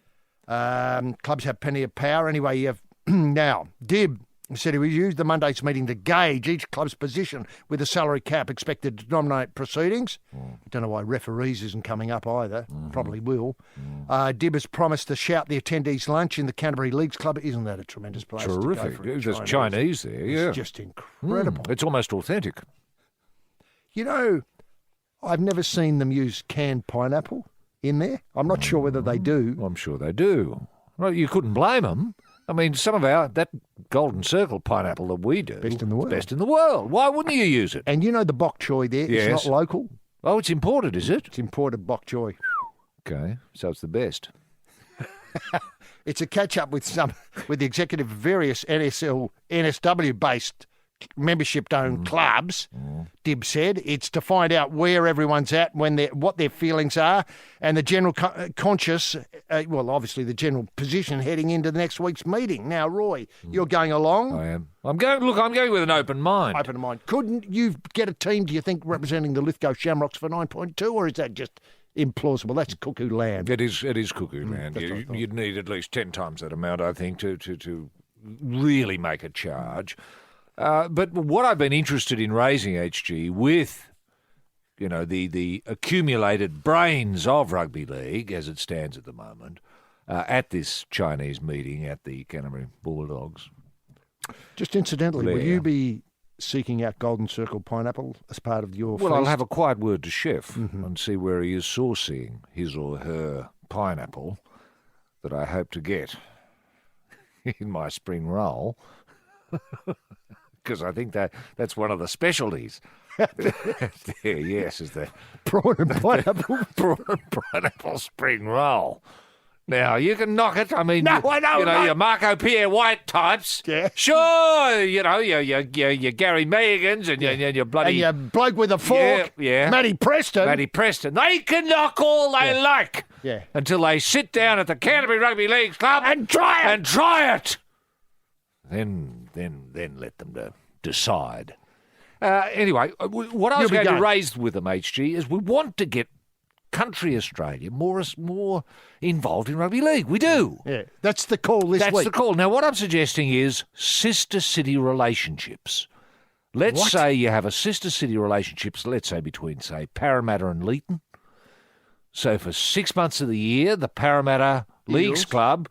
Clubs have plenty of power. Anyway, you have now, Dibb said he will use the Monday's meeting to gauge each club's position with the salary cap expected to dominate proceedings. I don't know why referees isn't coming up either. Probably will. Dibb has promised to shout the attendees lunch in the Canterbury Leagues Club. Isn't that a tremendous place to go Terrific. for There's Chinese there, yeah. It's just incredible. It's almost authentic. You know, I've never seen them use canned pineapple in there. I'm not sure whether they do. I'm sure they do. Well, you couldn't blame them. I mean, some of that Golden Circle pineapple that we do. Best in the world. Best in the world. Why wouldn't you use it? And you know the bok choy there? Yes. It's not local. Oh, it's imported, is it? It's imported bok choy. Okay, so it's the best. It's a catch-up with the executive of various NSW-based membership-owned clubs, Dibb said. It's to find out where everyone's at, what their feelings are, and the general obviously the general position heading into the next week's meeting. Now, Roy, you're going along. I am. I'm going with an open mind. Open mind. Couldn't you get a team, do you think, representing the Lithgow Shamrocks for 9.2, or is that just implausible? That's cuckoo land. It is cuckoo land. You'd need at least 10 times that amount, I think, to really make a charge. But what I've been interested in raising, HG, with the accumulated brains of rugby league as it stands at the moment, at this Chinese meeting at the Canterbury Bulldogs. Just incidentally, will you be seeking out Golden Circle pineapple as part of your Well, I'll feast? have a quiet word to Chef and see where he is sourcing his or her pineapple that I hope to get in my spring roll. Because I think that's one of the specialties. Yes, is the prawn and pineapple. Prawn and pineapple spring roll. Now, you can knock it. I mean, No, I know, your Marco Pierre White types. Yeah. Sure, your Gary Meagans and your bloody... And your bloke with a fork, Yeah. Matty Preston. They can knock all they like. Yeah. Until they sit down at the Canterbury Rugby League Club And try it. Then let them decide. Anyway, what I was You'll be going to going. raise with them, HG, is we want to get country Australia more involved in rugby league. We do. Yeah, that's the call this week. That's the call. Now, what I'm suggesting is sister city relationships. Let's say you have a sister city relationships, let's say between, say, Parramatta and Leeton. So for 6 months of the year, the Parramatta Leagues Club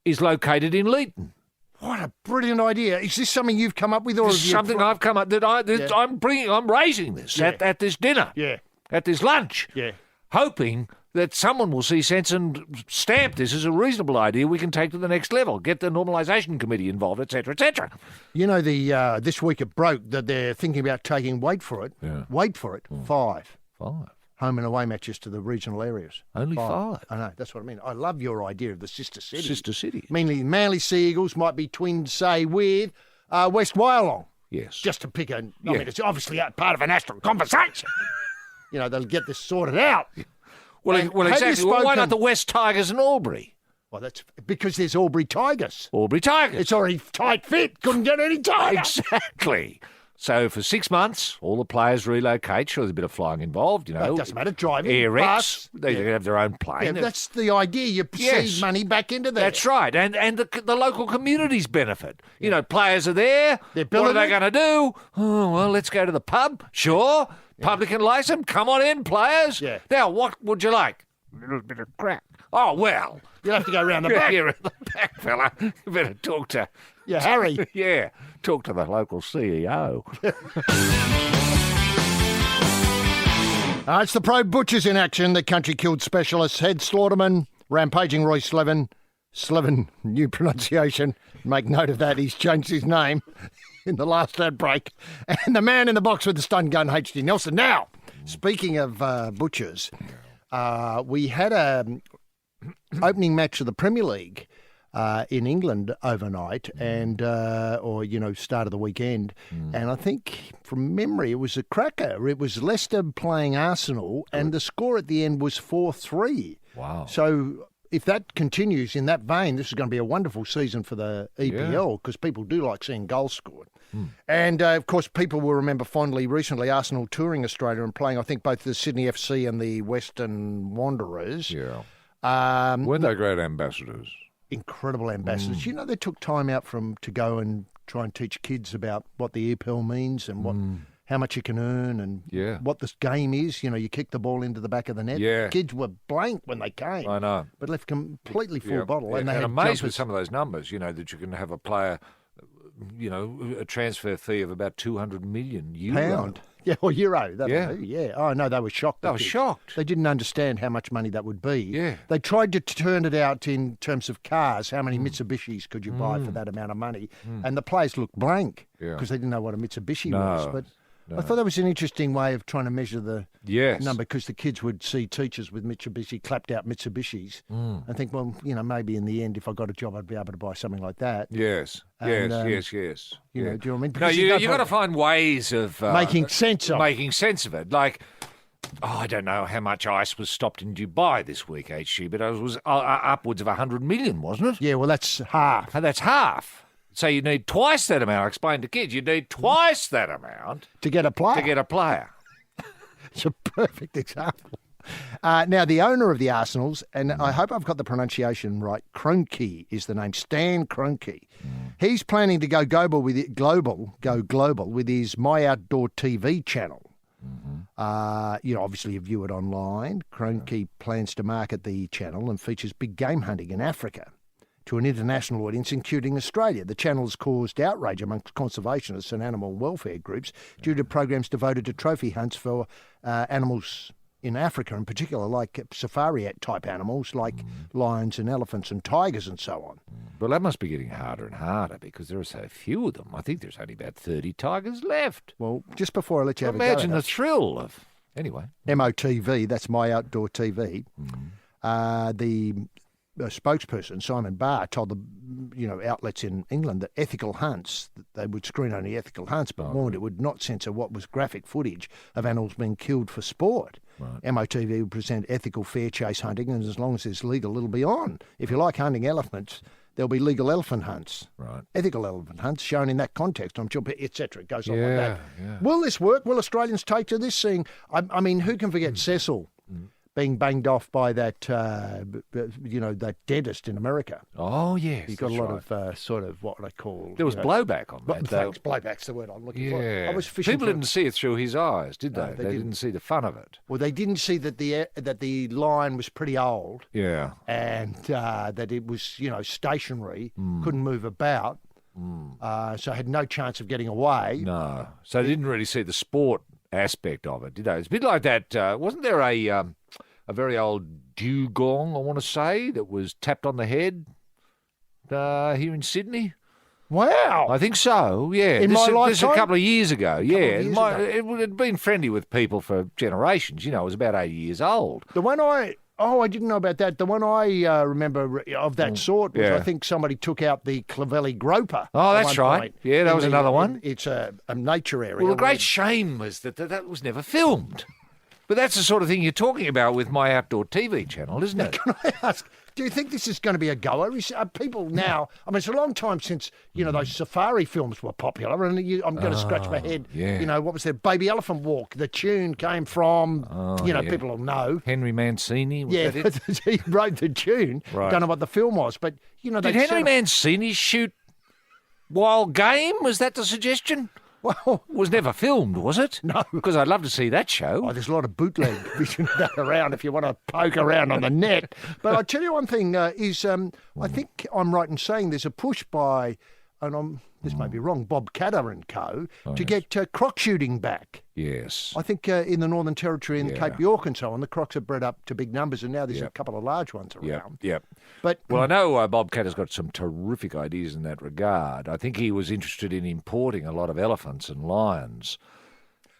is located in Leeton. What a brilliant idea! Is this something you've come up with, or something I've come up I'm bringing? I'm raising this at this dinner. Yeah. At this lunch. Yeah. Hoping that someone will see sense and stamp this as a reasonable idea we can take to the next level, get the normalisation committee involved, etc., etc. You know, this week it broke that they're thinking about taking, wait for it, 5 home and away matches to the regional areas. Only 5? I know, that's what I mean. I love your idea of the sister city. Sister city. Mainly Manly Sea Eagles might be twinned, say, with West Wyalong. Yes. Just to pick I mean, it's obviously part of a national conversation. You know, they'll get this sorted out. Well, exactly. Well, why not the West Tigers and Albury? Well, that's because there's Albury Tigers. Albury Tigers. It's already tight fit. Couldn't get any tighter. Exactly. So for 6 months, all the players relocate. Sure, there's a bit of flying involved, you know. It doesn't matter, driving, Air-X. They have their own plane. Yeah, that's the idea. You seed money back into there. That's right. And the local communities benefit. You know, players are there. They're what are they going to do? Oh, well, let's go to the pub. Sure. Publican license. Come on in, players. Yeah. Now, what would you like? A little bit of crack. Oh, well. You'll have to go round the back. You're in the back, fella. You better talk to... Yeah, Harry. Yeah, talk to the local CEO. It's the Probe Butchers in action. The country killed specialist, head slaughterman, rampaging Roy Slaven. Slaven, new pronunciation. Make note of that. He's changed his name in the last ad break. And the man in the box with the stun gun, H.D. Nelson. Now, speaking of butchers, we had a opening match of the Premier League in England overnight and, start of the weekend. And I think from memory, it was a cracker. It was Leicester playing Arsenal and the score at the end was 4-3. Wow. So if that continues in that vein, this is going to be a wonderful season for the EPL because people do like seeing goals scored. And, of course, people will remember fondly recently Arsenal touring Australia and playing, I think, both the Sydney FC and the Western Wanderers. Yeah. Weren't they great ambassadors? Incredible ambassadors. You know, they took time out to go and try and teach kids about what the EPL means and how much you can earn and what this game is. You know, you kick the ball into the back of the net. Yeah. Kids were blank when they came. I know. But left completely full bottle. Yeah. And they had amazed jumpers. with some of those numbers, you know, that you can have a player, you know, a transfer fee of about 200 million euro. Pound. Yeah, or euro. Yeah. Oh, no, they were shocked. They were shocked. They didn't understand how much money that would be. Yeah. They tried to turn it out in terms of cars. How many Mitsubishis could you buy for that amount of money? And the players looked blank because they didn't know what a Mitsubishi was. But I thought that was an interesting way of trying to measure the number because the kids would see teachers with Mitsubishi, clapped out Mitsubishis and think, well, you know, maybe in the end, if I got a job, I'd be able to buy something like that. Yes. And, yes. You know, do you know what I mean? No, Because you've got to find ways of... making sense of it. Like, I don't know how much ice was stopped in Dubai this week, HG, but it was upwards of 100 million, wasn't it? Yeah, well, that's half. That's half. So you need twice that amount. I explained to kids, you need twice that amount to get a player. It's a perfect example. Now, the owner of the Arsenals, and I hope I've got the pronunciation right, Kroenke is the name, Stan Kroenke. He's planning to go global with his My Outdoor TV channel. Obviously you view it online. Kroenke plans to market the channel and features big game hunting in Africa to an international audience, including Australia. The channel has caused outrage amongst conservationists and animal welfare groups due to programs devoted to trophy hunts for animals in Africa, in particular, like safari-type animals like lions and elephants and tigers and so on. Well, that must be getting harder and harder because there are so few of them. I think there's only about 30 tigers left. Well, just before I let you have imagine a go, the thrill of... Anyway. MOTV, that's My Outdoor TV. The spokesperson, Simon Barr, told the outlets in England that ethical hunts, that they would screen only ethical hunts, but warned it would not censor what was graphic footage of animals being killed for sport. Right. MOTV would present ethical fair chase hunting, and as long as it's legal, it'll be on. If you like hunting elephants, there'll be legal elephant hunts. Right. Ethical elephant hunts shown in that context, I'm sure, etc. It goes on like that. Yeah. Will this work? Will Australians take to this? I mean, who can forget Cecil being banged off by that, that dentist in America. Oh, yes. He got a lot of sort of what I call... There was blowback on that. Thanks, blowback's the word I'm looking for. I was fishing People didn't see it through his eyes, did they? No, They didn't see the fun of it. Well, they didn't see that the line was pretty old. Yeah. And that it was, stationary, couldn't move about. So had no chance of getting away. No. So they didn't really see the sport aspect of it, did they? It's a bit like that. Wasn't there a very old dugong, I want to say, that was tapped on the head here in Sydney? Wow. I think so, yeah. In my lifetime? This a couple of years ago, Years ago. It had been friendly with people for generations. It was about 80 years old. The one I didn't know about that. The one I remember of that sort was, I think somebody took out the Clavelli groper. Oh, that's right. Yeah, that was another one. It's a nature area. Well, the great shame was that was never filmed. But that's the sort of thing you're talking about with my outdoor TV channel, isn't it? Can I ask, do you think this is going to be a goer? Are people now, it's a long time since, those safari films were popular, and I'm going to scratch my head. Yeah. What was there? Baby Elephant Walk. The tune came from, people will know. Henry Mancini, was that it? He wrote the tune. Right. Don't know what the film was, but, Did Henry Mancini shoot Wild Game? Was that the suggestion? Well, it was never filmed, was it? No. Because I'd love to see that show. Oh, there's a lot of bootleg vision of that around if you want to poke around on the net. But I'll tell you one thing, I think I'm right in saying there's a push by, this may be wrong, Bob Catter and co, to get croc shooting back. Yes. I think in the Northern Territory and Cape York and so on, the crocs have bred up to big numbers, and now there's a couple of large ones around. Yep. But well, I know Bob Catter's got some terrific ideas in that regard. I think he was interested in importing a lot of elephants and lions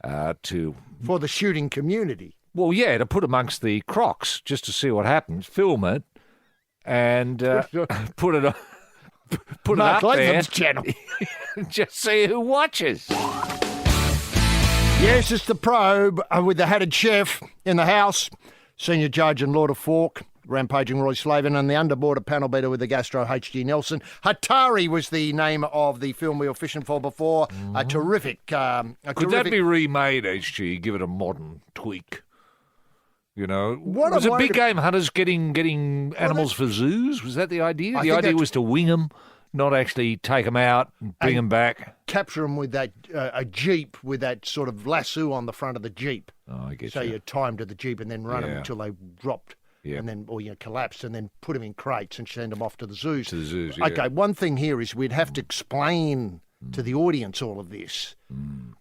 for the shooting community. Well, yeah, to put amongst the crocs just to see what happens, film it, and put it on. Put Mark it up Latham's there. channel. Just see who watches. Yes, it's the Probe with the hatted chef in the house, senior judge and Lord of Fork, rampaging Roy Slaven, and the underboarder panel beater with the gastro H.G. Nelson. Hatari was the name of the film we were fishing for before. A terrific... Could that be remade, H.G.? Give it a modern tweak. Was it big game hunters getting animals for zoos? Was that the idea? The idea was to wing them, not actually take them out and bring them back. Capture them with that a jeep with that sort of lasso on the front of the jeep. Oh, I get so you tie them to the jeep and then run them until they dropped. Yeah. And then, collapsed, and then put them in crates and send them off to the zoos. To the zoos, yeah. Okay, one thing here is we'd have to explain to the audience all of this,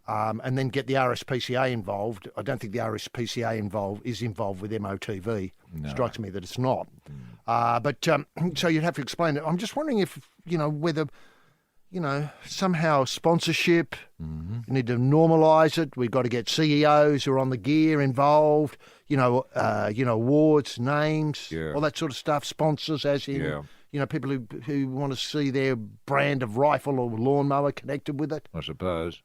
and then get the RSPCA involved. I don't think the RSPCA is involved with MOTV. No. Strikes me that it's not. But so you'd have to explain it. I'm just wondering if, whether, somehow sponsorship, you need to normalise it. We've got to get CEOs who are on the gear involved, awards, names, all that sort of stuff, sponsors as in... people who want to see their brand of rifle or lawnmower connected with it. I suppose.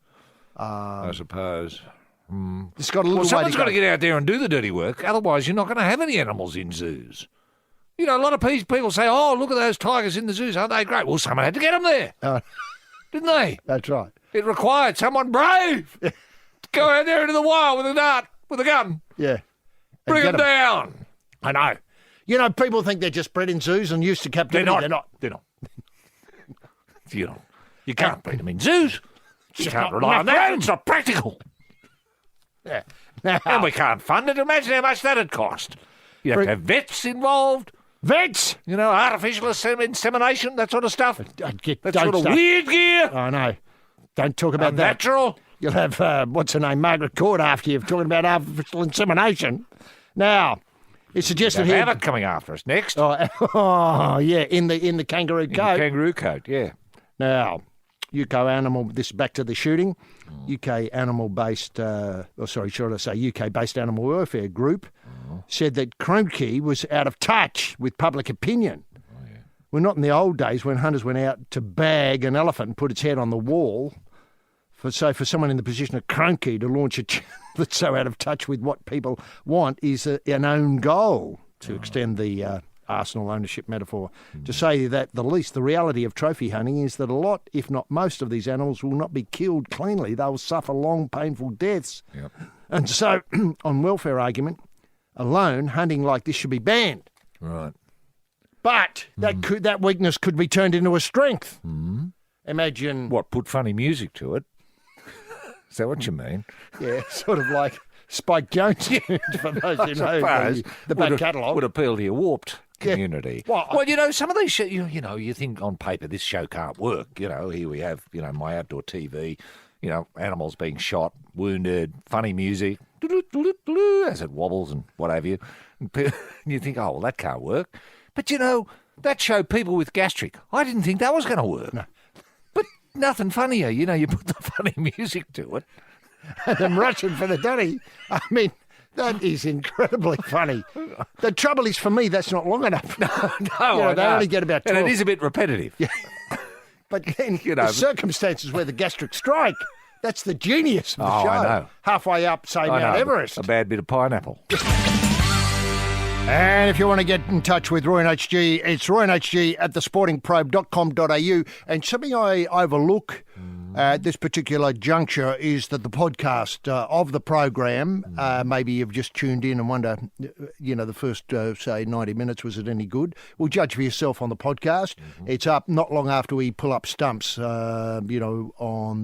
It's got a little way someone's got to get out there and do the dirty work. Otherwise, you're not going to have any animals in zoos. A lot of people say, oh, look at those tigers in the zoos. Aren't they great? Well, someone had to get them there. Didn't they? That's right. It required someone brave to go out there into the wild with a dart, with a gun. Yeah. Bring them down. I know. People think they're just bred in zoos and used to captivity. They're not. You can't breed them in zoos. You can't rely on that. It's not practical. Yeah. And we can't fund it. Imagine how much that'd cost. You have to have vets involved. Vets? Artificial insemination, that sort of stuff. That sort of weird gear. I know. Don't talk about that. Unnatural. You'll have, what's her name, Margaret Court after you talking about artificial insemination. Now... It's suggested here. Have it coming after us next. Oh, yeah, in the kangaroo coat. Kangaroo coat, yeah. Now, UK animal. This is back to the shooting. UK animal-based, UK-based animal welfare group said that Croaky was out of touch with public opinion. Well, not in the old days when hunters went out to bag an elephant and put its head on the wall. For someone in the position of Croaky to launch a channel that's so out of touch with what people want is an own goal, to extend the Arsenal ownership metaphor, to say that the reality of trophy hunting is that a lot, if not most, of these animals will not be killed cleanly. They'll suffer long, painful deaths. Yep. And so, on welfare argument, alone, hunting like this should be banned. Right. But that weakness could be turned into a strength. Imagine... What, put funny music to it? Is that what you mean? Yeah, sort of like Spike Jones tunes for those who know the back catalogue. Would appeal to your warped community. Yeah. Well, some of these shows, you think on paper this show can't work. Here we have, my outdoor TV, animals being shot, wounded, funny music, as it wobbles and what have you. And you think, oh, well, that can't work. But, that show, People with Gastric, I didn't think that was going to work. No. But nothing funnier. You put the funny music to it. And them rushing for the dunny. I mean, that is incredibly funny. The trouble is, for me, that's not long enough. No, they only get about 12. And it is a bit repetitive. Yeah. But then, the circumstances where the gastric strike, that's the genius of the show. I know. Halfway up, say, Mount Everest. A bad bit of pineapple. And if you want to get in touch with Roy and HG, it's royandhg@thesportingprobe.com.au. And something I overlook at this particular juncture is that the podcast of the program, maybe you've just tuned in and wonder, the first, say, 90 minutes, was it any good? Well, judge for yourself on the podcast. It's up not long after we pull up stumps, on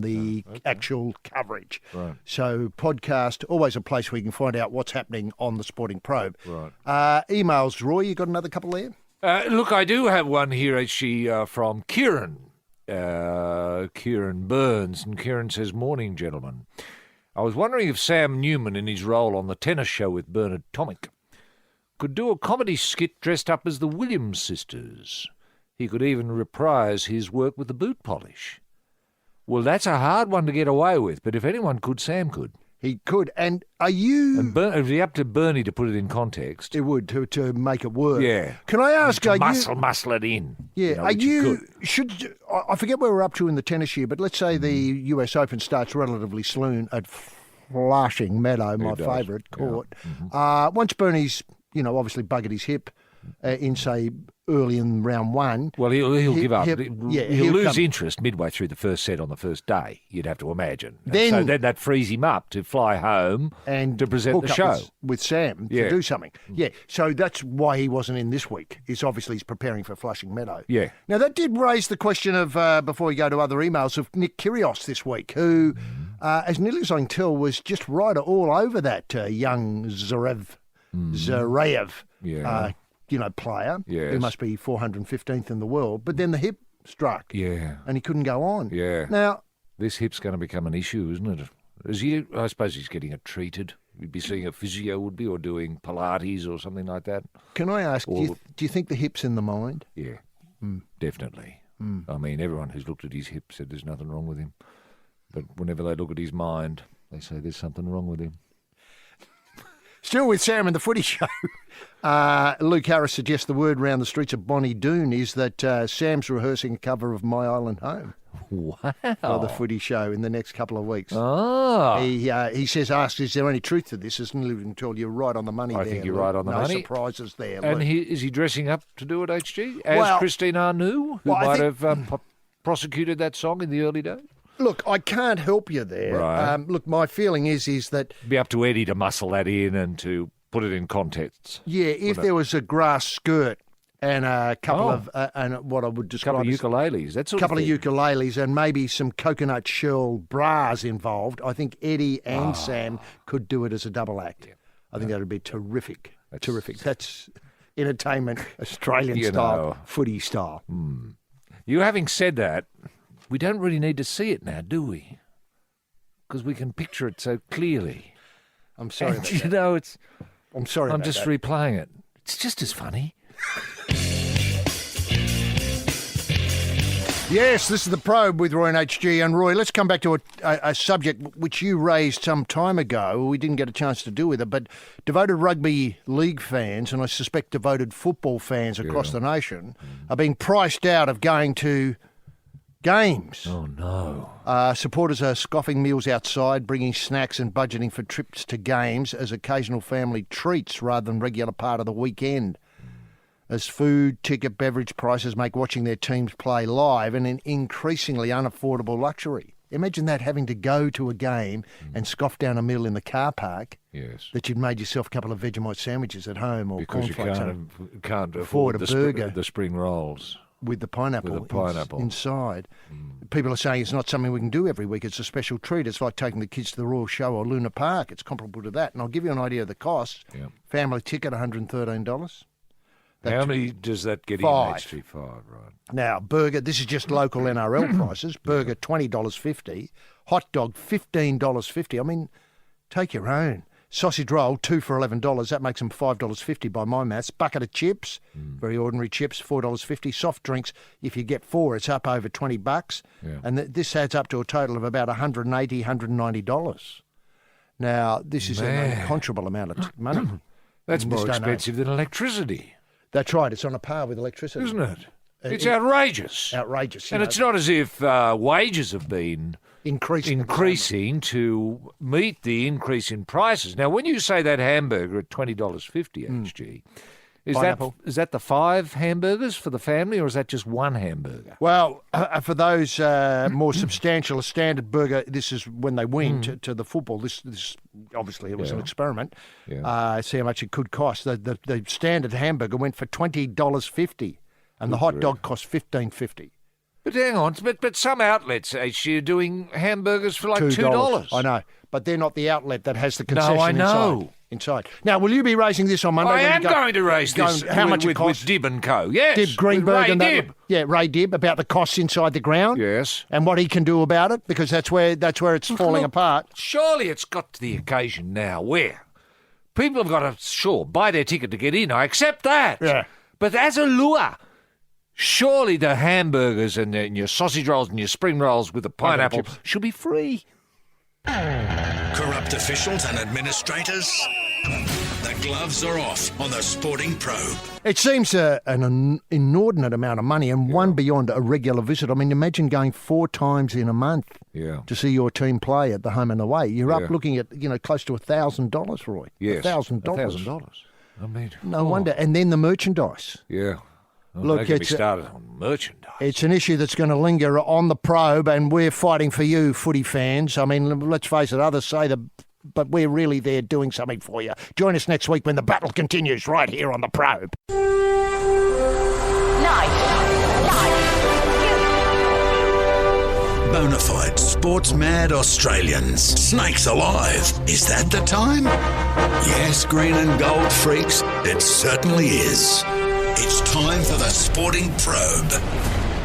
the actual coverage. Right. So podcast, always a place where you can find out what's happening on the Sporting Probe. Right. Emails, Roy, you got another couple there? Look, I do have one here, HG, from Kieran. Kieran Burns, and Kieran says, "Morning, gentlemen. I was wondering if Sam Newman, in his role on the tennis show with Bernard Tomic, could do a comedy skit dressed up as the Williams sisters. He could even reprise his work with the boot polish. Well, that's a hard one to get away with, but if anyone could, Sam could. He could. And are you... And it'd be up to Bernie to put it in context. It would, to make it work. Yeah. Can I ask, are you... Muscle it in. Yeah, are you... I forget where we're up to in the tennis year, but let's say the US Open starts relatively soon at Flushing Meadow, my favourite court. Yeah. Once Bernie's, obviously buggered his hip in, say, early in round one. Well, he'll give up. He'll lose interest midway through the first set on the first day, you'd have to imagine. So then that frees him up to fly home and to present the show. With Sam to do something. Yeah, so that's why he wasn't in this week. Obviously he's preparing for Flushing Meadow. Yeah. Now, that did raise the question of, before we go to other emails, of Nick Kyrgios this week, who, as nearly as I can tell, was just right all over that young Zverev player who must be 415th in the world. But then the hip struck. Yeah. And he couldn't go on. Yeah. Now, this hip's going to become an issue, isn't it? I suppose he's getting it treated. You'd be seeing a physio, would be, or doing Pilates or something like that. Can I ask, do you think the hip's in the mind? Yeah, definitely. I mean, everyone who's looked at his hip said there's nothing wrong with him. But whenever they look at his mind, they say there's something wrong with him. Still with Sam and the Footy Show, Luke Harris suggests the word around the streets of Bonnie Doon is that Sam's rehearsing a cover of My Island Home. Wow. For the Footy Show in the next couple of weeks. Oh. He says, is there any truth to this? Isn't it until you're right on the money there? I think you're right on the money. No surprises there. And is he dressing up to do it, HG? As Christine Arnoux, who might have prosecuted that song in the early days? Look, I can't help you there. Right. Look, my feeling is that... It'd be up to Eddie to muscle that in and to put it in context. Yeah, if there was a grass skirt and a couple of, and what I would describe as... ukuleles, that sort of thing. Couple of ukuleles and maybe some coconut shell bras involved, I think Eddie and Sam could do it as a double act. Yeah. I think that would be terrific. Terrific. That's entertainment, Australian style, footy style. You having said that... We don't really need to see it now, do we? Because we can picture it so clearly. I'm sorry about that. I'm sorry I'm just replaying it. It's just as funny. Yes, this is the Probe with Roy and HG. And Roy, let's come back to a subject which you raised some time ago. We didn't get a chance to do with it, but devoted rugby league fans, and I suspect devoted football fans across the nation, are being priced out of going to... games. Oh, no. Supporters are scoffing meals outside, bringing snacks and budgeting for trips to games as occasional family treats rather than regular part of the weekend. As food, beverage prices make watching their teams play live an increasingly unaffordable luxury. Imagine that, having to go to a game and scoff down a meal in the car park. Yes. That you'd made yourself a couple of Vegemite sandwiches at home or Because you cornflakes. can't afford a burger the spring rolls. With the pineapple, inside. Mm. People are saying it's not something we can do every week. It's a special treat. It's like taking the kids to the Royal Show or Luna Park. It's comparable to that. And I'll give you an idea of the cost. Yeah. Family ticket, $113. How many does that get Five. in HG5? Right. Now, burger, this is just local NRL prices. Burger, $20.50. Hot dog, $15.50. I mean, take your own. Sausage roll, 2 for $11. That makes them $5.50 by my maths. Bucket of chips, very ordinary chips, $4.50. Soft drinks, if you get 4, it's up over $20. Yeah. And this adds up to a total of about $180, $190. Now, this is an unconscionable amount of money. That's in this more day and age. expensive than electricity. That's right. It's on a par with electricity. Isn't it? It's outrageous. Outrageous. And it's not as if wages have been increasing to meet the increase in prices. Now, when you say that hamburger at $20.50 HG, is that the 5 hamburgers for the family, or is that just one hamburger? Well, for those more substantial, a standard burger, this is when they win to the football. This obviously it was an experiment. Yeah. See how much it could cost. The standard hamburger went for $20.50, and the hot dog cost $15.50. But hang on, but some outlets HG are doing hamburgers for like $2. I know, but they're not the outlet that has the concession. No, I know. Inside. Now, will you be raising this on Monday? I am going to raise this. How much it costs? With Dib and Co. Yes. Dib Greenberg and Ray Dib. Ray Dib, about the costs inside the ground. Yes. And what he can do about it, because that's where it's falling apart. Surely it's got to the occasion now where people have got to, buy their ticket to get in. I accept that. Yeah. But as a lure, surely the hamburgers and your sausage rolls and your spring rolls with the pineapple should be free. Corrupt officials and administrators? The gloves are off on the Sporting Probe. It seems an inordinate amount of money and one beyond a regular visit. I mean, imagine going 4 times in a month to see your team play at the home and away. You're up looking at, close to $1,000, Roy. Yes. $1,000. $1,000. I mean, no wonder. And then the merchandise. Yeah. Well, Look, don't get me started on merchandise. It's an issue that's going to linger on the Probe, and we're fighting for you, footy fans. I mean, let's face it, others say but we're really there doing something for you. Join us next week when the battle continues right here on the Probe. Bonafide sports-mad Australians. Snakes alive. Is that the time? Yes, green and gold freaks, it certainly is. It's time for the Sporting Probe.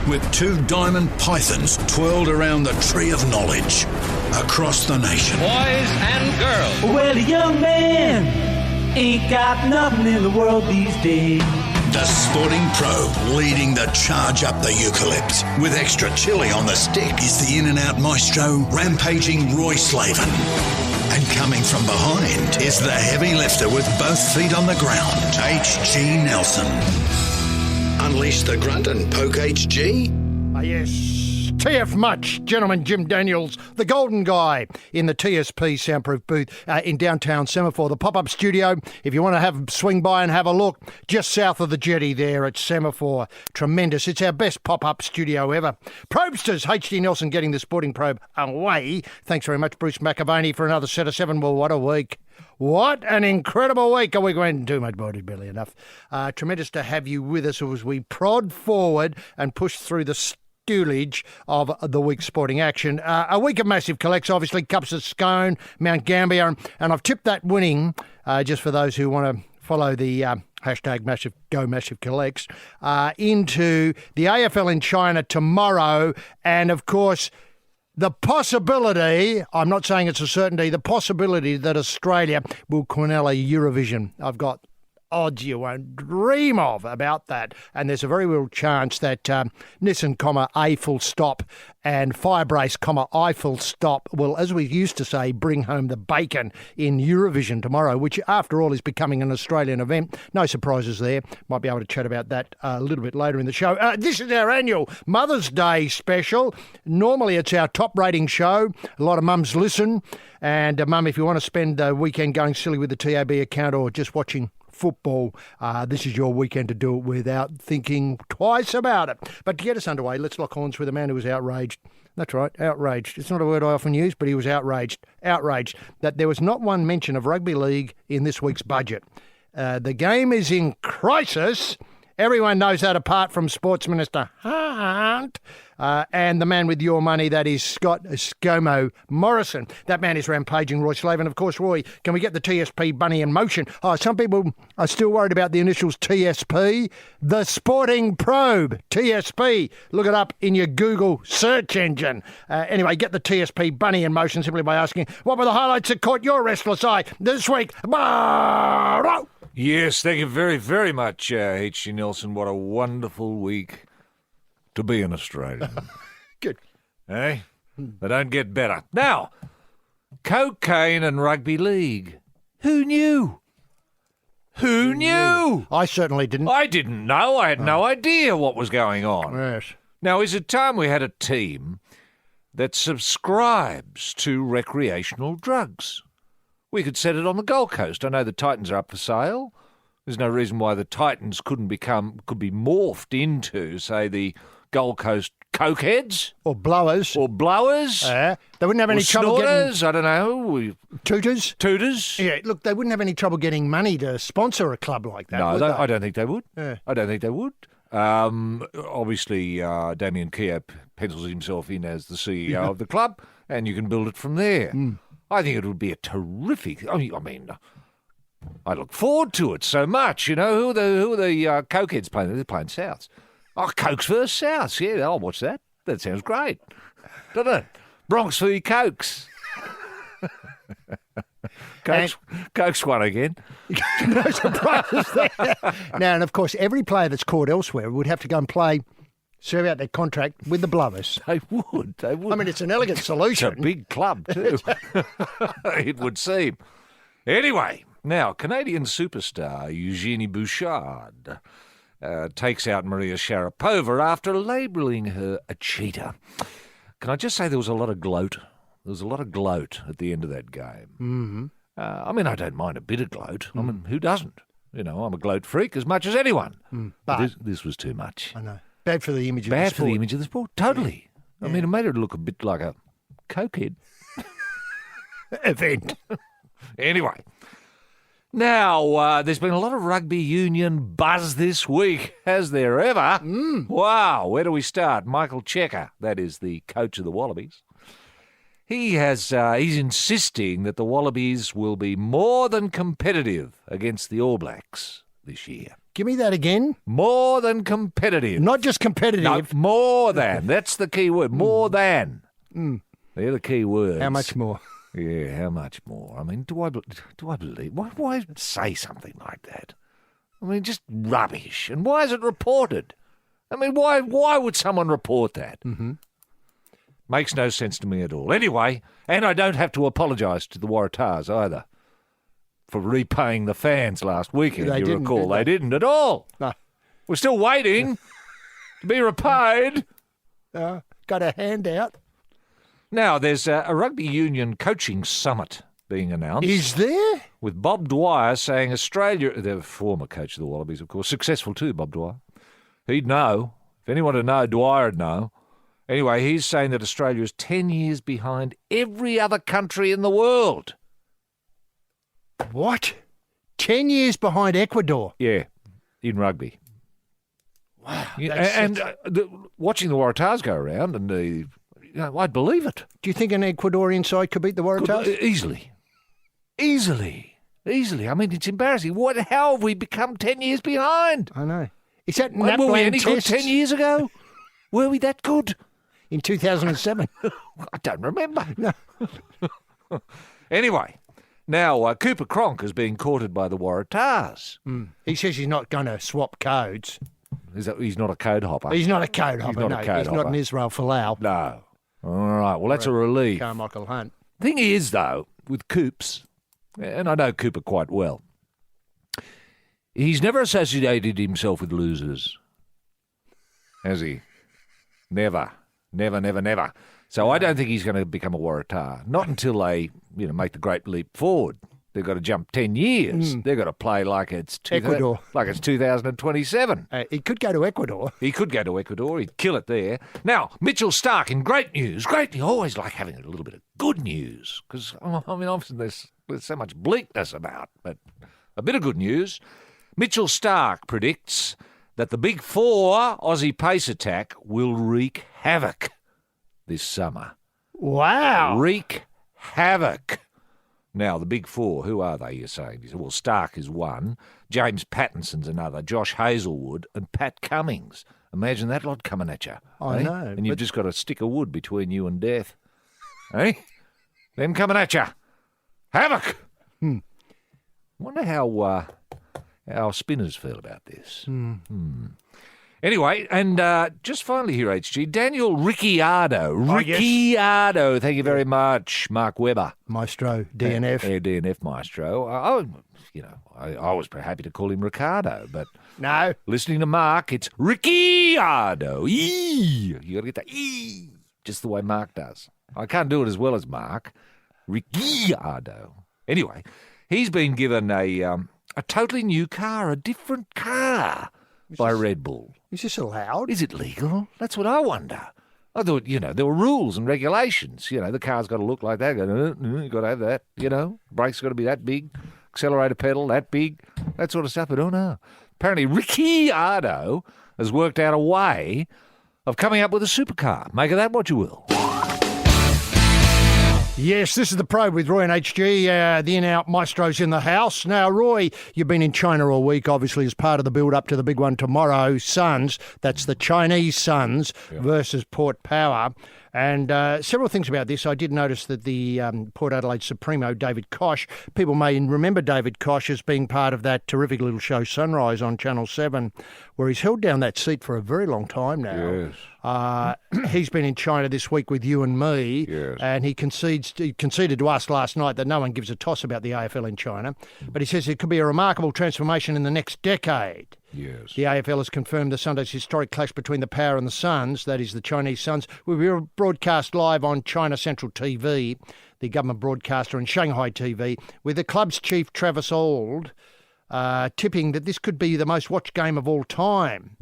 With 2 diamond pythons twirled around the tree of knowledge across the nation. Boys and girls. Well, a young man ain't got nothing in the world these days. The Sporting Probe leading the charge up the eucalypt. With extra chili on the stick is the in-and-out maestro, rampaging Roy Slaven. And coming from behind is the heavy lifter with both feet on the ground, H.G. Nelson. Unleash the grunt and poke HG? Yes. TF Much, gentleman Jim Daniels, the golden guy in the TSP soundproof booth in downtown Semaphore, the pop-up studio. If you want to swing by and have a look, just south of the jetty there at Semaphore. Tremendous. It's our best pop-up studio ever. Probe-sters, H.D. Nelson getting the Sporting Probe away. Thanks very much, Bruce McAvaney, for another set of 7. Well, what a week. What an incredible week. Are we going too much body, barely enough. Tremendous to have you with us as we prod forward and push through the stewage of the week's sporting action. A week of massive collects, obviously, Cups of Scone, Mount Gambier, and I've tipped that winning, just for those who want to follow the hashtag Massive Collects, into the AFL in China tomorrow, and of course, the possibility, I'm not saying it's a certainty, the possibility that Australia will Quinella Eurovision. I've got odds you won't dream of about that. And there's a very real chance that Nissan, A full stop and Firebrace, I full stop will, as we used to say, bring home the bacon in Eurovision tomorrow, which after all is becoming an Australian event. No surprises there. Might be able to chat about that a little bit later in the show. This is our annual Mother's Day special. Normally it's our top rating show. A lot of mums listen. And Mum, if you want to spend the weekend going silly with the TAB account or just watching football, this is your weekend to do it without thinking twice about it. But to get us underway, let's lock horns with a man who was outraged. That's right, outraged. It's not a word I often use, but he was outraged. Outraged that there was not one mention of rugby league in this week's budget. The game is in crisis. Everyone knows that apart from Sports Minister Hunt and the man with your money, that is Scott ScoMo Morrison. That man is rampaging Roy Slaven. Of course, Roy, can we get the TSP bunny in motion? Oh, some people are still worried about the initials TSP. The Sporting Probe, TSP. Look it up in your Google search engine. Anyway, get the TSP bunny in motion simply by asking, what were the highlights that caught your restless eye this week? Yes, thank you very, very much, H.G. Nelson. What a wonderful week to be an Australian. Good. Eh? They don't get better. Now, cocaine and rugby league. Who knew? Who knew? I certainly didn't. I didn't know. I had no idea what was going on. Yes. Now, is it time we had a team that subscribes to recreational drugs? We could set it on the Gold Coast. I know the Titans are up for sale. There's no reason why the Titans could be morphed into, say, the Gold Coast cokeheads. Or blowers. Or blowers. They wouldn't have any trouble snorters, getting... I don't know. Tutors. Tutors. Yeah, look, they wouldn't have any trouble getting money to sponsor a club like that, No, would they? I don't think they would. Yeah. I don't think they would. Obviously, Damien Keogh pencils himself in as the CEO of the club, and you can build it from there. I think it would be a terrific... I mean, I look forward to it so much. You know, who are the cokeheads playing? They're playing Souths. Oh, Cokes versus Souths. Yeah, I'll watch that. That sounds great. Doesn't it? Bronx v Cokes. Cokes won again. No surprises there. Now, and of course, every player that's caught elsewhere would have to go and serve out their contract with the Blowers. They would. I mean, it's an elegant solution. It's a big club, too. It would seem. Anyway, now, Canadian superstar Eugenie Bouchard takes out Maria Sharapova after labelling her a cheater. Can I just say there was a lot of gloat? There was a lot of gloat at the end of that game. Mm-hmm. I mean, I don't mind a bit of gloat. I mean, who doesn't? You know, I'm a gloat freak as much as anyone. But this was too much. I know. Bad for the image of the Bad sport. for the image of the sport, totally. Yeah. I mean, it made it look a bit like a cokehead event. Anyway, now there's been a lot of rugby union buzz this week, has there ever? Wow, where do we start? Michael Checker, that is the coach of the Wallabies. He's insisting that the Wallabies will be more than competitive against the All Blacks this year. Give me that again. More than competitive. Not just competitive. No, more than. That's the key word. More than. They're the key words. How much more? Yeah, how much more? I mean, do I believe? Why say something like that? I mean, just rubbish. And why is it reported? I mean, why would someone report that? Makes no sense to me at all. Anyway, and I don't have to apologise to the Waratahs either for repaying the fans last weekend. They you didn't, recall, did they? they didn't at all. No. We're still waiting to be repaid. Got a handout. Now, there's a rugby union coaching summit being announced. Is there? With Bob Dwyer saying Australia, the former coach of the Wallabies, of course, successful too, Bob Dwyer. He'd know. If anyone would know, Dwyer would know. Anyway, he's saying that Australia is 10 years behind every other country in the world. What? 10 years behind Ecuador? Yeah, in rugby. Wow. Yeah, watching the Waratahs go around, and I'd believe it. Do you think an Ecuadorian side could beat the Waratahs? Easily. I mean, it's embarrassing. How have we become 10 years behind? I know. Is that Were we Naplan any good tests 10 years ago? Were we that good? in 2007? I don't remember. No. Anyway, now Cooper Cronk is being courted by the Waratahs. He says he's not going to swap codes. He's not a code hopper? He's not a code hopper. Not a code he's hopper. not an Israel Folau. No. All right, well, that's a relief. Carmichael Hunt. Thing is, though, with Coops, and I know Cooper quite well, he's never associated himself with losers, has he? Never. So I don't think he's going to become a Waratah. Not until they, make the great leap forward. They've got to jump 10 years. They've got to play like it's Ecuador. like it's 2027. He could go to Ecuador. He could go to Ecuador. He'd kill it there. Now, Mitchell Starc in great news. Great news. I always like having a little bit of good news because, I mean, obviously there's so much bleakness about, but a bit of good news. Mitchell Starc predicts that the Big Four Aussie pace attack will wreak havoc this summer. Wow. Wreak havoc. Now, the Big Four, who are they, you're saying? Well, Starc is one, James Pattinson's another, Josh Hazelwood and Pat Cummings. Imagine that lot coming at you. I know. And you've just got a stick of wood between you and death. Eh? Them coming at you. Havoc! Wonder how spinners feel about this. Anyway, and just finally here, HG, Daniel Ricciardo. Ricciardo, thank you very much. Mark Webber. Maestro, DNF. DNF Maestro. I was pretty happy to call him Ricardo, but No. listening to Mark, it's Ricciardo. You got to get that E, just the way Mark does. I can't do it as well as Mark. Ricciardo. Anyway, he's been given a totally new car, a different car by Red Bull. Is this allowed? Is it legal? That's what I wonder. I thought, there were rules and regulations. The car's got to look like that. You've got to have that, Brakes got to be that big. Accelerator pedal that big. That sort of stuff. But oh no. Apparently Ricciardo has worked out a way of coming up with a supercar. Make of that what you will. Yes, this is the Probe with Roy and HG, the in-out maestros in the house. Now, Roy, you've been in China all week, obviously, as part of the build-up to the big one tomorrow, Suns. That's the Chinese Suns versus Port Power. And several things about this. I did notice that the Port Adelaide Supremo, David Koch, people may remember David Koch as being part of that terrific little show Sunrise on Channel 7, where he's held down that seat for a very long time now. Yes. He's been in China this week with you and me, and he conceded to us last night that no one gives a toss about the AFL in China, but he says it could be a remarkable transformation in the next decade. Yes. The AFL has confirmed the Sunday's historic clash between the Power and the Suns, that is the Chinese Suns, will be broadcast live on China Central TV, the government broadcaster, and Shanghai TV, with the club's chief Travis Auld tipping that this could be the most watched game of all time.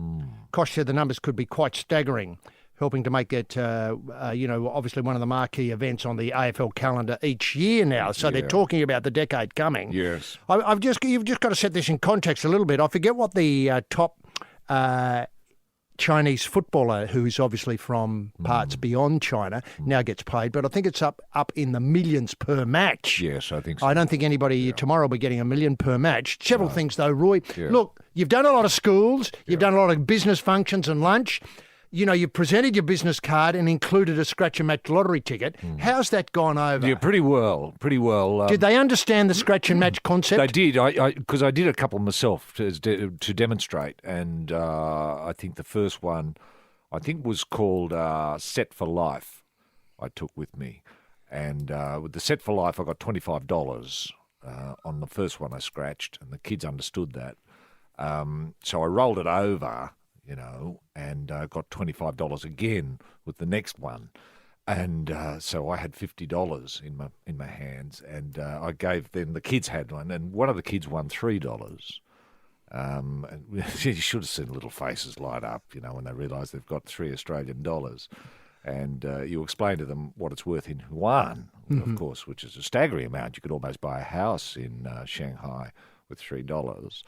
Koch said the numbers could be quite staggering, helping to make it, obviously one of the marquee events on the AFL calendar each year now. So they're talking about the decade coming. Yes. You've just got to set this in context a little bit. I forget what the top Chinese footballer, who's obviously from parts beyond China, now gets paid, but I think it's up in the millions per match. Yes, I think so. I don't think anybody tomorrow will be getting $1 million per match. Several things though, Roy. Look, you've done a lot of schools, you've done a lot of business functions and lunch. You've presented your business card and included a scratch and match lottery ticket. How's that gone over? Yeah, pretty well. Did they understand the scratch and match concept? They did, because I did a couple myself to demonstrate, and I think the first one, was called Set for Life. I took with me, and with the Set for Life, I got $25 on the first one I scratched, and the kids understood that. So I rolled it over. And got $25 again with the next one. And so I had $50 in my hands, and I gave them, the kids had one, and one of the kids won $3. And you should have seen little faces light up, when they realise they've got $3 Australian. And you explain to them what it's worth in yuan, of course, which is a staggering amount. You could almost buy a house in Shanghai with $3.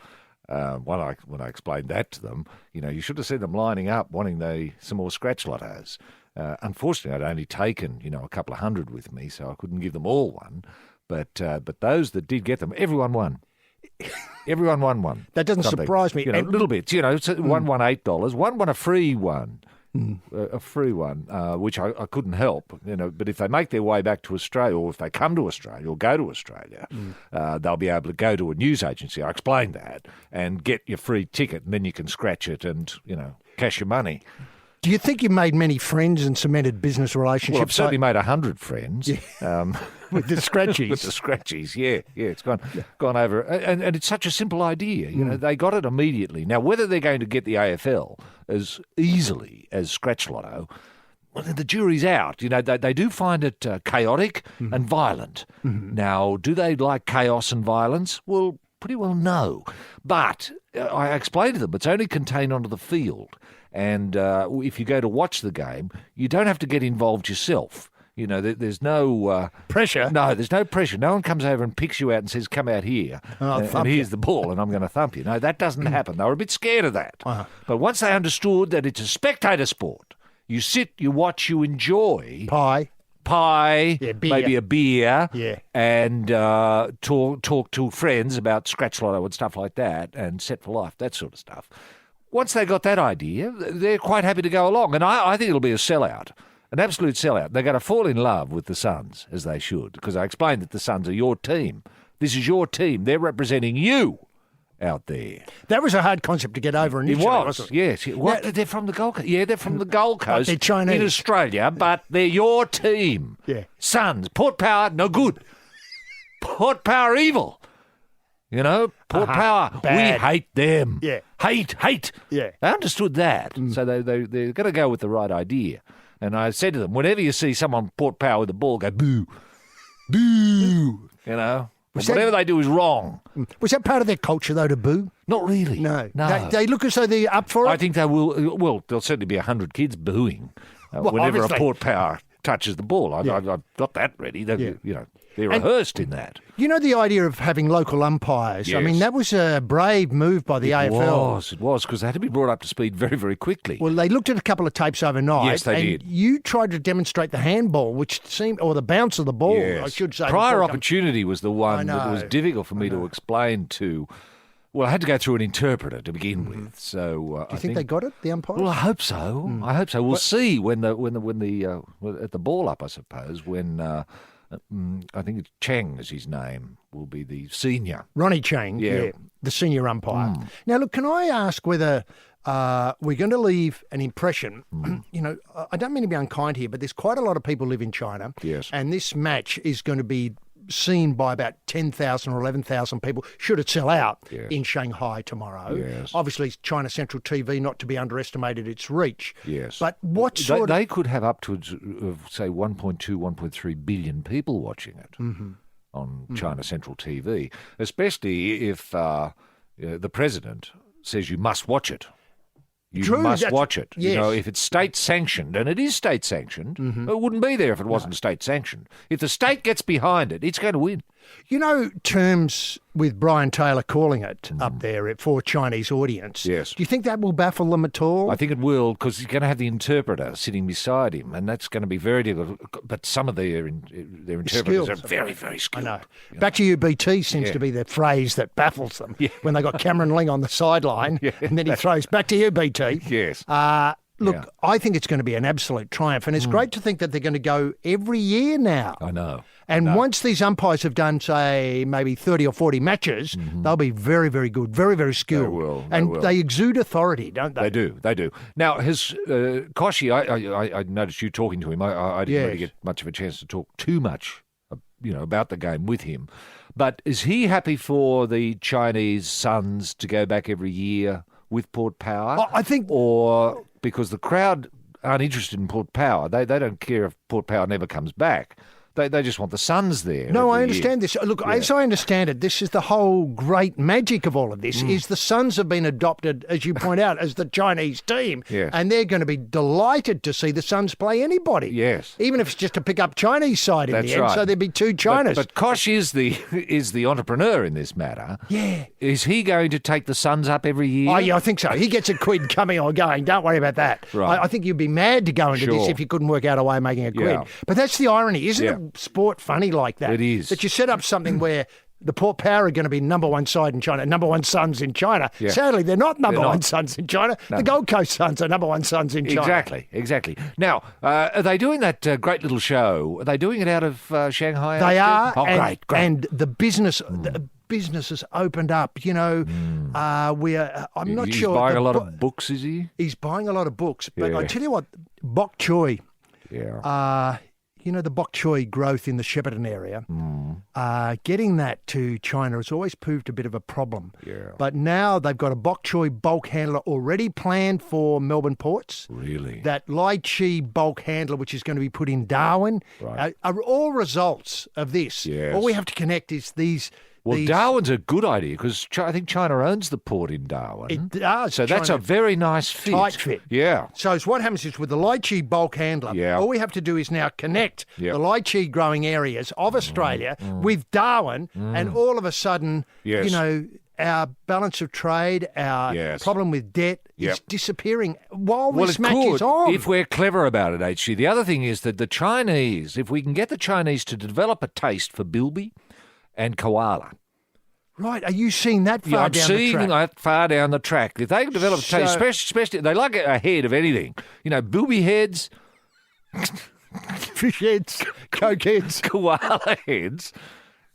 When I explained that to them, you should have seen them lining up wanting some more scratch lottos. Unfortunately, I'd only taken, a couple of hundred with me, so I couldn't give them all one. But those that did get them, everyone won. Everyone won one. That doesn't surprise me. Little bits. So one won $8. One won a free one. A free one, which I couldn't help, but if they make their way back to Australia, or if they come to Australia or go to Australia, they'll be able to go to a news agency, I explained that, and get your free ticket, and then you can scratch it and, cash your money. Do you think you made many friends and cemented business relationships? Well, I've certainly made 100 friends. With the scratchies. With the scratchies, yeah. It's gone over. And it's such a simple idea. They got it immediately. Now, whether they're going to get the AFL as easily as Scratch Lotto, the jury's out. They do find it chaotic and violent. Now, do they like chaos and violence? Well, pretty well no. But I explained to them it's only contained onto the field. And if you go to watch the game, you don't have to get involved yourself. There's no pressure. No, there's no pressure. No one comes over and picks you out and says, come out here, and here's the ball, and I'm going to thump you. No, that doesn't happen. They were a bit scared of that. But once they understood that it's a spectator sport, you sit, you watch, you enjoy. Pie, beer. Maybe a beer, and talk to friends about scratch lotto and stuff like that, and Set for Life, that sort of stuff. Once they got that idea, they're quite happy to go along, and I think it'll be a sellout. An absolute sellout. They're going to fall in love with the Suns, as they should, because I explained that the Suns are your team. This is your team. They're representing you out there. That was a hard concept to get over initially, wasn't it? Yes. What? They're from the Gold Coast. Yeah, they're from the Gold Coast. They're Chinese. In Australia, but they're your team. Yeah. Suns. Port Power, no good. Port Power, evil. Port Power, bad. We hate them. Yeah. Hate. Yeah. They understood that. So they're going to go with the right idea. And I said to them, whenever you see someone Port Power with the ball, go boo, boo. Whatever they do is wrong. Was that part of their culture, though, to boo? Not really. No. They look as though they're up for it? I think they will. Well, there'll certainly be 100 kids booing whenever obviously. a Port Power touches the ball. I've got that ready. They're rehearsed in that. The idea of having local umpires, Yes. I mean, that was a brave move by the AFL. It was, because they had to be brought up to speed very, very quickly. Well, they looked at a couple of tapes overnight. Yes, they and did. You tried to demonstrate the handball, or the bounce of the ball, Yes. I should say. Prior opportunity was the one I that was know. difficult for me to explain to. Well, I had to go through an interpreter to begin with. So Do you think they got it, the umpires? Well, I hope so. I hope so. We'll see when the at the ball up, I suppose. When I think it's Chang is his name, will be the senior. Ronnie Chang, Yeah. the senior umpire. Now, look, can I ask whether we're going to leave an impression? I don't mean to be unkind here, but there's quite a lot of people live in China. Yes. And this match is going to be seen by about 10,000 or 11,000 people, should it sell out, in Shanghai tomorrow. Yes. Obviously, China Central TV, not to be underestimated its reach. Yes. But what sort they could have upwards of, say, 1.2, 1.3 billion people watching it on China Central TV, especially if the president says you must watch it. You must watch it. Yes. If it's state sanctioned, and it is state sanctioned, it wouldn't be there if it wasn't state sanctioned. If the state gets behind it, it's going to win. Terms with Brian Taylor calling it up there for Chinese audience. Yes. Do you think that will baffle them at all? I think it will, because he's going to have the interpreter sitting beside him, and that's going to be very difficult. But some of their interpreters Skills. are very, very skilled. I know. Back to you, BT seems to be the phrase that baffles them when they got Cameron Ling on the sideline, and then he throws back to you, BT. Yes. Look, I think it's going to be an absolute triumph, and it's great to think that they're going to go every year now. I know. And once these umpires have done, say, maybe 30 or 40 matches, they'll be very, very good, very, very skilled. They will. They exude authority, don't they? They do. Now, has Koshi, I noticed you talking to him. I didn't really get much of a chance to talk too much, about the game with him. But is he happy for the Chinese Suns to go back every year with Port Power? I think... Or because the crowd aren't interested in Port Power. They don't care if Port Power never comes back. They just want the Suns there. No, I every understand year. this. Look, as I understand it, this is the whole great magic of all of this, is the Suns have been adopted, as you point out, as the Chinese team. Yes. And they're going to be delighted to see the Suns play anybody. Yes. Even if it's just to pick up Chinese side in That's the end. right. So there'd be two Chinas. But Kosh is the entrepreneur in this matter. Yeah. Is he going to take the Suns up every year? Oh, yeah, I think so. He gets a quid coming or going. Don't worry about that. Right. I think you'd be mad to go into this Sure. if you couldn't work out a way of making a quid. Yeah. But that's the irony. Isn't it sport funny like that? It is. That you set up something where the Port Power are going to be number one side in China, number one Suns in China. Yeah. Sadly, they're not number They're not. one Suns in China. No. The Gold Coast Suns are number one Suns in China. Exactly. Now, are they doing that great little show? Are they doing it out of Shanghai? They are. Oh, and, great. And the business... The business has opened up, I'm not He's sure. buying a lot of books, is he? He's buying a lot of books. But I Yeah. tell you what, Bok Choy, Yeah. the bok choy growth in the Shepparton area, getting that to China has always proved a bit of a problem. Yeah. But now they've got a bok choy bulk handler already planned for Melbourne ports. Really? That lychee bulk handler, which is going to be put in Darwin, are all results of this. Yes. All we have to connect is these. Well, Darwin's a good idea because I think China owns the port in Darwin. It does. So that's a very nice fit. Tight fit. Yeah. So what happens is with the lychee bulk handler, all we have to do is now connect the lychee growing areas of Australia with Darwin, and all of a sudden, our balance of trade, our problem with debt is disappearing while this match is on. If we're clever about it, HG. The other thing is that the Chinese, if we can get the Chinese to develop a taste for bilby and koala. Right, are you seeing that far down the track? I'm seeing that far down the track. If they can develop a taste, especially they like a head of anything. Bilby heads, fish heads, coke heads, koala heads,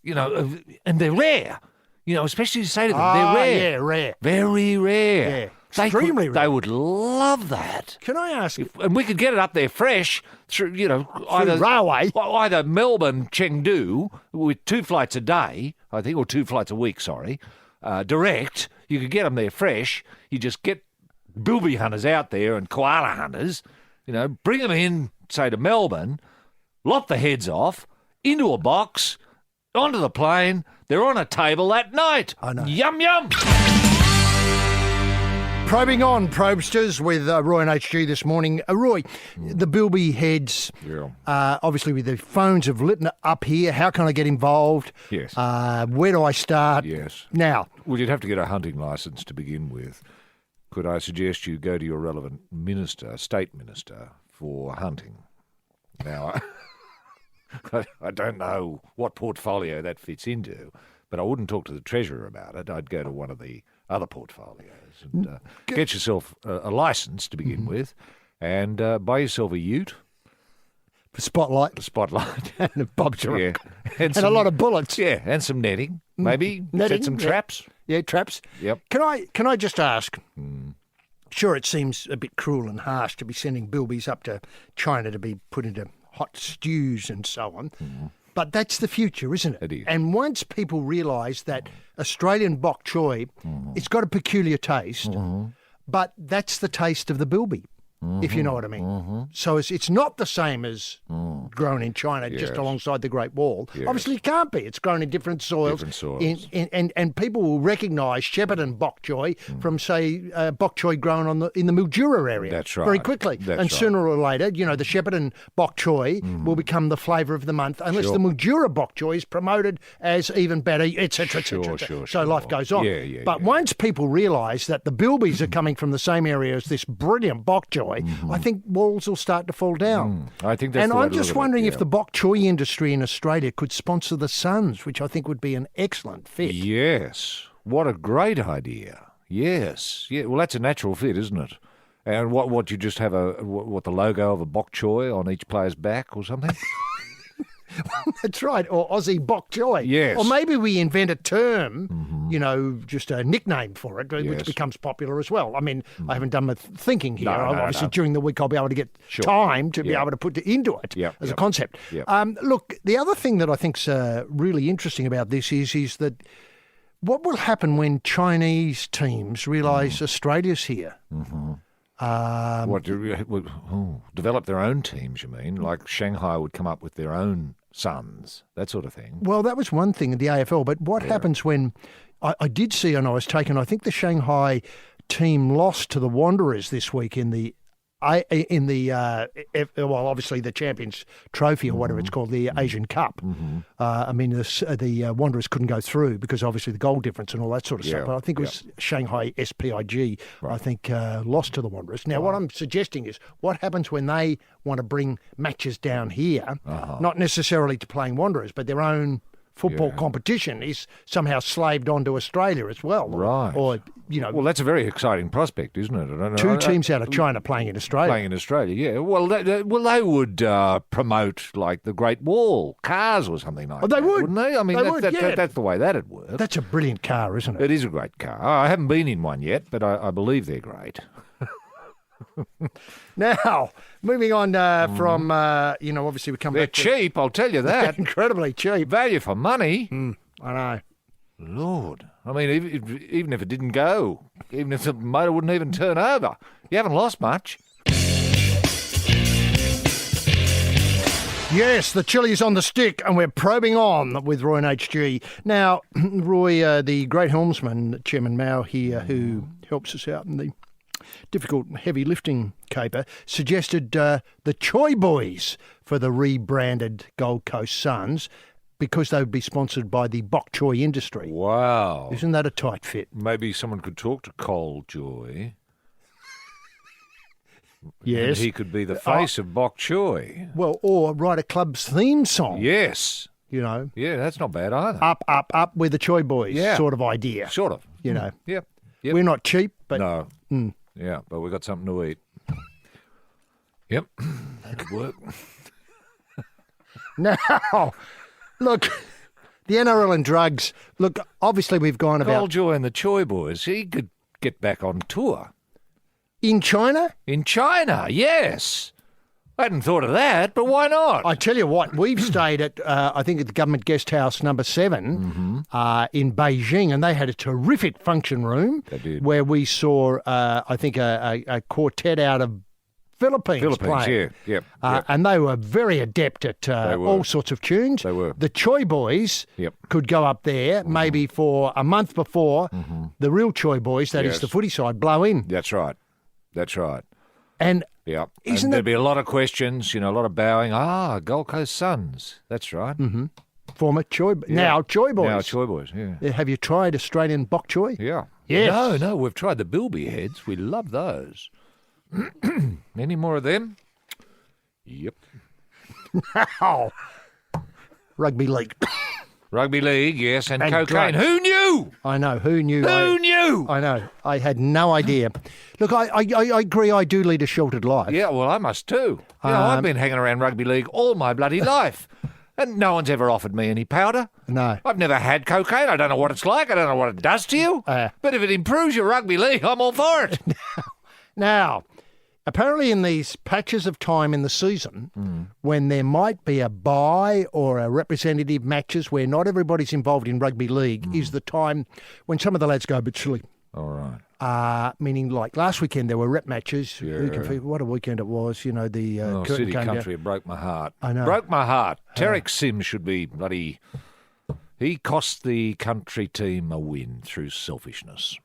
and they're rare. Especially to say to them, they're rare. Yeah, rare. Very rare. Yeah. Extremely rare. They would love that. Can I ask? And we could get it up there fresh through, either railway, either Melbourne, Chengdu, with 2 flights a day, I think, or 2 flights a week. Sorry, direct. You could get them there fresh. You just get bilby hunters out there and koala hunters. Bring them in, say to Melbourne, lop the heads off into a box, onto the plane. They're on a table that night. I know. Yum yum. Probing on, Probe-sters, with Roy and HG this morning. Roy, the bilby heads, obviously with the phones have lit up here. How can I get involved? Yes. Where do I start? Yes. Now. Well, you'd have to get a hunting licence to begin with. Could I suggest you go to your relevant minister, state minister, for hunting? Now, I don't know what portfolio that fits into, but I wouldn't talk to the Treasurer about it. I'd go to one of the other portfolios and get yourself a licence to begin with, and buy yourself a ute. A spotlight. And a bob truck. Yeah. And a lot of bullets. Yeah, and some netting, maybe. Set some traps. Yeah, traps. Yep. Can I just ask, sure, it seems a bit cruel and harsh to be sending bilbies up to China to be put into hot stews and so on. But that's the future, isn't it? It is. And once people realise that Australian bok choy, it's got a peculiar taste, but that's the taste of the bilby, if you know what I mean. So it's not the same as grown in China, just alongside the Great Wall. Yes. Obviously, it can't be. It's grown in different soils. And people will recognise Shepparton bok choy from, say, bok choy grown in the Mildura area. That's right. Very quickly. Sooner or later, the Shepparton bok choy will become the flavour of the month, unless the Mildura bok choy is promoted as even better, etc., etc. So life goes on. But once people realise that the bilbies are coming from the same area as this brilliant bok choy, I think walls will start to fall down. I think that's and the way I'm to just look at wondering it, if the bok choy industry in Australia could sponsor the Suns, which I think would be an excellent fit. Yes. What a great idea. Yes. Yeah. Well, that's a natural fit, isn't it? And what you just have the logo of a bok choy on each player's back or something? That's right, or Aussie bok choy. Yes. Or maybe we invent a term, just a nickname for it, which becomes popular as well. I mean, I haven't done my thinking here. Obviously, during the week I'll be able to get time to be able to put into it as a concept. Look, the other thing that I think's really interesting about this is that what will happen when Chinese teams realise Australia's here? Develop their own teams, you mean? Like Shanghai would come up with their own Suns, that sort of thing. Well, that was one thing in the AFL, but what happens when I did see, and I was taken, I think the Shanghai team lost to the Wanderers this week in the obviously the Champions Trophy or whatever it's called, the Asian Cup. I mean, the Wanderers couldn't go through because obviously the goal difference and all that sort of stuff. But I think it was Shanghai SPIG, I think, lost to the Wanderers. Now, what I'm suggesting is what happens when they want to bring matches down here, not necessarily to playing Wanderers, but their own football competition is somehow slaved onto Australia as well. Right. Or well, that's a very exciting prospect, isn't it? I don't know. Two teams out of China playing in Australia. Playing in Australia, yeah. Well, they would promote like the Great Wall cars or something like that. They would, wouldn't they? I mean, that's the way that'd work. That's a brilliant car, isn't it? It is a great car. I haven't been in one yet, but I believe they're great. Now, moving on from, obviously we come They're back to... cheap, I'll tell you that. Incredibly cheap. Value for money. I know. Lord. I mean, even if it didn't go, even if the motor wouldn't even turn over, you haven't lost much. Yes, the chili's on the stick, and we're probing on with Roy and HG. Now, Roy, the great helmsman, Chairman Mao here, who helps us out in the difficult heavy lifting caper, suggested the Choi Boys for the rebranded Gold Coast Suns because they would be sponsored by the bok choy industry. Wow. Isn't that a tight fit? Maybe someone could talk to Cole Joy. Yes. And he could be the face of bok choy. Well, or write a club's theme song. Yes. You know. Yeah, that's not bad either. Up with the Choi Boys sort of idea. Sort of. You know. Yep. We're not cheap, but... No. Yeah, but we've got something to eat. Yep. That could work. Now, look, the NRL and drugs. Look, obviously we've gone about... Cole Joy and the Choi Boys, he could get back on tour. In China? In China, yes. I hadn't thought of that, but why not? I tell you what, we've stayed at, I think, at the Government Guest House number 7 in Beijing, and they had a terrific function room where we saw, I think, a quartet out of Philippines playing. Yeah. And they were very adept at all sorts of tunes. They were. The Choi Boys could go up there maybe for a month before the real Choi Boys, that is the footy side, blow in. That's right. That's right. And yeah, and there'd be a lot of questions, a lot of bowing. Gold Coast Suns. That's right. Mm-hmm. Former Choi, now Choi Boys. Now Choi Boys. Yeah. Have you tried Australian bok choy? Yeah. Yes. No, we've tried the bilby heads. We love those. Any more of them? Yep. Now, rugby league. Rugby league, yes, and cocaine. drugs. Who knew? I know. Who knew? Who knew? I know. I had no idea. Look, I agree. I do lead a sheltered life. Yeah, well, I must too. I've been hanging around rugby league all my bloody life. And no one's ever offered me any powder. No. I've never had cocaine. I don't know what it's like. I don't know what it does to you. But if it improves your rugby league, I'm all for it. Now, apparently in these patches of time in the season, when there might be a bye or a representative matches where not everybody's involved in rugby league, is the time when some of the lads go a bit silly. All right. Meaning, like last weekend, there were rep matches. Yeah. What a weekend it was! The City Country, it broke my heart. I know. Broke my heart. Tarek Sims should be bloody... He cost the country team a win through selfishness.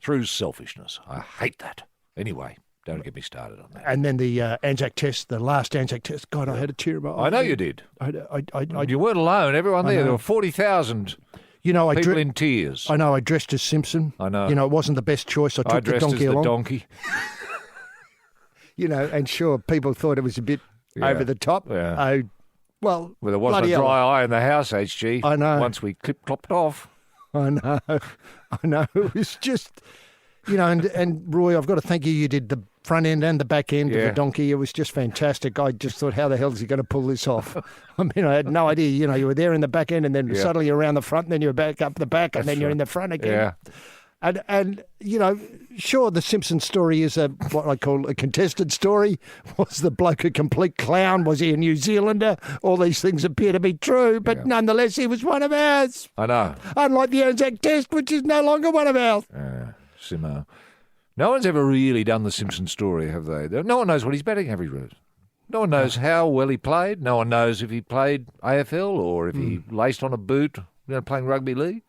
I hate that. Anyway, don't get me started on that. And then the Anzac Test, the last Anzac Test. God, I had a tear in my eye. I know you did. You weren't alone. Everyone there were 40,000 people in tears. I know. I dressed as Simpson. I know. It wasn't the best choice. I took the donkey along. Donkey. And sure, people thought it was a bit over the top. Yeah. Well, there wasn't a dry eye in the house, HG. I know. Once we clip-clopped off. I know. It was just, and Roy, I've got to thank you. You did the front end and the back end of the donkey. It was just fantastic. I just thought, how the hell is he going to pull this off? I mean, I had no idea. You were there in the back end and then suddenly you're around the front and then you're back up the back and then you're in the front again. Yeah. And sure, the Simpson story is what I call a contested story. Was the bloke a complete clown? Was he a New Zealander? All these things appear to be true, but nonetheless, he was one of ours. I know. Unlike the Anzac Test, which is no longer one of ours. Simo. No one's ever really done the Simpson story, have they? No one knows what his batting average was. No one knows how well he played. No one knows if he played AFL or if he laced on a boot, playing rugby league.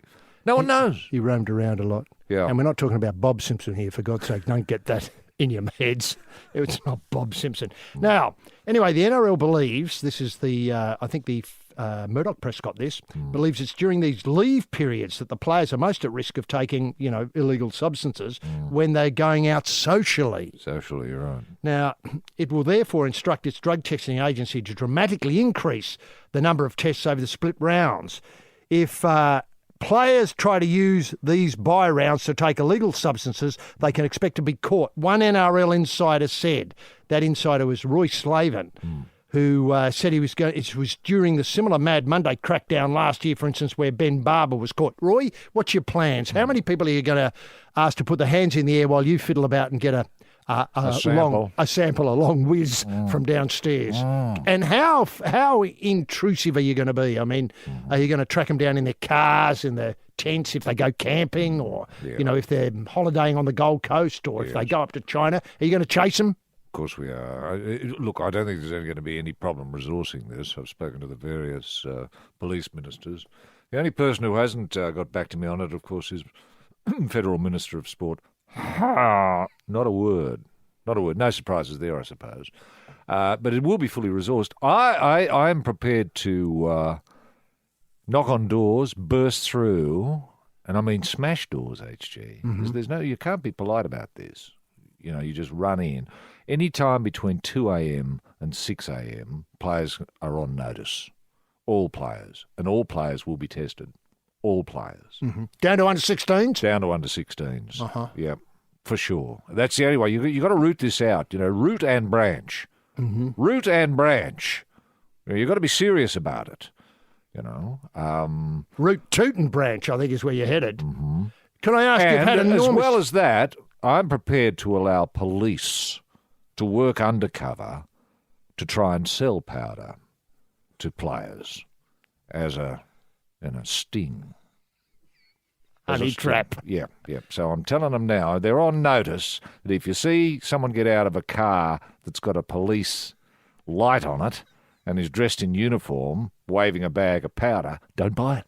No one knows. He roamed around a lot. Yeah. And we're not talking about Bob Simpson here, for God's sake. Don't get that in your heads. It's not Bob Simpson. Now, anyway, the NRL believes, this is I think the Murdoch Press got this, believes it's during these leave periods that the players are most at risk of taking, illegal substances when they're going out socially. Socially, you're right. Now, it will therefore instruct its drug testing agency to dramatically increase the number of tests over the split rounds. If players try to use these bye rounds to take illegal substances, they can expect to be caught. One NRL insider said, that insider was Roy Slaven, who said he was going. It was during the similar Mad Monday crackdown last year, for instance, where Ben Barber was caught. Roy, what's your plans? How many people are you going to ask to put their hands in the air while you fiddle about and get a a sample. long whiz from downstairs. And how intrusive are you going to be? I mean, are you going to track them down in their cars, in their tents, if they go camping, or if they're holidaying on the Gold Coast, or if they go up to China? Are you going to chase them? Of course we are. Look, I don't think there's ever going to be any problem resourcing this. I've spoken to the various police ministers. The only person who hasn't got back to me on it, of course, is Federal Minister of Sport. Not a word. Not a word. No surprises there, I suppose. But it will be fully resourced. I am prepared to knock on doors, burst through, and I mean smash doors, HG. You can't be polite about this. You just run in. Any time between 2 a.m. and 6 a.m., players are on notice. All players. And all players will be tested. All players. Down to under 16s? Down to under 16s. Yeah, for sure. That's the only way. You've got to root this out. Root and branch. Root and branch. You've got to be serious about it. Root, toot and branch, I think, is where you're headed. Can I ask, you've had enormous... as well as that, I'm prepared to allow police to work undercover to try and sell powder to players as a sting. Honey trap. Yeah. So I'm telling them now, they're on notice that if you see someone get out of a car that's got a police light on it and is dressed in uniform, waving a bag of powder, don't buy it.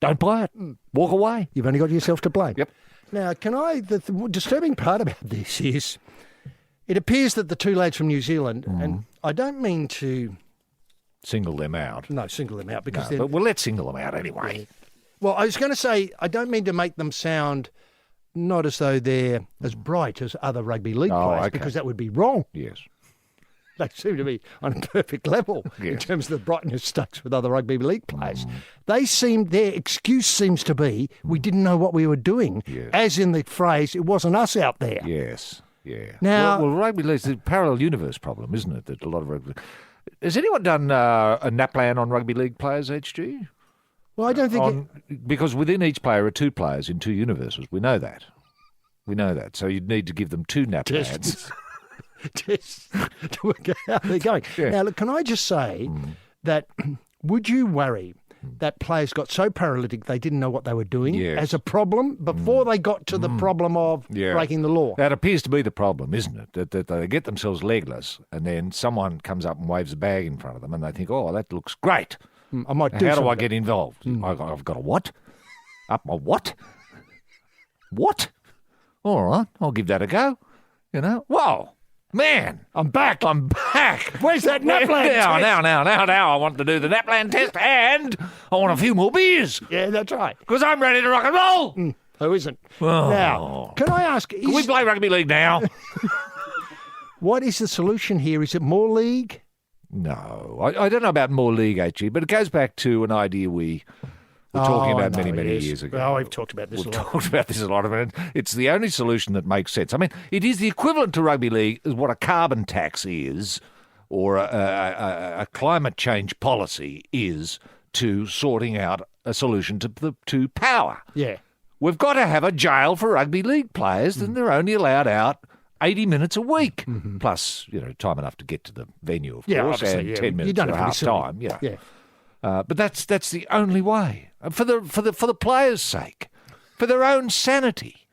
Don't buy it. Walk away. You've only got yourself to blame. Yep. Now, the disturbing part about this is it appears that the two lads from New Zealand, and I don't mean to... Single them out. No, single them out because but let's single them out anyway. Yeah. Well, I was going to say, I don't mean to make them sound not as though they're as bright as other rugby league players, because that would be wrong. Yes. They seem to be on a perfect level in terms of the brightness stakes with other rugby league players. Their excuse seems to be, we didn't know what we were doing, as in the phrase, it wasn't us out there. Yes, yeah. Now, well, rugby league's a parallel universe problem, isn't it? That a lot of rugby... Has anyone done a NAPLAN on rugby league players, HG? Well, I don't think... Because within each player are two players in two universes. We know that. So you'd need to give them two NAPLANs. Just to work out how they're going. Yeah. Now, look, can I just say that would you worry that players got so paralytic they didn't know what they were doing as a problem before they got to the problem of breaking the law? That appears to be the problem, isn't it? That they get themselves legless and then someone comes up and waves a bag in front of them and they think, oh, that looks great. I might do How do I something. get involved? I've got a what? Up my what? What? All right, I'll give that a go. Whoa. Man, I'm back. Where's that NAPLAN test? Now, I want to do the NAPLAN test and I want a few more beers. Yeah, that's right. Because I'm ready to rock and roll. Who isn't? Oh. Now, can I ask... Can we play rugby league now? What is the solution here? Is it more league? No. I don't know about more league, HG, but it goes back to an idea we were talking about many years ago. Oh, we've talked about this a lot. We've talked about this a lot. It's the only solution that makes sense. I mean, it is the equivalent to rugby league as what a carbon tax is or a climate change policy is to sorting out a solution to power. Yeah. We've got to have a jail for rugby league players, and they're only allowed out 80 minutes a week, plus time enough to get to the venue, of course, and 10 minutes at half time. Yeah. But that's the only way for the players' sake, for their own sanity.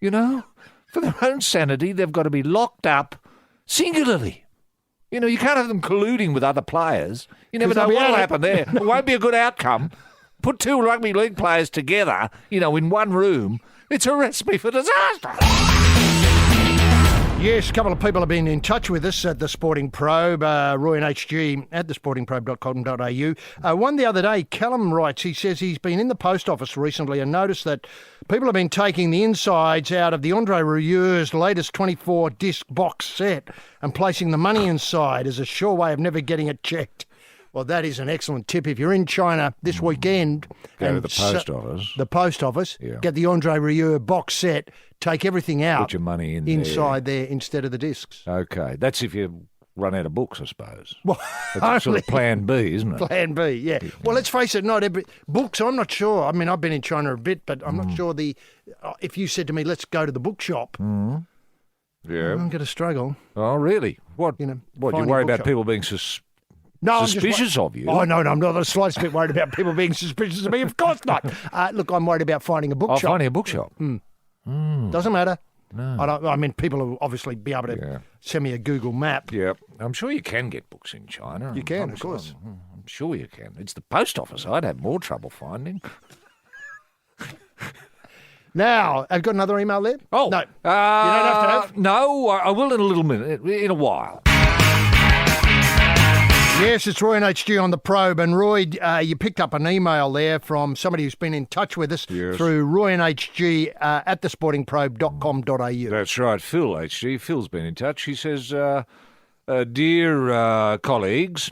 For their own sanity, they've got to be locked up singularly. You can't have them colluding with other players. You never know what'll happen there. It won't be a good outcome. Put two rugby league players together, in one room. It's a recipe for disaster. Yes, a couple of people have been in touch with us at the Sporting Probe, Roy and HG at thesportingprobe.com.au. One the other day, Callum writes, he says he's been in the post office recently and noticed that people have been taking the insides out of the Andre Rieu's latest 24-disc box set and placing the money inside as a sure way of never getting it checked. Well, that is an excellent tip. If you're in China this weekend... Go to the post office. The post office. Yeah. Get the Andre Rieu box set. Take everything out. Put your money inside there instead of the discs. Okay. That's if you run out of books, I suppose. Well, that's sort of plan B, isn't it? Plan B, yeah. Well, let's face it, not every... Books, I'm not sure. I mean, I've been in China a bit, but I'm not sure if you said to me, let's go to the bookshop... Yeah. I'm going to struggle. Oh, really? What? You know, What? You finding worry a about bookshop. people being suspicious of you? Oh, no, I'm not the slightest bit worried about people being suspicious of me. Of course not. Look, I'm worried about finding a bookshop. Finding a bookshop. Doesn't matter. No. I mean, people will obviously be able to send me a Google map. Yeah. I'm sure you can get books in China. You can, of course. I'm sure you can. It's the post office I'd have more trouble finding. Now, I've got another email there. Oh. No. You don't have to have. No, I will in a little minute, in a while. Yes, it's Roy and HG on the Probe. And Roy, you picked up an email there from somebody who's been in touch with us through Roy and HG at thesportingprobe.com.au. That's right, Phil, HG. Phil's been in touch. He says, Dear colleagues,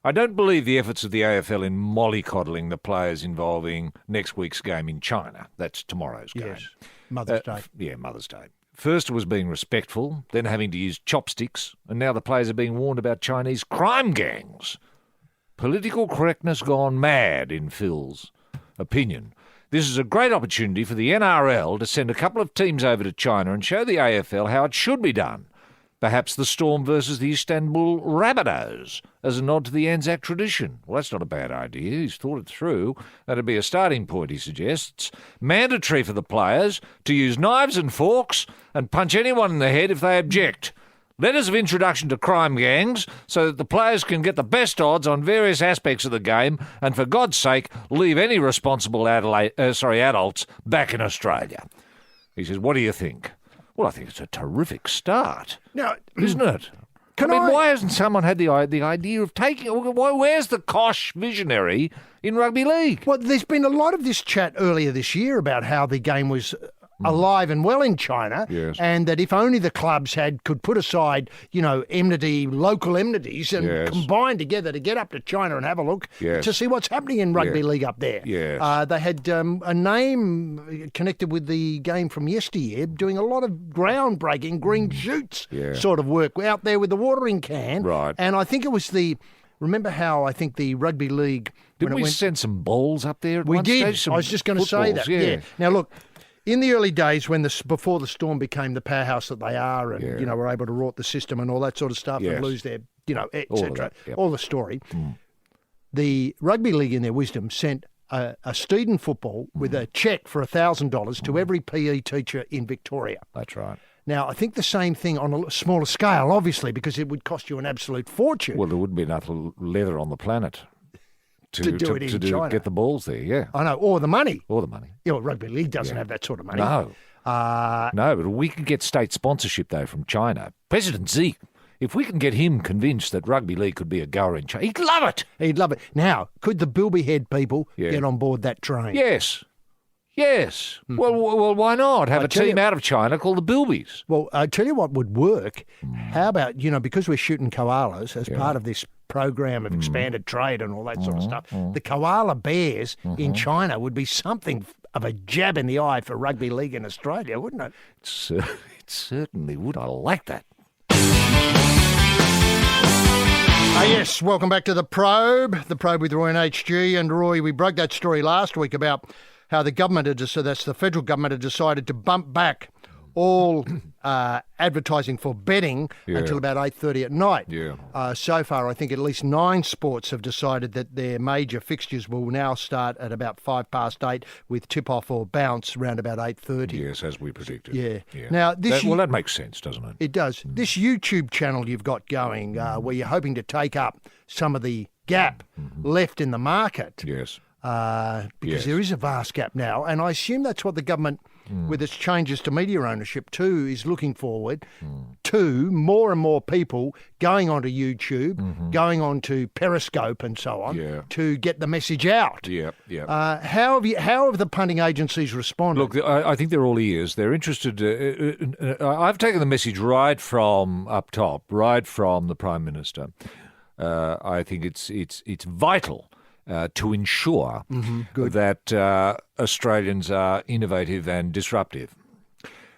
I don't believe the efforts of the AFL in mollycoddling the players involving next week's game in China. That's tomorrow's game. Yes, Mother's Day. Yeah, Mother's Day. First it was being respectful, then having to use chopsticks, and now the players are being warned about Chinese crime gangs. Political correctness gone mad, in Phil's opinion. This is a great opportunity for the NRL to send a couple of teams over to China and show the AFL how it should be done. Perhaps the Storm versus the Istanbul Rabbitohs, as a nod to the Anzac tradition. Well, that's not a bad idea. He's thought it through. That'd be a starting point, he suggests. Mandatory for the players to use knives and forks and punch anyone in the head if they object. Letters of introduction to crime gangs so that the players can get the best odds on various aspects of the game and, for God's sake, leave any responsible adults back in Australia. He says, what do you think? Well, I think it's a terrific start, Now, isn't it? Why hasn't someone had the idea of taking? Where's the Kosh visionary in rugby league? Well, there's been a lot of this chat earlier this year about how the game was alive and well in China, and that if only the clubs could put aside, local enmities and combine together to get up to China and have a look to see what's happening in rugby league up there. They had a name connected with the game from yesteryear doing a lot of groundbreaking green shoots sort of work out there with the watering can. Right. And I think it was remember how I think the rugby league... Didn't we send some balls up there at we one did. stage? I was just going to say that. Yeah. Now, look... In the early days, before the Storm became the powerhouse that they are, and were able to rort the system and all that sort of stuff, and lose their, etc., all the story, the rugby league, in their wisdom, sent a student football with a cheque for $1,000 to every PE teacher in Victoria. That's right. Now, I think the same thing on a smaller scale, obviously, because it would cost you an absolute fortune. Well, there wouldn't be enough leather on the planet. To do it in China. Get the balls there, yeah. I know, or the money. Rugby league doesn't have that sort of money. No. No, but we can get state sponsorship, though, from China. President Xi, if we can get him convinced that rugby league could be a goer in China, he'd love it. He'd love it. Now, could the Bilby Head people get on board that train? Yes. Well, why not? Have a team out of China called the Bilbies. Well, I tell you what would work. How about, because we're shooting koalas as part of this program of expanded trade and all that sort of stuff, the koala bears in China would be something of a jab in the eye for rugby league in Australia, wouldn't it? It certainly would. I like that. Yes, welcome back to The Probe with Roy and HG. And Roy, we broke that story last week about how the government that's the federal government had decided to bump back all advertising for betting until about 8:30 at night. So far, I think at least 9 sports have decided that their major fixtures will now start at about 8:05 with tip-off or bounce around about 8:30. Yes, as we predicted. Yeah. Now, that makes sense, doesn't it? It does. This YouTube channel you've got going, where you're hoping to take up some of the gap left in the market. Yes. Because there is a vast gap now, and I assume that's what the government, with its changes to media ownership too, is looking forward to more and more people going onto YouTube, going onto Periscope and so on to get the message out. How have the punting agencies responded? Look, I think they're all ears. They're interested. I've taken the message right from up top, right from the Prime Minister. I think it's vital to ensure that Australians are innovative and disruptive.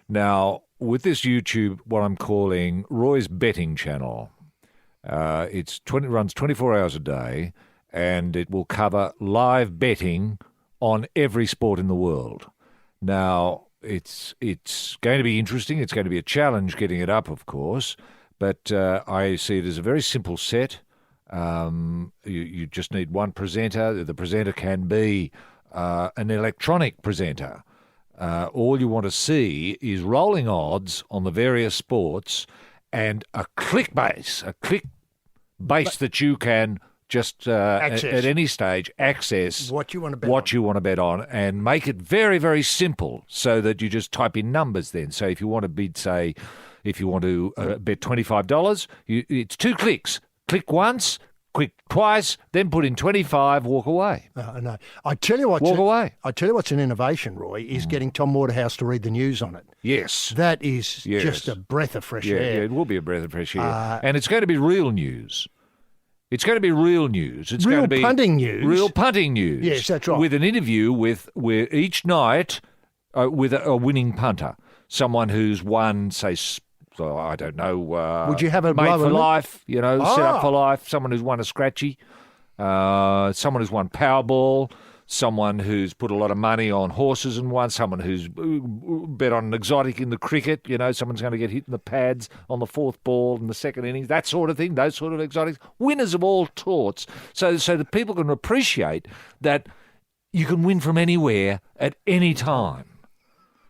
Now, with this YouTube, what I'm calling Roy's Betting Channel, it runs 24 hours a day, and it will cover live betting on every sport in the world. Now, it's going to be interesting. It's going to be a challenge getting it up, of course, but I see it as a very simple set. You just need one presenter. The presenter can be an electronic presenter. All you want to see is rolling odds on the various sports and a click base that you can just at any stage access what you want to bet on, and make it very, very simple so that you just type in numbers then. So if you want to bid, say, if you want to bet $25, it's 2 clicks. Click once, click twice, then put in 25, walk away. No. I tell you what's an innovation, Roy, is getting Tom Waterhouse to read the news on it. Yes. That is just a breath of fresh air. Yeah, it will be a breath of fresh air. And it's going to be real news. It's going to be real news. It's going to be punting news. Real punting news. Yes, that's right. With an interview with each night with a winning punter, someone who's won, say, I don't know. Would you have a mate for limit? life? Set up for life. Someone who's won a scratchy. Someone who's won Powerball. Someone who's put a lot of money on horses and won. Someone who's bet on an exotic in the cricket. Someone's going to get hit in the pads on the 4th ball in the 2nd innings. That sort of thing. Those sort of exotics. Winners of all sorts. So that people can appreciate that you can win from anywhere at any time.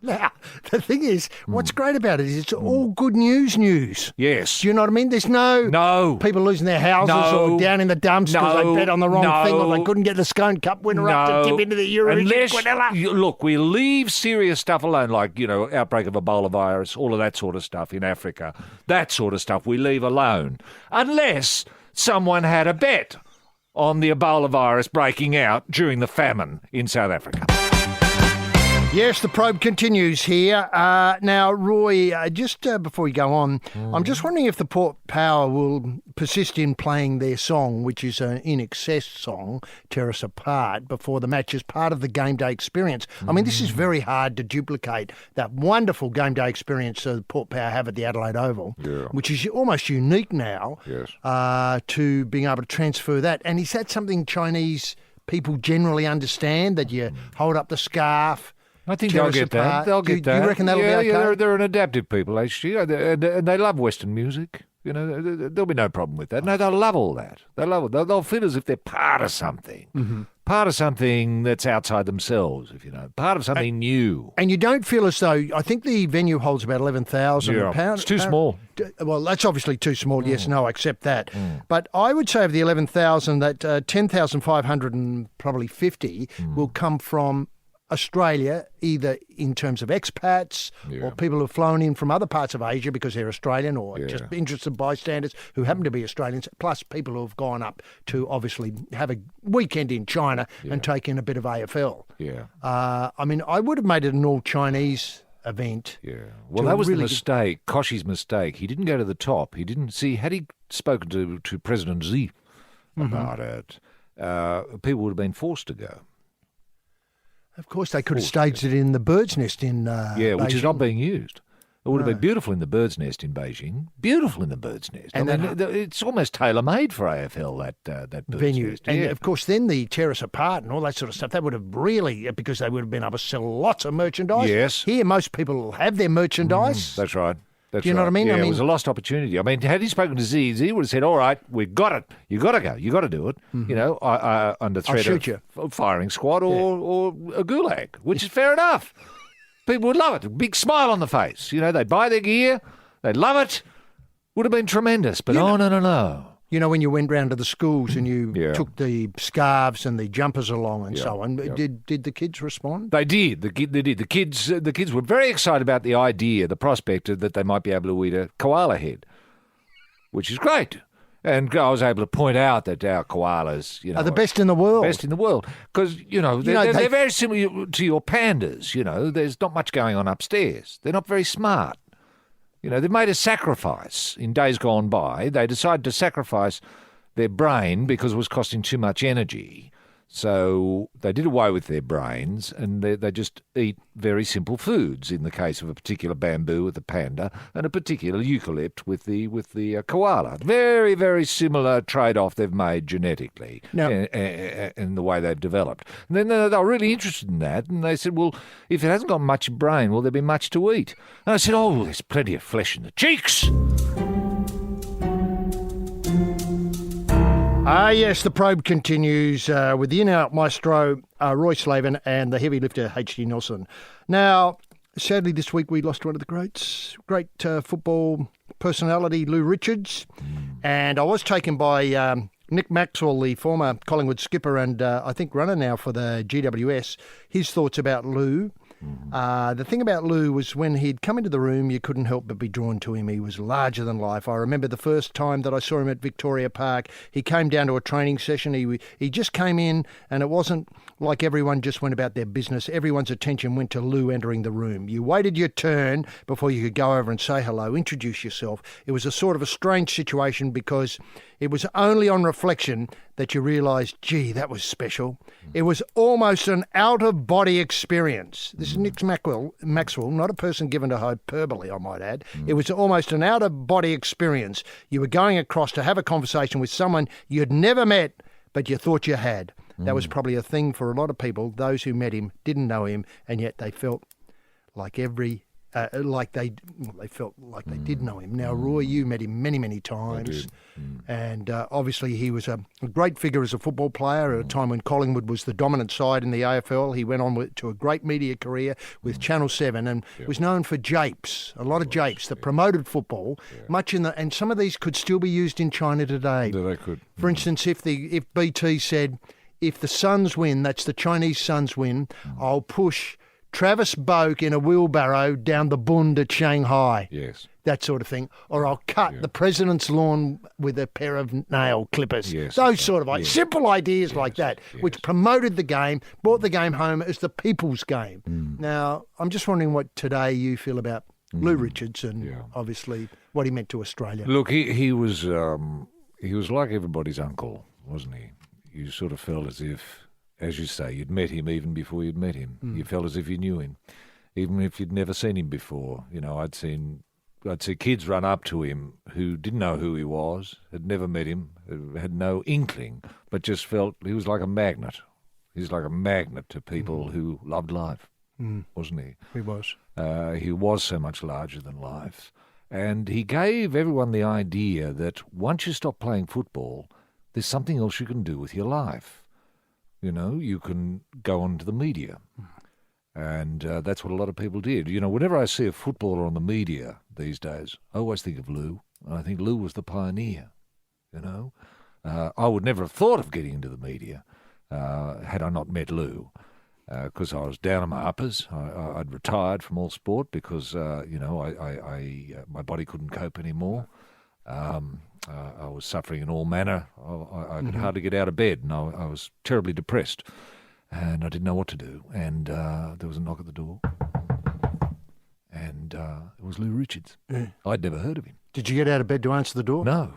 Now, the thing is, what's great about it is it's all good news. Yes. Do you know what I mean? There's no people losing their houses or down in the dumps because they bet on the wrong thing or they couldn't get the Scone Cup winner up to dip into the Eurovision Quinella. Look, we leave serious stuff alone, like, outbreak of Ebola virus, all of that sort of stuff in Africa. That sort of stuff we leave alone. Unless someone had a bet on the Ebola virus breaking out during the famine in South Africa. Yes, the probe continues here. Now, Roy, just before we go on, I'm just wondering if the Port Power will persist in playing their song, which is an In Excess song, Tear Us Apart, before the match as part of the game day experience. I mean, this is very hard to duplicate, that wonderful game day experience that Port Power have at the Adelaide Oval, which is almost unique now, to being able to transfer that. And is that something Chinese people generally understand, that you hold up the scarf? I think they'll get that. They'll get that. You reckon that'll be okay? Yeah, they're an adaptive people, actually, and they love Western music. There'll be no problem with that. No, they'll love all that. They'll feel as if they're part of something, part of something that's outside themselves, part of something new. And you don't feel as though, I think the venue holds about 11,000 pounds. It's too small. Well, that's obviously too small. Yes, no, I accept that. But I would say of the 11,000, that 10,500 and probably 50 will come from Australia, either in terms of expats or people who have flown in from other parts of Asia because they're Australian, or just interested bystanders who happen to be Australians, plus people who have gone up to obviously have a weekend in China and take in a bit of AFL. I mean, I would have made it an all-Chinese event. Well, that was the mistake, Koshi's mistake. He didn't go to the top. He didn't see, had he spoken to President Xi about it, people would have been forced to go. Of course, they could have staged it in the Bird's Nest in Beijing. Which is not being used. It would have been beautiful in the Bird's Nest in Beijing. Beautiful in the Bird's Nest. And it's almost tailor-made for AFL, that Bird's venue. Nest. And, of course, then the Tear Us Apart and all that sort of stuff, that would have really, because they would have been able to sell lots of merchandise. Yes. Here, most people have their merchandise. That's right. Do you know what I mean? Yeah, it was a lost opportunity. I mean, had he spoken to Xi, Xi would have said, all right, we've got it. You've got to go. You've got to do it. Under threat of firing squad or a gulag, which is fair enough. People would love it. A big smile on the face. They'd buy their gear. They'd love it. Would have been tremendous. But no. When you went round to the schools and you took the scarves and the jumpers along and so on, did the kids respond? They did. They did. The kids were very excited about the idea, the prospect that they might be able to eat a koala head, which is great. And I was able to point out that our koalas, are the best in the world. Best in the world. Because, they're very similar to your pandas. There's not much going on upstairs. They're not very smart. They've made a sacrifice in days gone by. They decided to sacrifice their brain because it was costing too much energy So they did away with their brains and they just eat very simple foods, in the case of a particular bamboo with the panda and a particular eucalypt with the koala. Very, very similar trade-off they've made genetically in the way they've developed. And then they were really interested in that, and they said, well, if it hasn't got much brain, will there be much to eat? And I said, oh, there's plenty of flesh in the cheeks. Yes, the probe continues with the in-out maestro, Roy Slaven, and the heavy lifter, H.D. Nelson. Now, sadly this week we lost one of the great football personality, Lou Richards, and I was taken by Nick Maxwell, the former Collingwood skipper and I think runner now for the GWS, his thoughts about Lou. The thing about Lou was when he'd come into the room, you couldn't help but be drawn to him. He was larger than life. I remember the first time that I saw him at Victoria Park. He came down to a training session. He just came in, and it wasn't like everyone just went about their business. Everyone's attention went to Lou entering the room. You waited your turn before you could go over and say hello, introduce yourself. It was a sort of a strange situation because it was only on reflection that you realised, gee, that was special. It was almost an out-of-body experience. This is Nick Maxwell, not a person given to hyperbole, I might add. It was almost an out-of-body experience. You were going across to have a conversation with someone you'd never met, but you thought you had. That was probably a thing for a lot of people. Those who met him didn't know him, and yet they felt like they felt like they did know him. Now, Roy, you met him many, many times, and obviously he was a great figure as a football player at a time when Collingwood was the dominant side in the AFL. He went on to a great media career with Channel 7 and was known for japes, a lot of japes that promoted football, much and some of these could still be used in China today. Yeah, they could. For instance, if BT said, if the Suns win, that's the Chinese Suns win, I'll push Travis Boak in a wheelbarrow down the bund at Shanghai. Yes. That sort of thing. Or I'll cut the president's lawn with a pair of nail clippers. Yes, Those sort of simple ideas like that, which promoted the game, brought the game home as the people's game. Now, I'm just wondering what today you feel about Lou Richards and obviously what he meant to Australia. Look, he was like everybody's uncle, wasn't he? You sort of felt as if, as you say, you'd met him even before you'd met him. You felt as if you knew him, even if you'd never seen him before. You know, I'd see kids run up to him who didn't know who he was, had never met him, had no inkling, but just felt he was like a magnet. He's like a magnet to people who loved life, wasn't he? He was. He was so much larger than life. And he gave everyone the idea that once you stop playing football, there's something else you can do with your life. You know, you can go on to the media. And that's what a lot of people did. You know, whenever I see a footballer on the media these days, I always think of Lou. And I think Lou was the pioneer, you know. I would never have thought of getting into the media had I not met Lou, because I was down on my uppers. I'd retired from all sport because, my body couldn't cope anymore. I was suffering in all manner. I could hardly get out of bed, and I was terribly depressed, and I didn't know what to do. And there was a knock at the door, and it was Lou Richards. I'd never heard of him. Did you get out of bed to answer the door? No.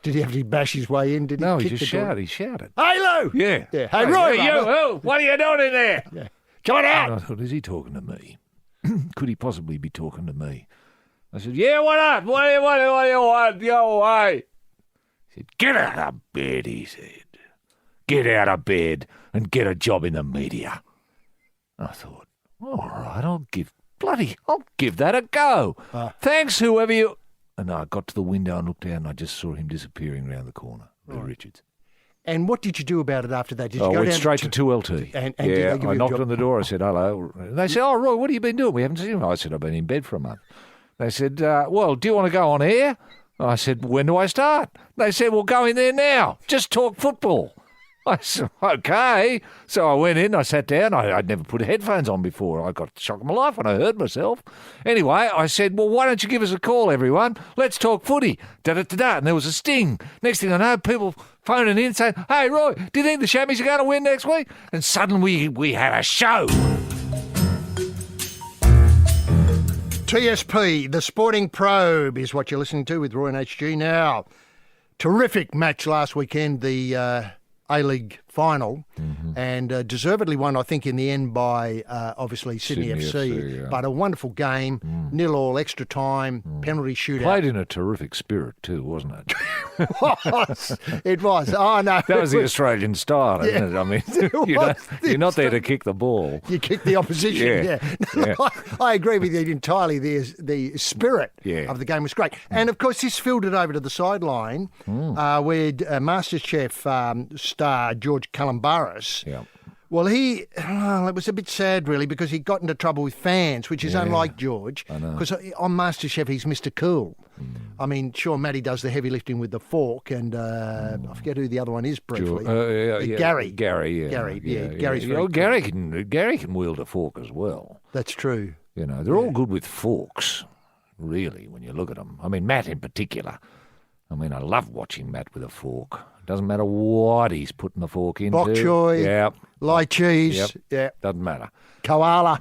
Did he have to bash his way in? Did he? No, kick he just the door? shouted. He shouted. Hey, Lou! Yeah. Hey, Roy! You! What are you doing in there? Yeah. Come on out! And I thought, is he talking to me? Could he possibly be talking to me? I said, yeah, what up? What do you want? Yo, hey. He said, get out of bed, he said. Get out of bed and get a job in the media. I thought, all right, I'll give that a go. Thanks, whoever you... And I got to the window and looked out and I just saw him disappearing around the corner, Lou Richards. And what did you do about it after that? Did you I go went down straight to 2LT. And I knocked on the door. I said, hello. And they said, oh, Roy, what have you been doing? We haven't seen you. I said, I've been in bed for a month. They said, well, do you want to go on air? I said, when do I start? They said, well, go in there now. Just talk football. I said, okay. So I went in, I sat down. I'd never put headphones on before. I got the shock of my life when I heard myself. Anyway, I said, well, why don't you give us a call, everyone? Let's talk footy. Da-da-da-da. And there was a sting. Next thing I know, people phoning in saying, hey, Roy, do you think the Shammies are going to win next week? And suddenly we had a show. TSP, the Sporting Probe, is what you're listening to with Roy and HG now. Terrific match last weekend, the A-League final and deservedly won, I think, in the end by, obviously, Sydney FC. yeah. But a wonderful game, 0-0 extra time, penalty shootout. Played in a terrific spirit too, wasn't it? It was. Oh, no. That was the Australian style, isn't it? I mean, you're not there to kick the ball. You kick the opposition, Yeah. I agree with you entirely. The spirit of the game was great. And, of course, this filtered over to the sideline where MasterChef star George Calombaris, well, it was a bit sad, really, because he got into trouble with fans, which is unlike George. Because on MasterChef, he's Mr. Cool. I mean, sure, Matty does the heavy lifting with the fork, and I forget who the other one is briefly. Gary. Gary's very Gary can wield a fork as well. That's true. You know, they're all good with forks, really, when you look at them. I mean, Matt in particular. I mean, I love watching Matt with a fork. It doesn't matter what he's putting the fork into. Bok choy, light cheese, doesn't matter. Koala.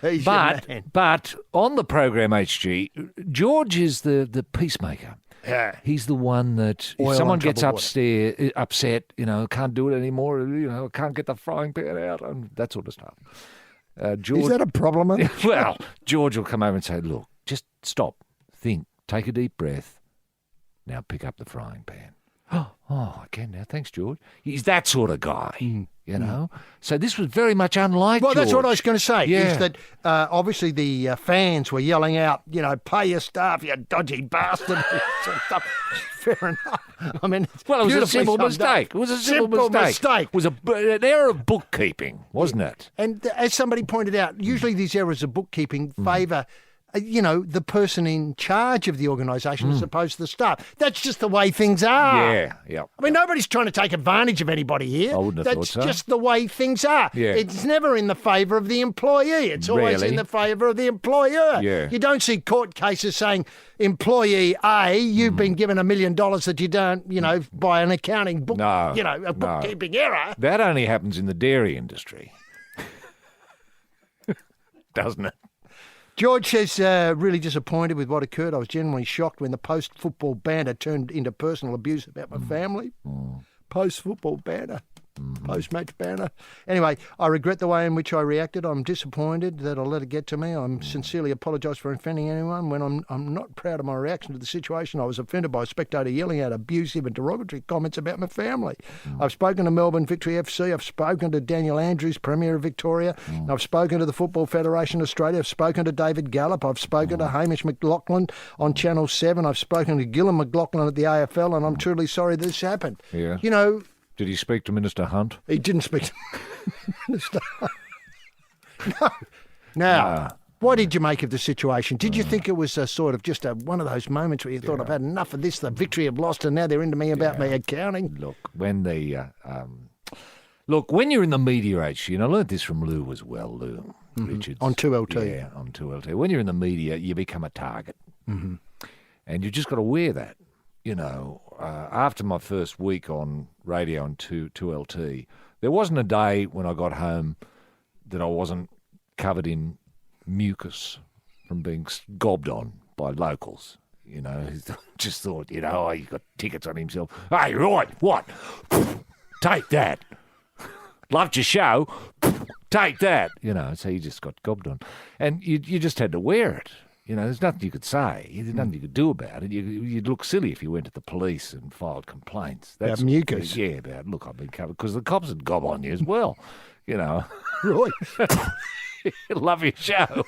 He's your man. But on the program, HG, George is the peacemaker. Yeah. He's the one that if someone gets upset, can't do it anymore, can't get the frying pan out and that sort of stuff. George, is that a problem? Well, George will come over and say, look, just stop, think, take a deep breath. Now pick up the frying pan. Oh, I can now. Thanks, George. He's that sort of guy, you know. So this was very much unlike Well, George. that's what I was going to say, is that obviously the fans were yelling out, pay your staff, you dodgy bastard. Sort of stuff. Fair enough. I mean, it was a simple mistake. It was a simple mistake. It was an error of bookkeeping, wasn't it? And as somebody pointed out, usually these errors of bookkeeping favour the person in charge of the organisation as opposed to the staff. That's just the way things are. Yeah. I mean, nobody's trying to take advantage of anybody here. I wouldn't have That's thought so. just the way things are. Yeah. It's never in the favour of the employee. It's always in the favour of the employer. Yeah. You don't see court cases saying, employee A, you've been given $1 million that you don't, by an accounting book, a bookkeeping error. That only happens in the dairy industry. Doesn't it? George says, really disappointed with what occurred. I was genuinely shocked when the post-football banter turned into personal abuse about my family. Post-football banter. Post-match banter. Anyway, I regret the way in which I reacted. I'm disappointed that I let it get to me. I'm sincerely apologise for offending anyone when I'm not proud of my reaction to the situation. I was offended by a spectator yelling out abusive and derogatory comments about my family. I've spoken to Melbourne Victory FC. I've spoken to Daniel Andrews, Premier of Victoria. I've spoken to the Football Federation Australia. I've spoken to David Gallup. I've spoken to Hamish McLaughlin on Channel 7. I've spoken to Gillan McLaughlin at the AFL, and I'm truly sorry this happened. Yeah. Did he speak to Minister Hunt? He didn't speak to Minister Hunt. No. Now, what did you make of the situation? Did you think it was a sort of just one of those moments where you thought, I've had enough of this, the Victory have lost, and now they're into me about my accounting? Look, when you're in the media age, I learned this from Lou as well, Lou Richards. On 2LT. Yeah, on 2LT. When you're in the media, you become a target. And you've just got to wear that. After my first week on radio on 2LT, there wasn't a day when I got home that I wasn't covered in mucus from being gobbed on by locals. Just thought, he's got tickets on himself. Hey, right, what? Take that. Loved your show. Take that. So you just got gobbed on. And you just had to wear it. There's nothing you could say. There's nothing you could do about it. You'd look silly if you went to the police and filed complaints. About mucus? Yeah, look, I've been covered. Because the cops would gob on you as well, Right. Love your show.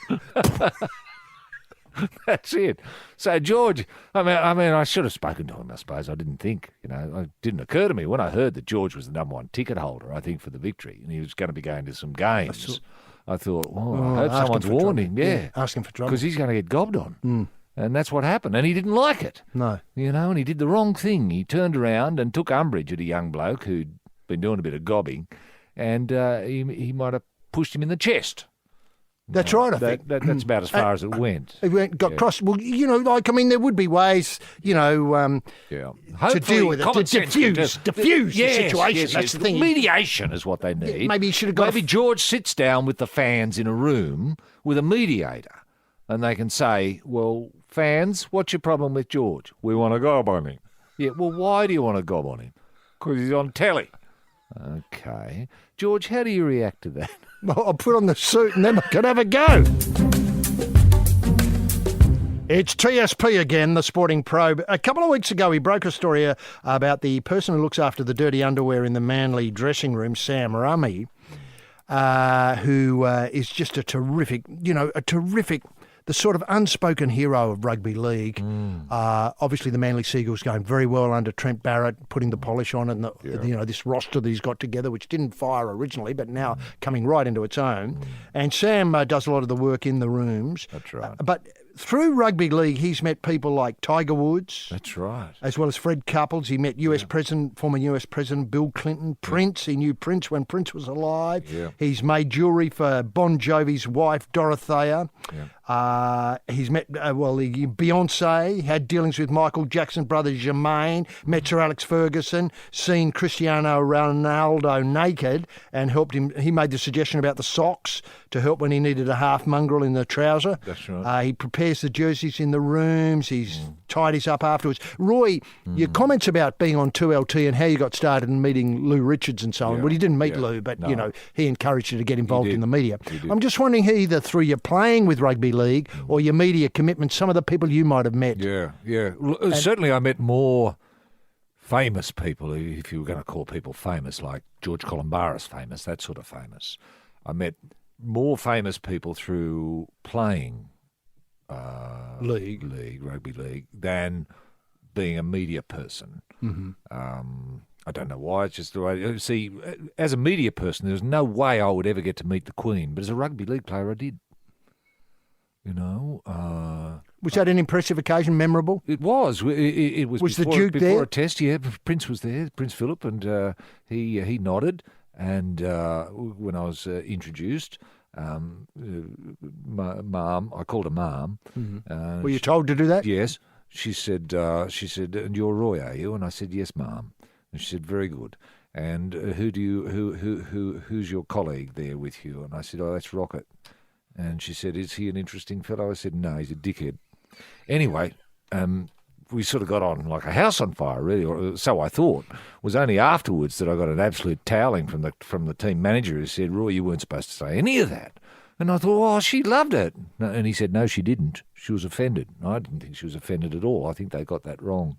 That's it. So, George, I mean, I should have spoken to him, I suppose. I didn't think, it didn't occur to me. When I heard that George was the number one ticket holder, I think, for the Victory, and he was going to be going to some games, I thought, I hope someone's warned him. Yeah. Asking for trouble. Because he's going to get gobbed on. And that's what happened. And he didn't like it. No. And he did the wrong thing. He turned around and took umbrage at a young bloke who'd been doing a bit of gobbing, and he might have pushed him in the chest. That's right, I think. That's about as far as it went. It got crossed. Well, there would be ways, to deal with it, to diffuse the situation. Yes, that's the thing. Mediation is what they need. Maybe you should have got... Maybe George sits down with the fans in a room with a mediator, and they can say, well, fans, what's your problem with George? We want to gob on him. Yeah, well, why do you want to gob on him? Because he's on telly. Okay. George, how do you react to that? Well, I'll put on the suit and then I can have a go. It's TSP again, the Sporting Probe. A couple of weeks ago, we broke a story about the person who looks after the dirty underwear in the Manly dressing room, Sam Rummy, who is just a terrific, the sort of unspoken hero of rugby league. Obviously, the Manly Seagulls going very well under Trent Barrett, putting the polish on, and this roster that he's got together, which didn't fire originally, but now coming right into its own. And Sam does a lot of the work in the rooms. That's right. But through rugby league, he's met people like Tiger Woods. That's right. As well as Fred Couples. He met former US President Bill Clinton. Prince. He knew Prince when Prince was alive. Yeah. He's made jewellery for Bon Jovi's wife, Dorothea. Yeah. He's met, Beyonce, had dealings with Michael Jackson's brother Jermaine, met Sir Alex Ferguson, seen Cristiano Ronaldo naked and helped him. He made the suggestion about the socks to help when he needed a half mongrel in the trouser. That's right. He prepares the jerseys in the rooms. He's tidies up afterwards. Roy, your comments about being on 2LT and how you got started and meeting Lou Richards and so on. Well, you didn't meet Lou, but, he encouraged you to get involved in the media. I'm just wondering either through your playing with rugby league or your media commitment, some of the people you might have met. Yeah. Certainly I met more famous people, if you were going to call people famous, like George Columbaris famous, that sort of famous. I met more famous people through playing rugby league, than being a media person. I don't know why. It's just the way. See, as a media person, there's no way I would ever get to meet the Queen, but as a rugby league player, I did. Was that an impressive occasion, memorable? It was. It was. Was before, the Duke before there? A test? Yeah, Prince was there, Prince Philip, and he nodded. And when I was introduced, Mum, I called her Mum. Were you told to do that? Yes. She said, and you're Roy, are you? And I said, yes, Mum. And she said, very good. And who's your colleague there with you? And I said, oh, that's Rocket. And she said, is he an interesting fellow? I said, no, he's a dickhead. Anyway, we sort of got on like a house on fire, really, or so I thought. It was only afterwards that I got an absolute toweling from the team manager who said, Roy, you weren't supposed to say any of that. And I thought, oh, she loved it. And he said, no, she didn't. She was offended. I didn't think she was offended at all. I think they got that wrong.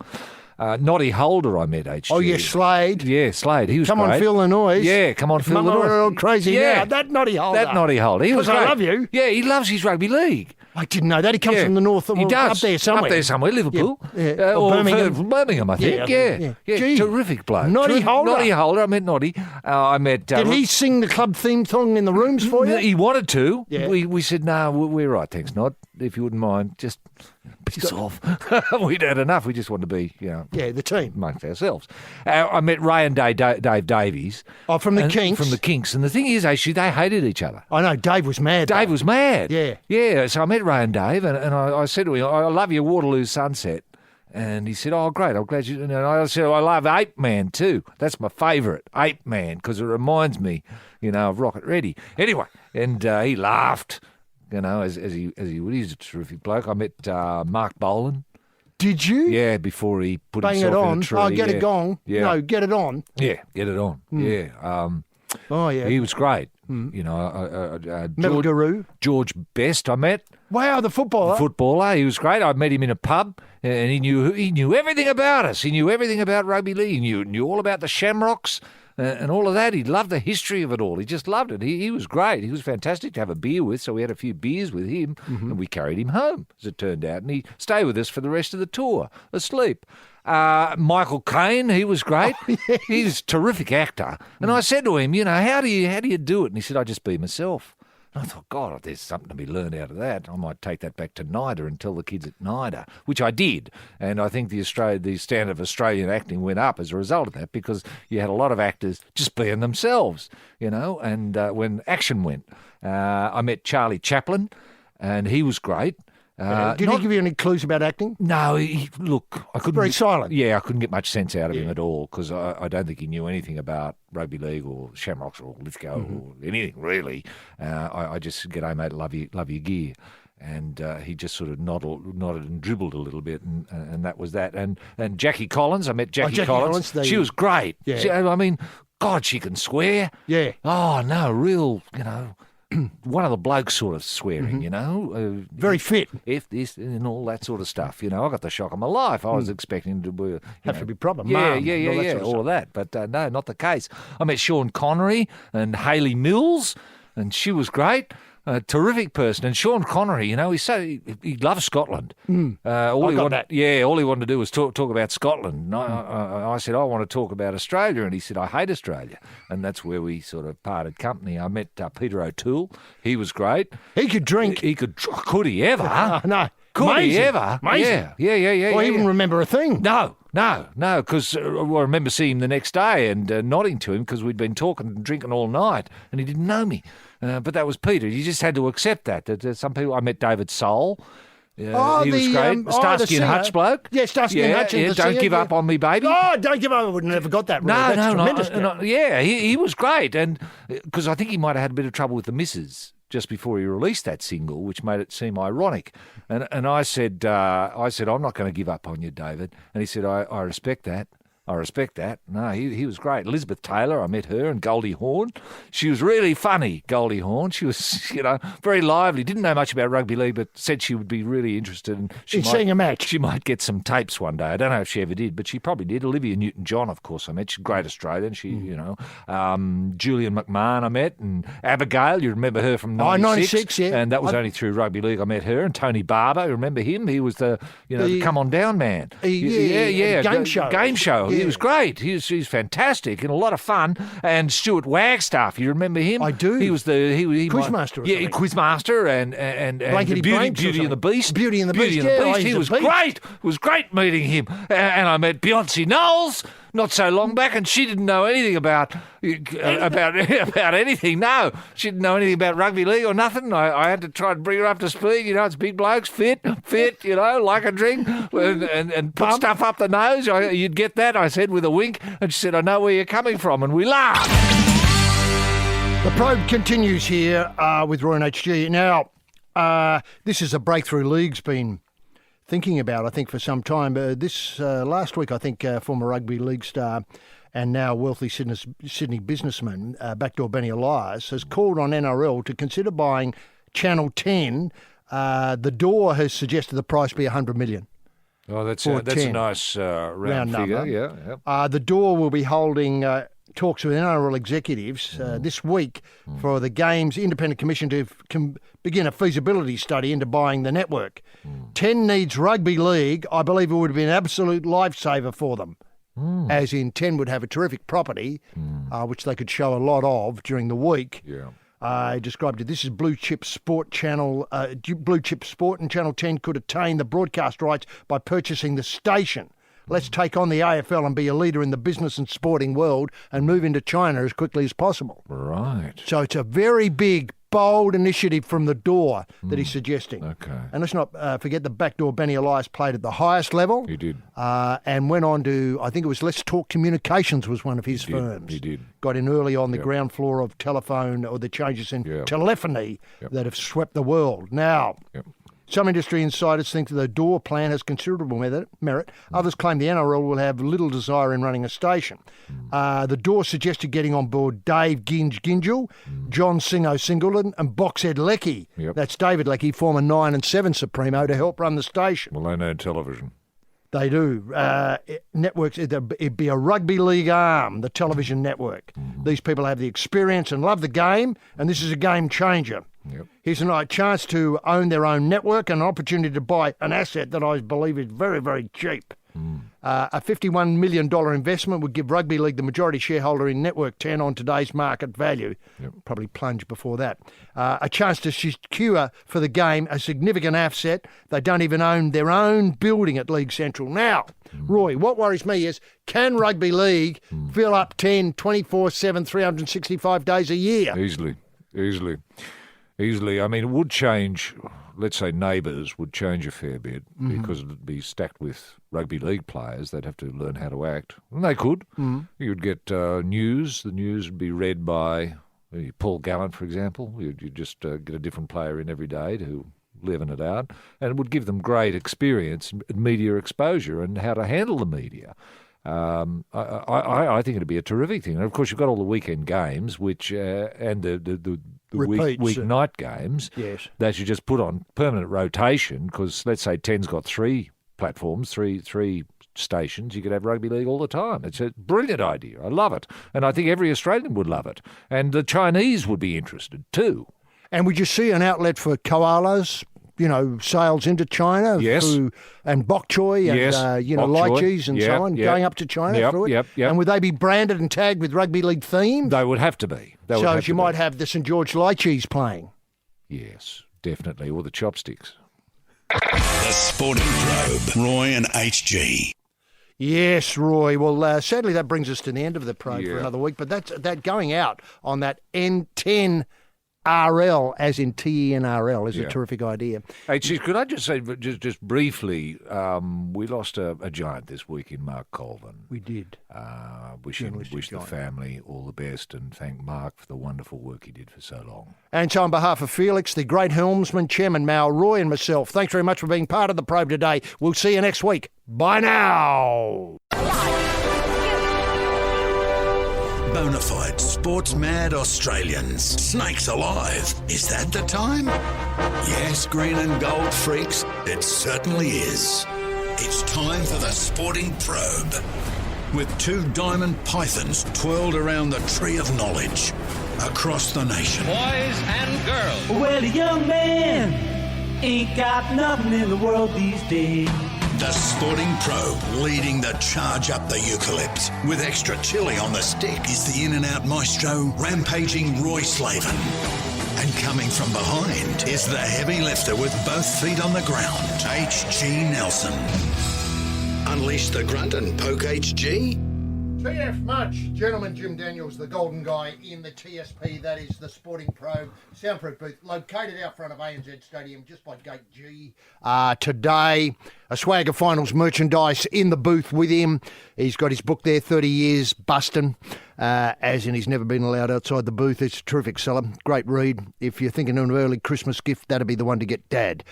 Noddy Holder I met, HG. Oh, yeah, Slade. Yeah, Slade. He was Come great. on, feel the noise. Yeah, come on, feel the noise. We're all crazy now. That Noddy Holder. That Noddy Holder. He was Because I great. love you. Yeah, he loves his rugby league. I didn't know that. He comes from the north. He does. Up there somewhere. Up there somewhere, Liverpool. Yeah. Or Birmingham. Birmingham, I think. Yeah. Gee. Terrific bloke. Noddy Holder. Noddy Holder. I met Noddy. I met... Did he sing the club theme song in the rooms for you? He wanted to. Yeah. We said, no, we're right, thanks, Nod. If you wouldn't mind, just piss off. We'd had enough. We just wanted to be, the team. amongst ourselves. I met Ray and Dave Davies. Oh, from the Kinks? From the Kinks. And the thing is, actually, they hated each other. I know. Dave was mad. Dave was mad. Yeah. Yeah, so I met Ray and Dave, and I said to him, I love your Waterloo Sunset. And he said, oh, great, I'm glad you... And I said, I love Ape Man too. That's my favourite, Ape Man, because it reminds me, of Rocket Ready. Anyway, and he laughed, as he would. He's a terrific bloke. I met Mark Bolan. Did you? Yeah, before he put Bang himself it on. in a tree. Oh, get it gone. Yeah. No, get it on. Yeah, get it on. Yeah. Oh, yeah. He was great. Metal Guru. George Best I met. Wow, the footballer. The footballer. He was great. I met him in a pub, and he knew everything about us. He knew everything about rugby league. He knew all about the Shamrocks and all of that. He loved the history of it all. He just loved it. He was great. He was fantastic to have a beer with, so we had a few beers with him, and we carried him home, as it turned out. And he stayed with us for the rest of the tour, asleep. Michael Caine, he was great. Oh, yes. He's a terrific actor. And I said to him, how do you do it? And he said, I just be myself. And I thought, God, there's something to be learned out of that. I might take that back to NIDA and tell the kids at NIDA, which I did. And I think the standard of Australian acting went up as a result of that, because you had a lot of actors just being themselves, and when action went. I met Charlie Chaplin, and he was great. Did he give you any clues about acting? No, look, I couldn't. Very silent. Yeah, I couldn't get much sense out of him at all, because I don't think he knew anything about rugby league or Shamrocks or Lithgow or anything really. I just said, "G'day, mate, love your gear," and he just sort of nodded and dribbled a little bit, and that was that. And Jackie Collins, I met Jackie Collins. Collins, She was great. Yeah. I mean, God, she can swear. Yeah. Oh, no, real, one of the blokes sort of swearing, Very fit. If this and all that sort of stuff, I got the shock of my life. I was expecting to Have to be proper. Yeah, Mum, yeah, all that yeah, sort of all of that. But no, not the case. I met Sean Connery and Hayley Mills, and she was great. A terrific person. And Sean Connery, he loves Scotland. All he wanted to do was talk about Scotland. And I said, I want to talk about Australia. And he said, I hate Australia. And that's where we sort of parted company. I met Peter O'Toole. He was great. He could drink. Could he ever? No. Could Amazing. he ever? Amazing. Yeah. Or even remember a thing. No, because I remember seeing him the next day and nodding to him because we'd been talking and drinking all night and he didn't know me. But that was Peter. You just had to accept that. Some people, I met David Soul. He was great. Starsky and Hutch bloke. Yeah, Starsky and Hutch. Yeah, don't give up on me, baby. Oh, don't give up. I would have never got that. Really. That's tremendous. Yeah, he was great. And because I think he might have had a bit of trouble with the missus just before he released that single, which made it seem ironic. And I said, I'm not going to give up on you, David. And he said, I respect that. I respect that. No, he was great. Elizabeth Taylor, I met her, and Goldie Hawn. She was really funny, Goldie Hawn. She was, very lively. Didn't know much about rugby league, but said she would be really interested in seeing a match. She might get some tapes one day. I don't know if she ever did, but she probably did. Olivia Newton-John, of course, I met. She's a great Australian. She, Julian McMahon I met, and Abigail, you remember her from 96? 96, yeah. And that was only through rugby league I met her. And Tony Barber, remember him? He was the come on down man. Game show. He was great. He's fantastic and a lot of fun. And Stuart Wagstaff, you remember him? I do. He was Quizmaster. Quizmaster and Blankety Beauty and the Beast. Beauty and the Beast. He was great. It was great meeting him. And I met Beyonce Knowles not so long back, and she didn't know anything about anything. No, she didn't know anything about rugby league or nothing. I had to try and bring her up to speed. It's big blokes, fit, like a drink, and put stuff up the nose. You'd get that, I said, with a wink. And she said, I know where you're coming from, and we laughed. The probe continues here with Roy and HG. Now, this is a breakthrough league's been thinking about, I think, for some time. This last week, I think, former rugby league star and now wealthy Sydney businessman, Backdoor Benny Elias, has called on NRL to consider buying Channel 10. The Door has suggested the price be $100 million. Oh, that's a nice round figure. Number. Yeah. The Door will be holding talks with NRL executives this week for the Games Independent Commission to begin a feasibility study into buying the network. 10 needs rugby league. I believe it would be an absolute lifesaver for them. As in 10 would have a terrific property, which they could show a lot of during the week. Yeah. I described it. This is Blue Chip Sport Channel. Blue Chip Sport and Channel 10 could attain the broadcast rights by purchasing the station. Let's take on the AFL and be a leader in the business and sporting world and move into China as quickly as possible. Right. So it's a very big, bold initiative from the Door that he's suggesting. Okay. And let's not forget the Backdoor Benny Elias played at the highest level. He did. And went on to, I think it was Let's Talk Communications was one of his firms. He did. Got in early on the ground floor of telephone or the changes in telephony that have swept the world. Now, some industry insiders think that the Door plan has considerable merit. Others claim the NRL will have little desire in running a station. The Door suggested getting on board Dave Gingell, John Singleton and Boxhead Leckie. That's David Leckie, former 9 and 7 Supremo, to help run the station. Well, they know television. They do. Networks, it'd be a rugby league arm, the television network. These people have the experience and love the game, and this is a game changer. Here's a chance to own their own network and an opportunity to buy an asset that I believe is very, very cheap. A $51 million investment would give Rugby League the majority shareholder in Network 10 on today's market value. Probably plunge before that. A chance to secure for the game a significant asset. They don't even own their own building at League Central. Now, Roy, what worries me is, can Rugby League fill up 10, 24/7, 365 days a year? Easily. I mean, it would change, let's say Neighbours would change a fair bit because it would be stacked with rugby league players. They'd have to learn how to act. And they could. You'd get news. The news would be read by Paul Gallant, for example. You'd just get a different player in every day to leaven it out. And it would give them great experience and media exposure and how to handle the media. I think it'd be a terrific thing. And of course, you've got all the weekend games, which and the weeknight games. Yes. That you just put on permanent rotation. Because let's say 10's got 3 platforms, three stations. You could have rugby league all the time. It's a brilliant idea. I love it, and I think every Australian would love it, and the Chinese would be interested too. And would you see an outlet for koalas? Sales into China, yes, and bok choy, and yes, lychees and so on, going up to China through it. Yep. And would they be branded and tagged with rugby league theme? They would have to be. You might have the St George lychees playing. Yes, definitely, or the chopsticks. The Sporting Probe, Roy and HG. Yes, Roy. Well, sadly, that brings us to the end of the probe for another week. But that going out on that N10 RL, as in TENRL, is a terrific idea. Hey, Chief, could I just say, just briefly, we lost a giant this week in Mark Colvin. We did. Wish the family all the best and thank Mark for the wonderful work he did for so long. And so on behalf of Felix, the great helmsman, Chairman Mao, Roy and myself, thanks very much for being part of the probe today. We'll see you next week. Bye now. Bonafide sports-mad Australians. Snakes alive. Is that the time? Yes, green and gold freaks, it certainly is. It's time for the Sporting Probe. With 2 diamond pythons twirled around the tree of knowledge across the nation. Boys and girls. Well, a young man ain't got nothing in the world these days. The Sporting Probe leading the charge up the eucalypt. With extra chili on the stick is the in-and-out maestro, rampaging Roy Slaven. And coming from behind is the heavy lifter with both feet on the ground, HG Nelson. Unleash the grunt and poke HG? TF much, gentlemen. Jim Daniels, the golden guy in the TSP, that is the Sporting Probe soundproof booth, located out front of ANZ Stadium, just by Gate G. Today, a swag of finals merchandise in the booth with him. He's got his book there, 30 Years Bustin', as in he's never been allowed outside the booth. It's a terrific seller, great read. If you're thinking of an early Christmas gift, that'd be the one to get Dad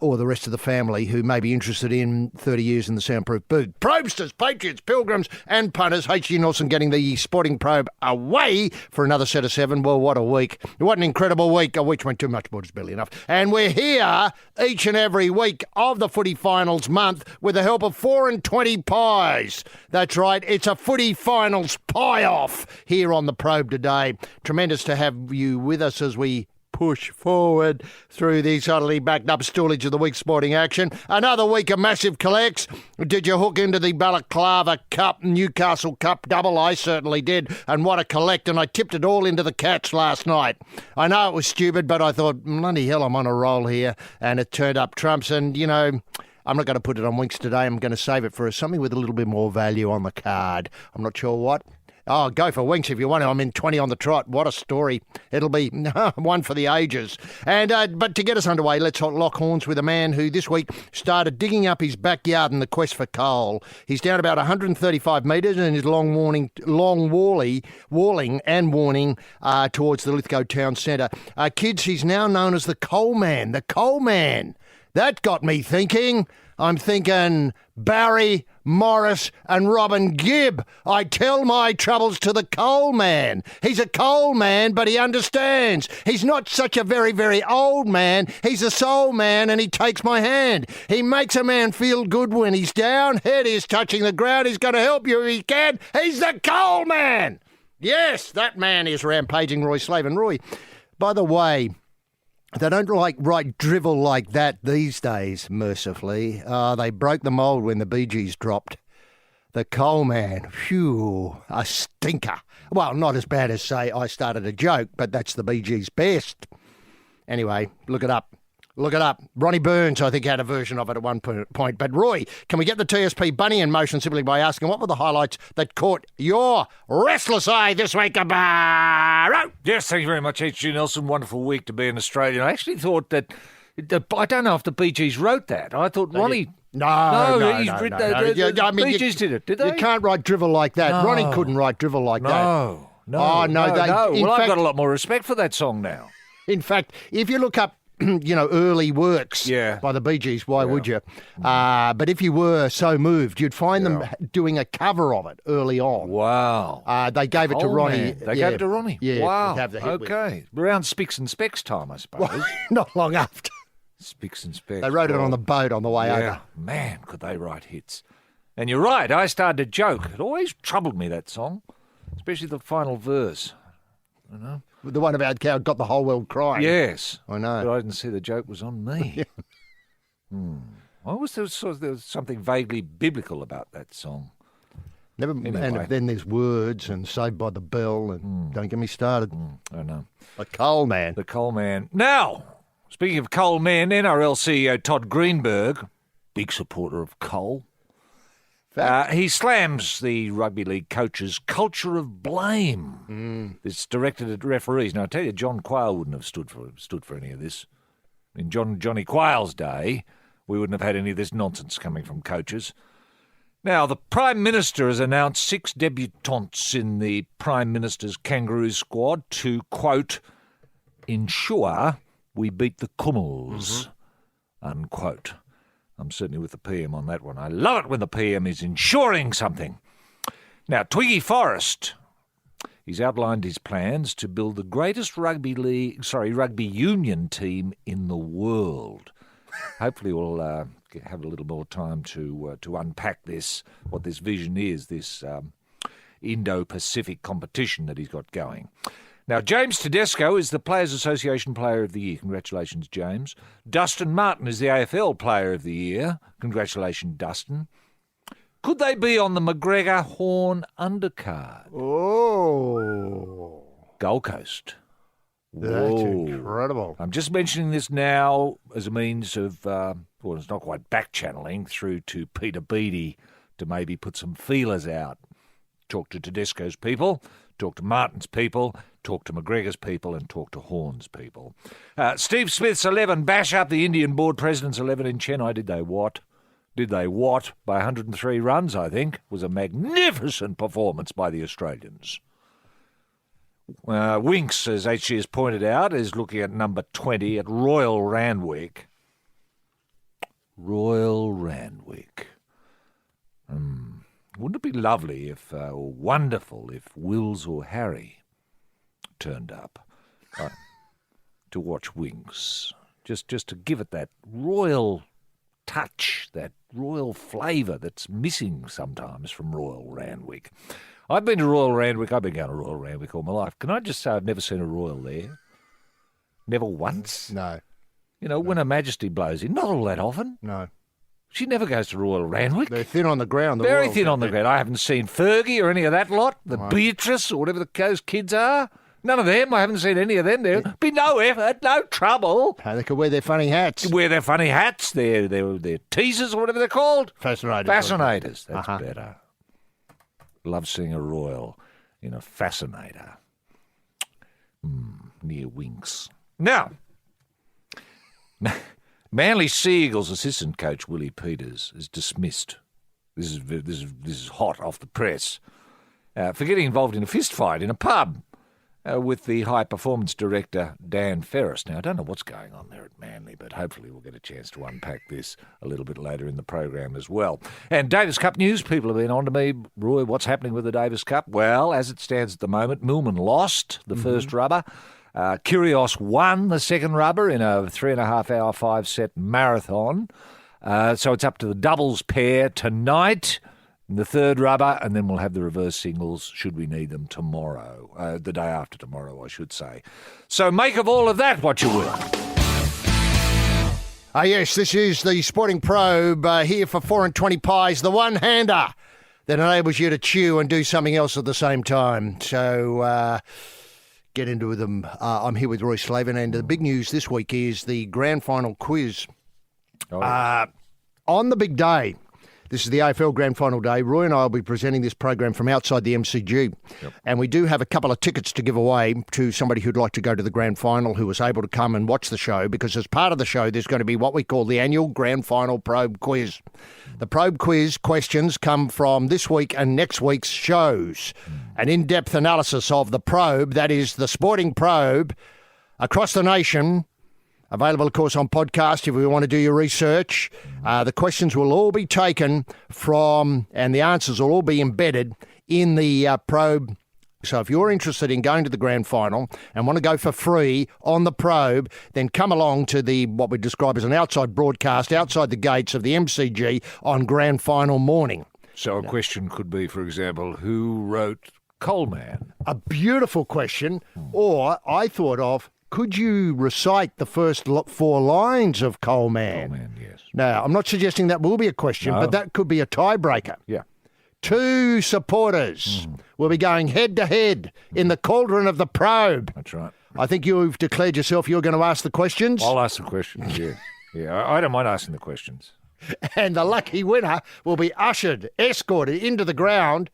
or the rest of the family who may be interested in 30 years in the soundproof booth. Probe-sters, patriots, pilgrims and punters. H.G. Nelson getting the Sporting Probe away for another set of 7. Well, what a week. What an incredible week. A week went too much, but it's barely enough. And we're here each and every week of the footy finals month with the help of 4 and 20 pies. That's right, it's a footy finals pie-off here on the Probe today. Tremendous to have you with us as we push forward through the subtly backed up stoolage of the week's sporting action. Another week of massive collects. Did you hook into the Balaclava Cup, Newcastle Cup double? I certainly did. And what a collect. And I tipped it all into the Cats last night. I know it was stupid, but I thought, bloody hell, I'm on a roll here. And it turned up trumps. And, I'm not going to put it on Winks today. I'm going to save it for something with a little bit more value on the card. I'm not sure what. Oh, go for Winks if you want to. I'm in 20 on the trot. What a story. It'll be one for the ages. And but to get us underway, let's lock horns with a man who this week started digging up his backyard in the quest for coal. He's down about 135 metres and is long walling towards the Lithgow Town Centre. Kids, he's now known as the Coal Man. The Coal Man. That got me thinking. I'm thinking Barry, Morris and Robin Gibb. I tell my troubles to the Coal Man. He's a coal man, but he understands. He's not such a very, very old man. He's a soul man and he takes my hand. He makes a man feel good when he's down. Head is touching the ground. He's going to help you if he can. He's the Coal Man. Yes, that man is rampaging Roy Slaven. Roy, by the way, they don't write drivel like that these days, mercifully. They broke the mould when the Bee Gees dropped. The Coal Man, phew, a stinker. Well, not as bad as, say, I Started a Joke, but that's the Bee Gees' best. Anyway, look it up. Look it up. Ronnie Burns, I think, had a version of it at one point. But Roy, can we get the TSP bunny in motion simply by asking what were the highlights that caught your restless eye this week, Barrow? Yes, thank you very much, H.G. Nelson. Wonderful week to be an Australian. I actually thought that, I don't know if the Bee Gees wrote that. I thought Ronnie... No. The Bee Gees did it, did they? You can't write drivel like that. No. Ronnie couldn't write drivel like that. No. Oh, no. Well, I've got a lot more respect for that song now. In fact, if you look up early works by the Bee Gees. Why would you? But if you were so moved, you'd find them doing a cover of it early on. Wow. They gave it to Ronnie. They gave it to Ronnie? Yeah. Wow. Have the hit Okay. Around Spicks and Specks time, I suppose. Well, not long after. Spicks and Specks. They wrote it on the boat on the way over. Man, could they write hits. And you're right, I started to joke. It always troubled me, that song, especially the final verse. You know? The one about cow got the whole world crying. Yes. I know. But I didn't see the joke was on me. I always thought there was something vaguely biblical about that song. And then there's words and Saved by the Bell and don't get me started. I know. The Coal Man. The Coal Man. Now, speaking of coal men, NRL CEO Todd Greenberg, big supporter of coal, he slams the rugby league coaches' culture of blame. It's directed at referees. Now, I tell you, John Quayle wouldn't have stood for any of this. In Johnny Quayle's day, we wouldn't have had any of this nonsense coming from coaches. Now, the Prime Minister has announced 6 debutantes in the Prime Minister's Kangaroo squad to, quote, ensure we beat the Cummels, unquote. I'm certainly with the PM on that one. I love it when the PM is ensuring something. Now, Twiggy Forrest, he's outlined his plans to build the greatest rugby union team in the world. Hopefully we'll have a little more time to unpack this, what this vision is, this Indo-Pacific competition that he's got going. Now, James Tedesco is the Players Association Player of the Year. Congratulations, James. Dustin Martin is the AFL Player of the Year. Congratulations, Dustin. Could they be on the McGregor-Horn undercard? Oh. Gold Coast. That's incredible. I'm just mentioning this now as a means of, it's not quite back-channeling through to Peter Beattie to maybe put some feelers out. Talk to Tedesco's people, talk to Martin's people, talk to McGregor's people, and talk to Horn's people. Steve Smith's 11 bash up the Indian board president's 11 in Chennai. Did they what? By 103 runs, I think. Was a magnificent performance by the Australians. Winks, as HG has pointed out, is looking at number 20 at Royal Randwick. Wouldn't it be lovely or wonderful if Wills or Harry turned up to watch Winks? Just to give it that royal touch, that royal flavour that's missing sometimes from Royal Randwick. I've been to Royal Randwick. I've been going to Royal Randwick all my life. Can I just say I've never seen a royal there? Never once? No. When Her Majesty blows in, not all that often. No. She never goes to Royal Randwick. They're thin on the ground. Very thin on the ground. I haven't seen Fergie or any of that lot, Beatrice or whatever those kids are. None of them. I haven't seen any of them. There'll be no effort, no trouble. They could wear their funny hats. They're teasers or whatever they're called. Fascinators. That's better. Love seeing a royal in a fascinator. Near Winks. Now, Manly Sea Eagles assistant coach Willie Peters is dismissed. This is hot off the press for getting involved in a fist fight in a pub with the high performance director Dan Ferris. Now, I don't know what's going on there at Manly, but hopefully we'll get a chance to unpack this a little bit later in the program as well. And Davis Cup news, people have been on to me. Roy, what's happening with the Davis Cup? Well, as it stands at the moment, Millman lost the first rubber. Kyrgios won the second rubber in a 3.5-hour 5-set marathon. So it's up to the doubles pair tonight in the third rubber, and then we'll have the reverse singles should we need them tomorrow, the day after tomorrow, I should say. So make of all of that what you will. Yes, this is the Sporting Probe here for 4 and 20 pies, the one-hander that enables you to chew and do something else at the same time. So get into them. I'm here with Roy Slaven, and the big news this week is the grand final quiz. On the big day, this is the AFL Grand Final day. Roy and I will be presenting this program from outside the MCG. Yep. And we do have a couple of tickets to give away to somebody who'd like to go to the Grand Final who was able to come and watch the show, because as part of the show, there's going to be what we call the annual Grand Final Probe Quiz. The Probe Quiz questions come from this week and next week's shows. An in-depth analysis of the probe, that is the Sporting Probe, across the nation, Available, of course, on podcast if you want to do your research. The questions will all be taken from, and the answers will all be embedded in the Probe. So if you're interested in going to the grand final and want to go for free on the Probe, then come along to the what we describe as an outside broadcast outside the gates of the MCG on grand final morning. So a question could be, for example, who wrote Coal Man? A beautiful question. Or I thought of, could you recite the first 4 lines of Coal Man? Coal Man, yes. Now, I'm not suggesting that will be a question, but that could be a tiebreaker. Yeah. 2 supporters will be going head-to-head in the cauldron of the Probe. That's right. I think you've declared yourself you're going to ask the questions. I'll ask the questions, yeah. Yeah, I don't mind asking the questions. And the lucky winner will be escorted into the ground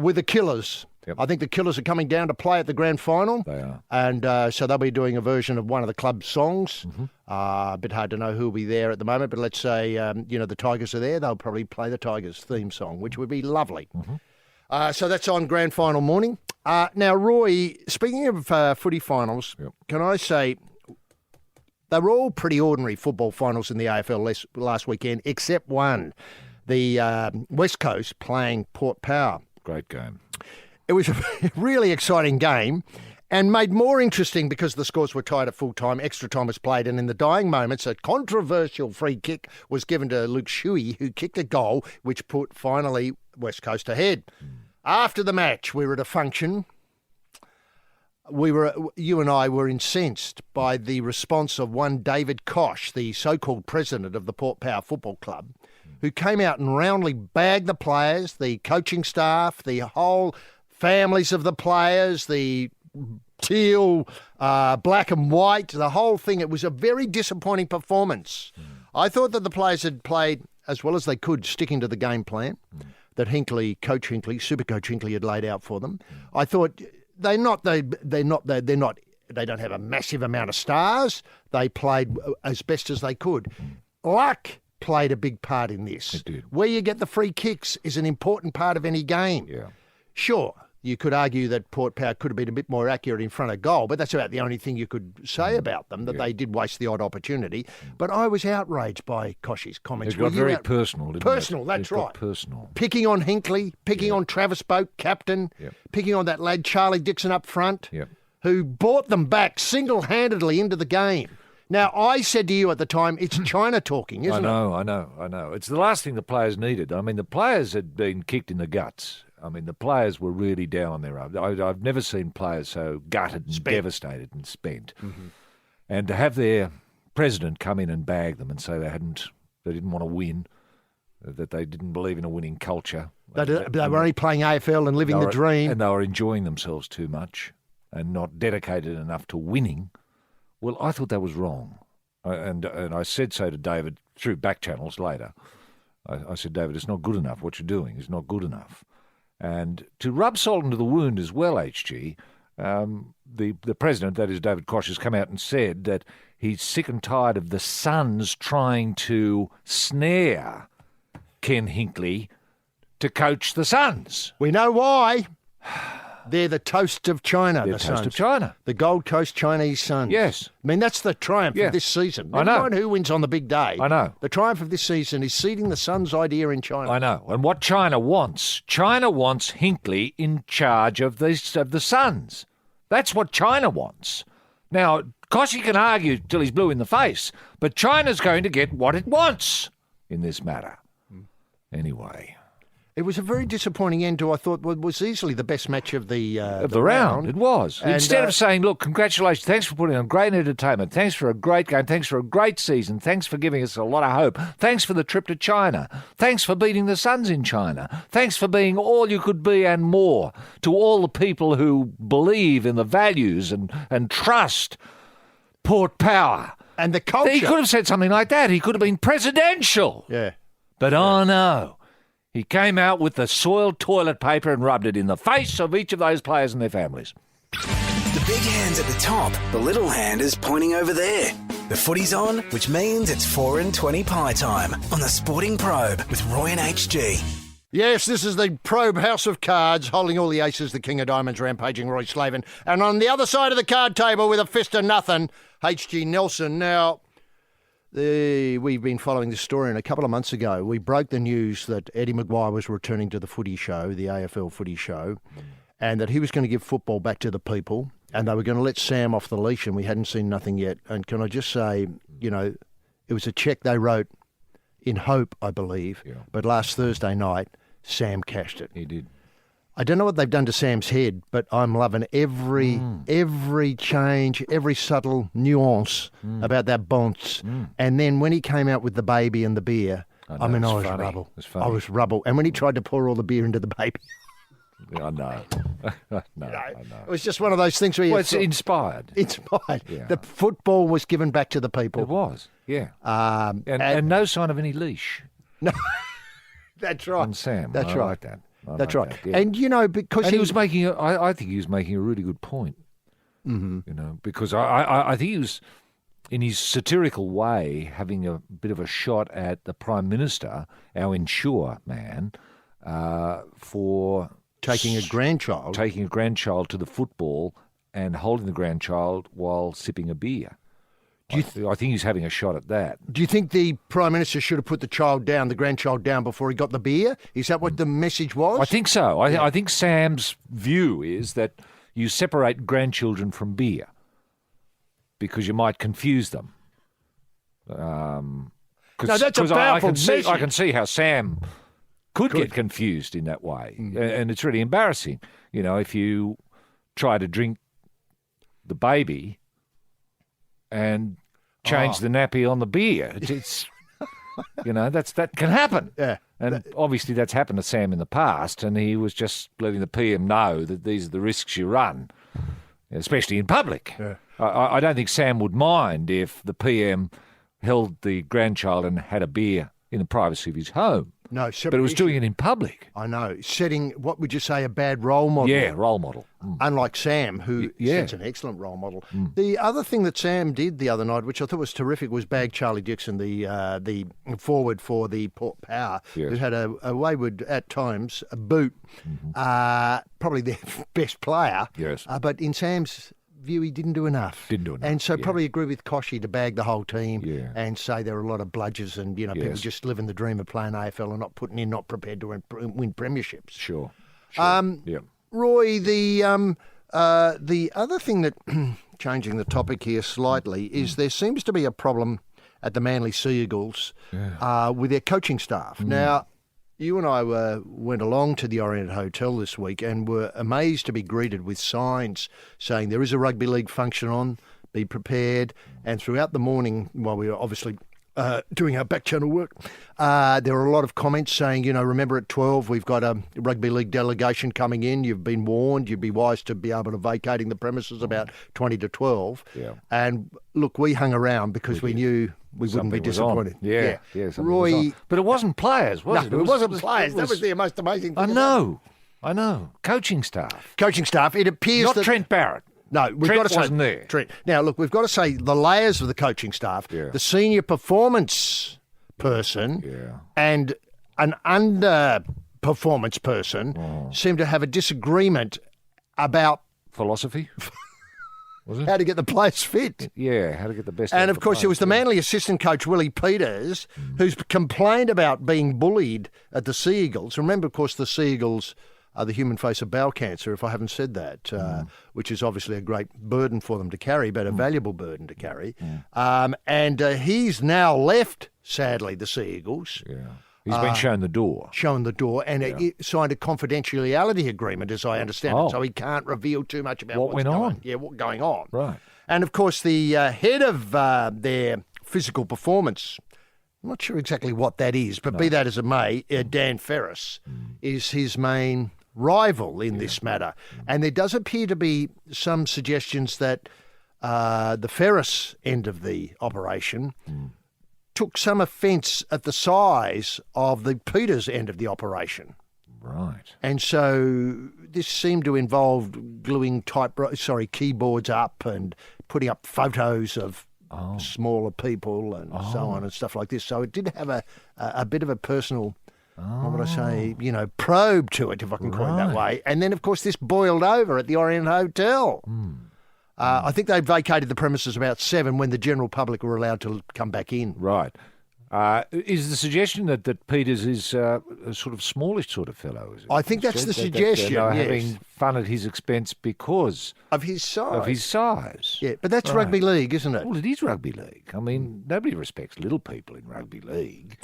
with the Killers. Yep. I think the Killers are coming down to play at the grand final. They are. And so they'll be doing a version of one of the club's songs. A bit hard to know who will be there at the moment, but let's say, the Tigers are there. They'll probably play the Tigers theme song, which would be lovely. So that's on grand final morning. Now, Roy, speaking of footy finals, can I say they were all pretty ordinary football finals in the AFL last weekend, except one, the West Coast playing Port Power. Great game. It was a really exciting game and made more interesting because the scores were tied at full time, extra time was played, and in the dying moments, a controversial free kick was given to Luke Shuey, who kicked a goal, which put finally West Coast ahead. After the match, we were at a function. You and I were incensed by the response of one David Koch, the so-called president of the Port Power Football Club, who came out and roundly bagged the players, the coaching staff, the whole families of the players, the teal, black and white, the whole thing. It was a very disappointing performance. I thought that the players had played as well as they could, sticking to the game plan that Coach Hinkley, Supercoach Hinkley had laid out for them. I thought they don't have a massive amount of stars. They played as best as they could. Luck played a big part in this. It did. Where you get the free kicks is an important part of any game. Yeah. Sure, you could argue that Port Power could have been a bit more accurate in front of goal, but that's about the only thing you could say about them, that they did waste the odd opportunity. But I was outraged by Kosh's comments. It got very personal, didn't it? Personal, that's right. Personal. Picking on Hinkley, picking on Travis Boak, captain, picking on that lad Charlie Dixon up front, who brought them back single-handedly into the game. Now, I said to you at the time, it's China talking, isn't it? I know. It's the last thing the players needed. I mean, the players had been kicked in the guts. I mean, the players were really down on their own. I've never seen players so gutted and devastated and spent. And to have their president come in and bag them and say they didn't want to win, that they didn't believe in a winning culture. They were only playing AFL and living the dream. And they were enjoying themselves too much and not dedicated enough to winning. Well, I thought that was wrong. And I said so to David through back channels later. I said, David, it's not good enough. What you're doing is not good enough. And to rub salt into the wound as well, HG, the president, that is David Koch, has come out and said that he's sick and tired of the Suns trying to snare Ken Hinkley to coach the Suns. We know why. They're the toast of China, They're the toast Suns. of China. The Gold Coast Chinese Suns. Yes. I mean, that's the triumph of this season. I know. Never mind who wins on the big day. I know. The triumph of this season is seeding the Suns' idea in China. I know. And what China wants Hinkley in charge of the Suns. That's what China wants. Now, Koshy can argue till he's blue in the face, but China's going to get what it wants in this matter. Anyway. It was a very disappointing end to, I thought, what was easily the best match of the round. It was. And, instead of saying, look, congratulations, thanks for putting on great entertainment, thanks for a great game, thanks for a great season, thanks for giving us a lot of hope, thanks for the trip to China, thanks for beating the Suns in China, thanks for being all you could be and more to all the people who believe in the values and trust Port Power. And the culture. He could have said something like that. He could have been presidential. Yeah. But oh no. He came out with the soiled toilet paper and rubbed it in the face of each of those players and their families. The big hand's at the top. The little hand is pointing over there. The footy's on, which means it's 4:20 pie time on the Sporting Probe with Roy and HG. Yes, this is the Probe House of Cards, holding all the aces, the King of Diamonds, rampaging Roy Slaven. And on the other side of the card table with a fist of nothing, H.G. Nelson. Now, we've been following this story, and a couple of months ago, we broke the news that Eddie Maguire was returning to the footy show, the AFL footy show, and that he was going to give football back to the people, and they were going to let Sam off the leash, and we hadn't seen nothing yet. And can I just say, it was a cheque they wrote in hope, I believe, but last Thursday night, Sam cashed it. He did. I don't know what they've done to Sam's head, but I'm loving every change, every subtle nuance about that bonce. And then when he came out with the baby and the beer, I was rubble. I was rubble. And when he tried to pour all the beer into the baby. I know. I know. It was just one of those things where it's inspired. Inspired. Yeah. The football was given back to the people. It was, yeah. And no sign of any leash. No, that's right. On Sam. That's I right. like that. That's like right. That, yeah. And, because he was making, I think he was making a really good point. Mm-hmm. Because I think he was, in his satirical way, having a bit of a shot at the Prime Minister, our insure man, for taking a grandchild to the football and holding the grandchild while sipping a beer. I think he's having a shot at that. Do you think the Prime Minister should have put the grandchild down before he got the beer? Is that what the message was? I think so. I think Sam's view is that you separate grandchildren from beer because you might confuse them. No, that's a powerful message. I can see how Sam could get confused in that way. And it's really embarrassing. If you try to drink the baby and change the nappy on the beer. It's that can happen. Yeah. And obviously that's happened to Sam in the past, and he was just letting the PM know that these are the risks you run, especially in public. Yeah. I don't think Sam would mind if the PM held the grandchild and had a beer in the privacy of his home. No, but it was doing it in public. I know. Setting, what would you say, a bad role model? Yeah, role model. Unlike Sam, who sets an excellent role model. The other thing that Sam did the other night, which I thought was terrific, was bag Charlie Dixon, the forward for the Port Power, who had a wayward, at times, a boot, probably their best player. Yes. But in Sam's view, he didn't do enough. And so probably agree with Koshy to bag the whole team and say there are a lot of bludgers and, people just living the dream of playing AFL and not putting in, not prepared to win premierships. Sure. Roy, the other thing that, changing the topic here slightly, is there seems to be a problem at the Manly Sea Eagles with their coaching staff. Now, you and I went along to the Orient Hotel this week and were amazed to be greeted with signs saying there is a rugby league function on, be prepared. And throughout the morning, while we were obviously doing our back channel work, there were a lot of comments saying, remember at 12 we've got a rugby league delegation coming in. You've been warned. You'd be wise to be able to vacating the premises about 20 to 12. Yeah. And look, we hung around because we knew we wouldn't be disappointed. Yeah. Roy, but it wasn't players, was it? No, it wasn't players. That was the most amazing thing. I know. Coaching staff. It appears not that Trent Barrett. No, we've got to say wasn't there. Trent. Now, look, we've got to say the layers of the coaching staff, the senior performance person and an underperformance person seem to have a disagreement about philosophy. Was it? How to get the players fit. Yeah, how to get the best And out of the course, players. it was the Manly assistant coach, Willie Peters, who's complained about being bullied at the Sea Eagles. Remember, of course, the Sea Eagles are the human face of bowel cancer, if I haven't said that, which is obviously a great burden for them to carry, but a valuable burden to carry. And he's now left, sadly, the Sea Eagles. Yeah. He's been shown the door. And he signed a confidentiality agreement, as I understand it, so he can't reveal too much about what's went on. Yeah, what's going on. Right. And, of course, the head of their physical performance, I'm not sure exactly what that is, but be that as it may, Dan Ferris is his main rival in this matter. And there does appear to be some suggestions that the Ferris end of the operation took some offence at the size of the Peters end of the operation. Right. And so this seemed to involve gluing keyboards up and putting up photos of smaller people and so on and stuff like this. So it did have a bit of a personal what would I say, probe to it, if I can call it that way. And then, of course, this boiled over at the Orient Hotel. I think they vacated the premises about 7 when the general public were allowed to come back in. Right. Is the suggestion that Peters is a sort of smallish sort of fellow? Is it? I think that's the suggestion, yes. Having fun at his expense because of his size. Yeah, but that's rugby league, isn't it? Well, it is rugby league. I mean, nobody respects little people in rugby league.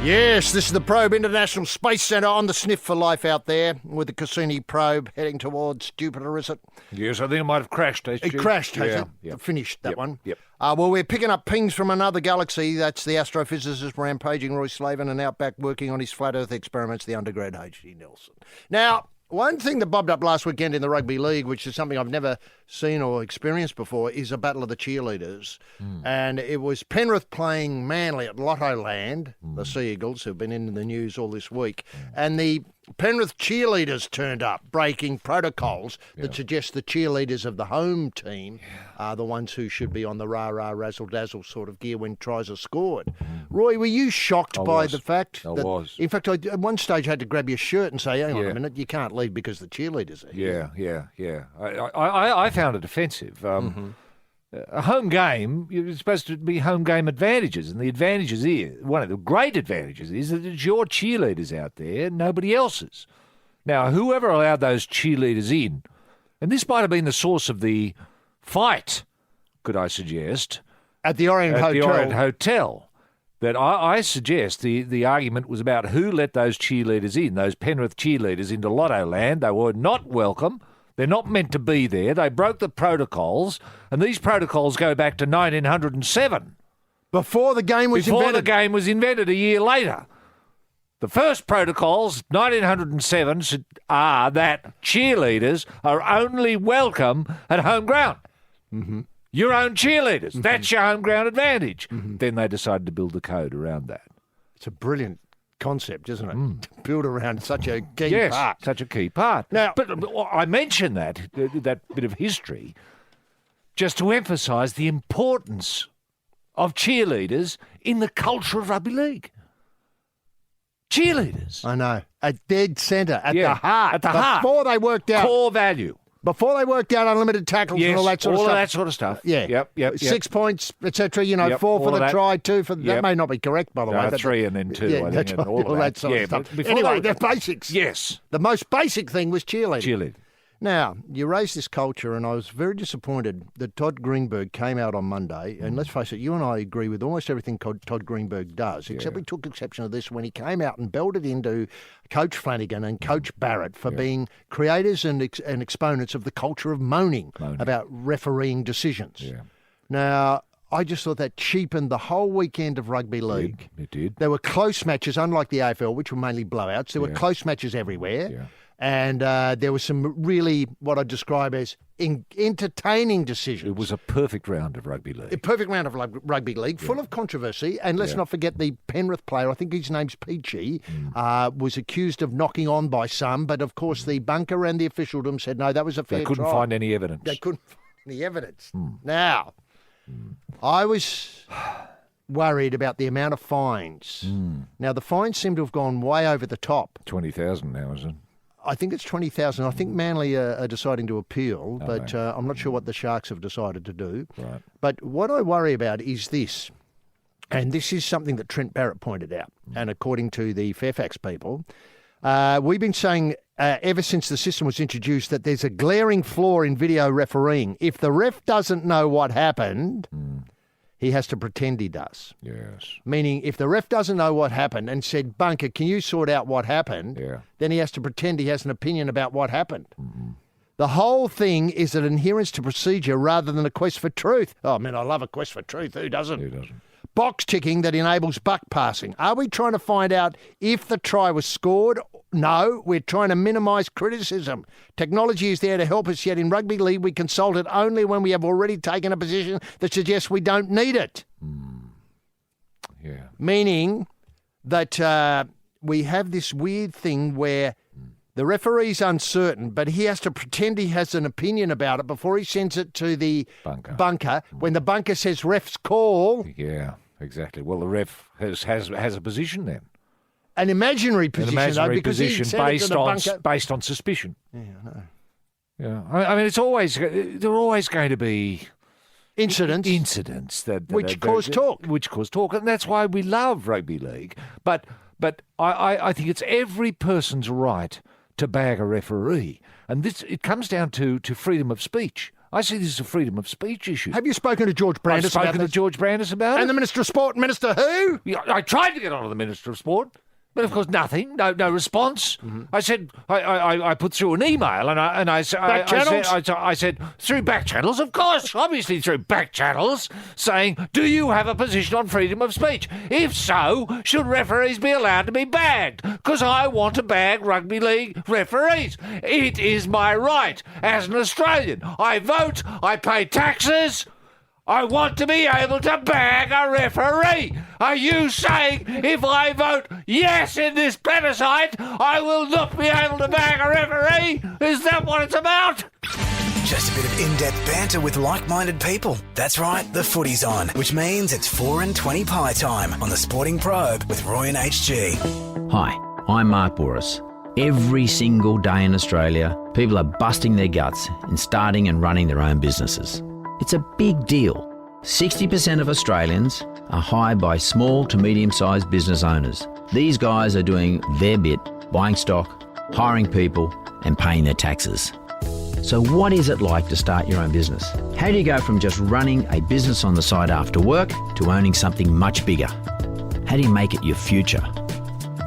Yes, this is the Probe International Space Centre on the sniff for life out there with the Cassini probe heading towards Jupiter, is it? Yes, I think it might have crashed, It crashed, has it? Yep. Finished, that one. Yep. Well, we're picking up pings from another galaxy. That's the astrophysicist rampaging Roy Slaven and out back working on his flat Earth experiments, the undergrad H.G. Nelson. Now, one thing that bobbed up last weekend in the rugby league, which is something I've never seen or experienced before, is a battle of the cheerleaders. And it was Penrith playing Manly at Lotto Land, the Sea Eagles, who've been in the news all this week. And the Penrith cheerleaders turned up, breaking protocols that suggest the cheerleaders of the home team are the ones who should be on the rah-rah, razzle-dazzle sort of gear when tries are scored. Roy, were you shocked by the fact I that... was. In fact, I at one stage had to grab your shirt and say, hang on a minute, you can't leave because the cheerleaders are here. Yeah. I found it offensive. A home game, you're supposed to be home game advantages, and the advantages here, one of the great advantages is that it's your cheerleaders out there, nobody else's. Now, whoever allowed those cheerleaders in, and this might have been the source of the fight, could I suggest, At the Orient Hotel, that I suggest the argument was about who let those cheerleaders in, those Penrith cheerleaders into Lotto Land. They were not welcome. They're not meant to be there. They broke the protocols, and these protocols go back to 1907. Before the game was invented. Before the game was invented a year later. The first protocols, 1907, are that cheerleaders are only welcome at home ground. Your own cheerleaders. That's your home ground advantage. Then they decided to build the code around that. It's a brilliant concept, isn't it? To build around such a key part. Such a key part. Now, but I mention that bit of history just to emphasise the importance of cheerleaders in the culture of rugby league. Cheerleaders. I know. At dead centre, at the heart. At the heart. Before they worked out... Core value. Before they worked out unlimited tackles and all that sort of stuff. All that sort of stuff. Yeah. Yep. 6 points, etc. 4 for the try, 2 for... That may not be correct, by the way. 3 and then 2, I think, and all of that. Sort of stuff. Anyway, they're basics. Yes. The most basic thing was cheerleading. Cheerleading. Now, you raised this culture, and I was very disappointed that Todd Greenberg came out on Monday, and let's face it, you and I agree with almost everything Todd Greenberg does, except we took exception of this when he came out and belted into Coach Flanagan and Coach Barrett for being creators and exponents of the culture of moaning about refereeing decisions. Yeah. Now, I just thought that cheapened the whole weekend of rugby league. It did. There were close matches, unlike the AFL, which were mainly blowouts. There were close matches everywhere. Yeah. And there was some really, what I'd describe as entertaining decisions. It was a perfect round of rugby league. A perfect round of rugby league, full of controversy. And let's not forget the Penrith player, I think his name's Peachy, was accused of knocking on by some. But, of course, the bunker and the officialdom said, no, that was a fair They couldn't trial. find any evidence. They couldn't find any evidence. Now, I was worried about the amount of fines. Now, the fines seem to have gone way over the top. 20,000 now, is it? I think it's 20,000. I think Manly are deciding to appeal, but I'm not sure what the Sharks have decided to do. Right. But what I worry about is this, and this is something that Trent Barrett pointed out, and according to the Fairfax people, we've been saying ever since the system was introduced that there's a glaring flaw in video refereeing. If the ref doesn't know what happened, he has to pretend he does. Yes. Meaning, if the ref doesn't know what happened and said, Bunker, can you sort out what happened? Then he has to pretend he has an opinion about what happened. The whole thing is an adherence to procedure rather than a quest for truth. Oh, man, I love a quest for truth. Who doesn't? Who doesn't? Box ticking that enables buck passing. Are we trying to find out if the try was scored? No, we're trying to minimise criticism. Technology is there to help us, yet in rugby league we consult it only when we have already taken a position that suggests we don't need it. Yeah. Meaning that we have this weird thing where the referee's uncertain, but he has to pretend he has an opinion about it before he sends it to the bunker. When the bunker says ref's call, exactly. Well, the ref has a position then. An imaginary An position, imaginary though, because he position sent it to the bunker. based on suspicion. Yeah, I know. Yeah, I mean, there are always going to be Incidents which cause talk. Which cause talk, and that's why we love rugby league. But I think it's every person's right to bag a referee, and it comes down to freedom of speech. I see this as a freedom of speech issue. Have you spoken to George Brandis about I've spoken to George Brandis about it. And the Minister of Sport, Minister who? Yeah, I tried to get on to the Minister of Sport. But of course, nothing. No response. Mm-hmm. I said I put through an email, and I said through back channels, of course, obviously through back channels, saying, do you have a position on freedom of speech? If so, should referees be allowed to be bagged? Because I want to bag rugby league referees. It is my right as an Australian. I vote. I pay taxes. I want to be able to bag a referee. Are you saying if I vote yes in this plebiscite, I will not be able to bag a referee? Is that what it's about? Just a bit of in-depth banter with like-minded people. That's right, the footy's on, which means it's 4 and 20 pie time on the Sporting Probe with Roy and HG. Hi, I'm Mark Bouris. Every single day in Australia, people are busting their guts in starting and running their own businesses. It's a big deal. 60% of Australians are hired by small to medium-sized business owners. These guys are doing their bit, buying stock, hiring people, and paying their taxes. So what is it like to start your own business? How do you go from just running a business on the side after work to owning something much bigger? How do you make it your future?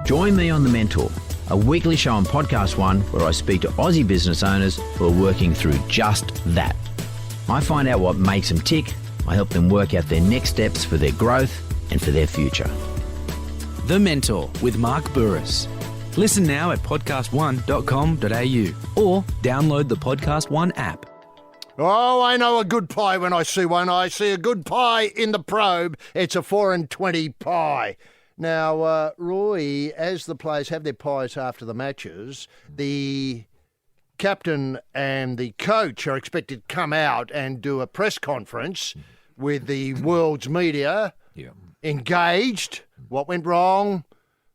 Join me on The Mentor, a weekly show on Podcast One where I speak to Aussie business owners who are working through just that. I find out what makes them tick. I help them work out their next steps for their growth and for their future. The Mentor with Mark Bouris. Listen now at podcastone.com.au or download the Podcast One app. Oh, I know a good pie when I see one. I see a good pie in the Probe. It's a 4 and 20 pie. Now, Roy, as the players have their pies after the matches, the captain and the coach are expected to come out and do a press conference with the world's media, engaged, what went wrong,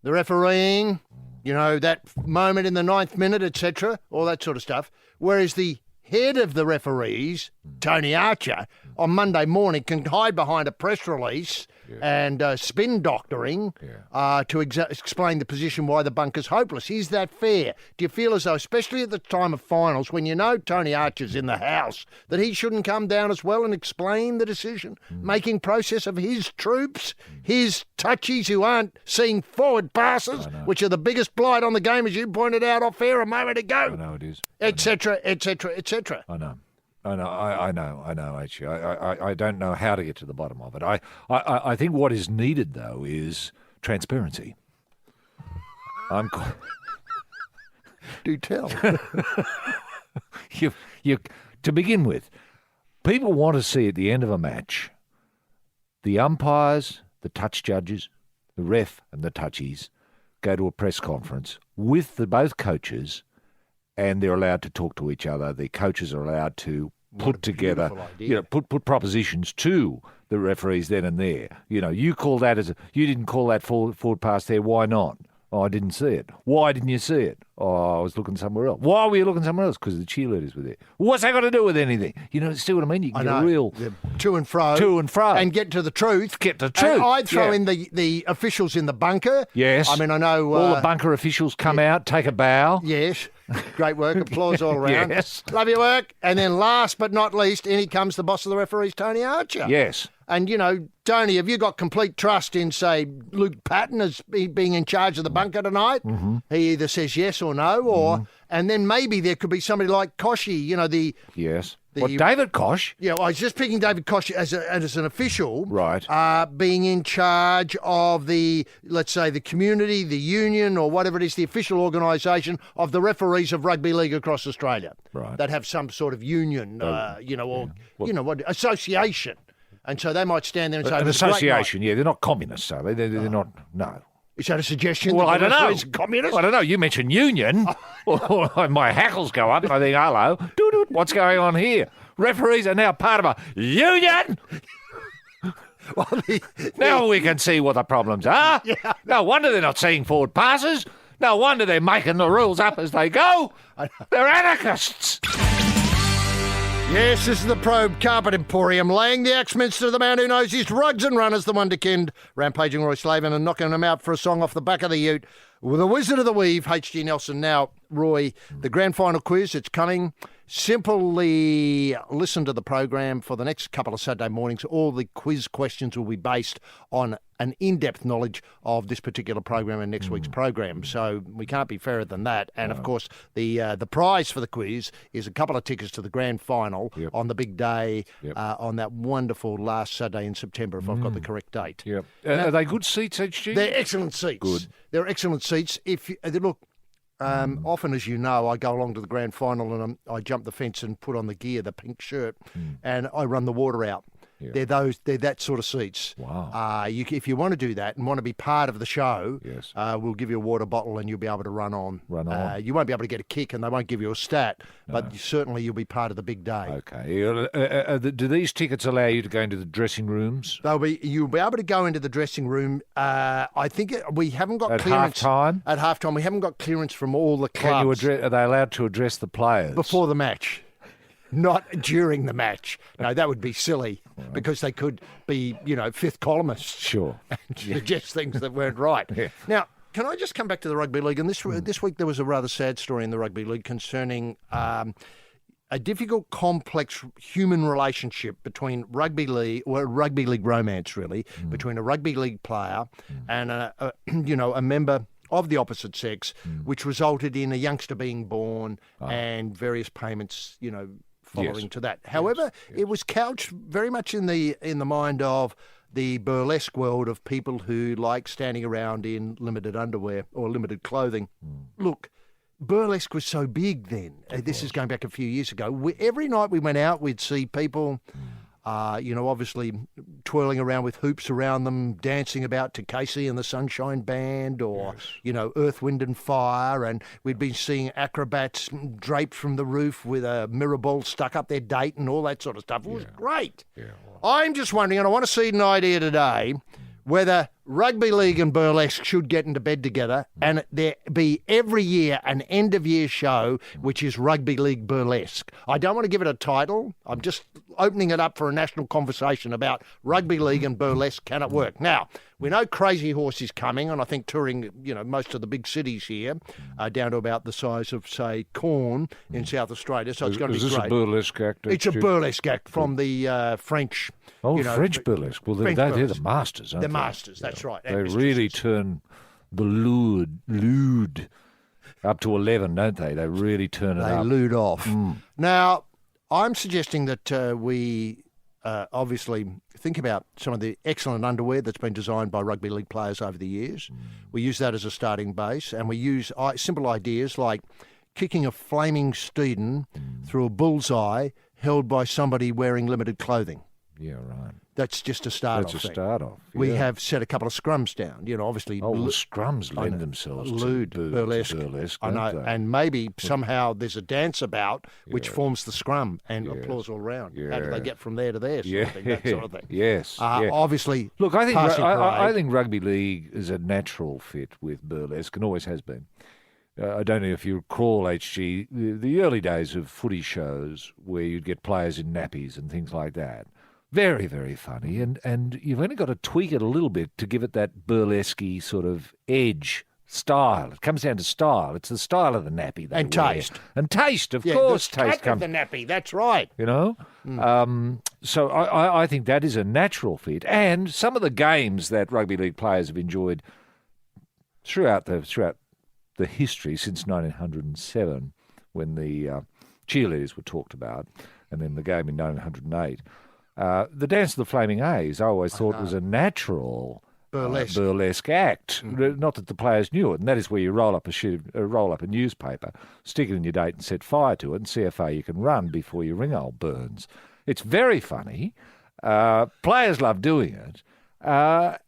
the refereeing, that moment in the 9th minute, etc., all that sort of stuff. Whereas the head of the referees, Tony Archer, on Monday morning can hide behind a press release and spin doctoring to explain the position why the bunker's hopeless. Is that fair? Do you feel as though, especially at the time of finals, when you know Tony Archer's in the house, that he shouldn't come down as well and explain the decision-making process of his troops, his touchies who aren't seeing forward passes, which are the biggest blight on the game, as you pointed out off air a moment ago? I know it is. Etc., etc., etc. I know, actually. I don't know how to get to the bottom of it. I think what is needed, though, is transparency. Do tell. you, to begin with, people want to see at the end of a match the umpires, the touch judges, the ref and the touchies go to a press conference with both coaches, and they're allowed to talk to each other. The coaches are allowed to put together, put propositions to the referees then and there. You call that you didn't call that forward pass there. Why not? Oh, I didn't see it. Why didn't you see it? Oh, I was looking somewhere else. Why were you looking somewhere else? Because the cheerleaders were there. What's that got to do with anything? See what I mean? You can get a real to and fro, and get to the truth. And I'd throw in the officials in the bunker. Yes. I mean, I know all the bunker officials come out, take a bow. Yes. Great work. Applause all around. Yes. Love your work. And then last but not least, in he comes the boss of the referees, Tony Archer. Yes. And, Tony, have you got complete trust in, say, Luke Patton as being in charge of the bunker tonight? Mm-hmm. He either says yes or no, or and then maybe there could be somebody like Koshy, Yes. David Kosh? Yeah, I was just picking David Kosh as an official. Right. Being in charge of let's say, the community, the union, or whatever it is, the official organisation of the referees of rugby league across Australia. Right. That have some sort of union, association. And so they might stand there and say... An association, they're not communists, are they? They're not, no. Is that a suggestion? Well, I don't know. Communist? I don't know. You mentioned union. My hackles go up. I think, hello, what's going on here? Referees are now part of a union. Now we can see what the problems are. Yeah. No wonder they're not seeing forward passes. No wonder they're making the rules up as they go. They're anarchists. Yes, this is the Probe Carpet Emporium, laying the Axminster to the man who knows his rugs and runners, the wonderkind, rampaging Roy Slaven and knocking him out for a song off the back of the ute with the Wizard of the Weave, H.G. Nelson. Now, Roy, the grand final quiz, it's coming. Simply listen to the program for the next couple of Saturday mornings. All the quiz questions will be based on an in-depth knowledge of this particular program and next week's program. So we can't be fairer than that. And, of course, the prize for the quiz is a couple of tickets to the grand final on the big day on that wonderful last Saturday in September, if I've got the correct date. Yep. Now, Are they good seats, HG? They're excellent seats. Good. They're excellent seats. If you, look, often, as you know, I go along to the grand final and I jump the fence and put on the gear, the pink shirt, and I run the water out. Yeah. They're that sort of seats. Wow. If you want to do that and want to be part of the show, yes. We'll give you a water bottle and you'll be able to run on. You won't be able to get a kick and they won't give you a stat, but certainly you'll be part of the big day. Okay. Do these tickets allow you to go into the dressing rooms? You'll be able to go into the dressing room. I think we haven't got at clearance. At halftime, we haven't got clearance from all the clubs. Are they allowed to address the players? Before the match. Not during the match. No, that would be silly because they could be, fifth columnists. Sure. And suggest things that weren't right. Yeah. Now, can I just come back to the rugby league? And this week there was a rather sad story in the rugby league concerning a difficult, complex human relationship between rugby league romance, really, between a rugby league player and a member of the opposite sex, which resulted in a youngster being born and various payments, following to that. However, it was couched very much in the mind of the burlesque world of people who like standing around in limited underwear or limited clothing. Look, burlesque was so big then. This is going back a few years ago. Every night we went out, we'd see people, obviously twirling around with hoops around them, dancing about to Casey and the Sunshine Band or, Earth, Wind and Fire. And we'd been seeing acrobats draped from the roof with a mirror ball stuck up their date and all that sort of stuff. It was great. Yeah, well. I'm just wondering, and I want to seed an idea today, whether rugby league and burlesque should get into bed together and there be every year an end-of-year show which is rugby league burlesque. I don't want to give it a title. I'm just opening it up for a national conversation about rugby league and burlesque. Can it work? Now, we know Crazy Horse is coming, and I think touring, most of the big cities here, down to about the size of, say, Cairn in South Australia. So it's going to be great. Is this a burlesque act? It's a burlesque act from the French. French burlesque. Well, they're the masters, aren't they? The masters, that's right. They really turn the lewd up to 11, don't they? They really turn it up. They lewd off. Now, I'm suggesting that we obviously think about some of the excellent underwear that's been designed by rugby league players over the years. We use that as a starting base, and we use simple ideas like kicking a flaming Steeden through a bullseye held by somebody wearing limited clothing. Yeah, right. That's just a start-off. That's a start-off. Yeah. We have set a couple of scrums down. Obviously. The scrums lend themselves to burlesque. I know, and maybe somehow there's a dance about which forms the scrum and applause all round. How do they get from there to there? Sort of thing, that sort of thing. Yes. Obviously. Look, I think rugby league is a natural fit with burlesque and always has been. I don't know if you recall, HG, the early days of footy shows where you'd get players in nappies and things like that. Very, very funny, and you've only got to tweak it a little bit to give it that burlesque-y sort of edge style. It comes down to style. It's the style of the nappy. And taste. And taste, of course. The taste of the nappy, that's right. So I think that is a natural fit. And some of the games that rugby league players have enjoyed throughout the history since 1907, when the cheerleaders were talked about, and then the game in 1908, the Dance of the Flaming A's, I always thought was a natural burlesque act. Not that the players knew it, and that is where you roll up a newspaper, stick it in your date, and set fire to it, and see how far you can run before your ringhole burns. It's very funny. Players love doing it,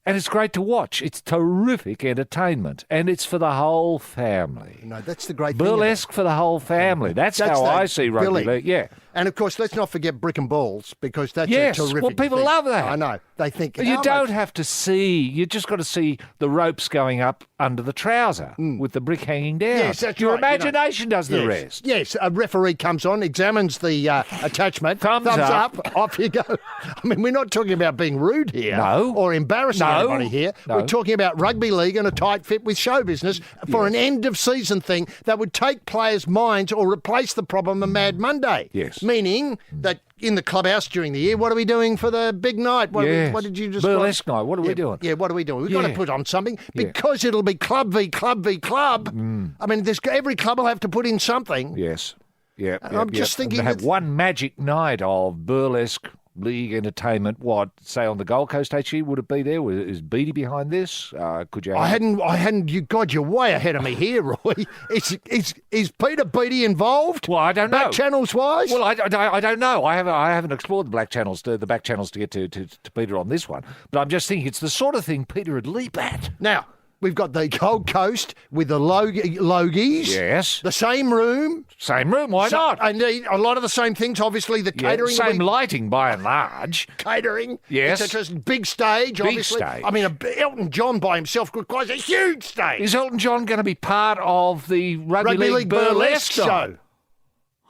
And it's great to watch. It's terrific entertainment. And it's for the whole family. No, that's the great thing. Burlesque for the whole family. That's how I see rugby league. Yeah. And, of course, let's not forget brick and balls, because that's yes. a terrific Well, people thing. love that. I know. They think... You don't have to see... You just got to see the ropes going up under the trouser with the brick hanging down. Yes, that's Your right. imagination does the rest. Yes, a referee comes on, examines the attachment. Thumbs up. Off you go. I mean, we're not talking about being rude here. No. Or embarrassing anybody here. No. We're talking about rugby league and a tight fit with show business for an end-of-season thing that would take players' minds or replace the problem of Mad Monday. Yes. Meaning that in the clubhouse during the year, what are we doing for the big night? What did you just... Burlesque night. What are we doing? Yeah, what are we doing? We've got to put on something because it'll be club v club v club. I mean, every club will have to put in something. Yes. Yeah. I'm just thinking... They have one magic night of burlesque league entertainment. What, say on the Gold Coast, HE, would it be there? Is Beattie behind this? Could you? I hadn't. You're way ahead of me here, Roy. Is Peter Beattie involved? Well, I don't know. Back channels wise. Well, I don't know. I haven't explored the back channels, the back channels to get to Peter on this one. But I'm just thinking it's the sort of thing Peter would leap at. Now, we've got the Gold Coast with the Logies. Yes. The same room. Same room, why not? Indeed, a lot of the same things, obviously. The catering. Same lighting by and large. Catering. Yes. It's just big stage, obviously. Big stage. I mean, Elton John by himself requires a huge stage. Is Elton John going to be part of the Rugby League Burlesque show?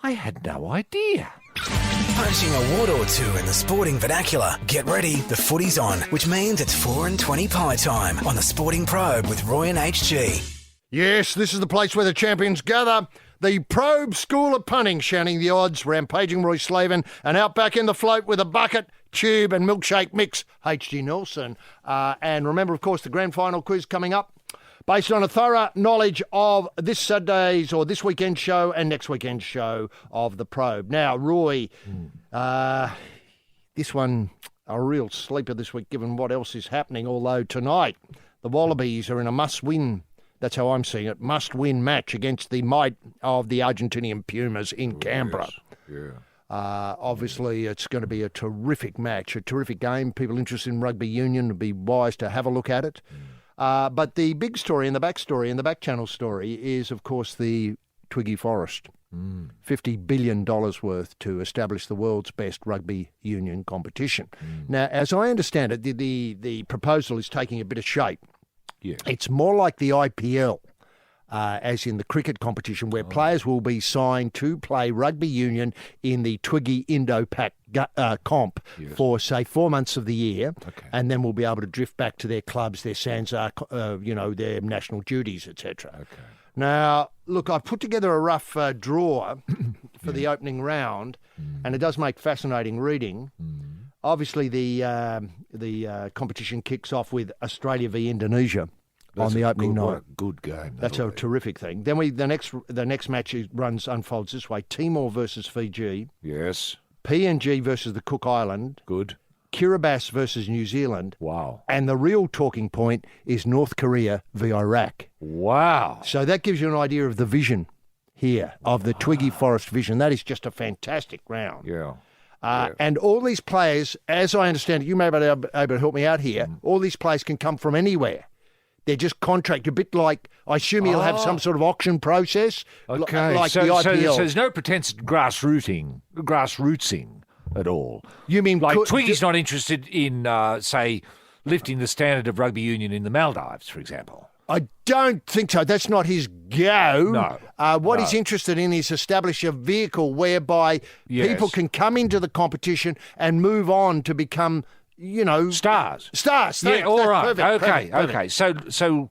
I had no idea. Punching a word or two in the sporting vernacular. Get ready, the footy's on, which means it's 4 and 20 pie time on the Sporting Probe with Roy and HG. Yes, this is the place where the champions gather. The Probe School of Punting, shouting the odds, rampaging Roy Slaven, and out back in the float with a bucket, tube and milkshake mix, HG Nelson. And remember, of course, the grand final quiz coming up, based on a thorough knowledge of this Saturday's or this weekend's show and next weekend's show of the Probe. Now, Roy, this one, a real sleeper this week, given what else is happening, although tonight the Wallabies are in a must-win, that's how I'm seeing it, must-win match against the might of the Argentinian Pumas in Canberra. Yes. Yeah. Obviously, it's going to be a terrific match, a terrific game. People interested in rugby union would be wise to have a look at it. But the big story and the back channel story is, of course, the Twiggy Forest. $50 billion worth to establish the world's best rugby union competition. Now, as I understand it, the proposal is taking a bit of shape. Yeah. It's more like the IPL, as in the cricket competition, where players will be signed to play rugby union in the Twiggy Indo-Pac comp for, say, 4 months of the year, and then we'll be able to drift back to their clubs, their SANZAAR, their national duties, etc. Okay. Now, look, I've put together a rough draw for the opening round, and it does make fascinating reading. Obviously, the competition kicks off with Australia v Indonesia on the opening night. What a good game. That's a terrific thing. Then the next match unfolds this way: Timor versus Fiji. Yes. PNG versus the Cook Island. Good. Kiribati versus New Zealand. Wow. And the real talking point is North Korea v Iraq. Wow. So that gives you an idea of the vision here, of the Twiggy Forest vision. That is just a fantastic round. Yeah. And all these players, as I understand it, you may be able to help me out here, all these players can come from anywhere. They're just contracted, a bit like, I assume you'll have some sort of auction process, Okay. like so, the IPL. So there's no pretense at grassrootsing at all. You mean like Twiggy's not interested in, say, lifting the standard of rugby union in the Maldives, for example? I don't think so. That's not his go. No. What he's interested in is establish a vehicle whereby people can come into the competition and move on to become, stars. Stars. Yeah, all right. Perfect, Okay. So,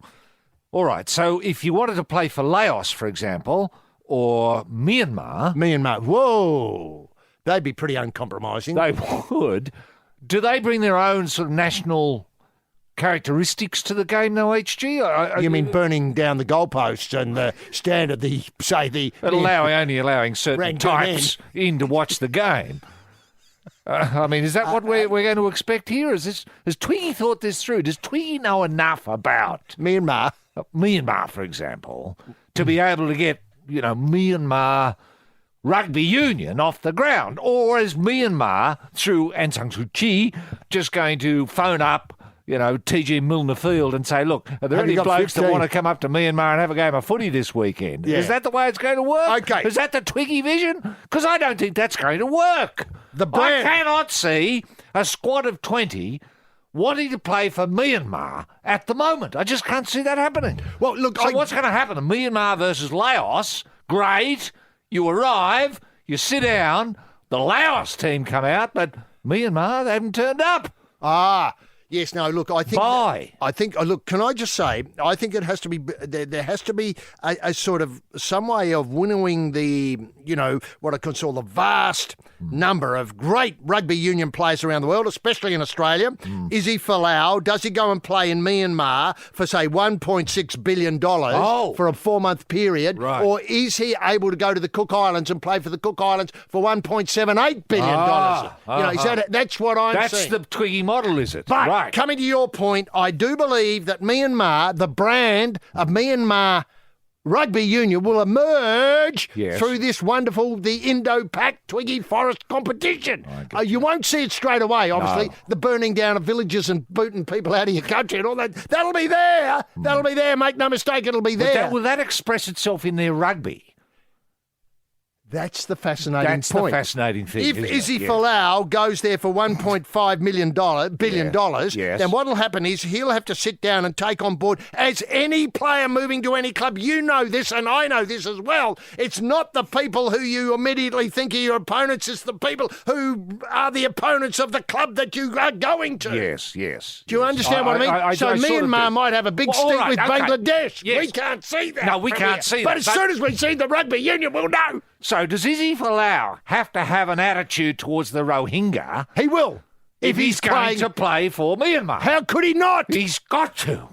all right. So if you wanted to play for Laos, for example, or Myanmar. Whoa. They'd be pretty uncompromising. They would. Do they bring their own sort of national characteristics to the game, though, HG? You mean burning down the goalposts and the standard, only allowing certain types in to watch the game? I mean, is that what we're going to expect here? Has Twiggy thought this through? Does Twiggy know enough about Myanmar, for example, to be able to get, Myanmar rugby union off the ground? Or is Myanmar, through Aung San Suu Kyi, just going to phone up TG Milner Field and say, look, are there Have any you got blokes that 15? want to come up to Myanmar and have a game of footy this weekend? Yeah. Is that the way it's going to work? Okay. Is that the Twiggy vision? Because I don't think that's going to work. I cannot see a squad of 20 wanting to play for Myanmar at the moment. I just can't see that happening. Well, look, so what's going to happen? Myanmar versus Laos, great. You arrive, you sit down, the Laos team come out, but Myanmar, they haven't turned up. Yes, no, look, I think, look, can I just say, I think it has to be, there has to be a sort of, some way of winnowing the, what I could call the vast number of great rugby union players around the world, especially in Australia. Izzy Folau, does he go and play in Myanmar for, say, $1.6 billion for a 4-month period? Right. Or is he able to go to the Cook Islands and play for the Cook Islands for $1.78 billion? That's what I'm saying. That's the Twiggy model, is it? But right. Coming to your point, I do believe that Myanmar, the brand of Myanmar Rugby Union, will emerge through this wonderful, the Indo-Pac Twiggy Forest competition. You won't see it straight away, obviously. No. The burning down of villages and booting people out of your country and all that. That'll be there. That'll be there. Make no mistake, it'll be there. Will that express itself in their rugby? That's the fascinating point. That's the fascinating thing. If Izzy Folau goes there for $1.5 billion, then what will happen is he'll have to sit down and take on board, as any player moving to any club. You know this, and I know this as well. It's not the people who you immediately think are your opponents. It's the people who are the opponents of the club that you are going to. Yes. Do you understand what I mean? So Myanmar might have a big stink with Bangladesh. Yes. We can't see that. No, we can't see that. But as soon as we see the rugby union, we'll know. So does Izzy Folau have to have an attitude towards the Rohingya? He will. If he's going to play for Myanmar. How could he not? He's got to.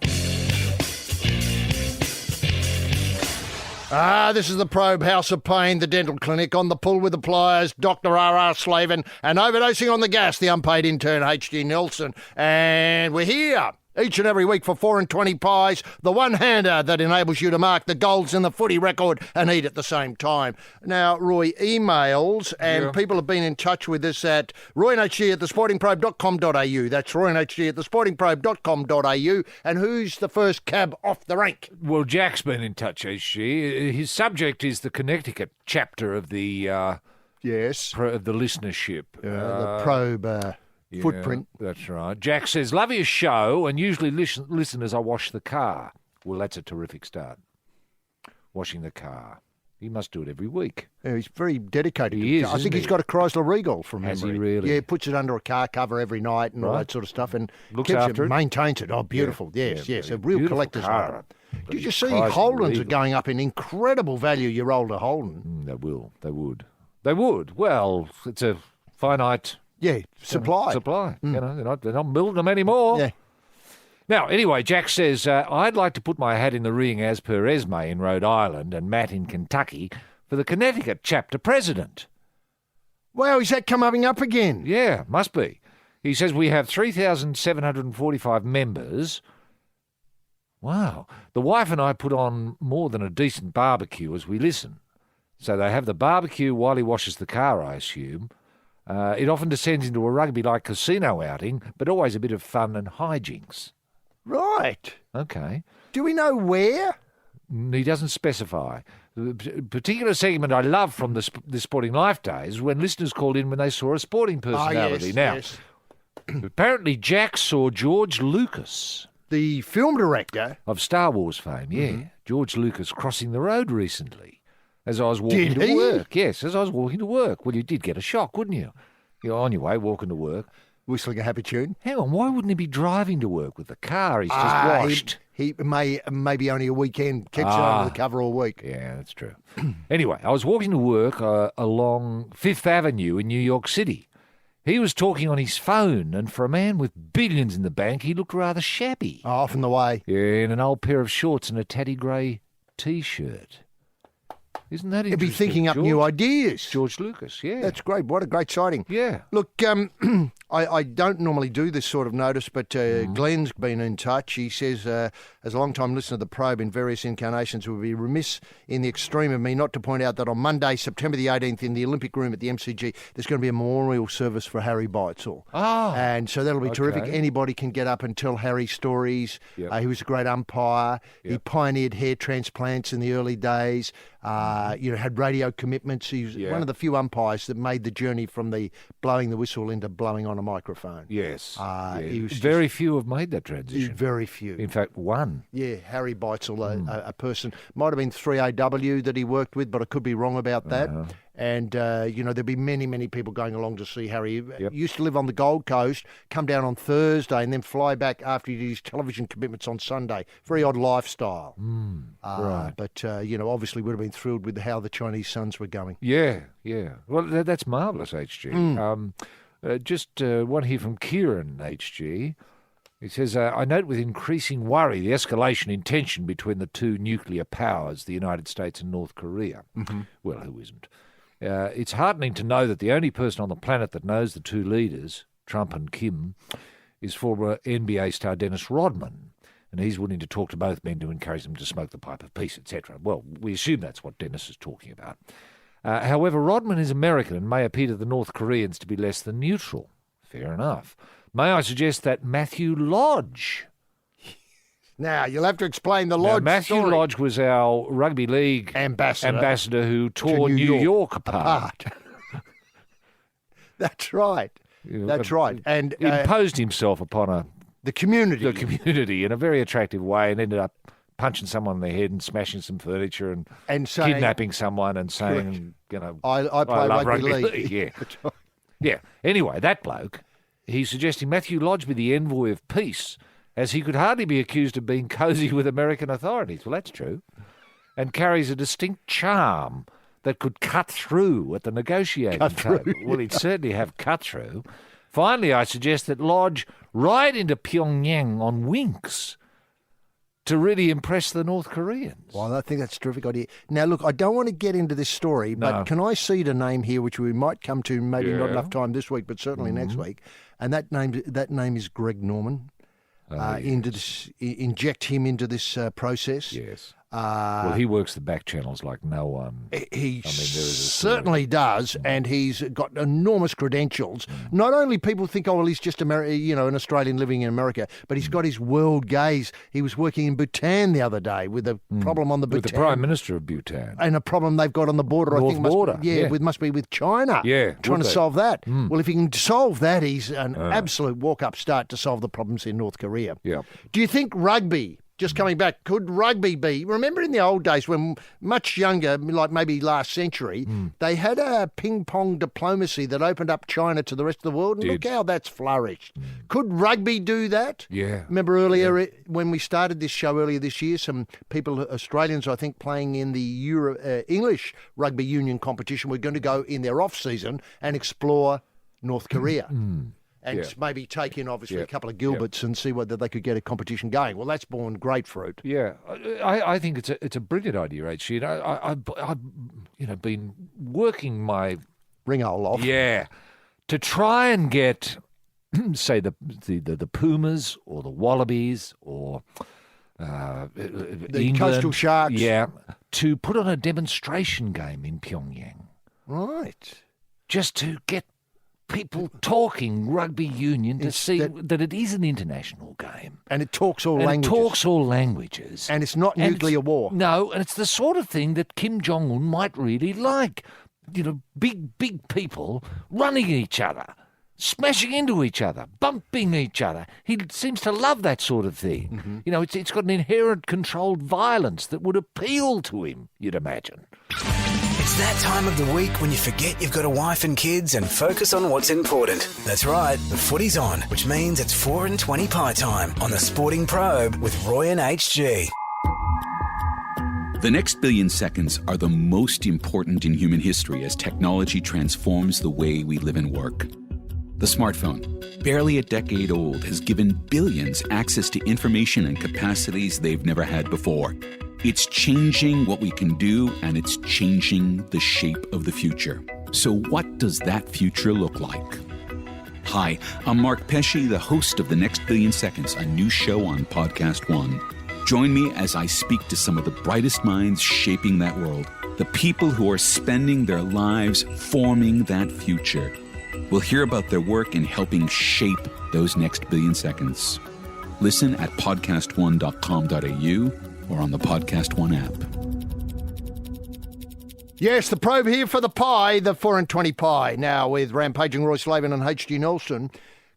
This is the Probe House of Pain, the dental clinic. On the pull with the pliers, Dr. R.R. Slaven, and overdosing on the gas, the unpaid intern, H.G. Nelson. And we're here each and every week for 4 and 20 pies, the one-hander that enables you to mark the goals in the footy record and eat at the same time. Now, Roy, emails, and people have been in touch with us at royandhg@thesportingprobe.com.au. That's royandhg@thesportingprobe.com.au. And who's the first cab off the rank? Well, Jack's been in touch, HG. His subject is the Connecticut chapter of the of the listenership. The Probe footprint. That's right. Jack says, love your show, and usually listen as I wash the car. Well, that's a terrific start. Washing the car. He must do it every week. Yeah, he's very dedicated. He is, I think he's got a Chrysler Regal from memory. Has he really? Yeah, he puts it under a car cover every night and all that sort of stuff, and looks keeps after it. Maintains it. Oh, beautiful. Yes. A real collector's item. Did you see Chrysler Holdens Regal are going up in incredible value, your older Holden? They will. They would. Well, it's a finite... supply. They're not building them anymore. Yeah. Now, anyway, Jack says, I'd like to put my hat in the ring as per Esme in Rhode Island and Matt in Kentucky for the Connecticut chapter president. Wow, is that coming up again? Yeah, must be. He says we have 3,745 members. Wow. The wife and I put on more than a decent barbecue as we listen. So they have the barbecue while he washes the car, I assume. It often descends into a rugby-like casino outing, but always a bit of fun and hijinks. Right. Okay. Do we know where? He doesn't specify. The particular segment I love from the Sporting Life days is when listeners called in when they saw a sporting personality. Yes. Apparently Jack saw George Lucas. The film director? Of Star Wars fame, George Lucas crossing the road recently. As I was walking to work. Yes, as I was walking to work. Well, you did get a shock, wouldn't you? You're on your way, walking to work. Whistling a happy tune. Hang on, why wouldn't he be driving to work with the car? He's just washed. He maybe only a weekend. Keeps it under the cover all week. Yeah, that's true. Anyway, I was walking to work along Fifth Avenue in New York City. He was talking on his phone, and for a man with billions in the bank, he looked rather shabby. Off in the way. Yeah, in an old pair of shorts and a tatty grey T-shirt. Isn't that He'd interesting? be thinking up new ideas. George Lucas, yeah. That's great. What a great sighting. Yeah. Look, I don't normally do this sort of notice, but Glenn's been in touch. He says, as a long-time listener to the Probe in various incarnations, it would be remiss in the extreme of me not to point out that on Monday, September the 18th, in the Olympic Room at the MCG, there's going to be a memorial service for Harry Beitzel. Oh. And so that'll be terrific. Anybody can get up and tell Harry stories. Yep. He was a great umpire. Yep. He pioneered hair transplants in the early days. Had radio commitments. He was one of the few umpires that made the journey from the blowing the whistle into blowing on a microphone. Yes. He was very few have made that transition. Very few. In fact, one. Yeah, Harry Beitzel, a person. Might have been 3AW that he worked with, but I could be wrong about that. And, there'll be many, many people going along to see Harry. He used to live on the Gold Coast, come down on Thursday and then fly back after he did his television commitments on Sunday. Very odd lifestyle. Right. But, obviously would have been thrilled with how the Chinese Suns were going. Yeah. Well, that's marvellous, HG. Just one here from Kieran, HG. He says, I note with increasing worry the escalation in tension between the two nuclear powers, the United States and North Korea. Mm-hmm. Well, who isn't? It's heartening to know that the only person on the planet that knows the two leaders, Trump and Kim, is former NBA star Dennis Rodman, and he's willing to talk to both men to encourage them to smoke the pipe of peace, etc. Well, we assume that's what Dennis is talking about. However, Rodman is American and may appear to the North Koreans to be less than neutral. Fair enough. May I suggest that Matthew Lodge... Now, you'll have to explain the Lodge Matthew story. Lodge was our rugby league ambassador who tore New York apart. That's right. That's right. And imposed himself upon the community. The community in a very attractive way, and ended up punching someone in the head and smashing some furniture and saying, kidnapping someone and saying, I play love rugby league. Yeah. Yeah. Anyway, that bloke, he's suggesting Matthew Lodge be the envoy of peace, as he could hardly be accused of being cosy with American authorities. Well, that's true. And carries a distinct charm that could cut through at the negotiating table. Well, he'd certainly have cut through. Finally, I suggest that Lodge ride into Pyongyang on Winx to really impress the North Koreans. Well, I think that's a terrific idea. Now, look, I don't want to get into this story, but can I seed a name here, which we might come to maybe not enough time this week, but certainly next week, and that name is Greg Norman. Inject him into this process. Yes. Well, he works the back channels like no one. He certainly does, and he's got enormous credentials. Not only people think, he's just an Australian living in America, but he's got his world gaze. He was working in Bhutan the other day with a problem on the Bhutan. With the Prime Minister of Bhutan. And a problem they've got on the border, North I think. border. Must be with China. Yeah. Trying to solve that. Well, if he can solve that, he's an absolute walk-up start to solve the problems in North Korea. Yeah. Do you think rugby... Just coming back, could rugby be... Remember in the old days when much younger, like maybe last century, they had a ping-pong diplomacy that opened up China to the rest of the world, and look how that's flourished. Could rugby do that? Yeah. Remember earlier when we started this show earlier this year, some people, Australians, I think, playing in the English rugby union competition were going to go in their off-season and explore North Korea. And maybe take in, obviously, a couple of Gilberts and see whether they could get a competition going. Well, that's borne great fruit. Yeah, I think it's a brilliant idea, HG. I've been working my ringhole off. Yeah, to try and get, say, the Pumas or the Wallabies or the England, Coastal Sharks. Yeah, to put on a demonstration game in Pyongyang. Right. Just to get people talking rugby union to see that it is an international game. And it talks all languages. And it's not nuclear war. No, and it's the sort of thing that Kim Jong-un might really like. Big people running each other, smashing into each other, bumping each other. He seems to love that sort of thing. It's got an inherent controlled violence that would appeal to him, you'd imagine. It's that time of the week when you forget you've got a wife and kids and focus on what's important. That's right, the footy's on, which means it's 4:20 pie time on the Sporting Probe with Roy and HG. The next billion seconds are the most important in human history as technology transforms the way we live and work. The smartphone, barely a decade old, has given billions access to information and capacities they've never had before. It's changing what we can do, and it's changing the shape of the future. So what does that future look like? Hi, I'm Mark Pesce, the host of The Next Billion Seconds, a new show on Podcast One. Join me as I speak to some of the brightest minds shaping that world, the people who are spending their lives forming that future. We'll hear about their work in helping shape those next billion seconds. Listen at podcastone.com.au or on the Podcast One app. Yes, the probe here for the pie, the 4 and 20 pie. Now with rampaging Roy Slaven and H.G. Nelson.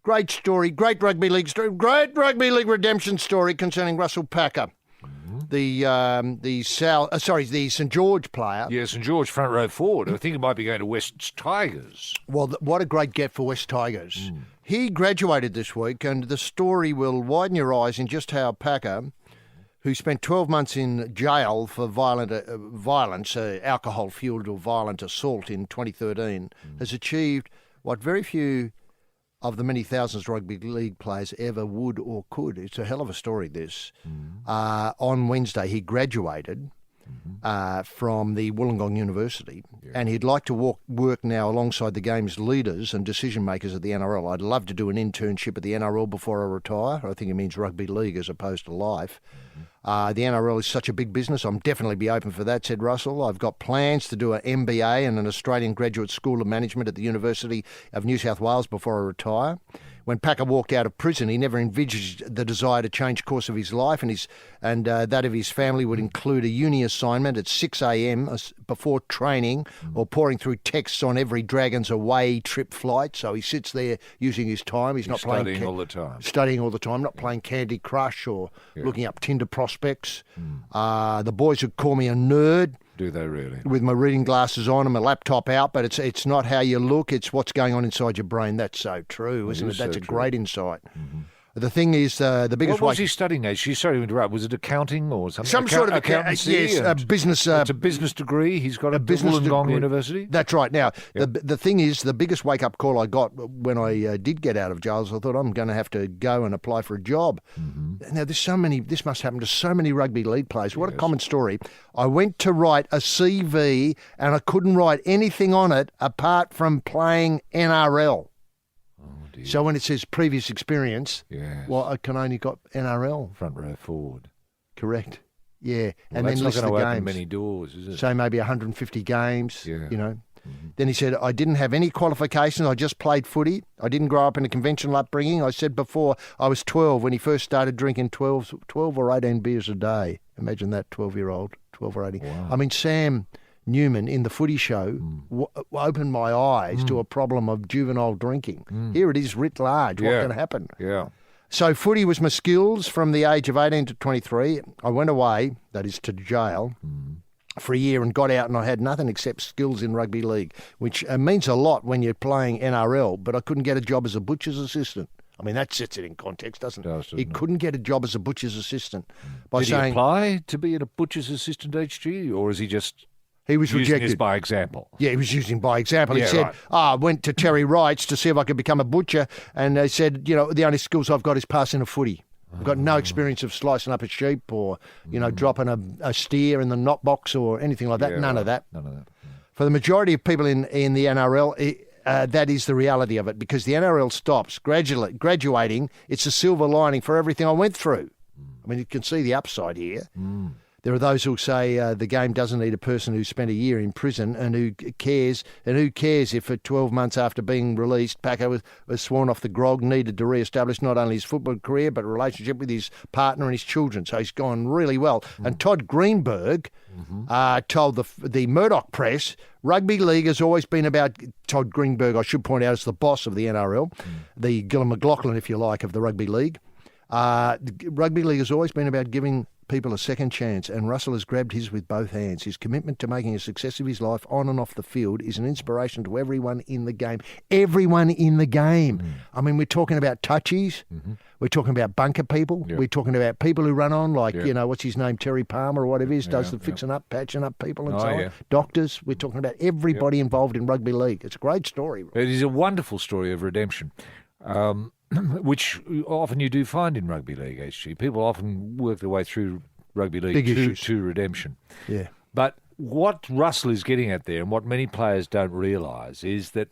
Great story, great rugby league story, great rugby league redemption story concerning Russell Packer, the St George player. Yeah, St George front row forward. I think it might be going to West Tigers. Well, what a great get for West Tigers. He graduated this week, and the story will widen your eyes in just how Packer, who spent 12 months in jail for violence, alcohol-fueled or violent assault in 2013, has achieved what very few of the many thousands of rugby league players ever would or could. It's a hell of a story, this. On Wednesday, he graduated from the Wollongong University, and he'd like to work now alongside the game's leaders and decision makers at the NRL. I'd love to do an internship at the NRL before I retire. I think it means rugby league as opposed to life. The NRL is such a big business. I'm definitely be open for that, said Russell. I've got plans to do an MBA and an Australian Graduate School of Management at the University of New South Wales before I retire. When Packer walked out of prison, he never envisaged the desire to change course of his life, and that of his family would include a uni assignment at 6 a.m. before training or pouring through texts on every Dragons away trip flight. So he sits there using his time. He's not studying all the time. Studying all the time, not playing Candy Crush or looking up Tinder prospects. The boys would call me a nerd. Do they really? With my reading glasses on and my laptop out, but it's not how you look, it's what's going on inside your brain. That's so true, isn't it? That's a great insight. The thing is, the biggest... What was he studying? Sorry to interrupt. Was it accounting or something? Some sort of accountancy? Yes, a business... it's a business degree. He's got a business Wollongong University? That's right. Now, the thing is, the biggest wake-up call I got when I did get out of jail is I thought, I'm going to have to go and apply for a job. Now, there's so many... This must happen to so many rugby league players. What a common story. I went to write a CV and I couldn't write anything on it apart from playing NRL. So when it says previous experience, well, I can only got NRL. Front row forward. Correct. Yeah. Well, and that's then not list going the to games. open many doors, is it? So maybe 150 games, you know. Then he said, I didn't have any qualifications. I just played footy. I didn't grow up in a conventional upbringing. I said before, I was 12 when he first started drinking 12 or 18 beers a day. Imagine that, 12-year-old, 12 or 18. Wow. I mean, Sam Newman in the footy show opened my eyes to a problem of juvenile drinking. Here it is writ large. What can happen? Yeah. So footy was my skills from the age of 18 to 23. I went away, that is to jail, for a year and got out, and I had nothing except skills in rugby league, which means a lot when you're playing NRL, but I couldn't get a job as a butcher's assistant. I mean, that sets it in context, doesn't it? He couldn't get a job as a butcher's assistant. Did he apply to be a butcher's assistant, HG, or is he just... He was using rejected. This by example. Yeah, he was using by example. He Yeah, said, right. I went to Terry Wright's to see if I could become a butcher, and they said, the only skills I've got is passing a footy. I've got no experience of slicing up a sheep or, dropping a steer in the knot box or anything like that. Yeah, None of that. None of that. For the majority of people in the NRL, that is the reality of it, because the NRL stops graduating. It's a silver lining for everything I went through. I mean, you can see the upside here. There are those who say the game doesn't need a person who spent a year in prison and who cares if for 12 months after being released, Packer was sworn off the grog, needed to re-establish not only his football career but a relationship with his partner and his children. So he's gone really well. And Todd Greenberg told the Murdoch press, rugby league has always been about, Todd Greenberg, I should point out, is the boss of the NRL, the Gillon McLaughlin, if you like, of the rugby league. Rugby league has always been about giving people a second chance, and Russell has grabbed his with both hands. His commitment to making a success of his life on and off the field is an inspiration to everyone in the game. Everyone in the game. I mean, we're talking about touchies. We're talking about bunker people. We're talking about people who run on, like, what's his name, Terry Palmer or whatever it is, does the fixing up, patching up people and so on. Doctors. We're talking about everybody involved in rugby league. It's a great story. It is a wonderful story of redemption. Which often you do find in rugby league, HG. People often work their way through rugby league Big issues. to redemption. Yeah. But what Russell is getting at there, and what many players don't realise, is that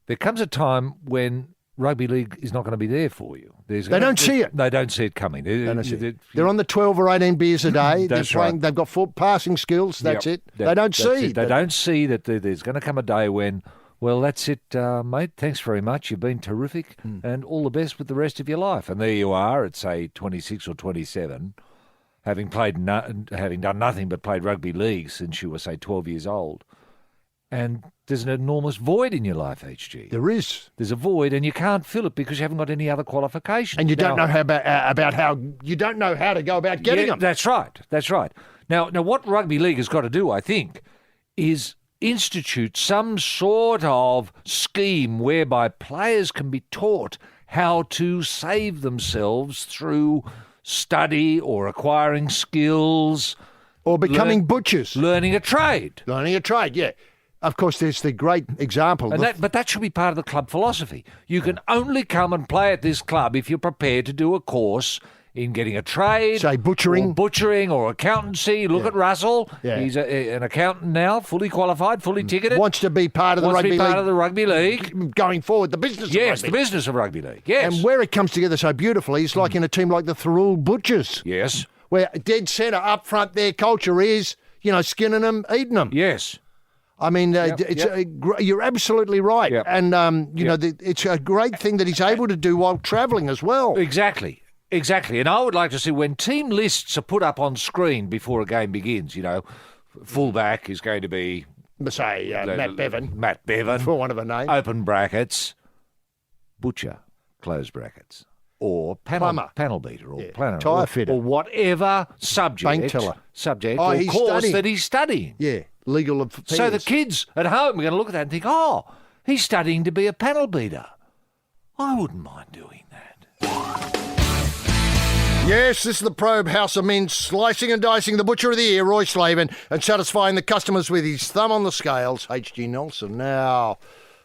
there comes a time when rugby league is not going to be there for you. They don't see it. They don't see it coming. They're on the 12 or 18 beers a day. They're playing. Right. They've got full passing skills. That's it. They don't see. They don't see that there's going to come a day when, well, that's it, mate. Thanks very much. You've been terrific, and all the best with the rest of your life. And there you are at, say, 26 or 27, having done nothing but played rugby league since you were, say, 12 years old. And there's an enormous void in your life, HG. There is. There's a void, and you can't fill it because you haven't got any other qualifications. And you don't know how you don't know how to go about getting them. That's right. That's right. Now, what rugby league has got to do, I think, is institute some sort of scheme whereby players can be taught how to save themselves through study or acquiring skills. Or becoming butchers. Learning a trade. Learning a trade, yeah. Of course, there's the great example. But that should be part of the club philosophy. You can only come and play at this club if you're prepared to do a course in getting a trade. Say butchering. Or accountancy. Look at Russell. Yeah. He's an accountant now, fully qualified, fully ticketed. Wants to be part of the rugby league. Part of the rugby league. Going forward, the business of rugby. Yes, the business of rugby league. Yes. And where it comes together so beautifully is like in a team like the Thirroul Butchers. Yes. Where dead centre up front, their culture is, skinning them, eating them. Yes. I mean, you're absolutely right. Yep. And, it's a great thing that he's able to do while travelling as well. Exactly. And I would like to see when team lists are put up on screen before a game begins, fullback is going to be... Say, Matt Bevan. Matt Bevan. For one of a name. Open brackets. Butcher, close brackets. Or panel beater, or planner, tyre fitter, or whatever subject, bank teller, or course that he's studying. Yeah, legal affairs. So the kids at home are going to look at that and think, "Oh, he's studying to be a panel beater. I wouldn't mind doing that." Yes, this is the Probe House of Men, slicing and dicing the butcher of the year, Roy Slaven, and satisfying the customers with his thumb on the scales, H.G. Nelson. Now,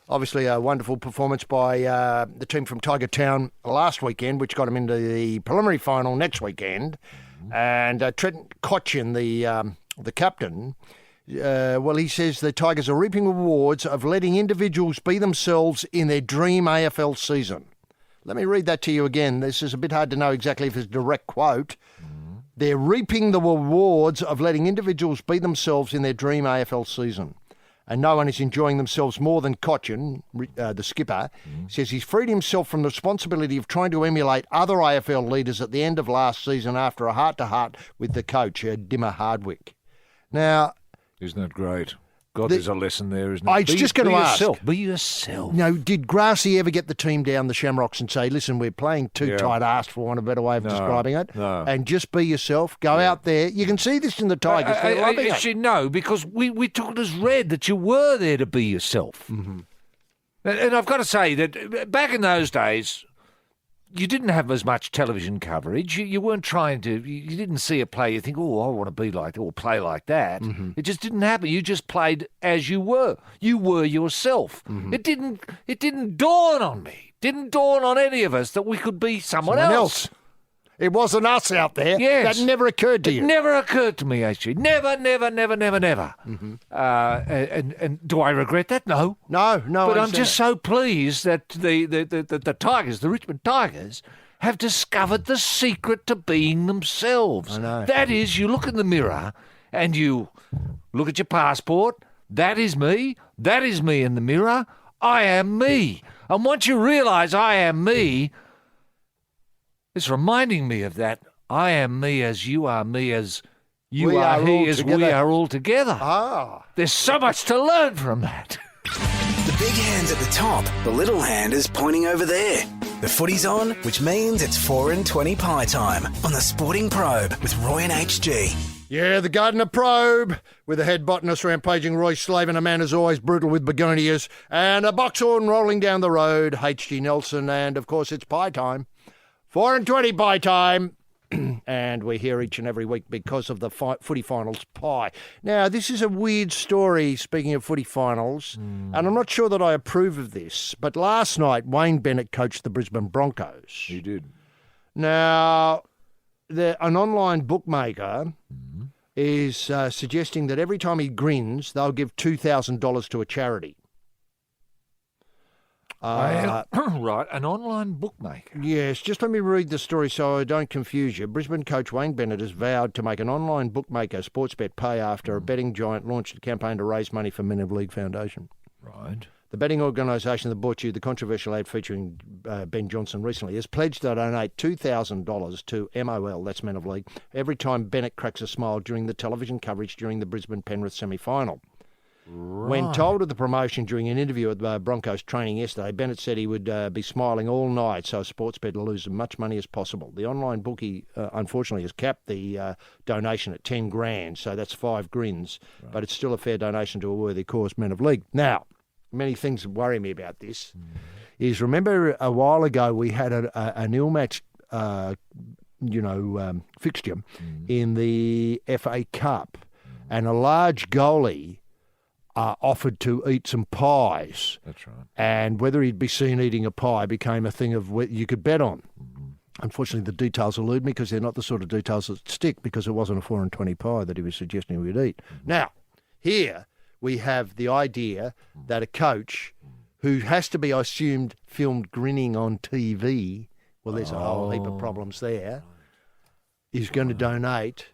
obviously a wonderful performance by the team from Tiger Town last weekend, which got them into the preliminary final next weekend. And Trent Cotchin, the captain, he says the Tigers are reaping rewards of letting individuals be themselves in their dream AFL season. Let me read that to you again. This is a bit hard to know exactly if it's a direct quote. They're reaping the rewards of letting individuals be themselves in their dream AFL season. And no one is enjoying themselves more than Cotchin, the skipper, says he's freed himself from the responsibility of trying to emulate other AFL leaders at the end of last season after a heart-to-heart with the coach, Dimmer Hardwick. Now... Isn't that great? God, there's a lesson there, isn't it? I was just going to ask. Be yourself. Did Grassy ever get the team down the Shamrocks and say, listen, we're playing too tight-assed, for want of a better way of describing it, and just be yourself, go out there. You can see this in the Tigers. They're loving it. Actually, no, because we took it as read that you were there to be yourself. Mm-hmm. And I've got to say that back in those days, you didn't have as much television coverage. You weren't trying to... You didn't see a play, you think, oh, I want to be like that or play like that. Mm-hmm. It just didn't happen. You just played as you were. You were yourself. Mm-hmm. It didn't dawn on me. Didn't dawn on any of us that we could be someone else. It wasn't us out there. Yes. That never occurred to you. It never occurred to me, actually. Never. Mm-hmm. And do I regret that? No. No. But I'm just so pleased that the Tigers, the Richmond Tigers, have discovered the secret to being themselves. I know. That is, you look in the mirror and you look at your passport. That is me. That is me in the mirror. I am me. And once you realise I am me, it's reminding me of that. I am me as you are me, as you are he, as we are all together. There's so much to learn from that. The big hand's at the top. The little hand is pointing over there. The footy's on, which means it's 4:20 pie time on the Sporting Probe with Roy and HG. Yeah, the Gardener Probe with the head botanist rampaging Roy Slaven, a man as always brutal with begonias, and a boxhorn rolling down the road, H.G. Nelson, and of course it's pie time. 4:20 pie time, and we're here each and every week because of the footy finals pie. Now, this is a weird story, speaking of footy finals, and I'm not sure that I approve of this, but last night Wayne Bennett coached the Brisbane Broncos. He did. Now, an online bookmaker is suggesting that every time he grins, they'll give $2,000 to a charity. Right, an online bookmaker. Yes, just let me read the story so I don't confuse you. Brisbane coach Wayne Bennett has vowed to make an online bookmaker Sportsbet pay after a betting giant launched a campaign to raise money for Men of League Foundation. Right. The betting organisation that brought you the controversial ad featuring Ben Johnson recently has pledged to donate $2,000 to MOL, that's Men of League, every time Bennett cracks a smile during the television coverage during the Brisbane-Penrith semi-final. Right. When told of the promotion during an interview at Broncos training yesterday, Bennett said he would be smiling all night so Sportsbet will lose as much money as possible. The online bookie, unfortunately, has capped the donation at $10,000, so that's 5 grins, but it's still a fair donation to a worthy cause, Men of League. Now, many things that worry me about this is, remember a while ago we had an ill-matched, fixture in the FA Cup, and a large goalie offered to eat some pies. That's right. And whether he'd be seen eating a pie became a thing of what you could bet on. Unfortunately, the details elude me because they're not the sort of details that stick, because it wasn't a 4 and 20 pie that he was suggesting we'd eat. Now, here we have the idea that a coach who has to be, I assumed, filmed grinning on TV, well, there's a whole heap of problems there, is going to donate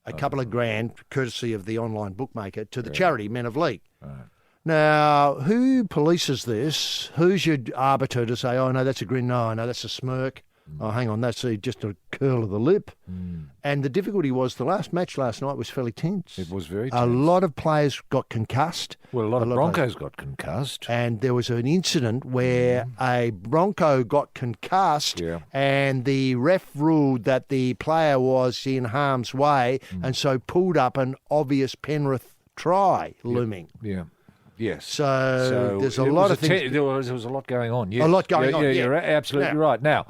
a couple of grand, courtesy of the online bookmaker, to the charity Men of League. Right. Now, who polices this? Who's your arbiter to say, oh, no, that's a grin, no, that's a smirk, oh, hang on, that's just a curl of the lip? And the difficulty was the last match last night was fairly tense. It was very tense. A lot of players got concussed. Well, a lot of Broncos got concussed. And there was an incident where a Bronco got concussed and the ref ruled that the player was in harm's way and so pulled up an obvious Penrith try looming. Yeah. Yes. So there's a lot of things. There was a lot going on. Yes. A lot going on. Yeah, you're absolutely right. Now,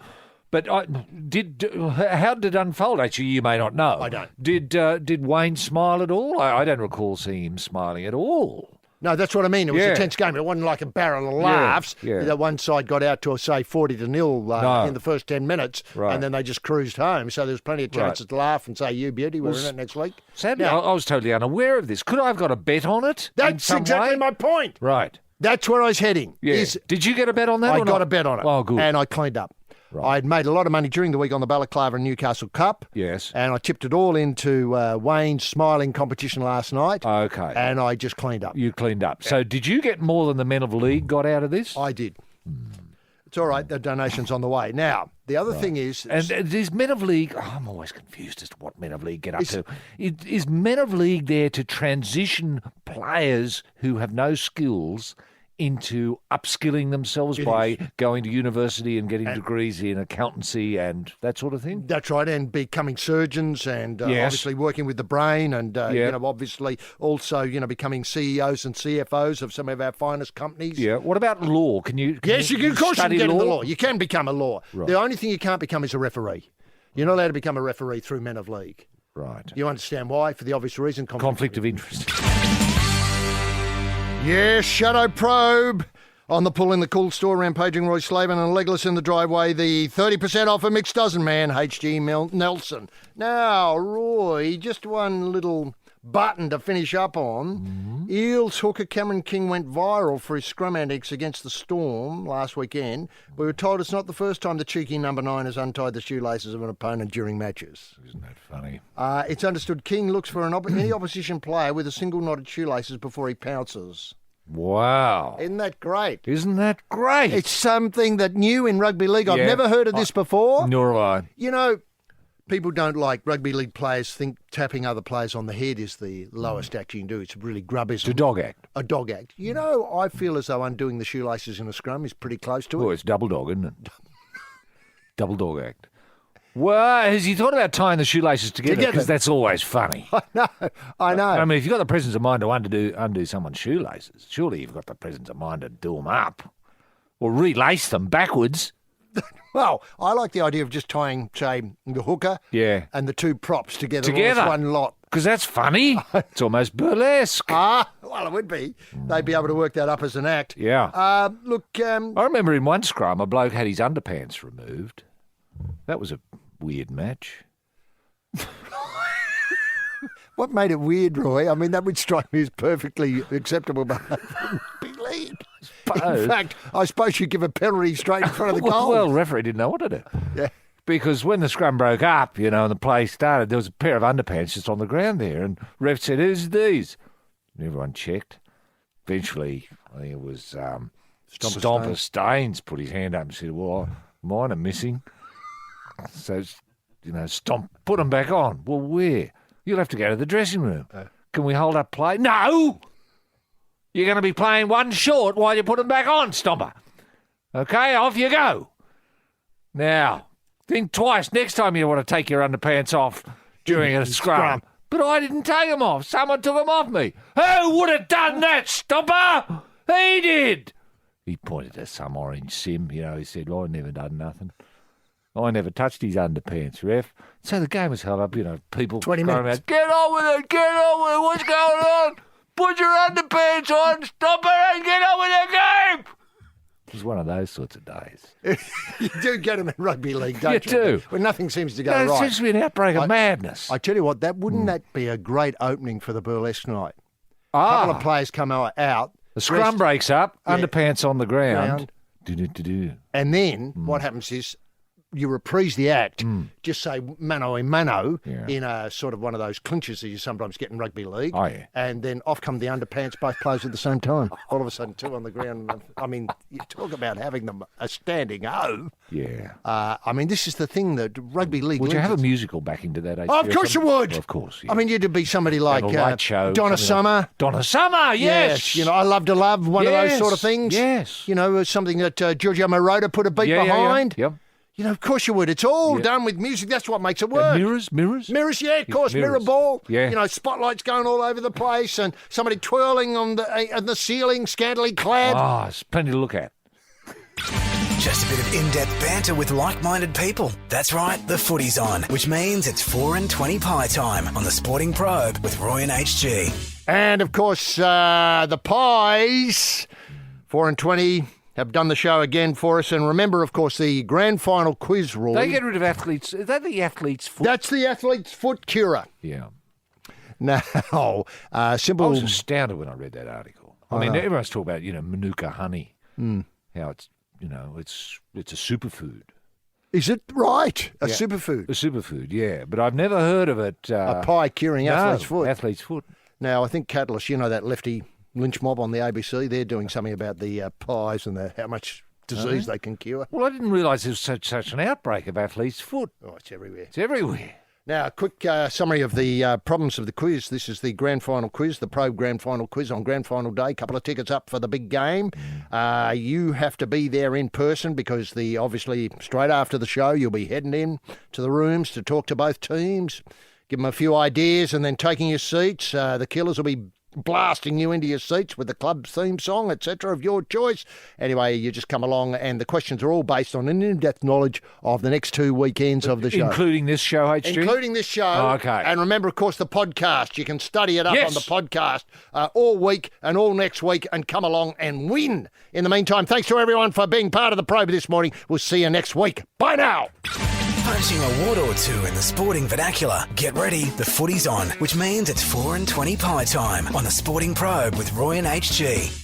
but how did it unfold? Actually, you may not know. I don't. Did Wayne smile at all? I don't recall seeing him smiling at all. No, that's what I mean. It was a tense game. It wasn't like a barrel of laughs. Yeah. That one side got out to, say, 40-0 in the first 10 minutes, and then they just cruised home. So there was plenty of chances to laugh and say, you beauty, we're in it next week. Sadly, I was totally unaware of this. Could I have got a bet on it? That's exactly my point. Right. That's where I was heading. Yeah. Did you get a bet on that? I got a bet on it. Oh, good. And I cleaned up. Right. I'd made a lot of money during the week on the Balaclava and Newcastle Cup. Yes. And I tipped it all into Wayne's smiling competition last night. Okay. And I just cleaned up. You cleaned up. Yeah. So did you get more than the Men of League got out of this? I did. It's all right. The donation's on the way. Now, the other thing is... And is Men of League... I'm always confused as to what Men of League get up to. Is Men of League there to transition players who have no skills into upskilling themselves by going to university and getting degrees in accountancy and that sort of thing? That's right, and becoming surgeons and obviously working with the brain and, obviously also, becoming CEOs and CFOs of some of our finest companies. Yeah. What about law? Of course you can get into law. You can become a law. Right. The only thing you can't become is a referee. You're not allowed to become a referee through Men of League. Right. You understand why? For the obvious reason. Conflict of interest. Yes, Shadow Probe on the pull in the cool store, rampaging Roy Slaven and Legless in the driveway. The 30% off a mixed dozen man, H.G. Nelson. Now, Roy, just one little button to finish up on. Eels hooker Cameron King went viral for his scrum antics against the Storm last weekend. We were told it's not the first time the cheeky number 9 has untied the shoelaces of an opponent during matches. Isn't that funny? It's understood King looks for any opposition player with a single knotted shoelaces before he pounces. Wow. Isn't that great? Isn't that great? It's something that new in rugby league. I've never heard of this before. Nor have I. People don't like rugby league players think tapping other players on the head is the lowest act you can do. It's really grubbism. It's a dog act. A dog act. I feel as though undoing the shoelaces in a scrum is pretty close to it. Well, it's double dog, isn't it? Double dog act. Well, has he thought about tying the shoelaces together? Because that's always funny. I know. I mean, if you've got the presence of mind to undo someone's shoelaces, surely you've got the presence of mind to do them up or relace them backwards. Well, I like the idea of just tying, say, the hooker and the two props together. All one lot. Because that's funny. It's almost burlesque. Well, it would be. They'd be able to work that up as an act. Yeah. Look... I remember in one scrum, a bloke had his underpants removed. That was a weird match. What made it weird, Roy? I mean, that would strike me as perfectly acceptable behaviour in rugby league. In fact, I suppose you give a penalty straight in front of the goal. Well, the referee didn't know what to do. Yeah. Because when the scrum broke up, and the play started, there was a pair of underpants just on the ground there, and ref said, "Who's these?" And everyone checked. Eventually, I think it was Stomper Staines put his hand up and said, "Well, mine are missing." So, Stomp, put them back on. Well, where? You'll have to go to the dressing room. Can we hold up play? No! You're going to be playing one short while you put them back on, Stomper. Okay, off you go. Now, think twice next time you want to take your underpants off during a scrum. But I didn't take them off. Someone took them off me. Who would have done that, Stomper? He did. He pointed at some orange sim, he said, "I never done nothing. I never touched his underpants, ref." So the game was held up, people 20 minutes. Out, "Get on with it, what's going on? Put your underpants on, stop it, and get on with the game." It was one of those sorts of days. You do get them in rugby league, don't you? You do. When nothing seems to go right. It seems to be an outbreak of madness. I tell you what, wouldn't that be a great opening for the burlesque night? A couple of players come out. The scrum breaks up, underpants on the ground. And then what happens is you reprise the act, just say mano a mano in a sort of one of those clinches that you sometimes get in rugby league. Oh, yeah. And then off come the underpants, both players at the same time. All of a sudden, two on the ground. I mean, you talk about having them a standing O. Yeah. I mean, this is the thing that rugby league... Would you have a musical back into that? Oh, of course you would. Well, of course. Yeah. I mean, you'd be somebody like show, Donna Summer. Donna Summer, yes. I Love to Love, one of those sort of things. Yes. Something that Giorgio Moroder put a beat behind. Yep. Of course you would. It's all done with music. That's what makes it work. Mirrors? Mirrors, yeah, of course. Mirrors. Mirror ball. Yeah. Spotlights going all over the place and somebody twirling on the ceiling, scantily clad. Oh, it's plenty to look at. Just a bit of in-depth banter with like-minded people. That's right, the footy's on, which means it's 4 and 20 pie time on the Sporting Probe with Roy and HG. And, of course, the Pies, 4 and 20... have done the show again for us. And remember, of course, the grand final quiz rule. They get rid of athletes. Is that the athlete's foot? That's the athlete's foot cure. Yeah. Now, simple... I was astounded when I read that article. I mean, everyone's talking about, Manuka honey, how it's, it's a superfood. Is it right? A superfood? A superfood, yeah. But I've never heard of it. A pie curing athlete's foot. Athlete's foot. Now, I think Catalyst, that lefty lynch mob on the ABC, they're doing something about the pies and how much disease they can cure. Well, I didn't realise there was such an outbreak of athlete's foot. Oh, it's everywhere. It's everywhere. Now, a quick summary of the problems of the quiz. This is the grand final quiz, the Probe grand final quiz on grand final day. Couple of tickets up for the big game. You have to be there in person because obviously straight after the show you'll be heading in to the rooms to talk to both teams, give them a few ideas and then taking your seats. The Killers will be blasting you into your seats with the club theme song, etc., of your choice. Anyway, you just come along and the questions are all based on an in-depth knowledge of the next 2 weekends of the show. Including this show, HG? Including this show. Oh, okay. And remember, of course, the podcast. You can study it up on the podcast all week and all next week and come along and win. In the meantime, thanks to everyone for being part of the Probe this morning. We'll see you next week. Bye now. Punching a word or two in the sporting vernacular. Get ready, the footy's on, which means it's 4 and 20 pie time on the Sporting Probe with Roy and HG.